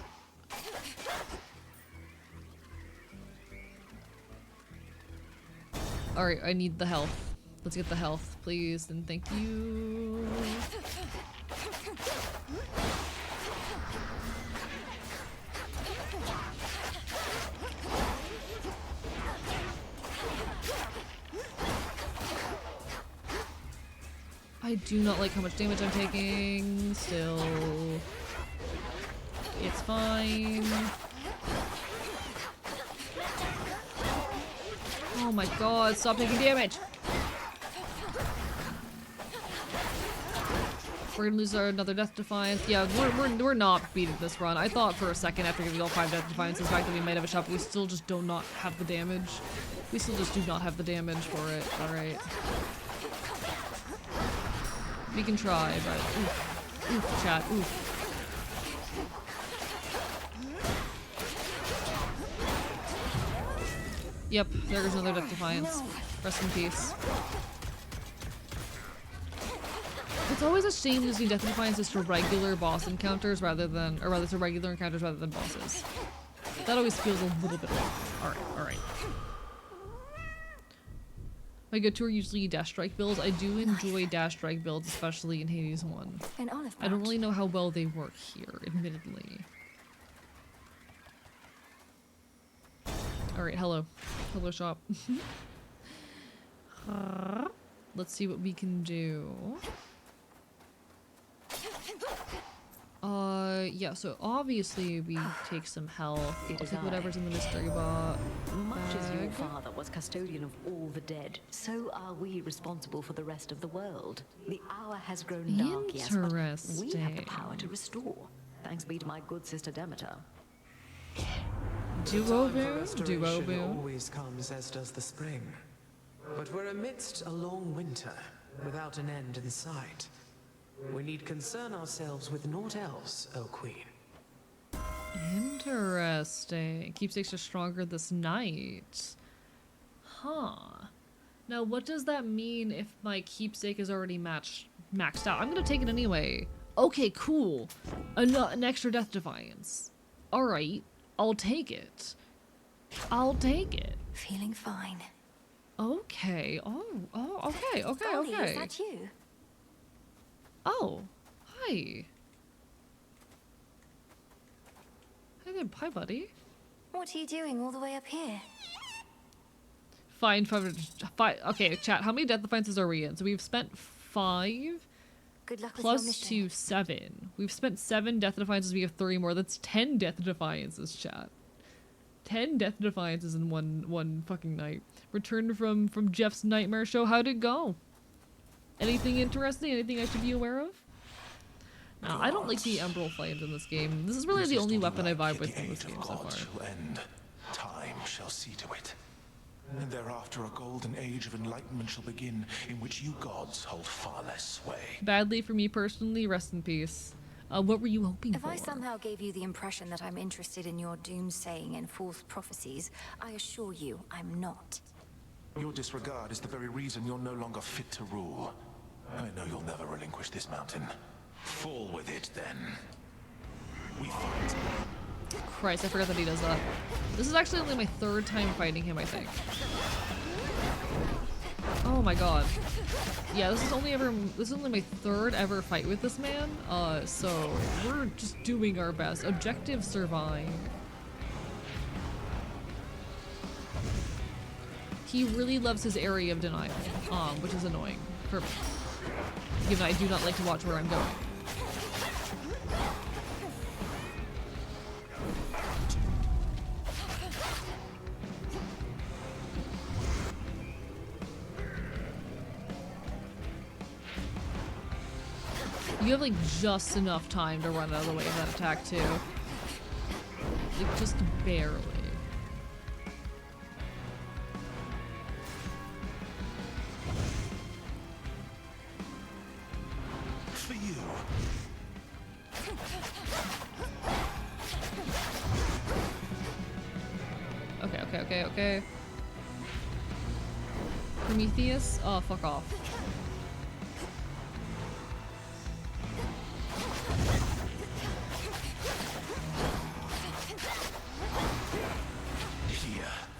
B: Alright, I need the health. Let's get the health, please, and thank you. I do not like how much damage I'm taking. Still, it's fine. Oh my god, stop taking damage! We're gonna lose another Death Defiance. Yeah, we're not beating this run. I thought for a second after getting all 5 Death Defiances back that we might have a shot, but we still just do not have the damage. We still just do not have the damage for it. Alright. We can try, but oof, chat, oof. Yep, there goes another Death Defiance. Rest in peace. It's always a shame losing Death Defiances to regular boss encounters rather than, or rather to regular encounters rather than bosses. That always feels a little bit off. Alright. My go-to are usually dash strike builds. I do enjoy dash strike builds, especially in Hades 1. I don't really know how well they work here, admittedly. Alright, hello. Hello, shop. Let's see what we can do. Yeah, so obviously we take some health. I'll take whatever's in the mystery box.
I: Much as your father was custodian of all the dead, so are we responsible for the rest of the world. The hour has grown dark, yes, but we have the power to restore. Thanks be to my good sister Demeter.
B: Duo boom.
F: Always comes, as does the spring. But we're amidst a long winter, without an end in sight. We need concern ourselves with naught else, O Queen.
B: Interesting. Keepsakes are stronger this night. Huh. Now what does that mean if my keepsake is already maxed out? I'm gonna take it anyway. Okay, cool. An extra Death Defiance. Alright. I'll take it.
D: Feeling fine.
B: Okay. Okay.
D: Ollie, is that you?
B: Oh, hi. Hi there, hi buddy.
D: What are you doing all the way up here?
B: Fine, 5. Okay, chat, how many Death Defiances are we in? So we've spent 5
D: Good luck
B: plus
D: with your mission.
B: 7. We've spent 7 Death Defiances, we have 3 more. That's 10 Death Defiances, chat. 10 Death Defiances in one fucking night. Returned from Jeff's nightmare show. How'd it go? Anything interesting? Anything I should be aware of? No, I don't like the Emerald Flames in this game. This is really the only weapon I vibe with in this game so far.
O: Shall end. Time shall see to it. And thereafter a golden age of enlightenment shall begin, in which you gods hold far less sway.
B: Badly for me personally, rest in peace. What were you hoping for?
D: If I somehow gave you the impression that I'm interested in your doomsaying and false prophecies, I assure you I'm not.
O: Your disregard is the very reason you're no longer fit to rule. I know you'll never relinquish this mountain. Fall with it, then. We fight.
B: Christ, I forgot that he does that. This is actually only my 3rd time fighting him, I think. Oh my god. Yeah, this is only my 3rd ever fight with this man. So we're just doing our best. Objective survive. He really loves his area of denial, which is annoying for me, given I do not like to watch where I'm going. You have like just enough time to run out of the way of that attack too. Like just barely.
O: For you.
B: okay, okay. Prometheus? Oh, fuck off.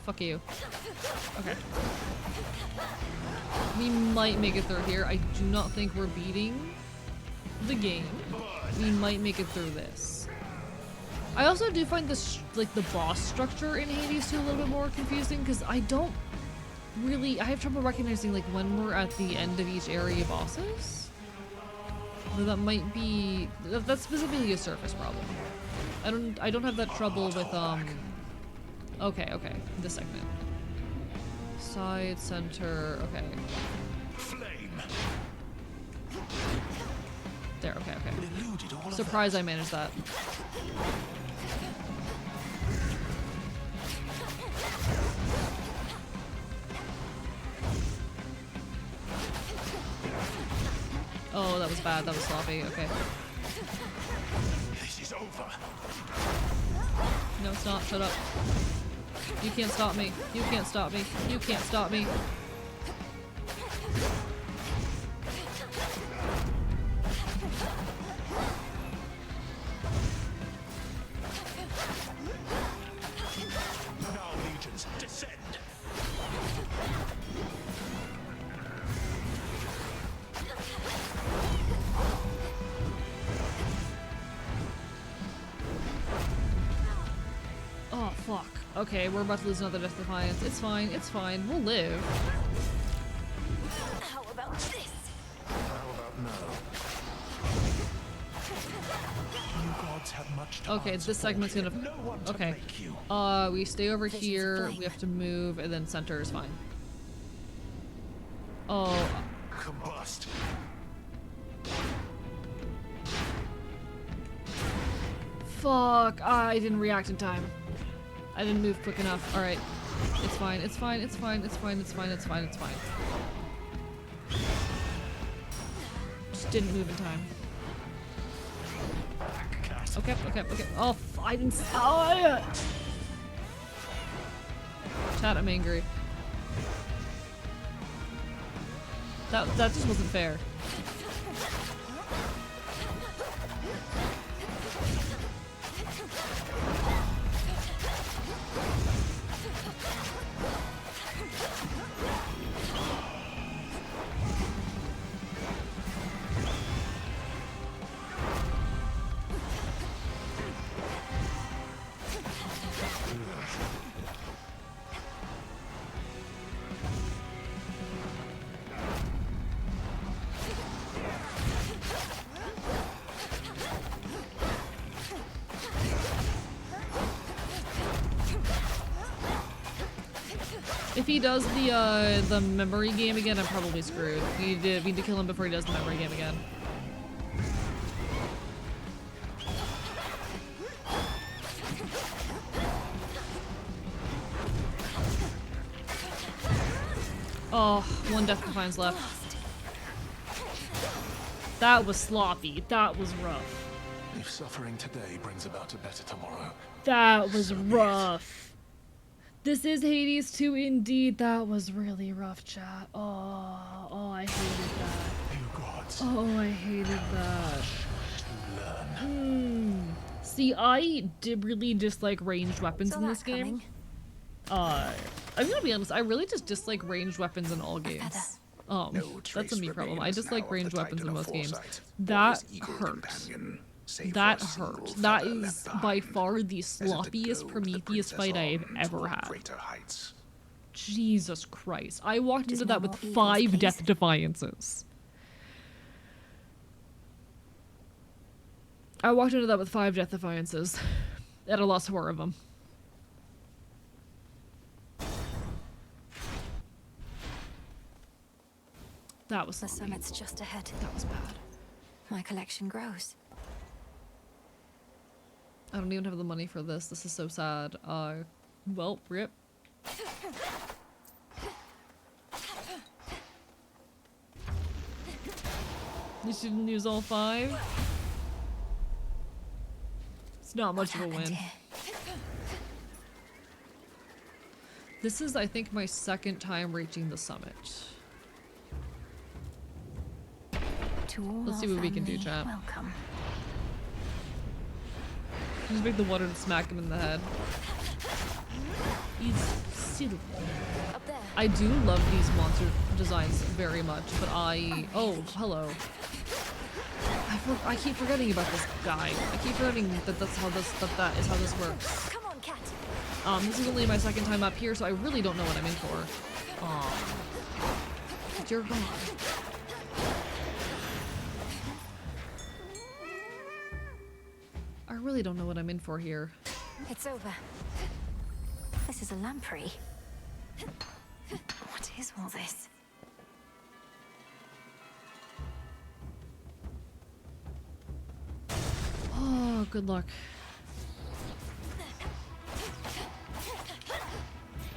B: Fuck you. Okay. We might make it through here. I do not think we're beating the game. We might make it through this. I also do find this, like, the boss structure in Hades 2 a little bit more confusing, because I don't really, I have trouble recognizing, like, when we're at the end of each area bosses. But that might be, that's specifically a surface problem. I don't have that trouble with, okay, okay, this segment. Side, center, okay.
H: Flame.
B: There, okay, okay. Surprised I managed that. Oh, that was bad. That was sloppy. Okay.
H: This is over.
B: No, it's not. Shut up. You can't stop me. You can't stop me. You can't stop me.
H: Now, legions, descend.
B: Oh, fuck. Okay, we're about to lose another Death Defiance. It's fine. It's fine. We'll live.
Q: How about this?
H: How about now? You gods have much to
B: Okay, this segment's gonna. Okay. We stay over here. We have to move, and then center is fine. Oh.
H: Combust.
B: Fuck. I didn't react in time. I didn't move quick enough. Alright. It's fine. It's fine. It's fine. It's fine. It's fine. It's fine. It's fine. Just didn't move in time. Okay, okay, okay. Oh, I didn't. Oh, yeah. Chat, I'm angry. That just wasn't fair. If he does the memory game again, I'm probably screwed. We need to kill him before he does the memory game again. Oh, one Death Defiance left. That was sloppy. That was rough.
H: If suffering today brings about a better tomorrow.
B: That was rough. This is Hades 2 indeed. That was really rough, chat. Oh, I hated that. Oh, I hated that. See, I did really dislike ranged weapons in this game. I'm gonna be honest, I really just dislike ranged weapons in all games. That's a me problem. I dislike ranged weapons in most games. That hurt. That hurt. That is by far the sloppiest Prometheus fight I've ever had. Jesus Christ. I walked into that with 5 Death Defiances. I walked into that with 5 Death Defiances. And I lost 4 of them. That was
D: the summit's just ahead.
B: That was bad.
D: My collection grows.
B: I don't even have the money for this. This is so sad. Well, rip. You didn't use all 5? It's not much of a win. This is, I think, my second time reaching the summit. Let's see what we can do, chat.
D: Welcome.
B: Just make the water and smack him in the head. He's silly. I do love these monster designs very much, but oh, hello. I keep forgetting about this guy. I keep forgetting that that is how this works.
D: Come on, cat.
B: This is only my second time up here, so I really don't know what I'm in for. Dear God. I really don't know what I'm in for here.
D: It's over. This is a lamprey. What is all this?
B: Oh, good luck.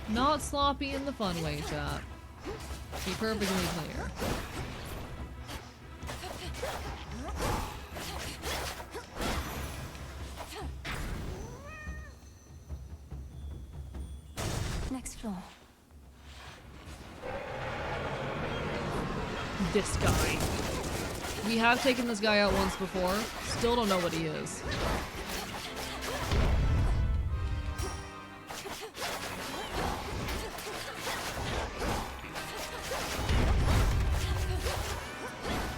B: Not sloppy in the fun way, chat. Be perfectly clear.
D: Next floor.
B: This guy. We have taken this guy out once before. Still don't know what he is.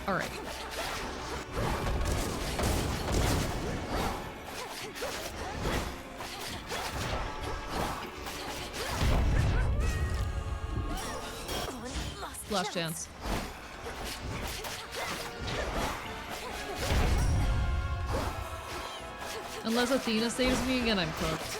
B: Alright. Last chance. Unless Athena saves me again, I'm cooked.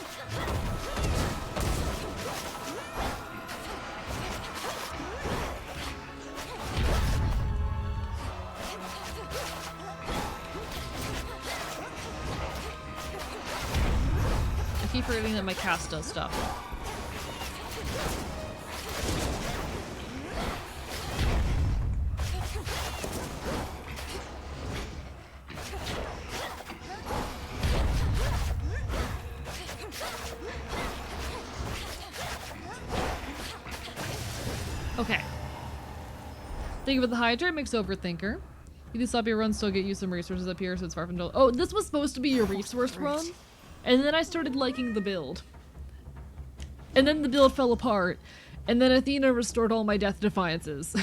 B: I keep forgetting that my cast does stuff. Okay. Think of it, the hydrate makes overthinker. You do stop your run, still get you some resources up here, so it's far from dull. Oh, this was supposed to be your resource run? And then I started liking the build. And then the build fell apart. And then Athena restored all my death defiances.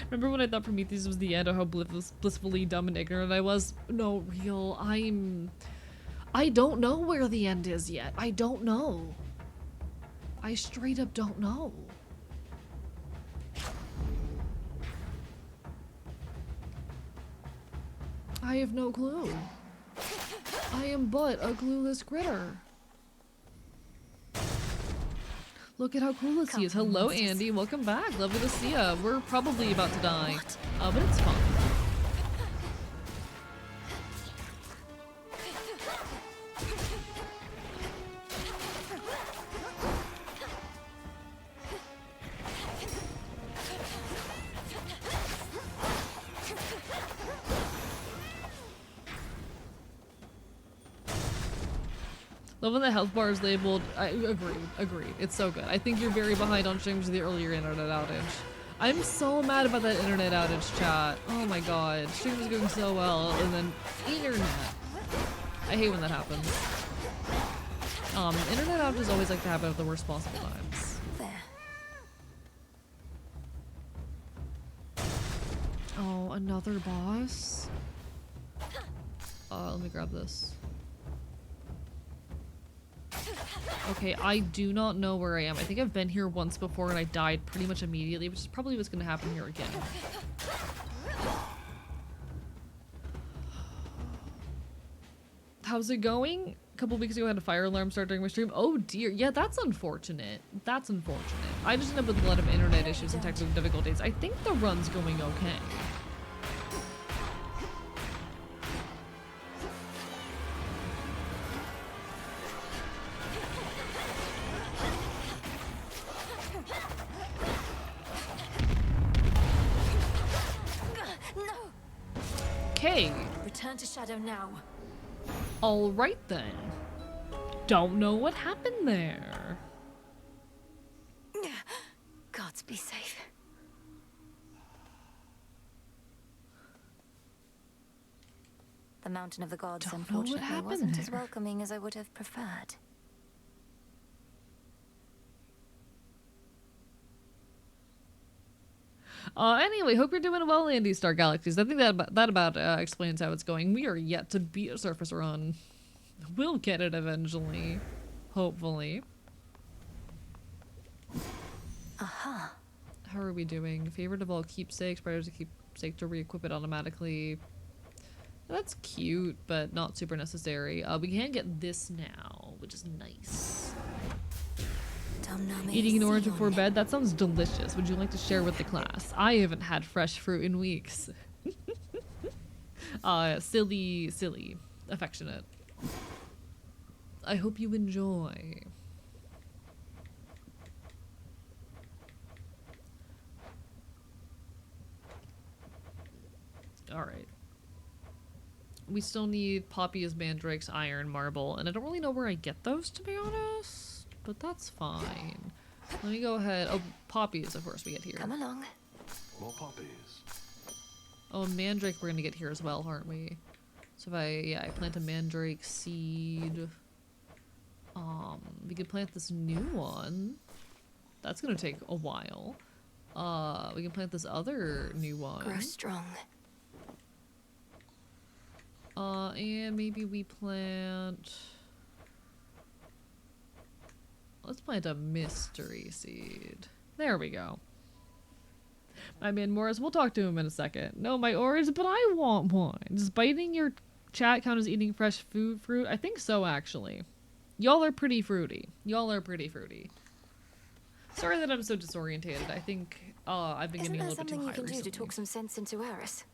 B: Remember when I thought Prometheus was the end, or how blissfully dumb and ignorant I was? No, real. I don't know where the end is yet. I don't know. I straight up don't know. I have no clue. I am but a clueless critter. Look at how clueless he is. Hello, Andy. Welcome back. Lovely to see ya. We're probably about to die. But it's fun. Love when the health bar is labeled. I agreed. It's so good. I think you're very behind on streams with the earlier internet outage. I'm so mad about that internet outage, chat. Oh my god. Stream was going so well, and then internet. I hate when that happens. Internet outages always like to happen at the worst possible times.
D: There.
B: Oh, another boss? Let me grab this. Okay, I do not know where I am. I think I've been here once before and I died pretty much immediately, which is probably what's gonna happen here again. How's it going? A couple weeks ago I had a fire alarm start during my stream. Oh dear, yeah, that's unfortunate. That's unfortunate. I just end up with a lot of internet issues and technical difficulties. I think the run's going okay. Okay.
D: Return to Shadow now.
B: Alright then. Don't know what happened there.
D: Let's be safe. The Mountain of the Gods, unfortunately, wasn't as welcoming as I would have preferred.
A: Anyway, hope you're doing well, Andy Star Galaxies. I think that about explains how it's going. We are yet to beat a surface run. We'll get it eventually. Hopefully.
D: Aha.
A: How are we doing? Favorite of all keepsakes. Better to keepsake to re-equip it automatically. That's cute, but not super necessary. We can get this now, which is nice. Eating an orange before bed? That sounds delicious. Would you like to share with the class? I haven't had fresh fruit in weeks. Silly. Affectionate. I hope you enjoy. Alright. We still need Poppy's Mandrake's Iron Marble, and I don't really know where I get those, to be honest, but that's fine. Let me go ahead. Oh, Poppies, of course, we get here.
D: Come along.
E: More poppies.
A: Oh, Mandrake we're gonna get here as well, aren't we? So if I plant a Mandrake seed. We could plant this new one. That's gonna take a while. We can plant this other new one.
D: Grow strong.
A: And maybe we plant... Let's plant a mystery seed. There we go. My man Morris, we'll talk to him in a second. No, my orange, but I want one. Does biting your chat count as eating fresh fruit? I think so, actually. Y'all are pretty fruity. Sorry that I'm so disorientated. I think I've been getting a little bit too high recently.
D: Isn't there something you can do to talk some sense into Eris?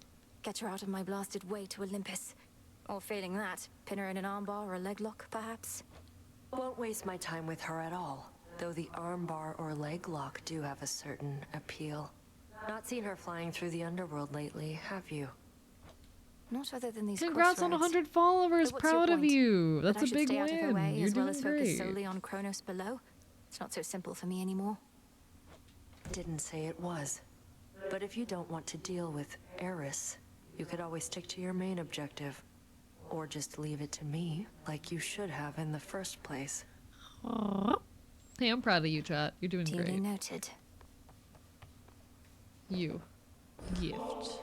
D: Get her out of my blasted way to Olympus. Or failing that, pin her in an armbar or a leg lock, perhaps?
S: Won't waste my time with her at all, though the armbar or leg lock do have a certain appeal. Not seen her flying through the underworld lately, have you?
D: Not other than these
A: Congrats on 100 followers, proud of you. That's a big win. You're doing great.
D: Solely on Kronos below? It's not so simple for me anymore.
S: Didn't say it was. But if you don't want to deal with Eris, you could always stick to your main objective. Or just leave it to me, like you should have in the first place.
A: Aww. Hey, I'm proud of you, chat. You're doing great.
D: Duly noted.
A: You. Gift.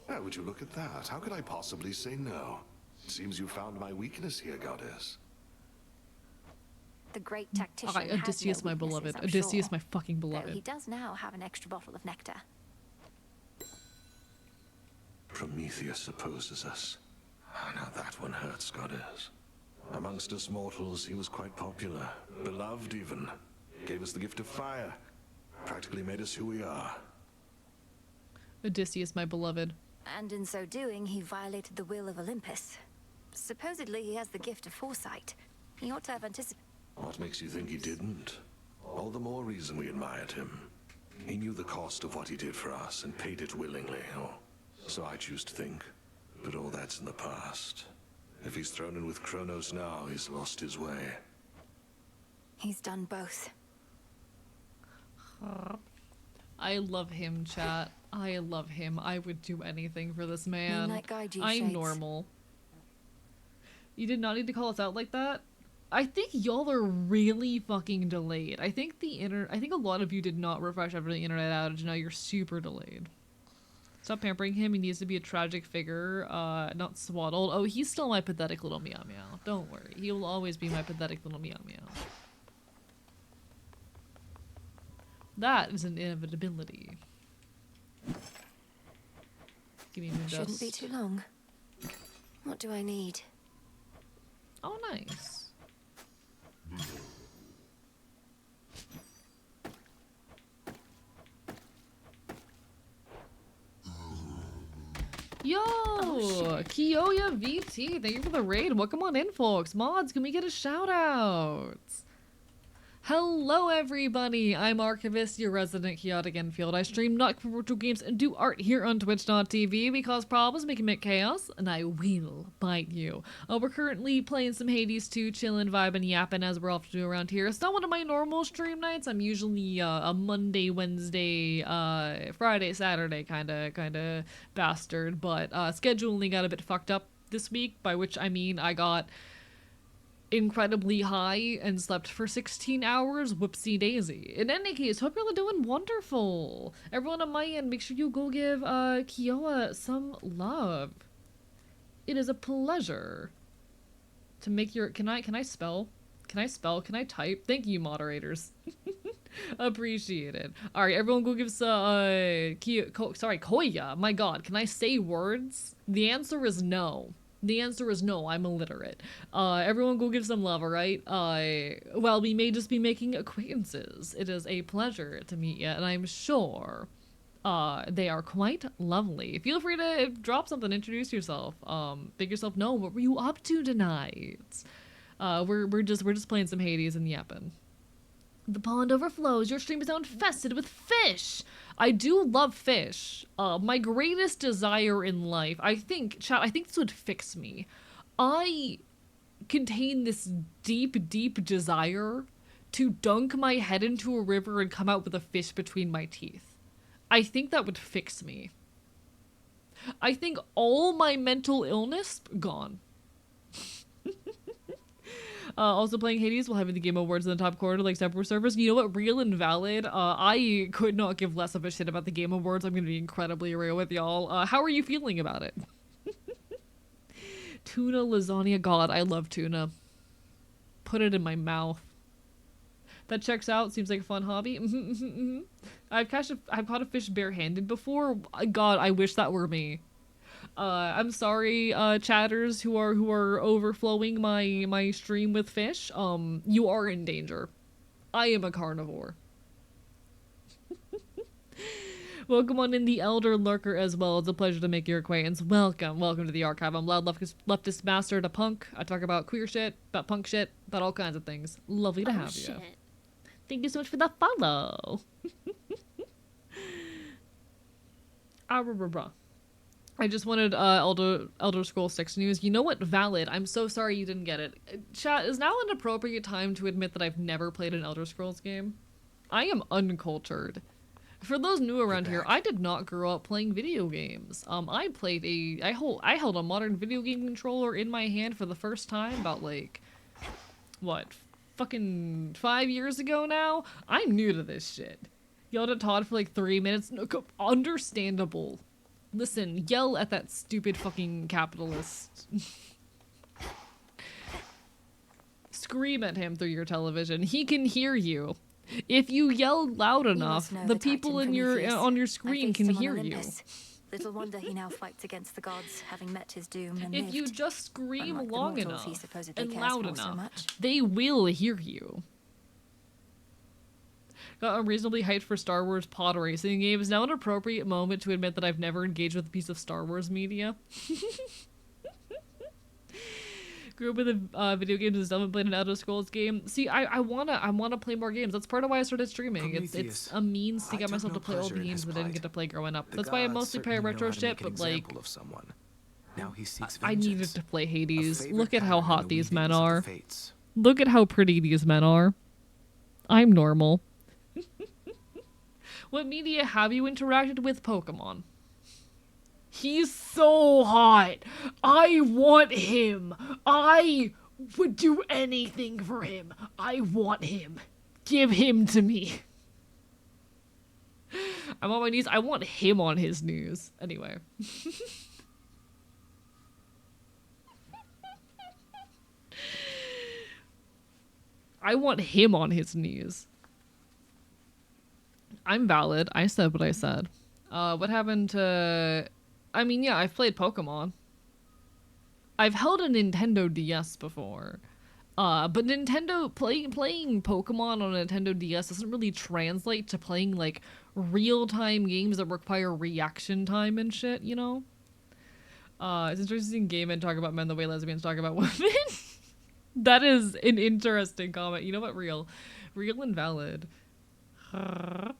E: How would you look at that? How could I possibly say no? It seems you found my weakness here, goddess.
D: The great tactician
A: Odysseus, my beloved. Odysseus, my fucking beloved.
D: Though he does now have an extra bottle of nectar.
E: Prometheus opposes us. Now that one hurts, goddess. Amongst us mortals, he was quite popular. Beloved, even. Gave us the gift of fire. Practically made us who we are.
A: Odysseus, my beloved.
D: And in so doing, he violated the will of Olympus. Supposedly, he has the gift of foresight. He ought to have anticipated.
E: What makes you think he didn't? All the more reason we admired him. He knew the cost of what he did for us and paid it willingly, or so I choose to think. But all that's in the past. If he's thrown in with Kronos now, he's lost his way.
D: He's done both.
A: I love him, chat. I love him. I would do anything for this man.
D: Moonlight guide you,
A: I'm
D: Shades.
A: normal. You did not need to call us out like that. I think y'all are really fucking delayed. I think a lot of you did not refresh after the internet outage. Now you're super delayed. Stop pampering him. He needs to be a tragic figure, not swaddled. Oh, he's still my pathetic little meow meow. Don't worry. He will always be my pathetic little meow meow. That is an inevitability. Give me moon
D: Shouldn't
A: dust.
D: be too long. What do I need?
A: Oh, nice. Yo, Kiyoya VT, thank you for the raid. Welcome on in, folks. Mods, can we get a shout out? Hello everybody, I'm Archivist, your resident chaotic Enfield. I stream not virtual games and do art here on Twitch.tv because problems make it chaos, and I will bite you. We're currently playing some Hades 2, chillin', vibing, yapping as we're off to do around here. It's not one of my normal stream nights. I'm usually a Monday, Wednesday, Friday, Saturday kinda bastard, but scheduling got a bit fucked up this week, by which I mean I got incredibly high and slept for 16 hours. Whoopsie daisy. In any case, hope you're all doing wonderful. Everyone on my end, make sure you go give Kiowa some love. It is a pleasure to make your can I spell? Can I type? Thank you, moderators. Appreciate it. Alright, everyone go give Koya. My god, can I say words? The answer is no. The answer is no, I'm illiterate. Everyone go give some love, alright? Well, we may just be making acquaintances. It is a pleasure to meet you, and I'm sure they are quite lovely. Feel free to drop something, introduce yourself, make yourself known. What were you up to tonight? We're just playing some Hades and yapping. The pond overflows. Your stream is now infested with fish. I do love fish. My greatest desire in life, I think, chat, I think this would fix me. I contain this deep, deep desire to dunk my head into a river and come out with a fish between my teeth. I think that would fix me. I think all my mental illness, gone. Also playing Hades while having the Game Awards in the top corner like separate servers. You know what? Real and valid. I could not give less of a shit about the Game Awards. I'm going to be incredibly real with y'all. How are you feeling about it? Tuna lasagna. God, I love tuna. Put it in my mouth. That checks out. Seems like a fun hobby. I've caught a fish barehanded before. God, I wish that were me. I'm sorry, chatters who are overflowing my stream with fish. You are in danger. I am a carnivore. Welcome on in the Elder Lurker as well. It's a pleasure to make your acquaintance. Welcome to the archive. I'm loud leftist master to punk. I talk about queer shit, about punk shit, about all kinds of things. Lovely to have you. Thank you so much for the follow. I just wanted Elder Scrolls 6 news. You know what? Valid. I'm so sorry you didn't get it. Chat, is now an appropriate time to admit that I've never played an Elder Scrolls game? I am uncultured. For those new around here, I did not grow up playing video games. I held a modern video game controller in my hand for the first time about like, what, fucking 5 years ago now? I'm new to this shit. Yelled at Todd for like 3 minutes. No, understandable. Listen, yell at that stupid fucking capitalist. Scream at him through your television. He can hear you. If you yell loud enough, the people in on your screen can hear you.
D: Little wonder he now fights against the gods, having met his doom and
A: if you
D: lived.
A: just scream
D: Unlike
A: long
D: the mortals he
A: enough
D: supposedly
A: and
D: cares
A: loud
D: for so
A: enough,
D: much.
A: they will hear you. Got unreasonably hyped for Star Wars pod racing game. Is now an appropriate moment to admit that I've never engaged with a piece of Star Wars media. Grew up with video games and still haven't played an Elder Scrolls game. See, I wanna play more games. That's part of why I started streaming. It's a means to get myself to play all the games that I didn't get to play growing up. That's why I mostly play retro shit, but like, I needed to play Hades. Look at how hot these men are. Look at how pretty these men are. I'm normal. What media have you interacted with Pokemon? He's so hot. I want him. I would do anything for him. I want him. Give him to me. I'm on my knees. I want him on his news. Anyway. I want him on his knees. I'm valid. I said what I said. What happened to... I mean, yeah, I've played Pokemon. I've held a Nintendo DS before. But Nintendo... Playing Pokemon on a Nintendo DS doesn't really translate to playing, like, real-time games that require reaction time and shit, you know? It's interesting game and talk about men the way lesbians talk about women. That is an interesting comment. You know what? Real
B: Real and valid. I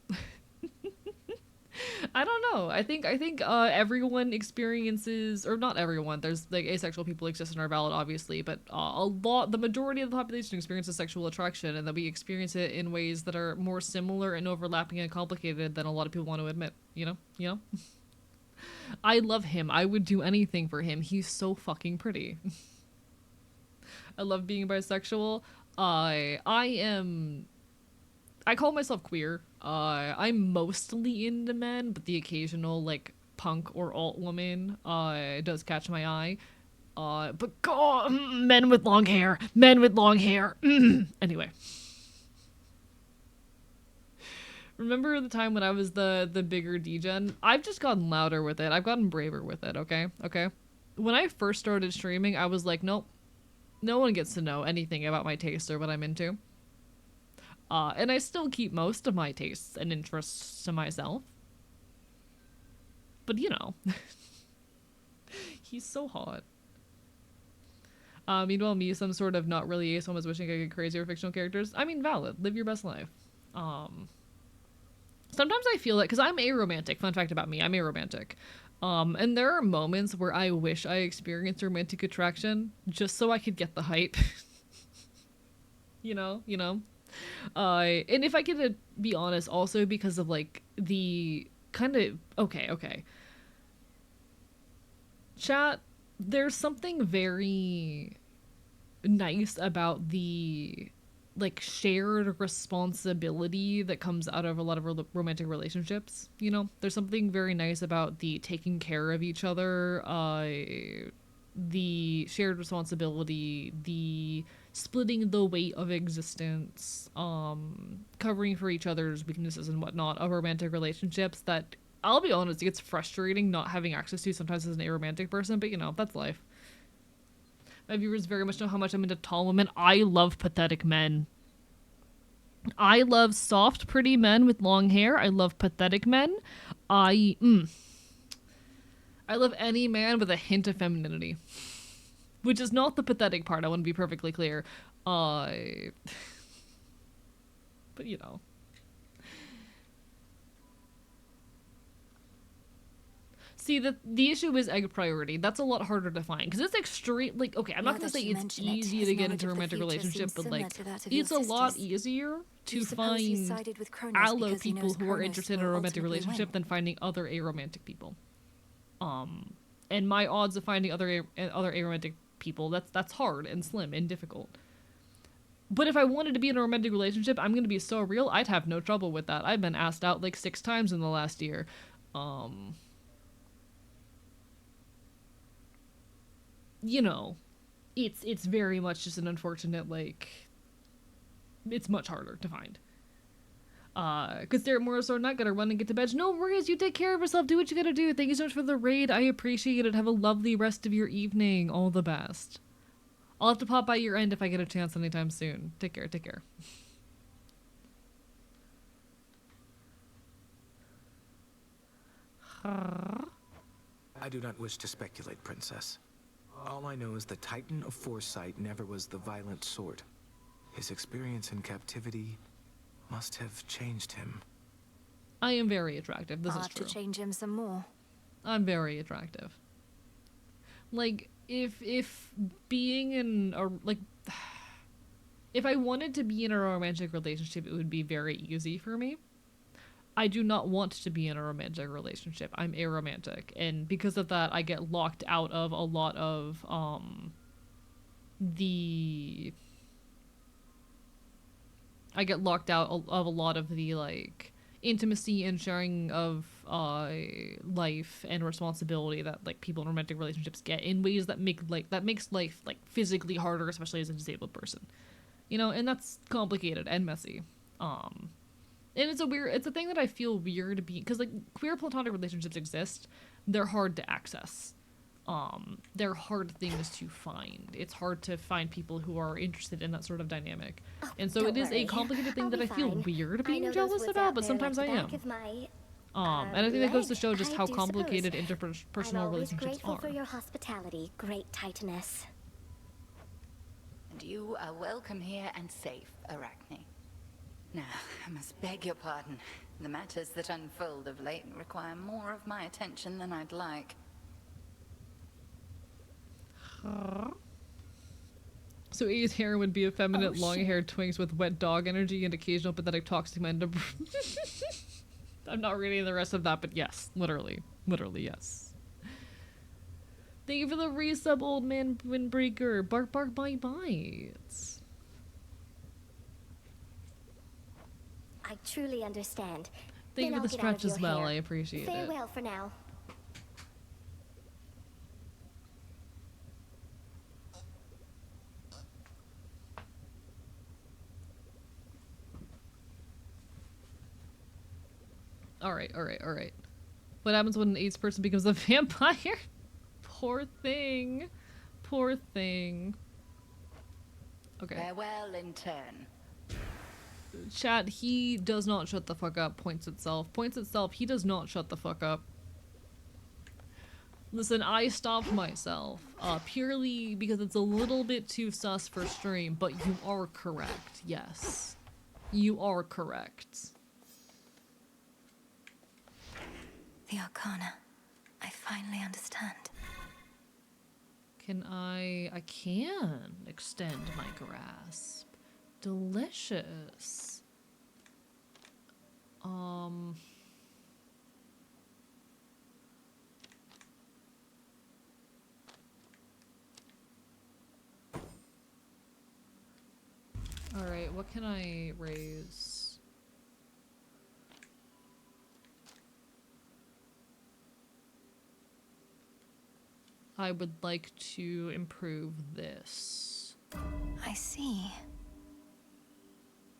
B: don't know. I think everyone experiences, or not everyone. There's like asexual people exist in our ballot, obviously, but the majority of the population experiences sexual attraction, and that we experience it in ways that are more similar and overlapping and complicated than a lot of people want to admit. You know. I love him. I would do anything for him. He's so fucking pretty. I love being bisexual. I call myself queer. I'm mostly into men, but the occasional like punk or alt woman does catch my eye. But God, men with long hair. Anyway. Remember the time when I was the bigger degen? I've just gotten louder with it. I've gotten braver with it, okay? Okay? When I first started streaming, I was like, nope. No one gets to know anything about my taste or what I'm into. And I still keep most of my tastes and interests to myself. But you know. He's so hot. Meanwhile, me, some sort of not really ace, almost wishing I could crazy over fictional characters. I mean, valid. Live your best life. Sometimes I feel it, because I'm aromantic. Fun fact about me, I'm aromantic. And there are moments where I wish I experienced romantic attraction just so I could get the hype. you know? And if I could be honest, also because of like the kind of okay. Chat, there's something very nice about the like shared responsibility that comes out of a lot of romantic relationships. You know, there's something very nice about the taking care of each other, the shared responsibility, the splitting the weight of existence, covering for each other's weaknesses and whatnot of romantic relationships that, I'll be honest, it gets frustrating not having access to sometimes as an aromantic person, but you know, that's life. My viewers very much know how much I'm into tall women. I love pathetic men. I love soft, pretty men with long hair. I love pathetic men. I love any man with a hint of femininity. Which is not the pathetic part, I want to be perfectly clear. But you know. See, the issue is egg priority. That's a lot harder to find because it's extreme. Like, okay, I'm not gonna say it's easy to get into a romantic relationship, but like, it's a lot easier to find allo people who are interested in a romantic relationship than finding other aromantic people. And my odds of finding other aromantic people, that's hard and slim and difficult. But if I wanted to be in a romantic relationship, I'm gonna be so real, I'd have no trouble with that. I've been asked out like 6 times in the last year. You know, it's very much just an unfortunate, like, it's much harder to find. Because Derek Morris are not gonna run and get to bed. No worries, you take care of yourself, do what you gotta do. Thank you so much for the raid, I appreciate it. Have a lovely rest of your evening, all the best. I'll have to pop by your end if I get a chance anytime soon. Take care, take care.
F: I do not wish to speculate, Princess. All I know is the Titan of Foresight never was the violent sort. His experience in captivity must have changed him.
B: I am very attractive, this
D: I'll
B: is
D: have
B: true.
D: to change him some more.
B: I'm very attractive. Like, if being in a, like, if I wanted to be in a romantic relationship, it would be very easy for me. I do not want to be in a romantic relationship. I'm aromantic, and because of that, I get locked out of a lot of I get locked out of a lot of the like intimacy and sharing of life and responsibility that like people in romantic relationships get in ways that makes life like physically harder, especially as a disabled person. You know, and that's complicated and messy. And it's a thing that I feel weird because like queer platonic relationships exist. They're hard to access. They're hard things to find. It's hard to find people who are interested in that sort of dynamic. And so it is a complicated thing that I feel weird being jealous about, but sometimes I am. And I think that goes to show just how complicated interpersonal relationships
Q: grateful
B: are.
Q: for your hospitality, great Titaness.
C: And you are welcome here and safe, Arachne. Now, I must beg your pardon. The matters that unfold of late require more of my attention than I'd like.
A: So A's hair would be effeminate, long-haired twinks with wet dog energy and occasional pathetic toxic men. I'm not reading the rest of that, but yes, literally, yes. Thank you for the resub, old man windbreaker. Bark, bark, bite, bites.
Q: I truly understand.
A: Thank you for the stretch as well. I appreciate it.
Q: Farewell for now.
A: Alright. What happens when an AIDS person becomes a vampire? Poor thing. Okay.
C: Farewell in turn.
A: Chat, he does not shut the fuck up, points itself. He does not shut the fuck up. Listen, I stopped myself, purely because it's a little bit too sus for stream, but you are correct, yes. You are correct.
D: The Arcana. I finally understand.
A: I can extend my grasp. Delicious. Alright, what can I raise? I would like to improve this.
D: I see.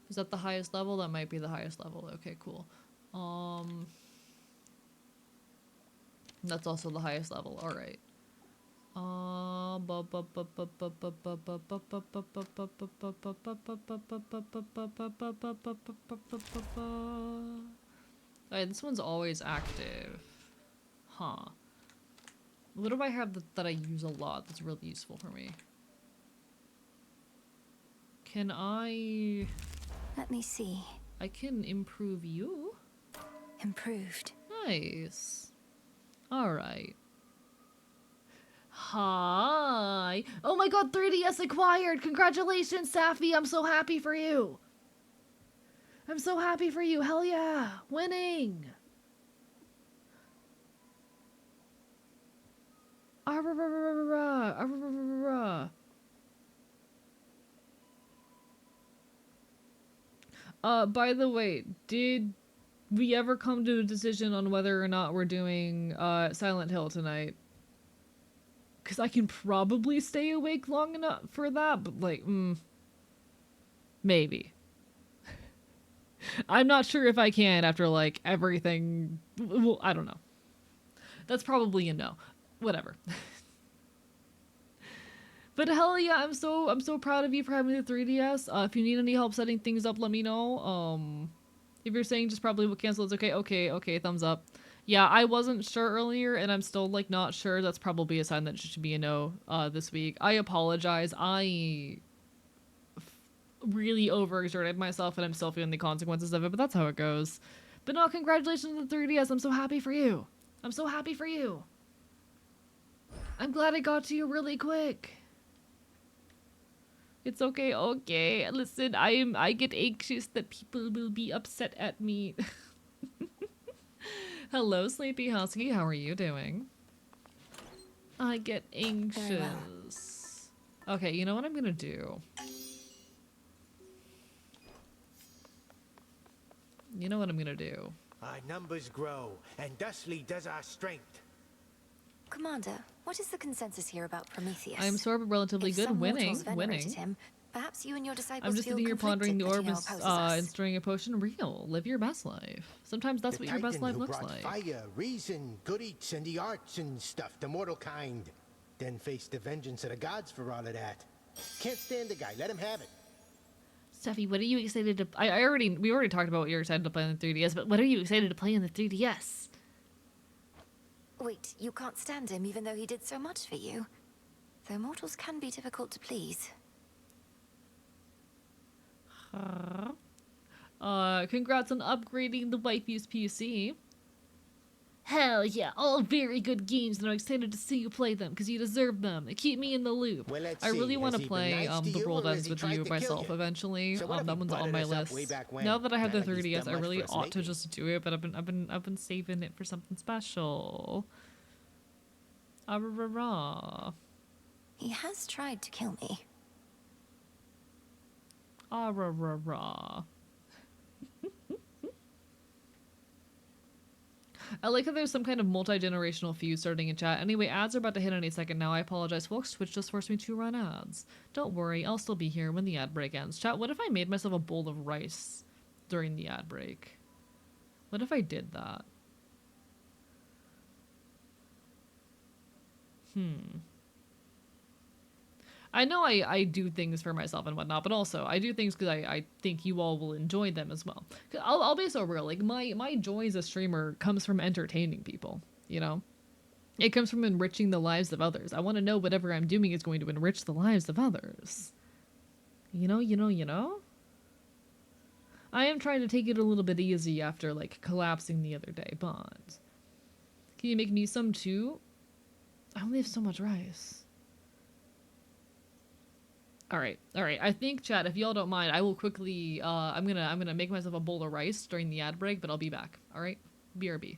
A: Is that the highest level? That might be the highest level. Okay, cool. That's also the highest level. All right. Alright, this one's always active. Huh. What do I have that I use a lot that's really useful for me? Can I...
D: Let me see.
A: I can improve you.
D: Improved.
A: Nice. Alright. Hi. Oh my god, 3DS acquired! Congratulations, Safi! I'm so happy for you! I'm so happy for you! Hell yeah! Winning! By the way, did we ever come to a decision on whether or not we're doing, Silent Hill tonight? Because I can probably stay awake long enough for that, but like, maybe. I'm not sure if I can after, like, everything. Well, I don't know. That's probably a no. Whatever. But hell yeah, I'm so proud of you for having the 3DS. If you need any help setting things up, let me know. If you're saying just probably will cancel, it's okay. Okay, thumbs up. Yeah, I wasn't sure earlier, and I'm still, like, not sure. That's probably a sign that it should be a no, this week. I apologize. I really overexerted myself, and I'm still feeling the consequences of it, but that's how it goes. But no, congratulations on the 3DS. I'm so happy for you. I'm so happy for you. I'm glad I got to you really quick. It's okay, okay. Listen, I get anxious that people will be upset at me. Hello, Sleepy Husky. How are you doing? I get anxious. Okay, you know what I'm gonna do? You know what I'm gonna do?
T: Our numbers grow, and thusly does our strength.
D: Commander, what is the consensus here about Prometheus?
A: I'm sort of relatively good. Winning.
D: Him, perhaps you and your disciples
A: I'm just sitting here pondering the orb and stirring a potion real. Live your best life. Sometimes that's what your best life looks like.
T: Fire, reason, good eats, and the arts and stuff, the mortal kind. Then face the vengeance of the gods for all of that. Can't stand the guy. Let him have it.
A: Steffi, what are you excited to... We already talked about what you're excited to play on the 3DS, but what are you excited to play on the 3DS?
D: Wait, you can't stand him even though he did so much for you? Though mortals can be difficult to please.
B: Congrats on upgrading the wifey's PC.
A: Hell yeah, all very good games, and I'm excited to see you play them, because you deserve them. They keep me in the loop.
T: Well,
A: I really want to play The World Ends With You myself eventually.
T: So what if
A: that
T: he
A: one's on
T: butted
A: my
T: us up
A: list.
T: way back when?
A: Now that I have the
T: Not like he's
A: 3DS,
T: done
A: I
T: much
A: really
T: for us
A: ought to
T: lately.
A: just do it, but I've been saving it for something special. Ah, rah, rah, rah.
D: He has tried to kill me.
A: Ah, rah, rah, rah. I like how there's some kind of multi-generational feud starting in chat. Anyway, ads are about to hit any second now. I apologize, folks. Twitch just forced me to run ads. Don't worry, I'll still be here when the ad break ends. Chat, what if I made myself a bowl of rice during the ad break? What if I did that? I know I do things for myself and whatnot, but also I do things because I think you all will enjoy them as well. I'll be so real. Like, my joy as a streamer comes from entertaining people, you know? It comes from enriching the lives of others. I want to know whatever I'm doing is going to enrich the lives of others. You know? I am trying to take it a little bit easy after, like, collapsing the other day, but... Can you make me some too? I only have so much rice. Alright. I think, chat, if y'all don't mind, I will quickly, I'm gonna make myself a bowl of rice during the ad break, but I'll be back. Alright? BRB.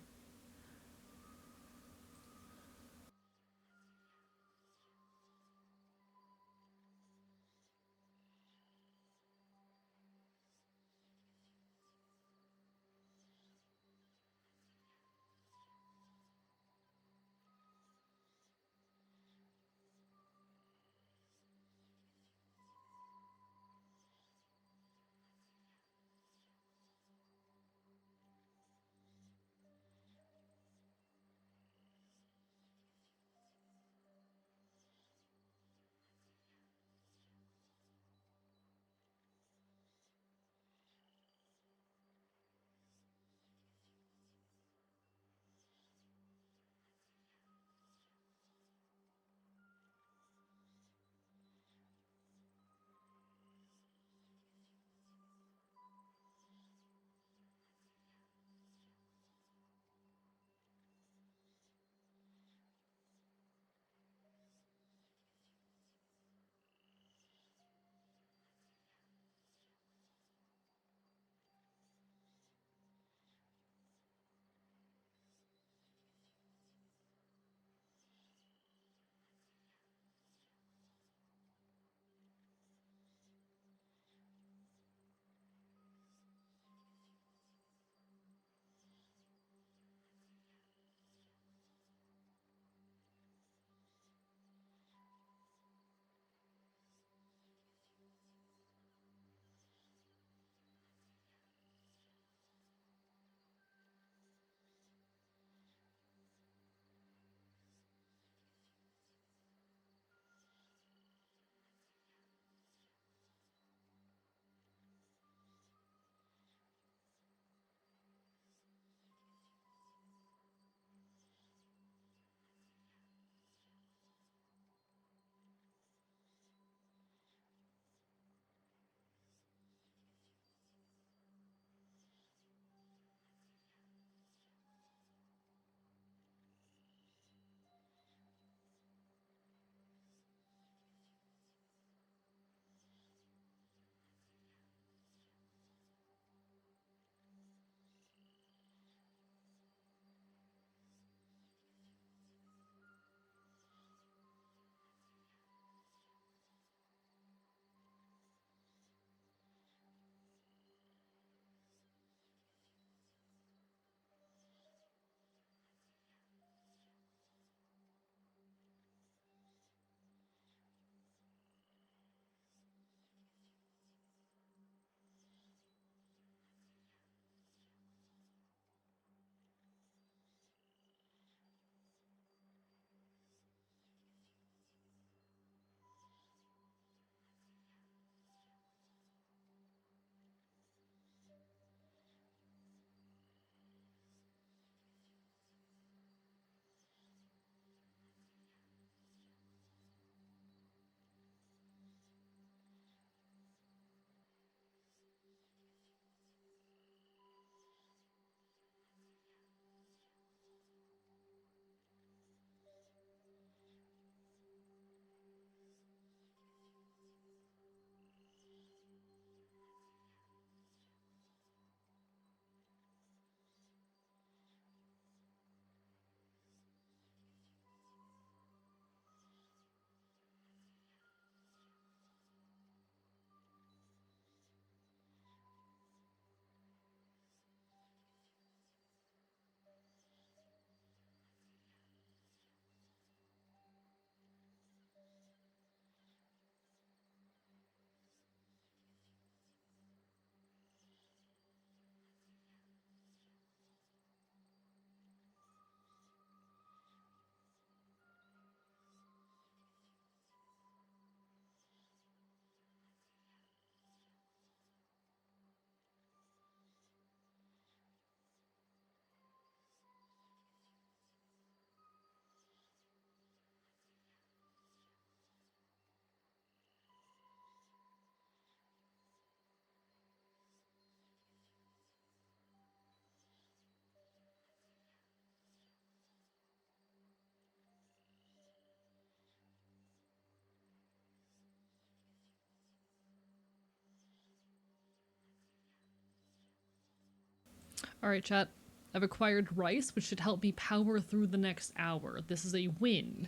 B: Alright, chat. I've acquired rice, which should help me power through the next hour. This is a win.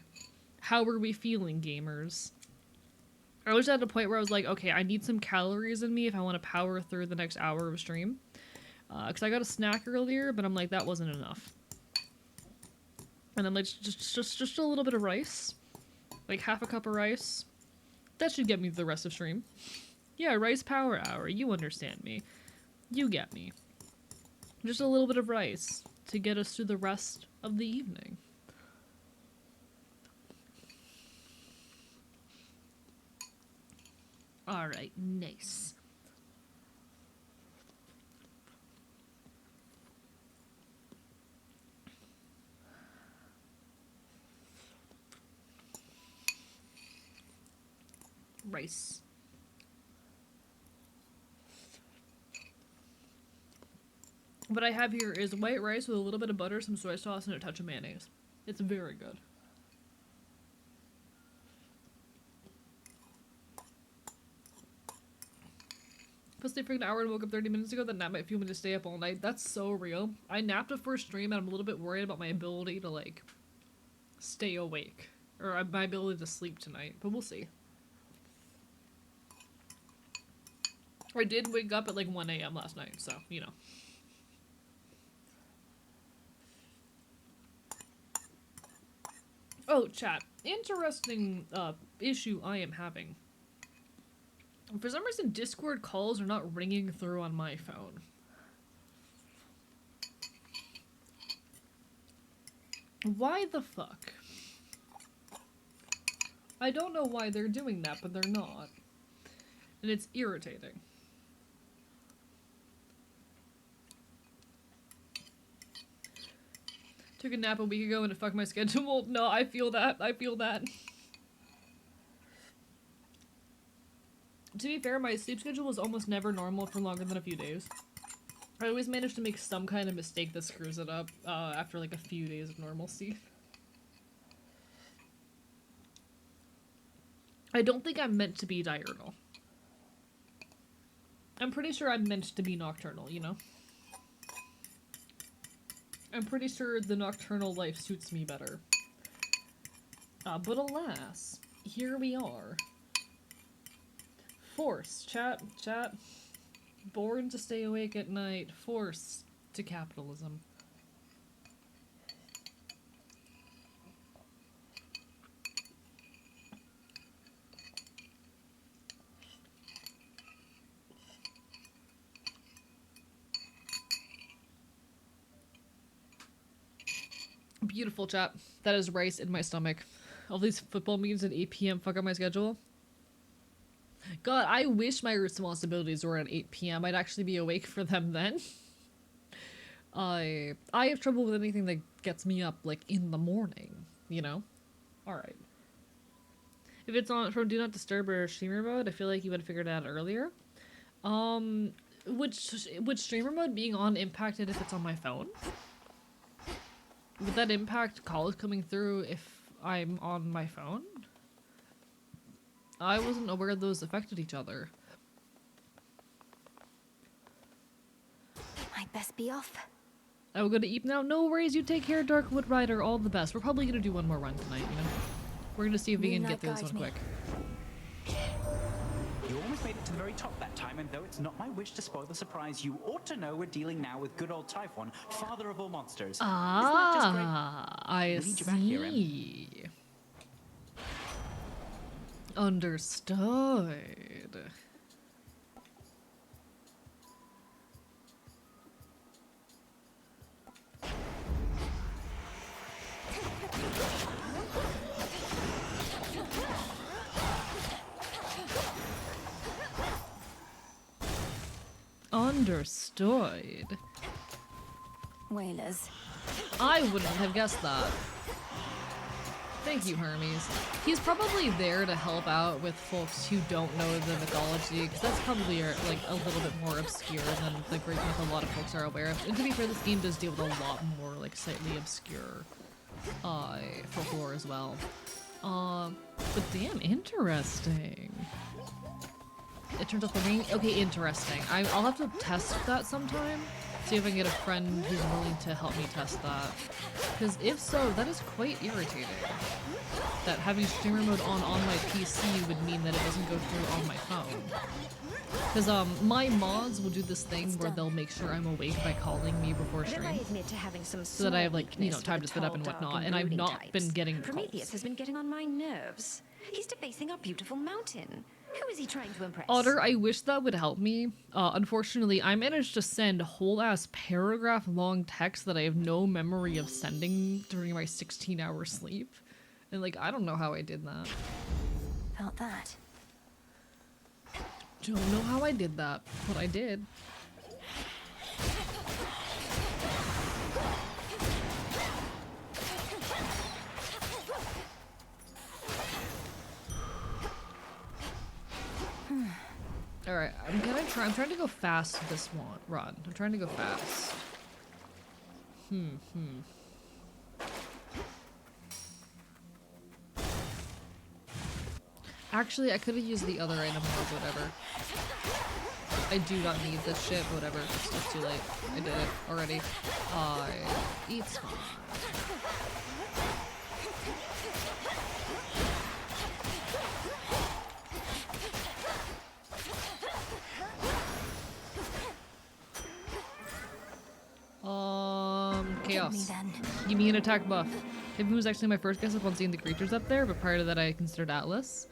B: How are we feeling, gamers? I was at a point where I was like, okay, I need some calories in me if I want to power through the next hour of stream. Because I got a snack earlier, but I'm like, that wasn't enough. And I'm like, just a little bit of rice. Like half a cup of rice. That should get me the rest of stream. Yeah, rice power hour. You understand me. You get me. Just a little bit of rice to get us through the rest of the evening. Alright, nice. Rice. What I have here is white rice with a little bit of butter, some soy sauce, and a touch of mayonnaise. It's very good. If I sleep for an hour and woke up 30 minutes ago, then that might fuel me to stay up all night. That's so real. I napped before stream and I'm a little bit worried about my ability to, like, stay awake. Or my ability to sleep tonight, but we'll see. I did wake up at like 1 AM last night, so, you know. Oh, chat. Interesting issue I am having. For some reason, Discord calls are not ringing through on my phone. Why the fuck? I don't know why they're doing that, but they're not. And it's irritating. Took a nap a week ago and it fucked my schedule. No, I feel that. I feel that. To be fair, my sleep schedule was almost never normal for longer than a few days. I always manage to make some kind of mistake that screws it up after like a few days of normalcy. I don't think I'm meant to be diurnal. I'm pretty sure I'm meant to be nocturnal, you know? I'm pretty sure the nocturnal life suits me better. But alas, here we are. Force, chat. Born to stay awake at night. Force to capitalism. Beautiful, chat. That is rice in my stomach. All these football meetings at 8 PM fuck up my schedule. God, I wish my responsibilities were at 8 PM. I'd actually be awake for them then. I have trouble with anything that gets me up, like, in the morning, you know? Alright. If it's on from Do Not Disturb or streamer mode, I feel like you would have figured it out earlier. Would streamer mode being on impacted if it's on my phone? Would that impact calls coming through if I'm on my phone? I wasn't aware those affected each other.
D: Might best be off.
B: I will go to eat now. No worries, you take care, Darkwood Rider. All the best. We're probably gonna do one more run tonight, you know? We're gonna see if we can get through this one quick.
L: You almost made it to the very top that time, and though it's not my wish to spoil the surprise, you ought to know we're dealing now with good old Typhon, father of all monsters.
B: I see. Understood. Understood.
D: Whalers.
B: I wouldn't have guessed that. Thank you, Hermes. He's probably there to help out with folks who don't know the mythology, because that's probably like a little bit more obscure than the Greek myth a lot of folks are aware of. And to be fair, this game does deal with a lot more like slightly obscure folklore as well. But damn, interesting. It turns off the ring. Okay, interesting. I'll have to test that sometime. See if I can get a friend who's willing to help me test that. Because if so, that is quite irritating. That having streamer mode on my PC would mean that it doesn't go through on my phone. Because my mods will do this thing where they'll make sure I'm awake by calling me before stream. So that I have, like, you know, time to sit up and whatnot, and I've not been getting
I: Prometheus
B: calls.
I: has been getting on my nerves. He's debasing our beautiful mountain. Who is he trying to impress?
B: Otter, I wish that would help me. Unfortunately, I managed to send whole-ass paragraph-long text that I have no memory of sending during my 16-hour sleep. And, like, I don't know how I did that.
D: Felt that.
B: Don't know how I did that, but I did. Alright, I'm trying to go fast this run. I'm trying to go fast. Actually, I could have used the other item or whatever. I do not need this shit, but whatever. It's too late. I did it already. It's fine. Chaos. Give me an attack buff. Him was actually my first guess upon seeing the creatures up there, but prior to that I considered Atlas.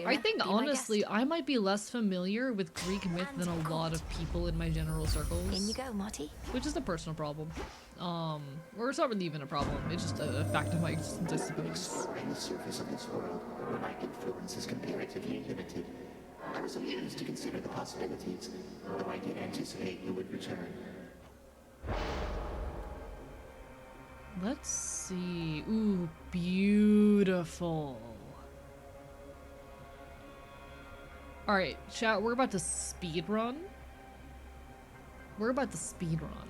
B: I think honestly I might be less familiar with Greek myth than a lot of people in my general circles.
D: In you go, Marty.
B: Which is a personal problem. Or it's not really even a problem, it's just a fact of my existence, I suppose.
U: Exploring the surface of this world, where my influence is comparatively limited, I was amused to consider the possibilities, though I did anticipate you would return.
B: Let's see. Ooh, beautiful. Alright, chat, we're about to speed run. We're about to speed run.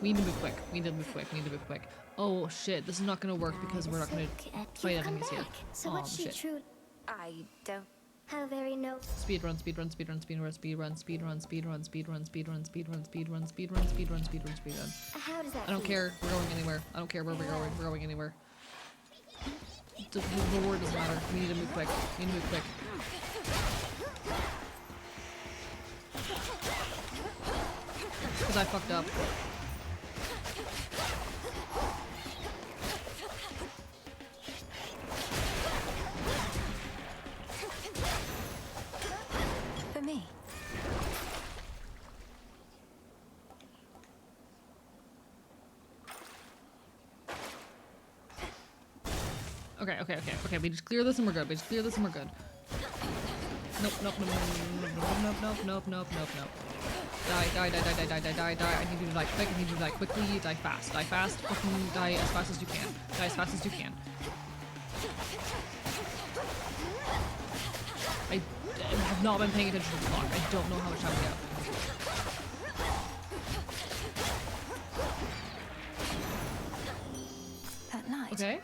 B: We need to move quick. We need to move quick. We need to move quick. Oh shit, this is not gonna work because we're not gonna fight enemies yet.
Q: So
B: Oh
Q: what's she
B: shit.
Q: true?
D: I don't.
Q: How very no.
B: Speed run, speed run, speed run, speed run, speed run, speed run, speed run, speed run, speed run, speed run, speed run, speed run, speed run, speed run, speed run.
Q: How does that
B: I don't
Q: feel?
B: care. We're going anywhere. I don't care where we're going. We're going anywhere. The word doesn't matter. We need to move quick. We need to move quick. Because I fucked up.
D: For me.
B: Okay. We just clear this and we're good. We just clear this and we're good. Nope. Die. I need you to die quick. I need you to die quickly. Die fast. Die fast. Fucking die as fast as you can. Die as fast as you can. I have not been paying attention to the clock. I don't know how much time we have.
D: That night.
B: Okay.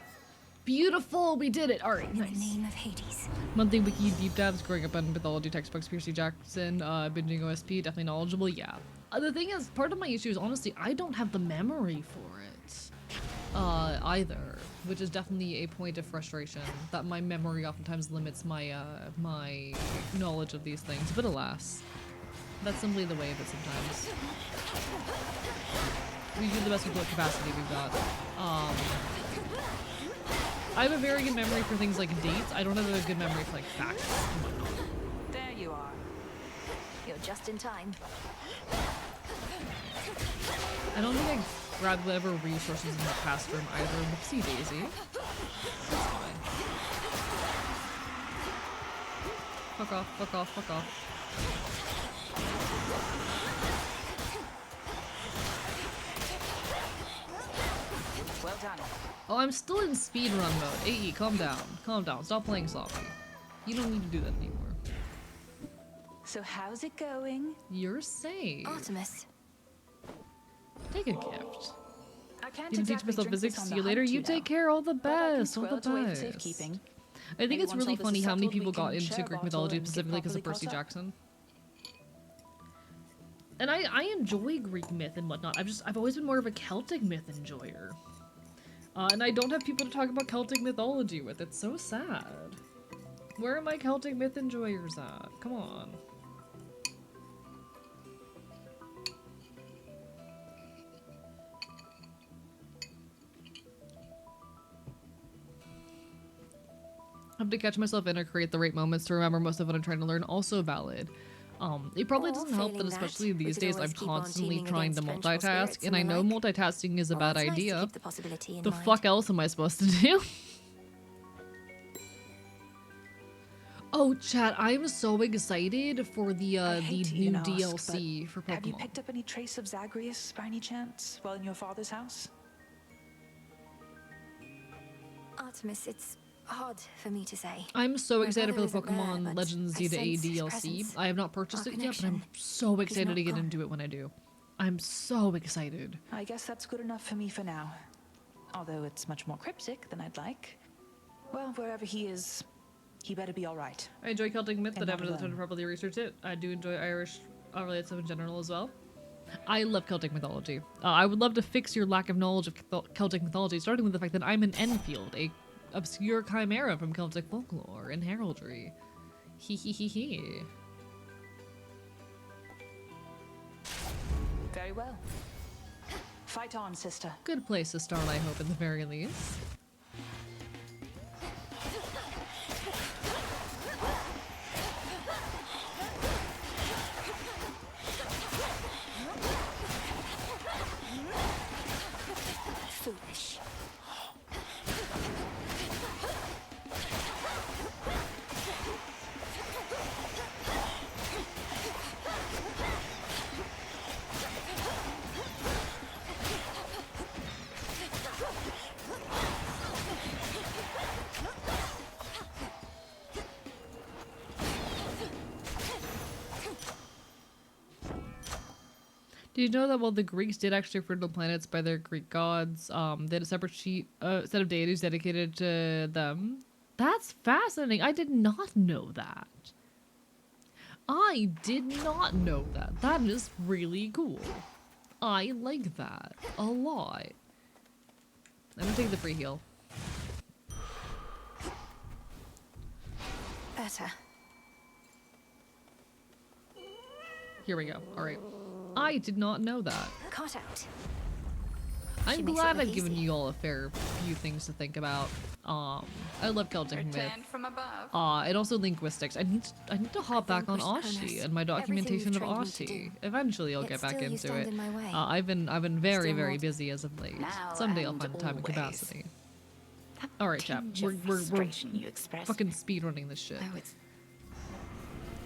B: Beautiful! We did it! Alright, nice.
D: In the name of Hades.
B: Monthly wiki deep dives, growing up on mythology textbooks, Percy Jackson, binging OSP, definitely knowledgeable, yeah. The thing is, part of my issue is, honestly, I don't have the memory for it. Either. Which is definitely a point of frustration, that my memory oftentimes limits my, my knowledge of these things, but alas. That's simply the way of it sometimes. We do the best with what capacity we've got. I have a very good memory for things like dates. I don't have a good memory for like facts.
D: There you are. You're just in time.
B: I don't think I grabbed whatever resources in the past room either. Whoopsie daisy. That's fine. Fuck off, fuck off, fuck off.
K: Well done.
B: Oh, I'm still in speedrun mode. AE, calm down. Calm down. Stop playing softly. You don't need to do that anymore.
K: So how's it going?
B: You're safe.
D: Artemis.
B: Take a gift.
K: I can't
B: Didn't teach myself physics. See you later. You take care. All the best. All the best. I think it's really funny how many people got into Greek mythology specifically because of Percy Jackson. And I enjoy Greek myth and whatnot. I've always been more of a Celtic myth enjoyer. And I don't have people to talk about Celtic mythology with. It's so sad. Where are my Celtic myth enjoyers at? Come on. I have to catch myself in or create the right moments to remember most of what I'm trying to learn. Also valid. It probably doesn't help that, especially these days, I'm constantly trying to multitask, and I know multitasking is a bad idea. The fuck else am I supposed to do? Oh, chat! I'm so excited for the new DLC for Pokemon.
M: Have you picked up any trace of Zagreus by any chance while in your father's house?
D: Artemis, it's hard for me to say.
B: I'm so excited for the Pokemon Legends Z to A DLC. I have not purchased it yet, but I'm so excited to get into it when I do. I'm so excited.
M: I guess that's good enough for me for now. Although it's much more cryptic than I'd like. Well, wherever he is, he better be alright.
B: I enjoy Celtic myth, but I haven't had the time to properly research it. I do enjoy Irish related stuff in general as well. I love Celtic mythology. I would love to fix your lack of knowledge of Celtic mythology, starting with the fact that I'm an Enfield, a obscure chimera from Celtic folklore and heraldry. Hee hee hee hee.
M: Very well. Fight on, sister.
B: Good place to start, I hope, at the very least.
D: Foolish.
B: Did you know that while the Greeks did actually refer to the planets by their Greek gods, they had a separate set of deities dedicated to them? That's fascinating. I did not know that. I did not know that. That is really cool. I like that a lot. I'm gonna take the free heal.
D: Better.
B: Here we go. All right. I did not know that.
D: Caught out.
B: I'm glad I've given you all a fair few things to think about. I love Celtic myth.
C: From above.
B: And also linguistics. I need to hop back on Ashi and my documentation of Ashi. Eventually, I'll get back into it. I've been very busy as of late. Someday I'll find the time and capacity. All right, chap. We're fucking speedrunning this shit.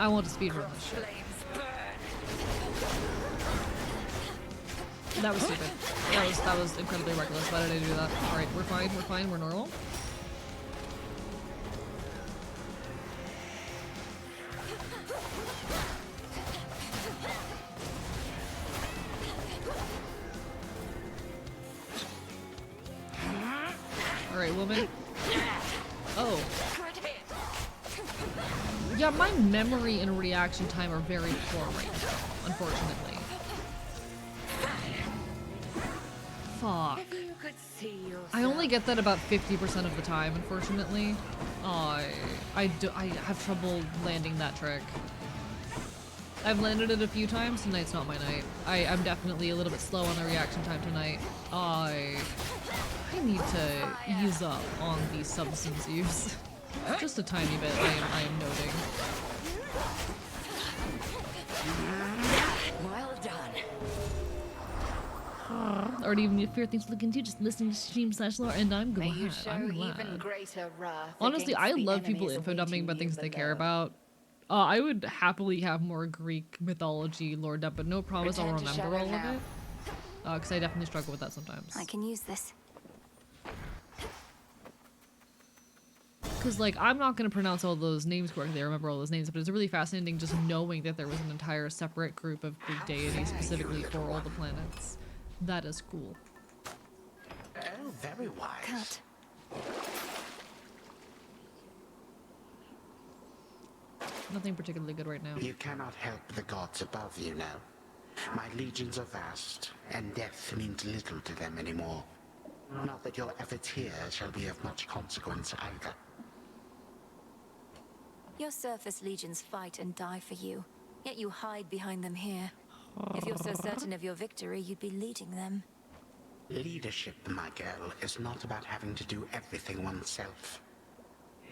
B: I want to speedrun this shit. That was stupid. That was incredibly reckless. Why did I do that? Alright, we're fine, we're normal. Alright, woman. Oh. Yeah, my memory and reaction time are very poor right now, unfortunately. Fuck. I only get that about 50% of the time, unfortunately. I have trouble landing that trick. I've landed it a few times, tonight's not my night. I'm definitely a little bit slow on the reaction time tonight. I need to ease up on the substance use. Just a tiny bit, I am noting.
C: Well done.
B: Or even if you're things to look into, just listening to stream/lore, and I'm glad. I'm glad.
C: Even greater wrath.
B: Honestly, I love people info dumping about things that they care about. I would happily have more Greek mythology lore dump, but no promise I'll remember all of it. Because I definitely struggle with that sometimes.
D: I can use this.
B: Because, like, I'm not going to pronounce all those names correctly, I remember all those names, but it's really fascinating just knowing that there was an entire separate group of Greek deities specifically for all the planets. That is cool.
U: Oh, very wise.
D: Cut.
B: Nothing particularly good right now.
U: You cannot help the gods above you now. My legions are vast, and death means little to them anymore. Not that your efforts here shall be of much consequence either.
D: Your surface legions fight and die for you, yet you hide behind them here. If you're so certain of your victory, you'd be leading them.
U: Leadership, my girl, is not about having to do everything oneself.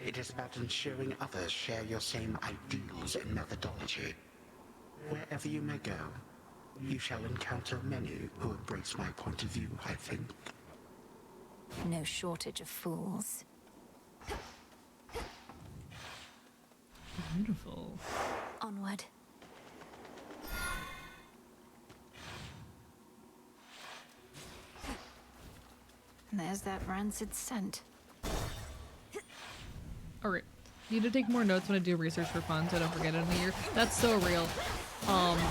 U: It is about ensuring others share your same ideals and methodology. Wherever you may go, you shall encounter many who embrace my point of view, I think.
D: No shortage of fools.
B: Beautiful.
D: Onward. There's that rancid scent.
B: Alright. Need to take more notes when I do research for fun so I don't forget it in the year. That's so real.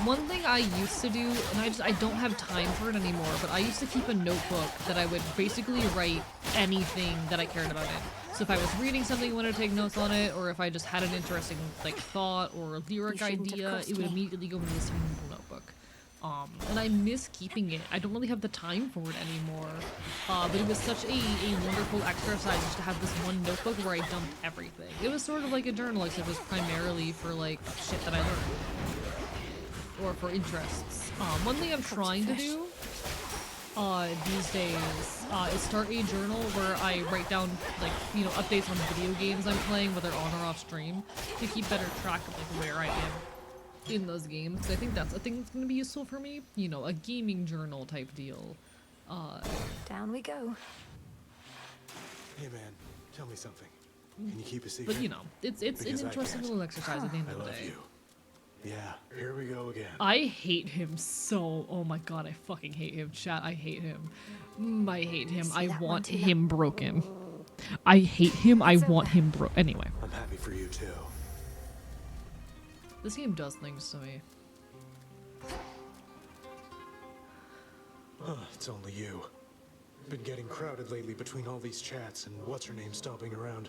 B: One thing I used to do, and I don't have time for it anymore, but I used to keep a notebook that I would basically write anything that I cared about in. So if I was reading something, I wanted to take notes on it, or if I just had an interesting like thought or lyric idea, it would immediately go into this little notebook. And I miss keeping it. I don't really have the time for it anymore. But it was such a wonderful exercise just to have this one notebook where I dumped everything. It was sort of like a journal, except it was primarily for like shit that I learned. Or for interests. One thing I'm trying to do these days is start a journal where I write down like, you know, updates on video games I'm playing, whether on or off stream, to keep better track of like where I am in those games. 'Cause I think that's a thing that's gonna be useful for me. You know, a gaming journal type deal.
D: Down we go.
F: Hey man, tell me something. Can you keep a secret?
B: But you know, it's an interesting little exercise at the end of the day.
F: I love you. Yeah, here we go again.
B: I hate him so. Oh my god, I fucking hate him. Chat, I hate him. I hate him. I want him broken. I hate him. I want him broken. Anyway.
F: I'm happy for you too.
B: This game does things to me.
F: It's only you. Been getting crowded lately between all these chats and what's her name stomping around.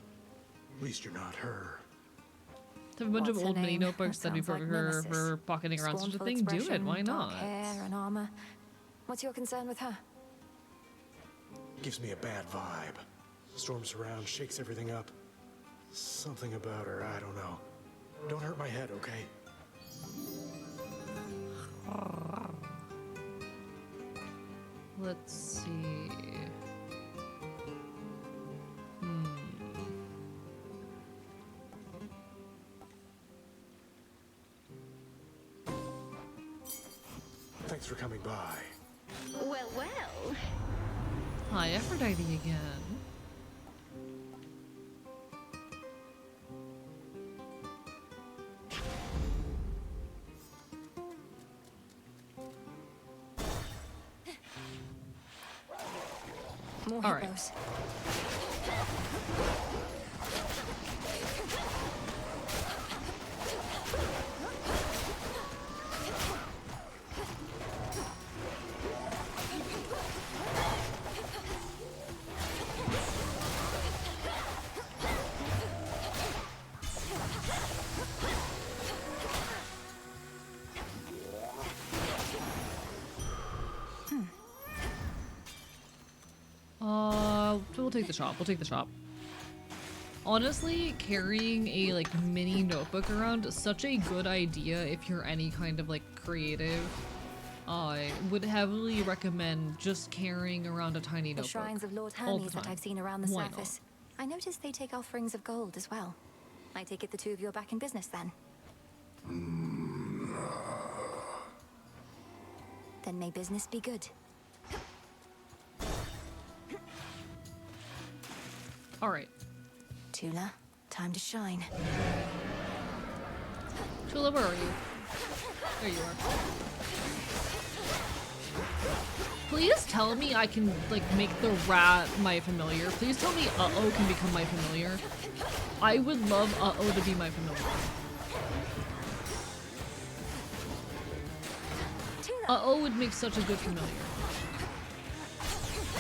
F: At least you're not her.
B: Have a bunch of old mini notebooks that'd be perfect for pocketing around such a thing. Do it. Why not?
D: Dark hair and armor. What's your concern with her?
F: Gives me a bad vibe. Storms around, shakes everything up. Something about her, I don't know. Don't hurt my head, okay?
B: Let's see.
F: Thanks for coming by.
Q: Well, well.
B: Hi, Aphrodite again.
D: More
B: all right.
D: hippos.
B: We'll take the shop. We'll take the shop. Honestly, carrying a like mini notebook around is such a good idea if you're any kind of like creative. I would heavily recommend just carrying around a tiny notebook.
D: The shrines of Lord
B: all the
D: Hermes that
B: time.
D: I've seen around the
B: Why
D: surface. I noticed they take offerings of gold as well. I take it the two of you are back in business then? Then may business be good.
B: All right.
D: Tula, time to shine.
B: Tula, where are you? There you are. Please tell me I can, like, make the rat my familiar. Please tell me Uh-oh can become my familiar. I would love Uh-oh to be my familiar. Uh-oh would make such a good familiar.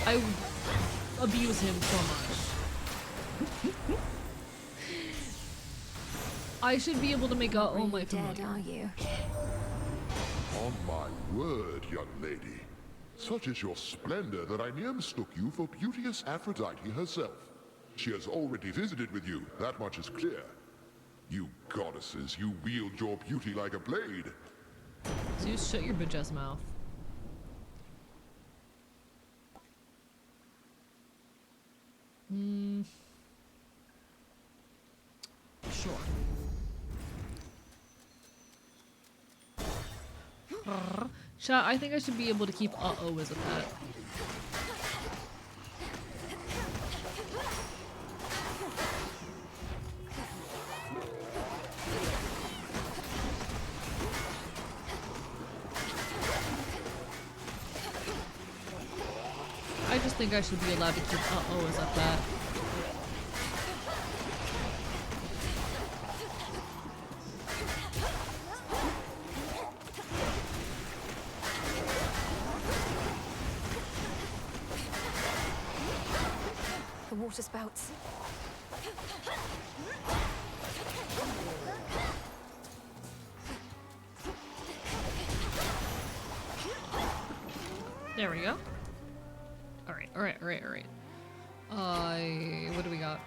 B: I would abuse him so much. I should be able to make Uh-Oh my familiar.
D: Dead, are you?
N: On my word, young lady. Such is your splendor that I near mistook you for beauteous Aphrodite herself. She has already visited with you, that much is clear. You goddesses, you wield your beauty like a blade.
B: Zeus, shut your bitch ass mouth. Sure. Chat, I think I should be able to keep uh-oh as a pet. I just think I should be allowed to keep uh-oh as a pet.
D: The water spouts.
B: There we go. Alright. What do we got?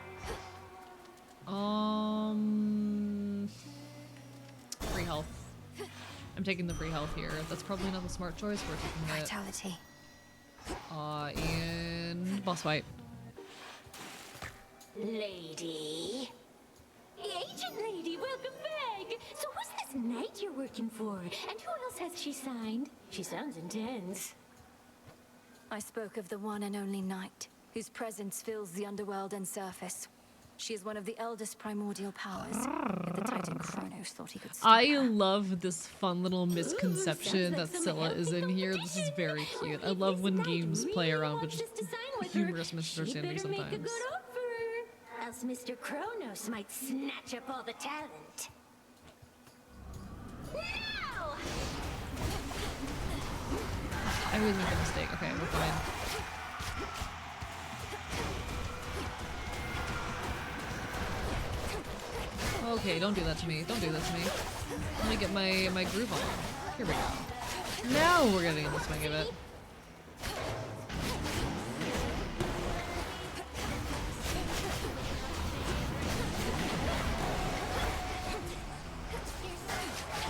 B: Free health. I'm taking the free health here. That's probably not the smart choice. We're taking it.
D: Vitality.
B: And boss fight.
V: Lady. Agent lady, welcome back! So who's this knight you're working for? And who else has she signed? She sounds intense.
D: I spoke of the one and only Night, whose presence fills the underworld and surface. She is one of the eldest primordial powers. Yet the Titan Kronos thought he could stop
B: I
D: her.
B: love this fun little misconception that Scylla is in here. This is very cute. I love when games play around with just humorous misunderstandings sometimes.
V: Else Mr. Kronos might snatch up all the talent. No!
B: I always make a mistake. Okay, we're fine. Okay, don't do that to me. Don't do that to me. Let me get my groove on. Here we go. Now we're getting in the swing of it.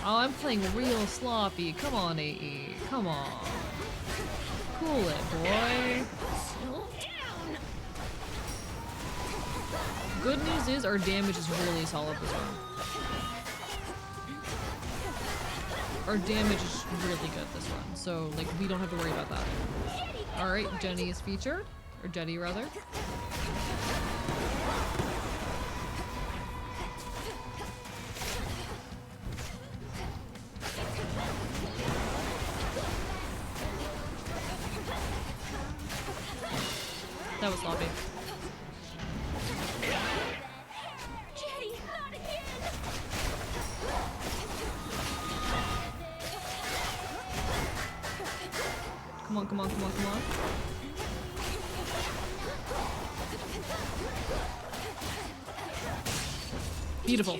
B: Oh, I'm playing real sloppy. Come on, AE. Come on. Cool it, boy. Good news is our damage is really solid this one. Our damage is really good this one, so like we don't have to worry about that. Alright, Jenny is featured. Or Jetty rather. That was sloppy.
V: Jetty, not again!
B: Come on, come on, come on, come on. Beautiful.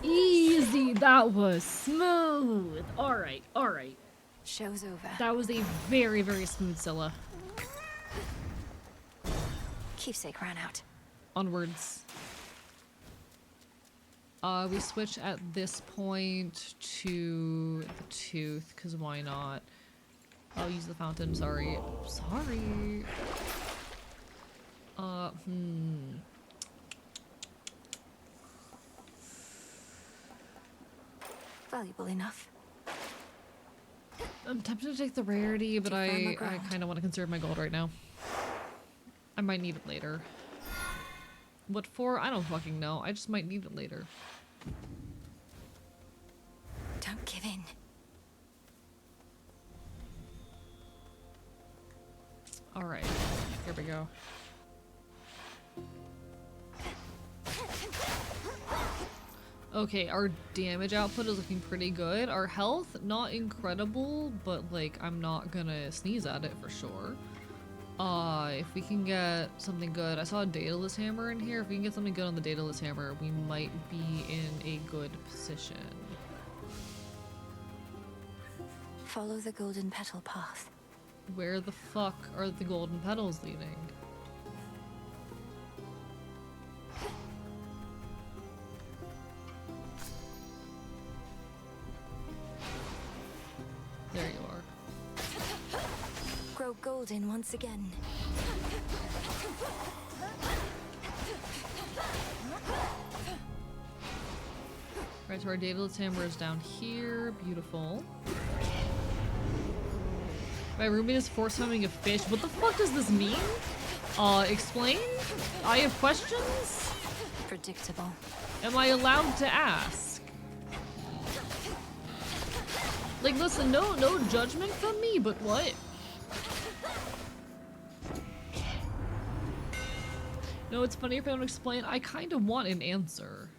B: Easy. That was smooth. Alright, alright.
D: Show's over.
B: That was a very, very smooth Scylla.
D: Keepsake ran out.
B: Onwards. We switch at this point to the tooth, because why not? I'll use the fountain, sorry. Sorry.
D: Valuable enough.
B: I'm tempted to take the rarity, but I kind of want to conserve my gold right now. I might need it later. What for? I don't fucking know. I just might need it later.
D: Don't give in.
B: Alright, here we go. Okay, our damage output is looking pretty good. Our health, not incredible, but like, I'm not gonna sneeze at it for sure. If we can get something good. I saw a Daedalus hammer in here. If we can get something good on the Daedalus hammer, we might be in a good position.
D: Follow the golden petal path.
B: Where the fuck are the golden petals leading? There you are.
D: Grow golden once again.
B: Right, so our Daedalus hammer is down here. Beautiful. My roommate is force having a fish. What the fuck does this mean? Explain? I have questions?
D: Predictable.
B: Am I allowed to ask? Like, listen, no judgment from me, but what? No, it's funny if I don't explain. I kind of want an answer.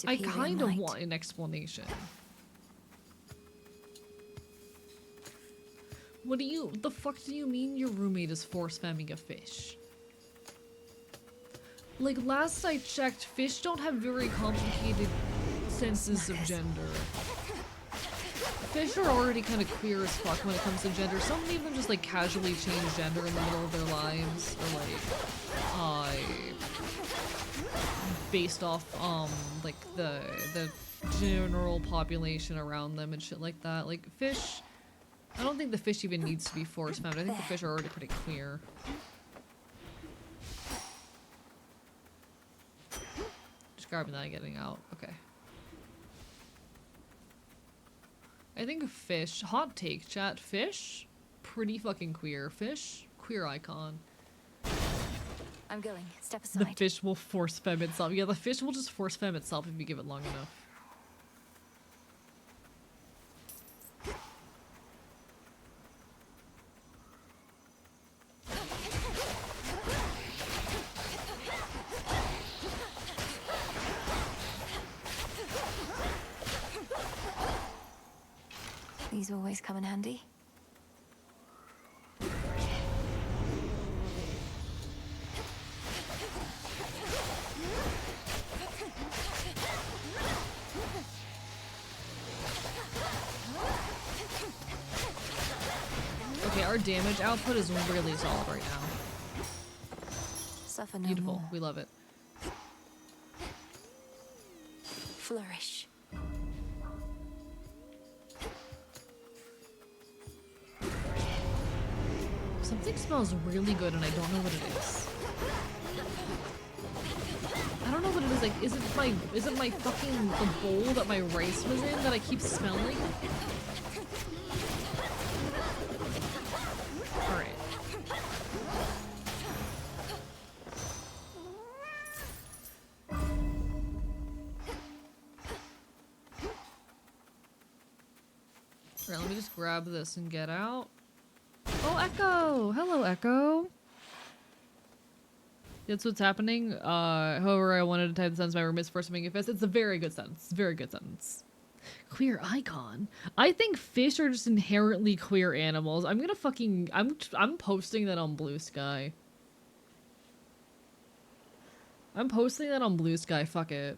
B: I kind of want an explanation. What the fuck do you mean your roommate is force femming a fish? Like, last I checked, fish don't have very complicated senses of gender. Fish are already kind of queer as fuck when it comes to gender. Some of them just like casually change gender in the middle of their lives, or like, based off like the general population around them and shit like that. Like fish, I don't think the fish even needs to be force femmed. I think the fish are already pretty queer. Just grabbing that and getting out. Okay. I think fish, hot take chat, fish, pretty fucking queer. Fish, queer icon.
D: I'm going. Step aside.
B: The fish will force femme itself. Yeah, the fish will just force femme itself if you give it long enough.
D: These always come in handy.
B: Okay, our damage output is really solid right now.
D: Suffer no
B: Beautiful.
D: more.
B: We love it.
D: Flourish.
B: Something smells really good and I don't know what it is. I don't know what it is. Like, is it my fucking the bowl that my rice was in that I keep smelling? Alright. Alright, let me just grab this and get out. Oh, Echo! Hello, Echo! That's what's happening. However, I wanted to type the sentence my roommate's first making a fist. It's a very good sentence. Very good sentence. Queer icon. I think fish are just inherently queer animals. I'm gonna fucking... I'm posting that on Blue Sky. I'm posting that on Blue Sky. Fuck it.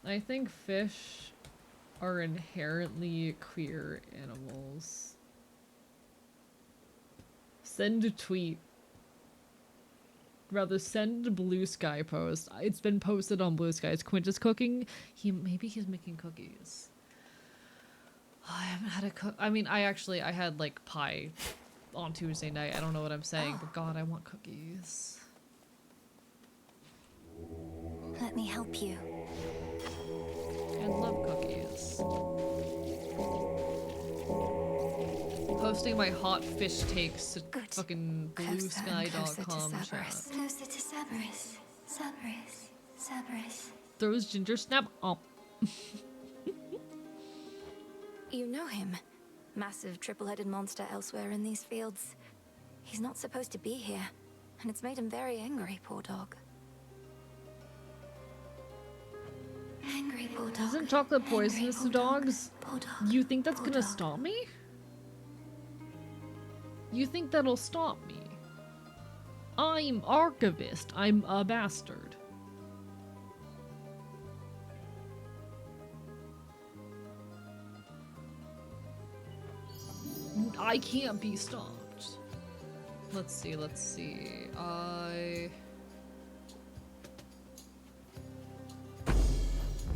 B: I think fish are inherently queer animals. Send a tweet. Rather, send a Blue Sky post. It's been posted on Blue Sky. Is Quintus cooking? Maybe he's making cookies. Oh, I haven't had a cook. I mean, I had like pie on Tuesday night. I don't know what I'm saying, but God, I want cookies.
D: Let me help you.
B: I love cookies. Posting my hot fish takes to fucking bluesky.com chat.
D: Closer to Cerberus. Cerberus. Cerberus.
B: Throws ginger snap up.
D: You know him. Massive triple-headed monster elsewhere in these fields. He's not supposed to be here, and it's made him very angry, poor dog. Angry poor dog.
B: Isn't chocolate poisonous to dogs? You think that's gonna stop me? You think that'll stop me? I'm archivist. I'm a bastard.
A: I can't be stopped. Let's see.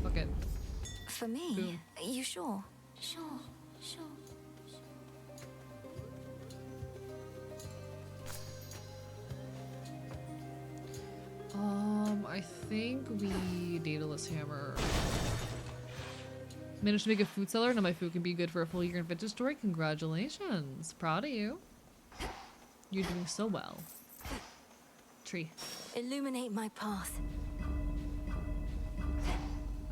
A: Fuck it.
D: For me?
A: Boom.
D: Are you sure?
Q: Sure.
A: I think we Daedalus Hammer. Managed to make a food seller. Now my food can be good for a full year in Vintage Story. Congratulations. Proud of you. You're doing so well. Tree.
D: Illuminate my path.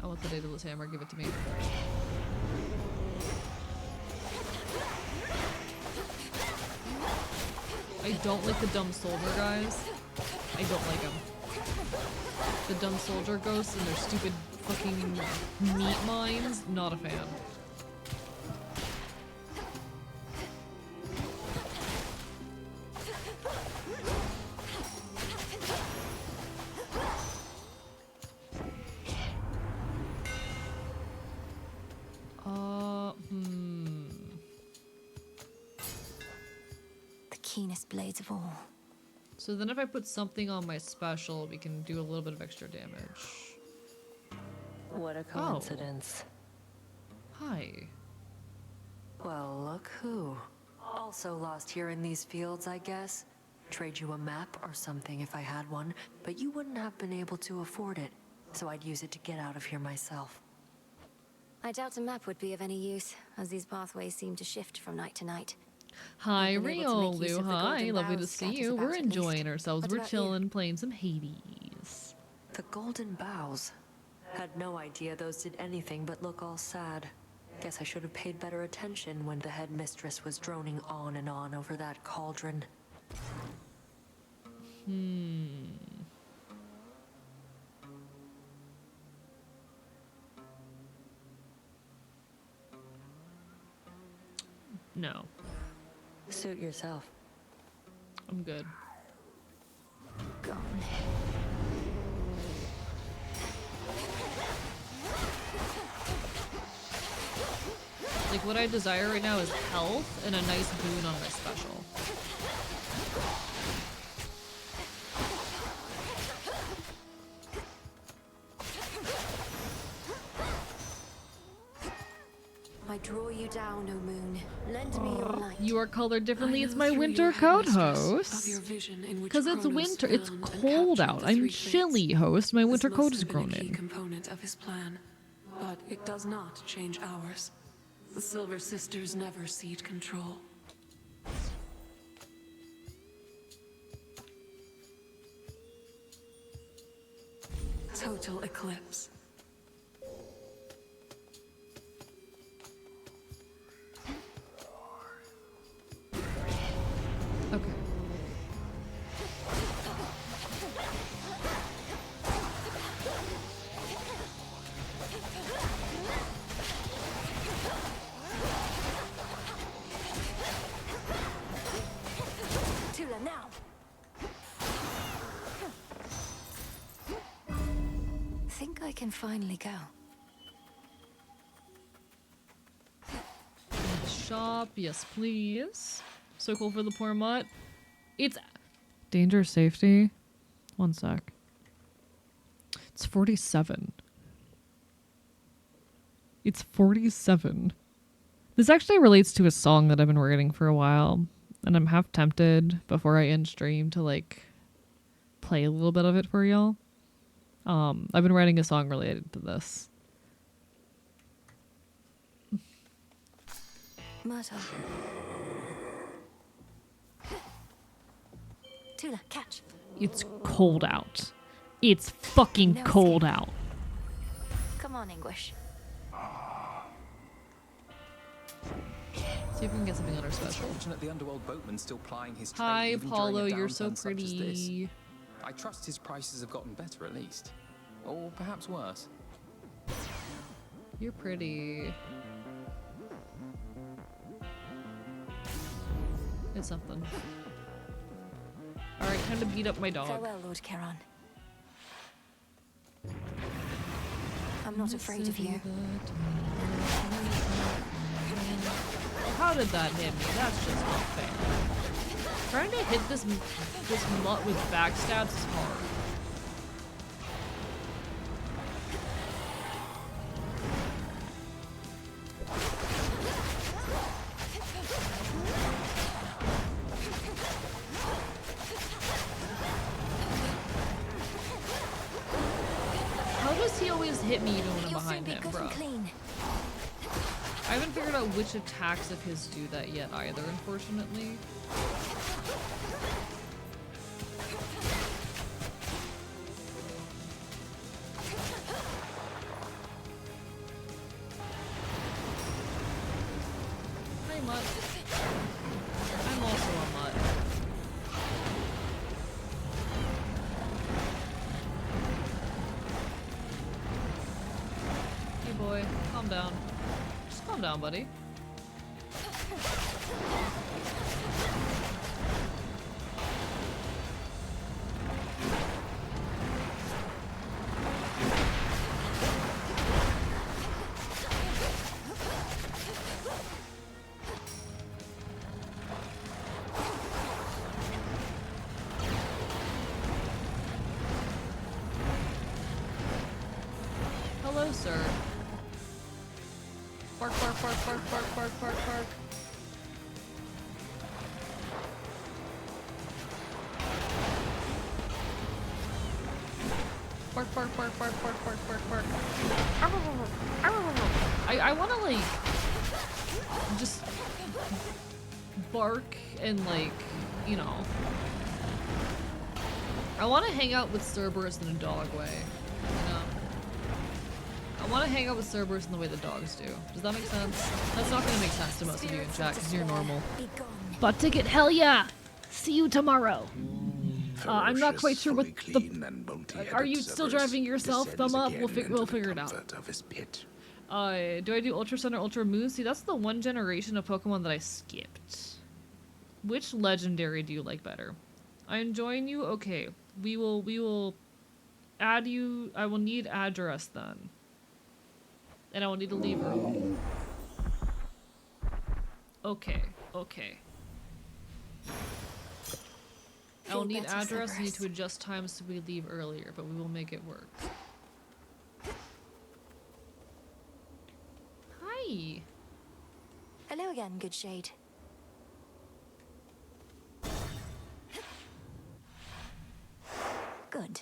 A: I want the Daedalus Hammer. Give it to me. I don't like the dumb soldier guys. I don't like them. The dumb soldier ghosts and their stupid fucking meat mines. Not a fan.
D: The keenest blades of all.
A: So then if I put something on my special, we can do a little bit of extra damage.
S: What a coincidence.
A: Oh. Hi.
S: Well, look who. Also lost here in these fields, I guess. Trade you a map or something if I had one, but you wouldn't have been able to afford it, so I'd use it to get out of here myself.
D: I doubt a map would be of any use, as these pathways seem to shift from night to night.
A: Hi, Riolu. Hi, lovely to see you. We're enjoying ourselves. We're chilling, playing some Hades.
S: The Golden Boughs. Had no idea those did anything but look all sad. Guess I should have paid better attention when the headmistress was droning on and on over that cauldron.
A: No.
S: Suit yourself.
A: I'm good.
D: Gone.
A: Like, what I desire right now is health and a nice boon on my special.
D: I draw you down, O moon. Lend me your light.
A: You are colored differently. It's my winter coat, host. Because it's winter. It's cold out. I'm chilly, host. My winter coat is grown in.
G: Component of his plan, but it does not change ours. The Silver Sisters never cede control. Total eclipse.
A: Okay.
D: Tula, now. Think I can finally go.
A: Shop, yes please. So cool for the poor mutt. It's danger safety. One sec. It's 47. It's 47. This actually relates to a song that I've been writing for a while, and I'm half tempted before I end stream to like play a little bit of it for y'all. I've been writing a song related to this.
D: Myrtle. Tula, catch.
A: It's cold out. It's fucking
D: No
A: cold out.
D: Come on, English.
A: See if we can get something on our special.
J: Fortunate the underworld boatman still plying his trade.
A: Hi,
J: even during
A: Apollo.
J: a
A: You're so
J: downturn such as this.
A: pretty.
J: I trust his prices have gotten better at least, or perhaps worse.
A: You're pretty. It's something. Alright, time to beat up my dog.
D: Farewell, Lord Charon. I'm not afraid of you.
B: how did that hit me? That's just not fair. Trying to hit this mutt with backstabs is hard. How does he always hit me even when I'm behind him, bro? I haven't figured out which attacks of his do that yet either, unfortunately. Hi, Mutt. I'm also a Mutt. Hey boy, calm down. Just calm down, buddy. Hello, sir. Bark, bark, bark, bark, bark, bark, bark, bark. Bark, bark, bark, bark, bark, bark, bark, bark. I wanna, like, just bark and, like, you know. I wanna hang out with Cerberus in a dog way, you know? I want to hang out with Cerberus in the way the dogs do. Does that make sense? That's not going to make sense to most of you in chat because you're normal. Butt ticket, hell yeah! See you tomorrow. I'm not quite sure what the... Are you still driving yourself? Thumb up. We'll figure it out. Do I do Ultra Sun or Ultra Moon? See, that's the one generation of Pokemon that I skipped. Which legendary do you like better? I'm joining you. Okay, we will add you. I will need address then. And I will need to leave early. Okay, okay. I will need address, I need to adjust times so we leave earlier, but we will make it work. Hi!
D: Hello again, good shade. Good.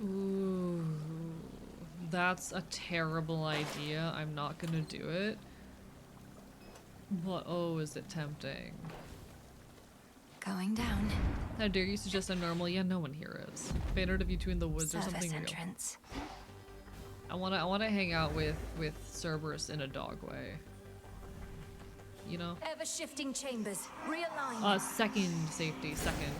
B: Ooh, that's a terrible idea. I'm not gonna do it. But oh, is it tempting.
D: Going down.
B: How dare you suggest I'm normal? Yeah, no one here is. Bannered of you two in the woods or something
D: entrance.
B: real. I wanna hang out with Cerberus in a dog way. You know?
D: Ever shifting chambers. Realign.
B: Second safety, second.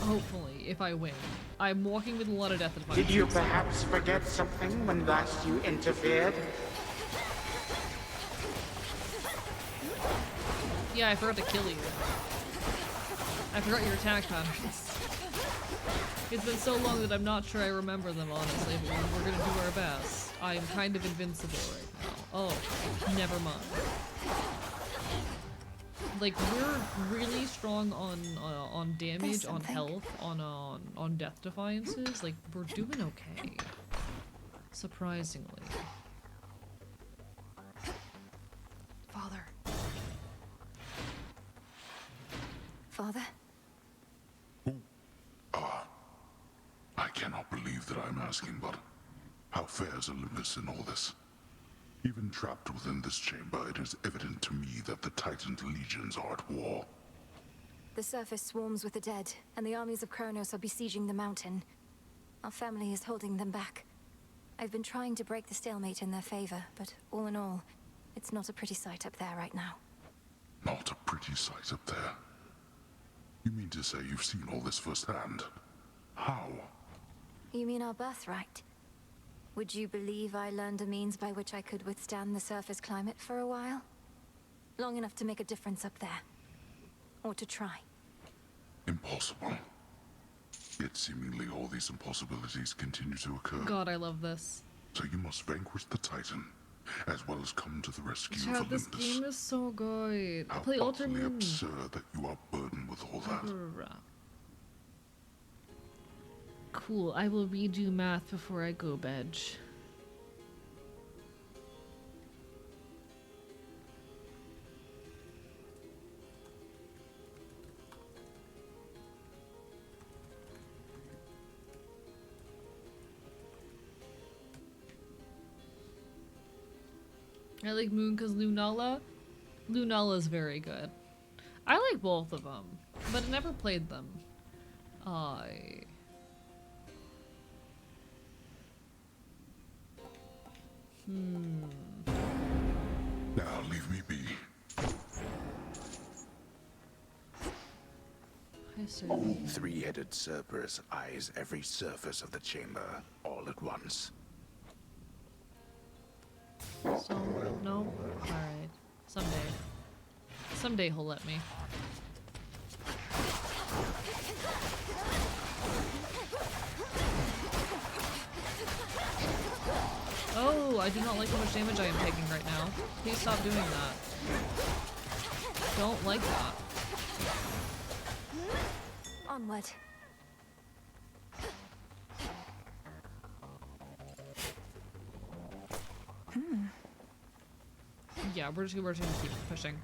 B: Hopefully, if I win. I'm walking with a lot of death at my
U: Did you perhaps forget something when last you interfered?
B: Yeah, I forgot to kill you. I forgot your attack patterns. It's been so long that I'm not sure I remember them, honestly, but we're gonna do our best. I'm kind of invincible right now. Oh, never mind. Like, we're really strong on damage, on health, on death defiances. Like, we're doing okay. Surprisingly.
D: Father. Father?
N: I cannot believe that I'm asking, but how fares Olympus in all this? Even trapped within this chamber, it is evident to me that the Titan's legions are at war.
D: The surface swarms with the dead, and the armies of Kronos are besieging the mountain. Our family is holding them back. I've been trying to break the stalemate in their favor, but all in all, it's not a pretty sight up there right now.
N: Not a pretty sight up there. You mean to say you've seen all this firsthand? How?
D: You mean our birthright? Would you believe I learned a means by which I could withstand the surface climate for a while? Long enough to make a difference up there. Or to try.
N: Impossible. Yet seemingly all these impossibilities continue to occur.
B: God, I love this.
N: So you must vanquish the Titan, as well as come to the rescue of
B: Chad,
N: Olympus.
B: this game is so good.
N: How
B: Play
N: utterly
B: alternate.
N: absurd that you are burdened with all that.
B: Cool, I will redo math before I go bed. I like Moon because Lunala is very good. I like both of them, but I never played them.
N: Now leave me be.
O: Three-headed Cerberus eyes every surface of the chamber all at once.
B: So, no? Alright. Someday. Someday he'll let me. Oh, I do not like how much damage I am taking right now. Please stop doing that. Don't like that.
D: Onward.
B: Yeah, we're just gonna keep pushing.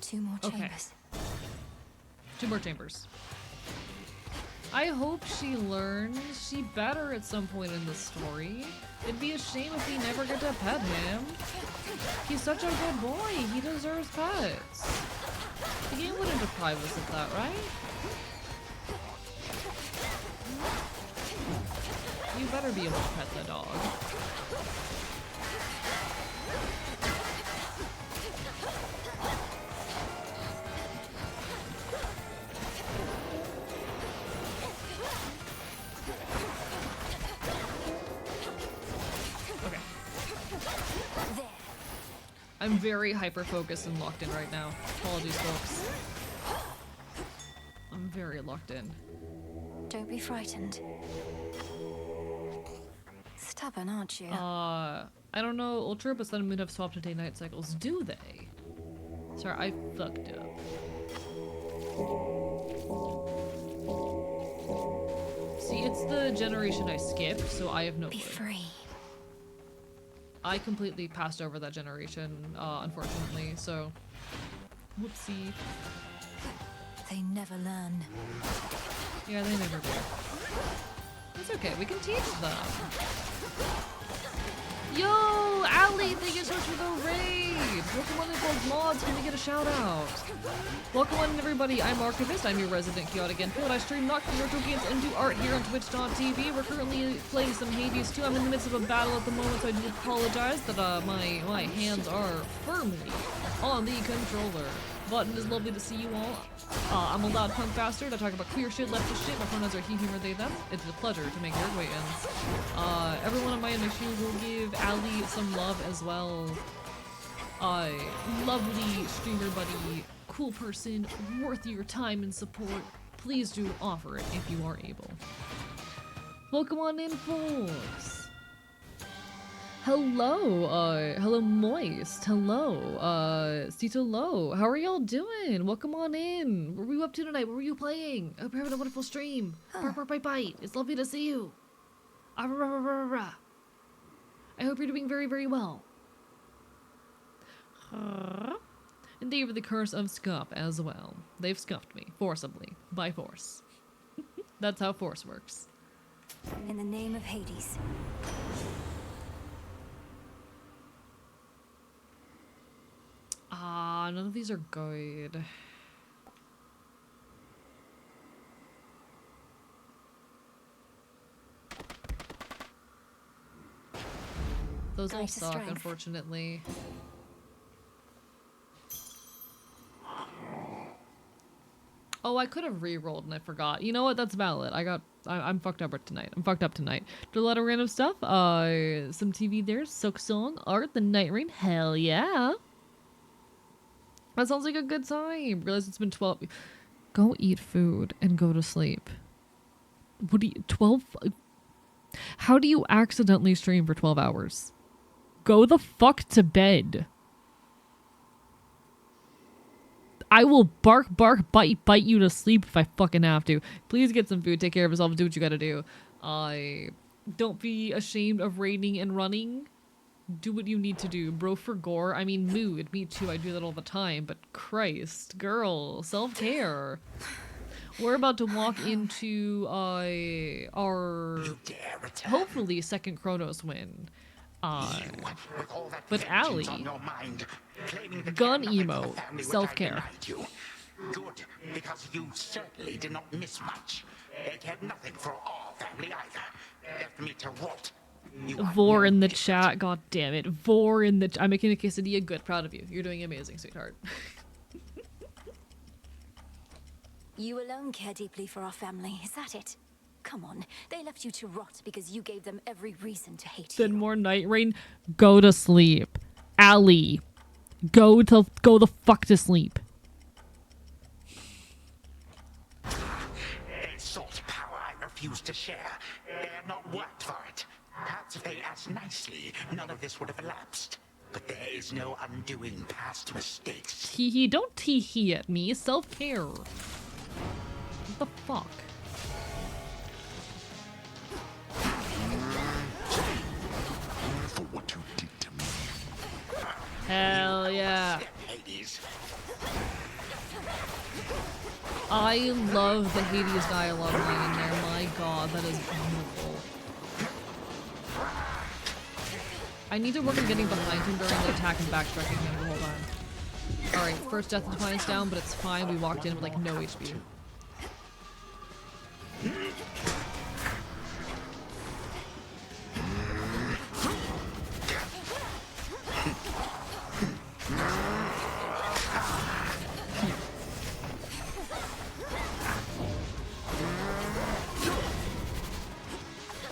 D: Two more chambers.
B: Two more chambers. I hope she learns. She better at some point in the story. It'd be a shame if we never get to pet him. He's such a good boy. He deserves pets. The game wouldn't deprive us of that, right? You better be able to pet the dog. I'm very hyper-focused and locked in right now. Apologies, folks. I'm very locked in.
D: Don't be frightened. Stubborn, aren't you?
B: I don't know. Ultra but Sun and Moon have swapped to day-night cycles. Do they? Sorry, I fucked up. See, it's the generation I skipped, so I have no clue.
D: Be free.
B: I completely passed over that generation, unfortunately, so whoopsie.
D: They never learn.
B: Yeah, they never do. It's okay, we can teach them. Yo, Ali, thank you so much for the raid! Welcome on in, folks. Mods, can we get a shout out? Welcome on in, everybody. I'm Archivist. I'm your resident chaotic infield. I stream Nocturne Retro Games into art here on twitch.tv. We're currently playing some Hades 2. I'm in the midst of a battle at the moment, so I do apologize that my hands are firmly on the controller. But it is lovely to see you all. I'm a loud punk bastard. I talk about queer shit, leftist shit. My pronouns are he, him, or they, them. It's a pleasure to make your acquaintance. Everyone on my MSU will give Ali some love as well. Lovely streamer buddy, cool person, worth your time and support. Please do offer it if you are able. Welcome on in, folks. Hello, hello Moist, hello, Cito Low, how are y'all doing? Welcome on in. What were you up to tonight? What were you playing? I hope you're having a wonderful stream. Bark, bark, bite, bite. It's lovely to see you. I hope you're doing very, very well. And thank you for the curse of scuff as well. They've scuffed me forcibly, by force. That's how force works.
D: In the name of Hades.
B: Ah, none of these are good. Those all suck, unfortunately. Oh, I could have re-rolled and I forgot. You know what? That's valid. I'm fucked up tonight. I'm fucked up tonight. Did a lot of random stuff. Some TV there. Silk Song. Art. The Night Rain. Hell yeah. That sounds like a good time. Realize it's been 12. Go eat food and go to sleep. What do you... 12... How do you accidentally stream for 12 hours? Go the fuck to bed. I will bark, bite you to sleep if I fucking have to. Please get some food, take care of yourself, do what you gotta do. Don't be ashamed of raiding and running. Do what you need to do. Bro for gore. I mean, mood. Me too, I do that all the time. But Christ, girl, self-care. We're about to walk into our hopefully second Chronos win. But Allie, gun emo, self-care.
U: Good, because you certainly did not miss much. It had nothing for our family either. Left me to rot.
B: Vor in the chat, god damn it. Vor in the I'm making a quesadilla. Good, proud of you. You're doing amazing, sweetheart.
D: You alone care deeply for our family, is that it? Come on, they left you to rot because you gave them every reason to hate you.
B: Then more Night Rain. Go to sleep. Allie, go the fuck to sleep.
U: A salt power I refuse to share. They have not worked for it. Perhaps if they asked nicely, none of this would have elapsed. But there is no undoing past mistakes.
B: Hee don't tee at me. Self-care. What the fuck?
N: For what you did to me.
B: Hell yeah. I love the Hades dialogue line in there. My god, that is beautiful. I need to work on getting behind him during the attack and backtracking him the whole time. Alright, first Death and Defiance down, but it's fine. We walked in with like no HP.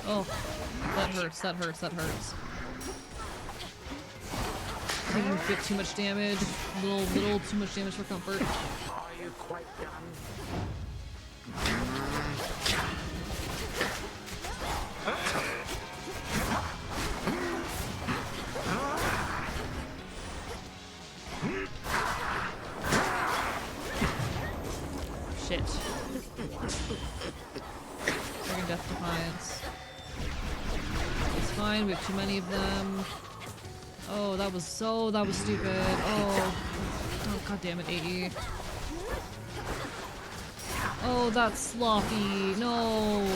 B: Oh, that hurts, that hurts, that hurts. Taking a bit too much damage, little too much damage for comfort.
U: Are you quite done?
B: Shit. Friggin' Death Defiance. It's fine, we have too many of them. Oh, that was stupid. Oh, god damn it, AE. Oh, that's sloppy. No.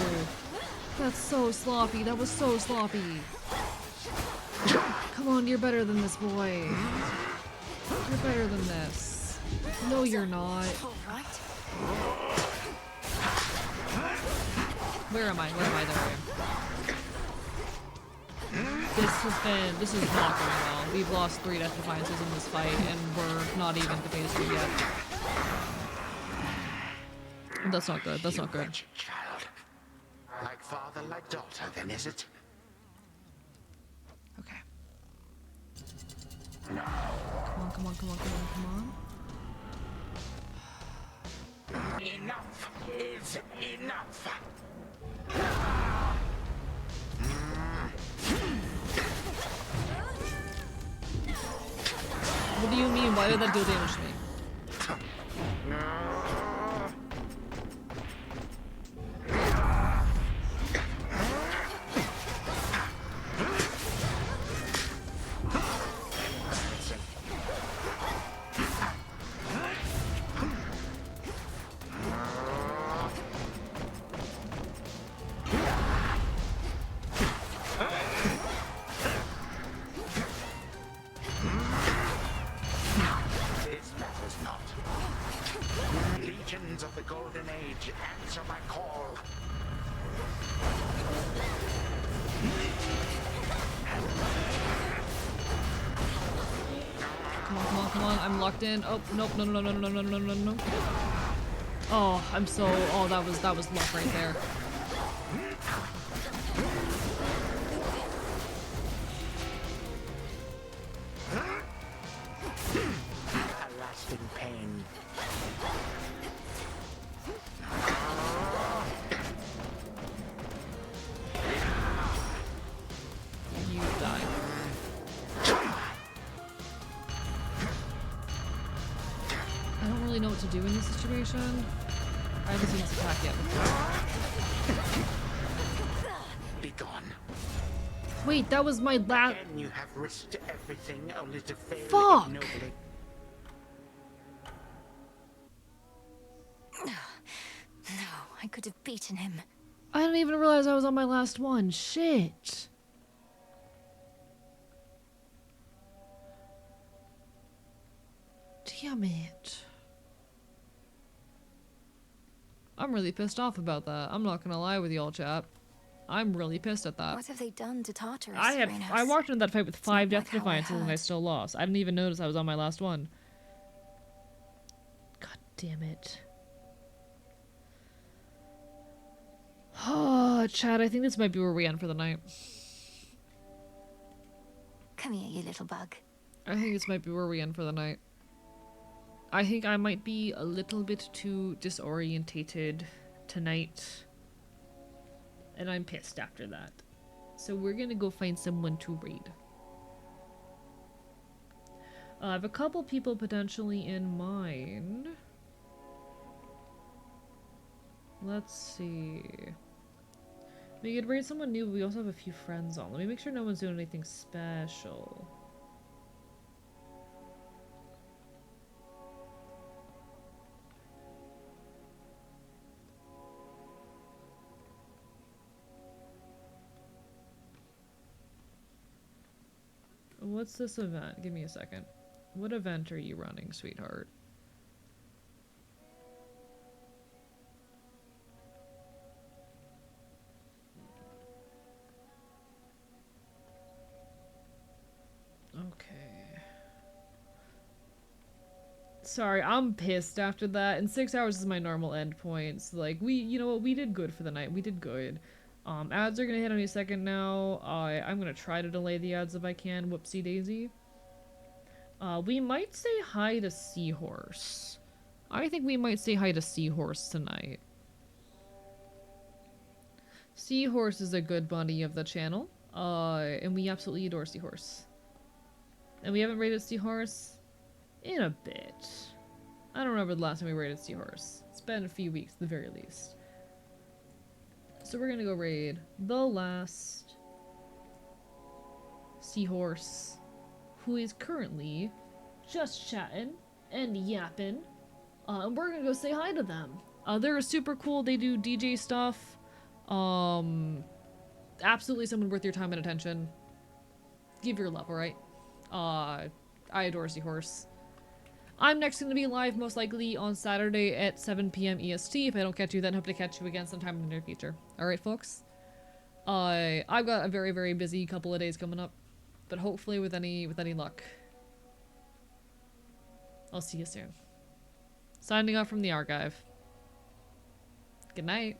B: That's so sloppy. That was so sloppy. Come on, you're better than this, boy. You're better than this. No, you're not. Where am I? Where am I? There I am. This is not going well. We've lost 3 Death Defiances in this fight, and we're not even to phase 2 yet. That's not good. That's not good.
U: Child. Like father, like daughter, then, is it?
B: Okay. Come on, come on, come on, come on, come on.
U: Enough is enough.
B: What do you mean? Why did that deal damage to me?
U: suppose not. Legions of the Golden Age, answer my call.
B: Come on, come on, come on. I'm locked in. Oh, nope, no, no, no, no, no, no, no, no, no. Oh, I'm so, oh, that was luck right there.
U: A lasting pain.
B: You die. I don't really know what to do in this situation. I haven't seen this attack yet before.
U: Be gone.
B: Wait, that was my last.
U: Again, you have risked everything only to fail
B: Fuck!
U: ignobly.
D: No, I could have beaten him.
B: I didn't even realize I was on my last one. Shit. Damn it. I'm really pissed off about that. I'm not gonna lie with y'all, chat. I'm really pissed at that.
D: What have they done to Tartarus?
B: I walked into that fight with 5
D: not
B: death
D: like how I
B: defiances and I
D: heard.
B: still lost. I didn't even notice I was on my last one. God damn it. Oh, Chad, I think this might be where we end for the night.
D: Come here, you little bug.
B: I think this might be where we end for the night. I think I might be a little bit too disorientated tonight. And I'm pissed after that. So we're gonna go find someone to raid. I have a couple people potentially in mind. Let's see. We could raid someone new, but we also have a few friends on. Let me make sure no one's doing anything special. What's this event? Give me a second. What event are you running, sweetheart? Okay. Sorry, I'm pissed after that. And 6 hours is my normal end point. So, like, you know what? We did good for the night. We did good. Ads are gonna hit any second now. I'm gonna try to delay the ads if I can. Whoopsie daisy. We might say hi to Seahorse. I think we might say hi to Seahorse tonight. Seahorse is a good buddy of the channel. And we absolutely adore Seahorse. And we haven't rated Seahorse in a bit. I don't remember the last time we rated Seahorse. It's been a few weeks at the very least. So we're gonna go raid the last Seahorse, who is currently just chatting and yapping. And we're gonna go say hi to them. They're super cool. They do DJ stuff. Absolutely someone worth your time and attention. Give your love, alright? I adore Seahorse. I'm next going to be live most likely on Saturday at 7 p.m. EST. If I don't catch you then, hope to catch you again sometime in the near future. Alright, folks? I've got a very, very busy couple of days coming up. But hopefully with any luck, I'll see you soon. Signing off from the archive. Good night.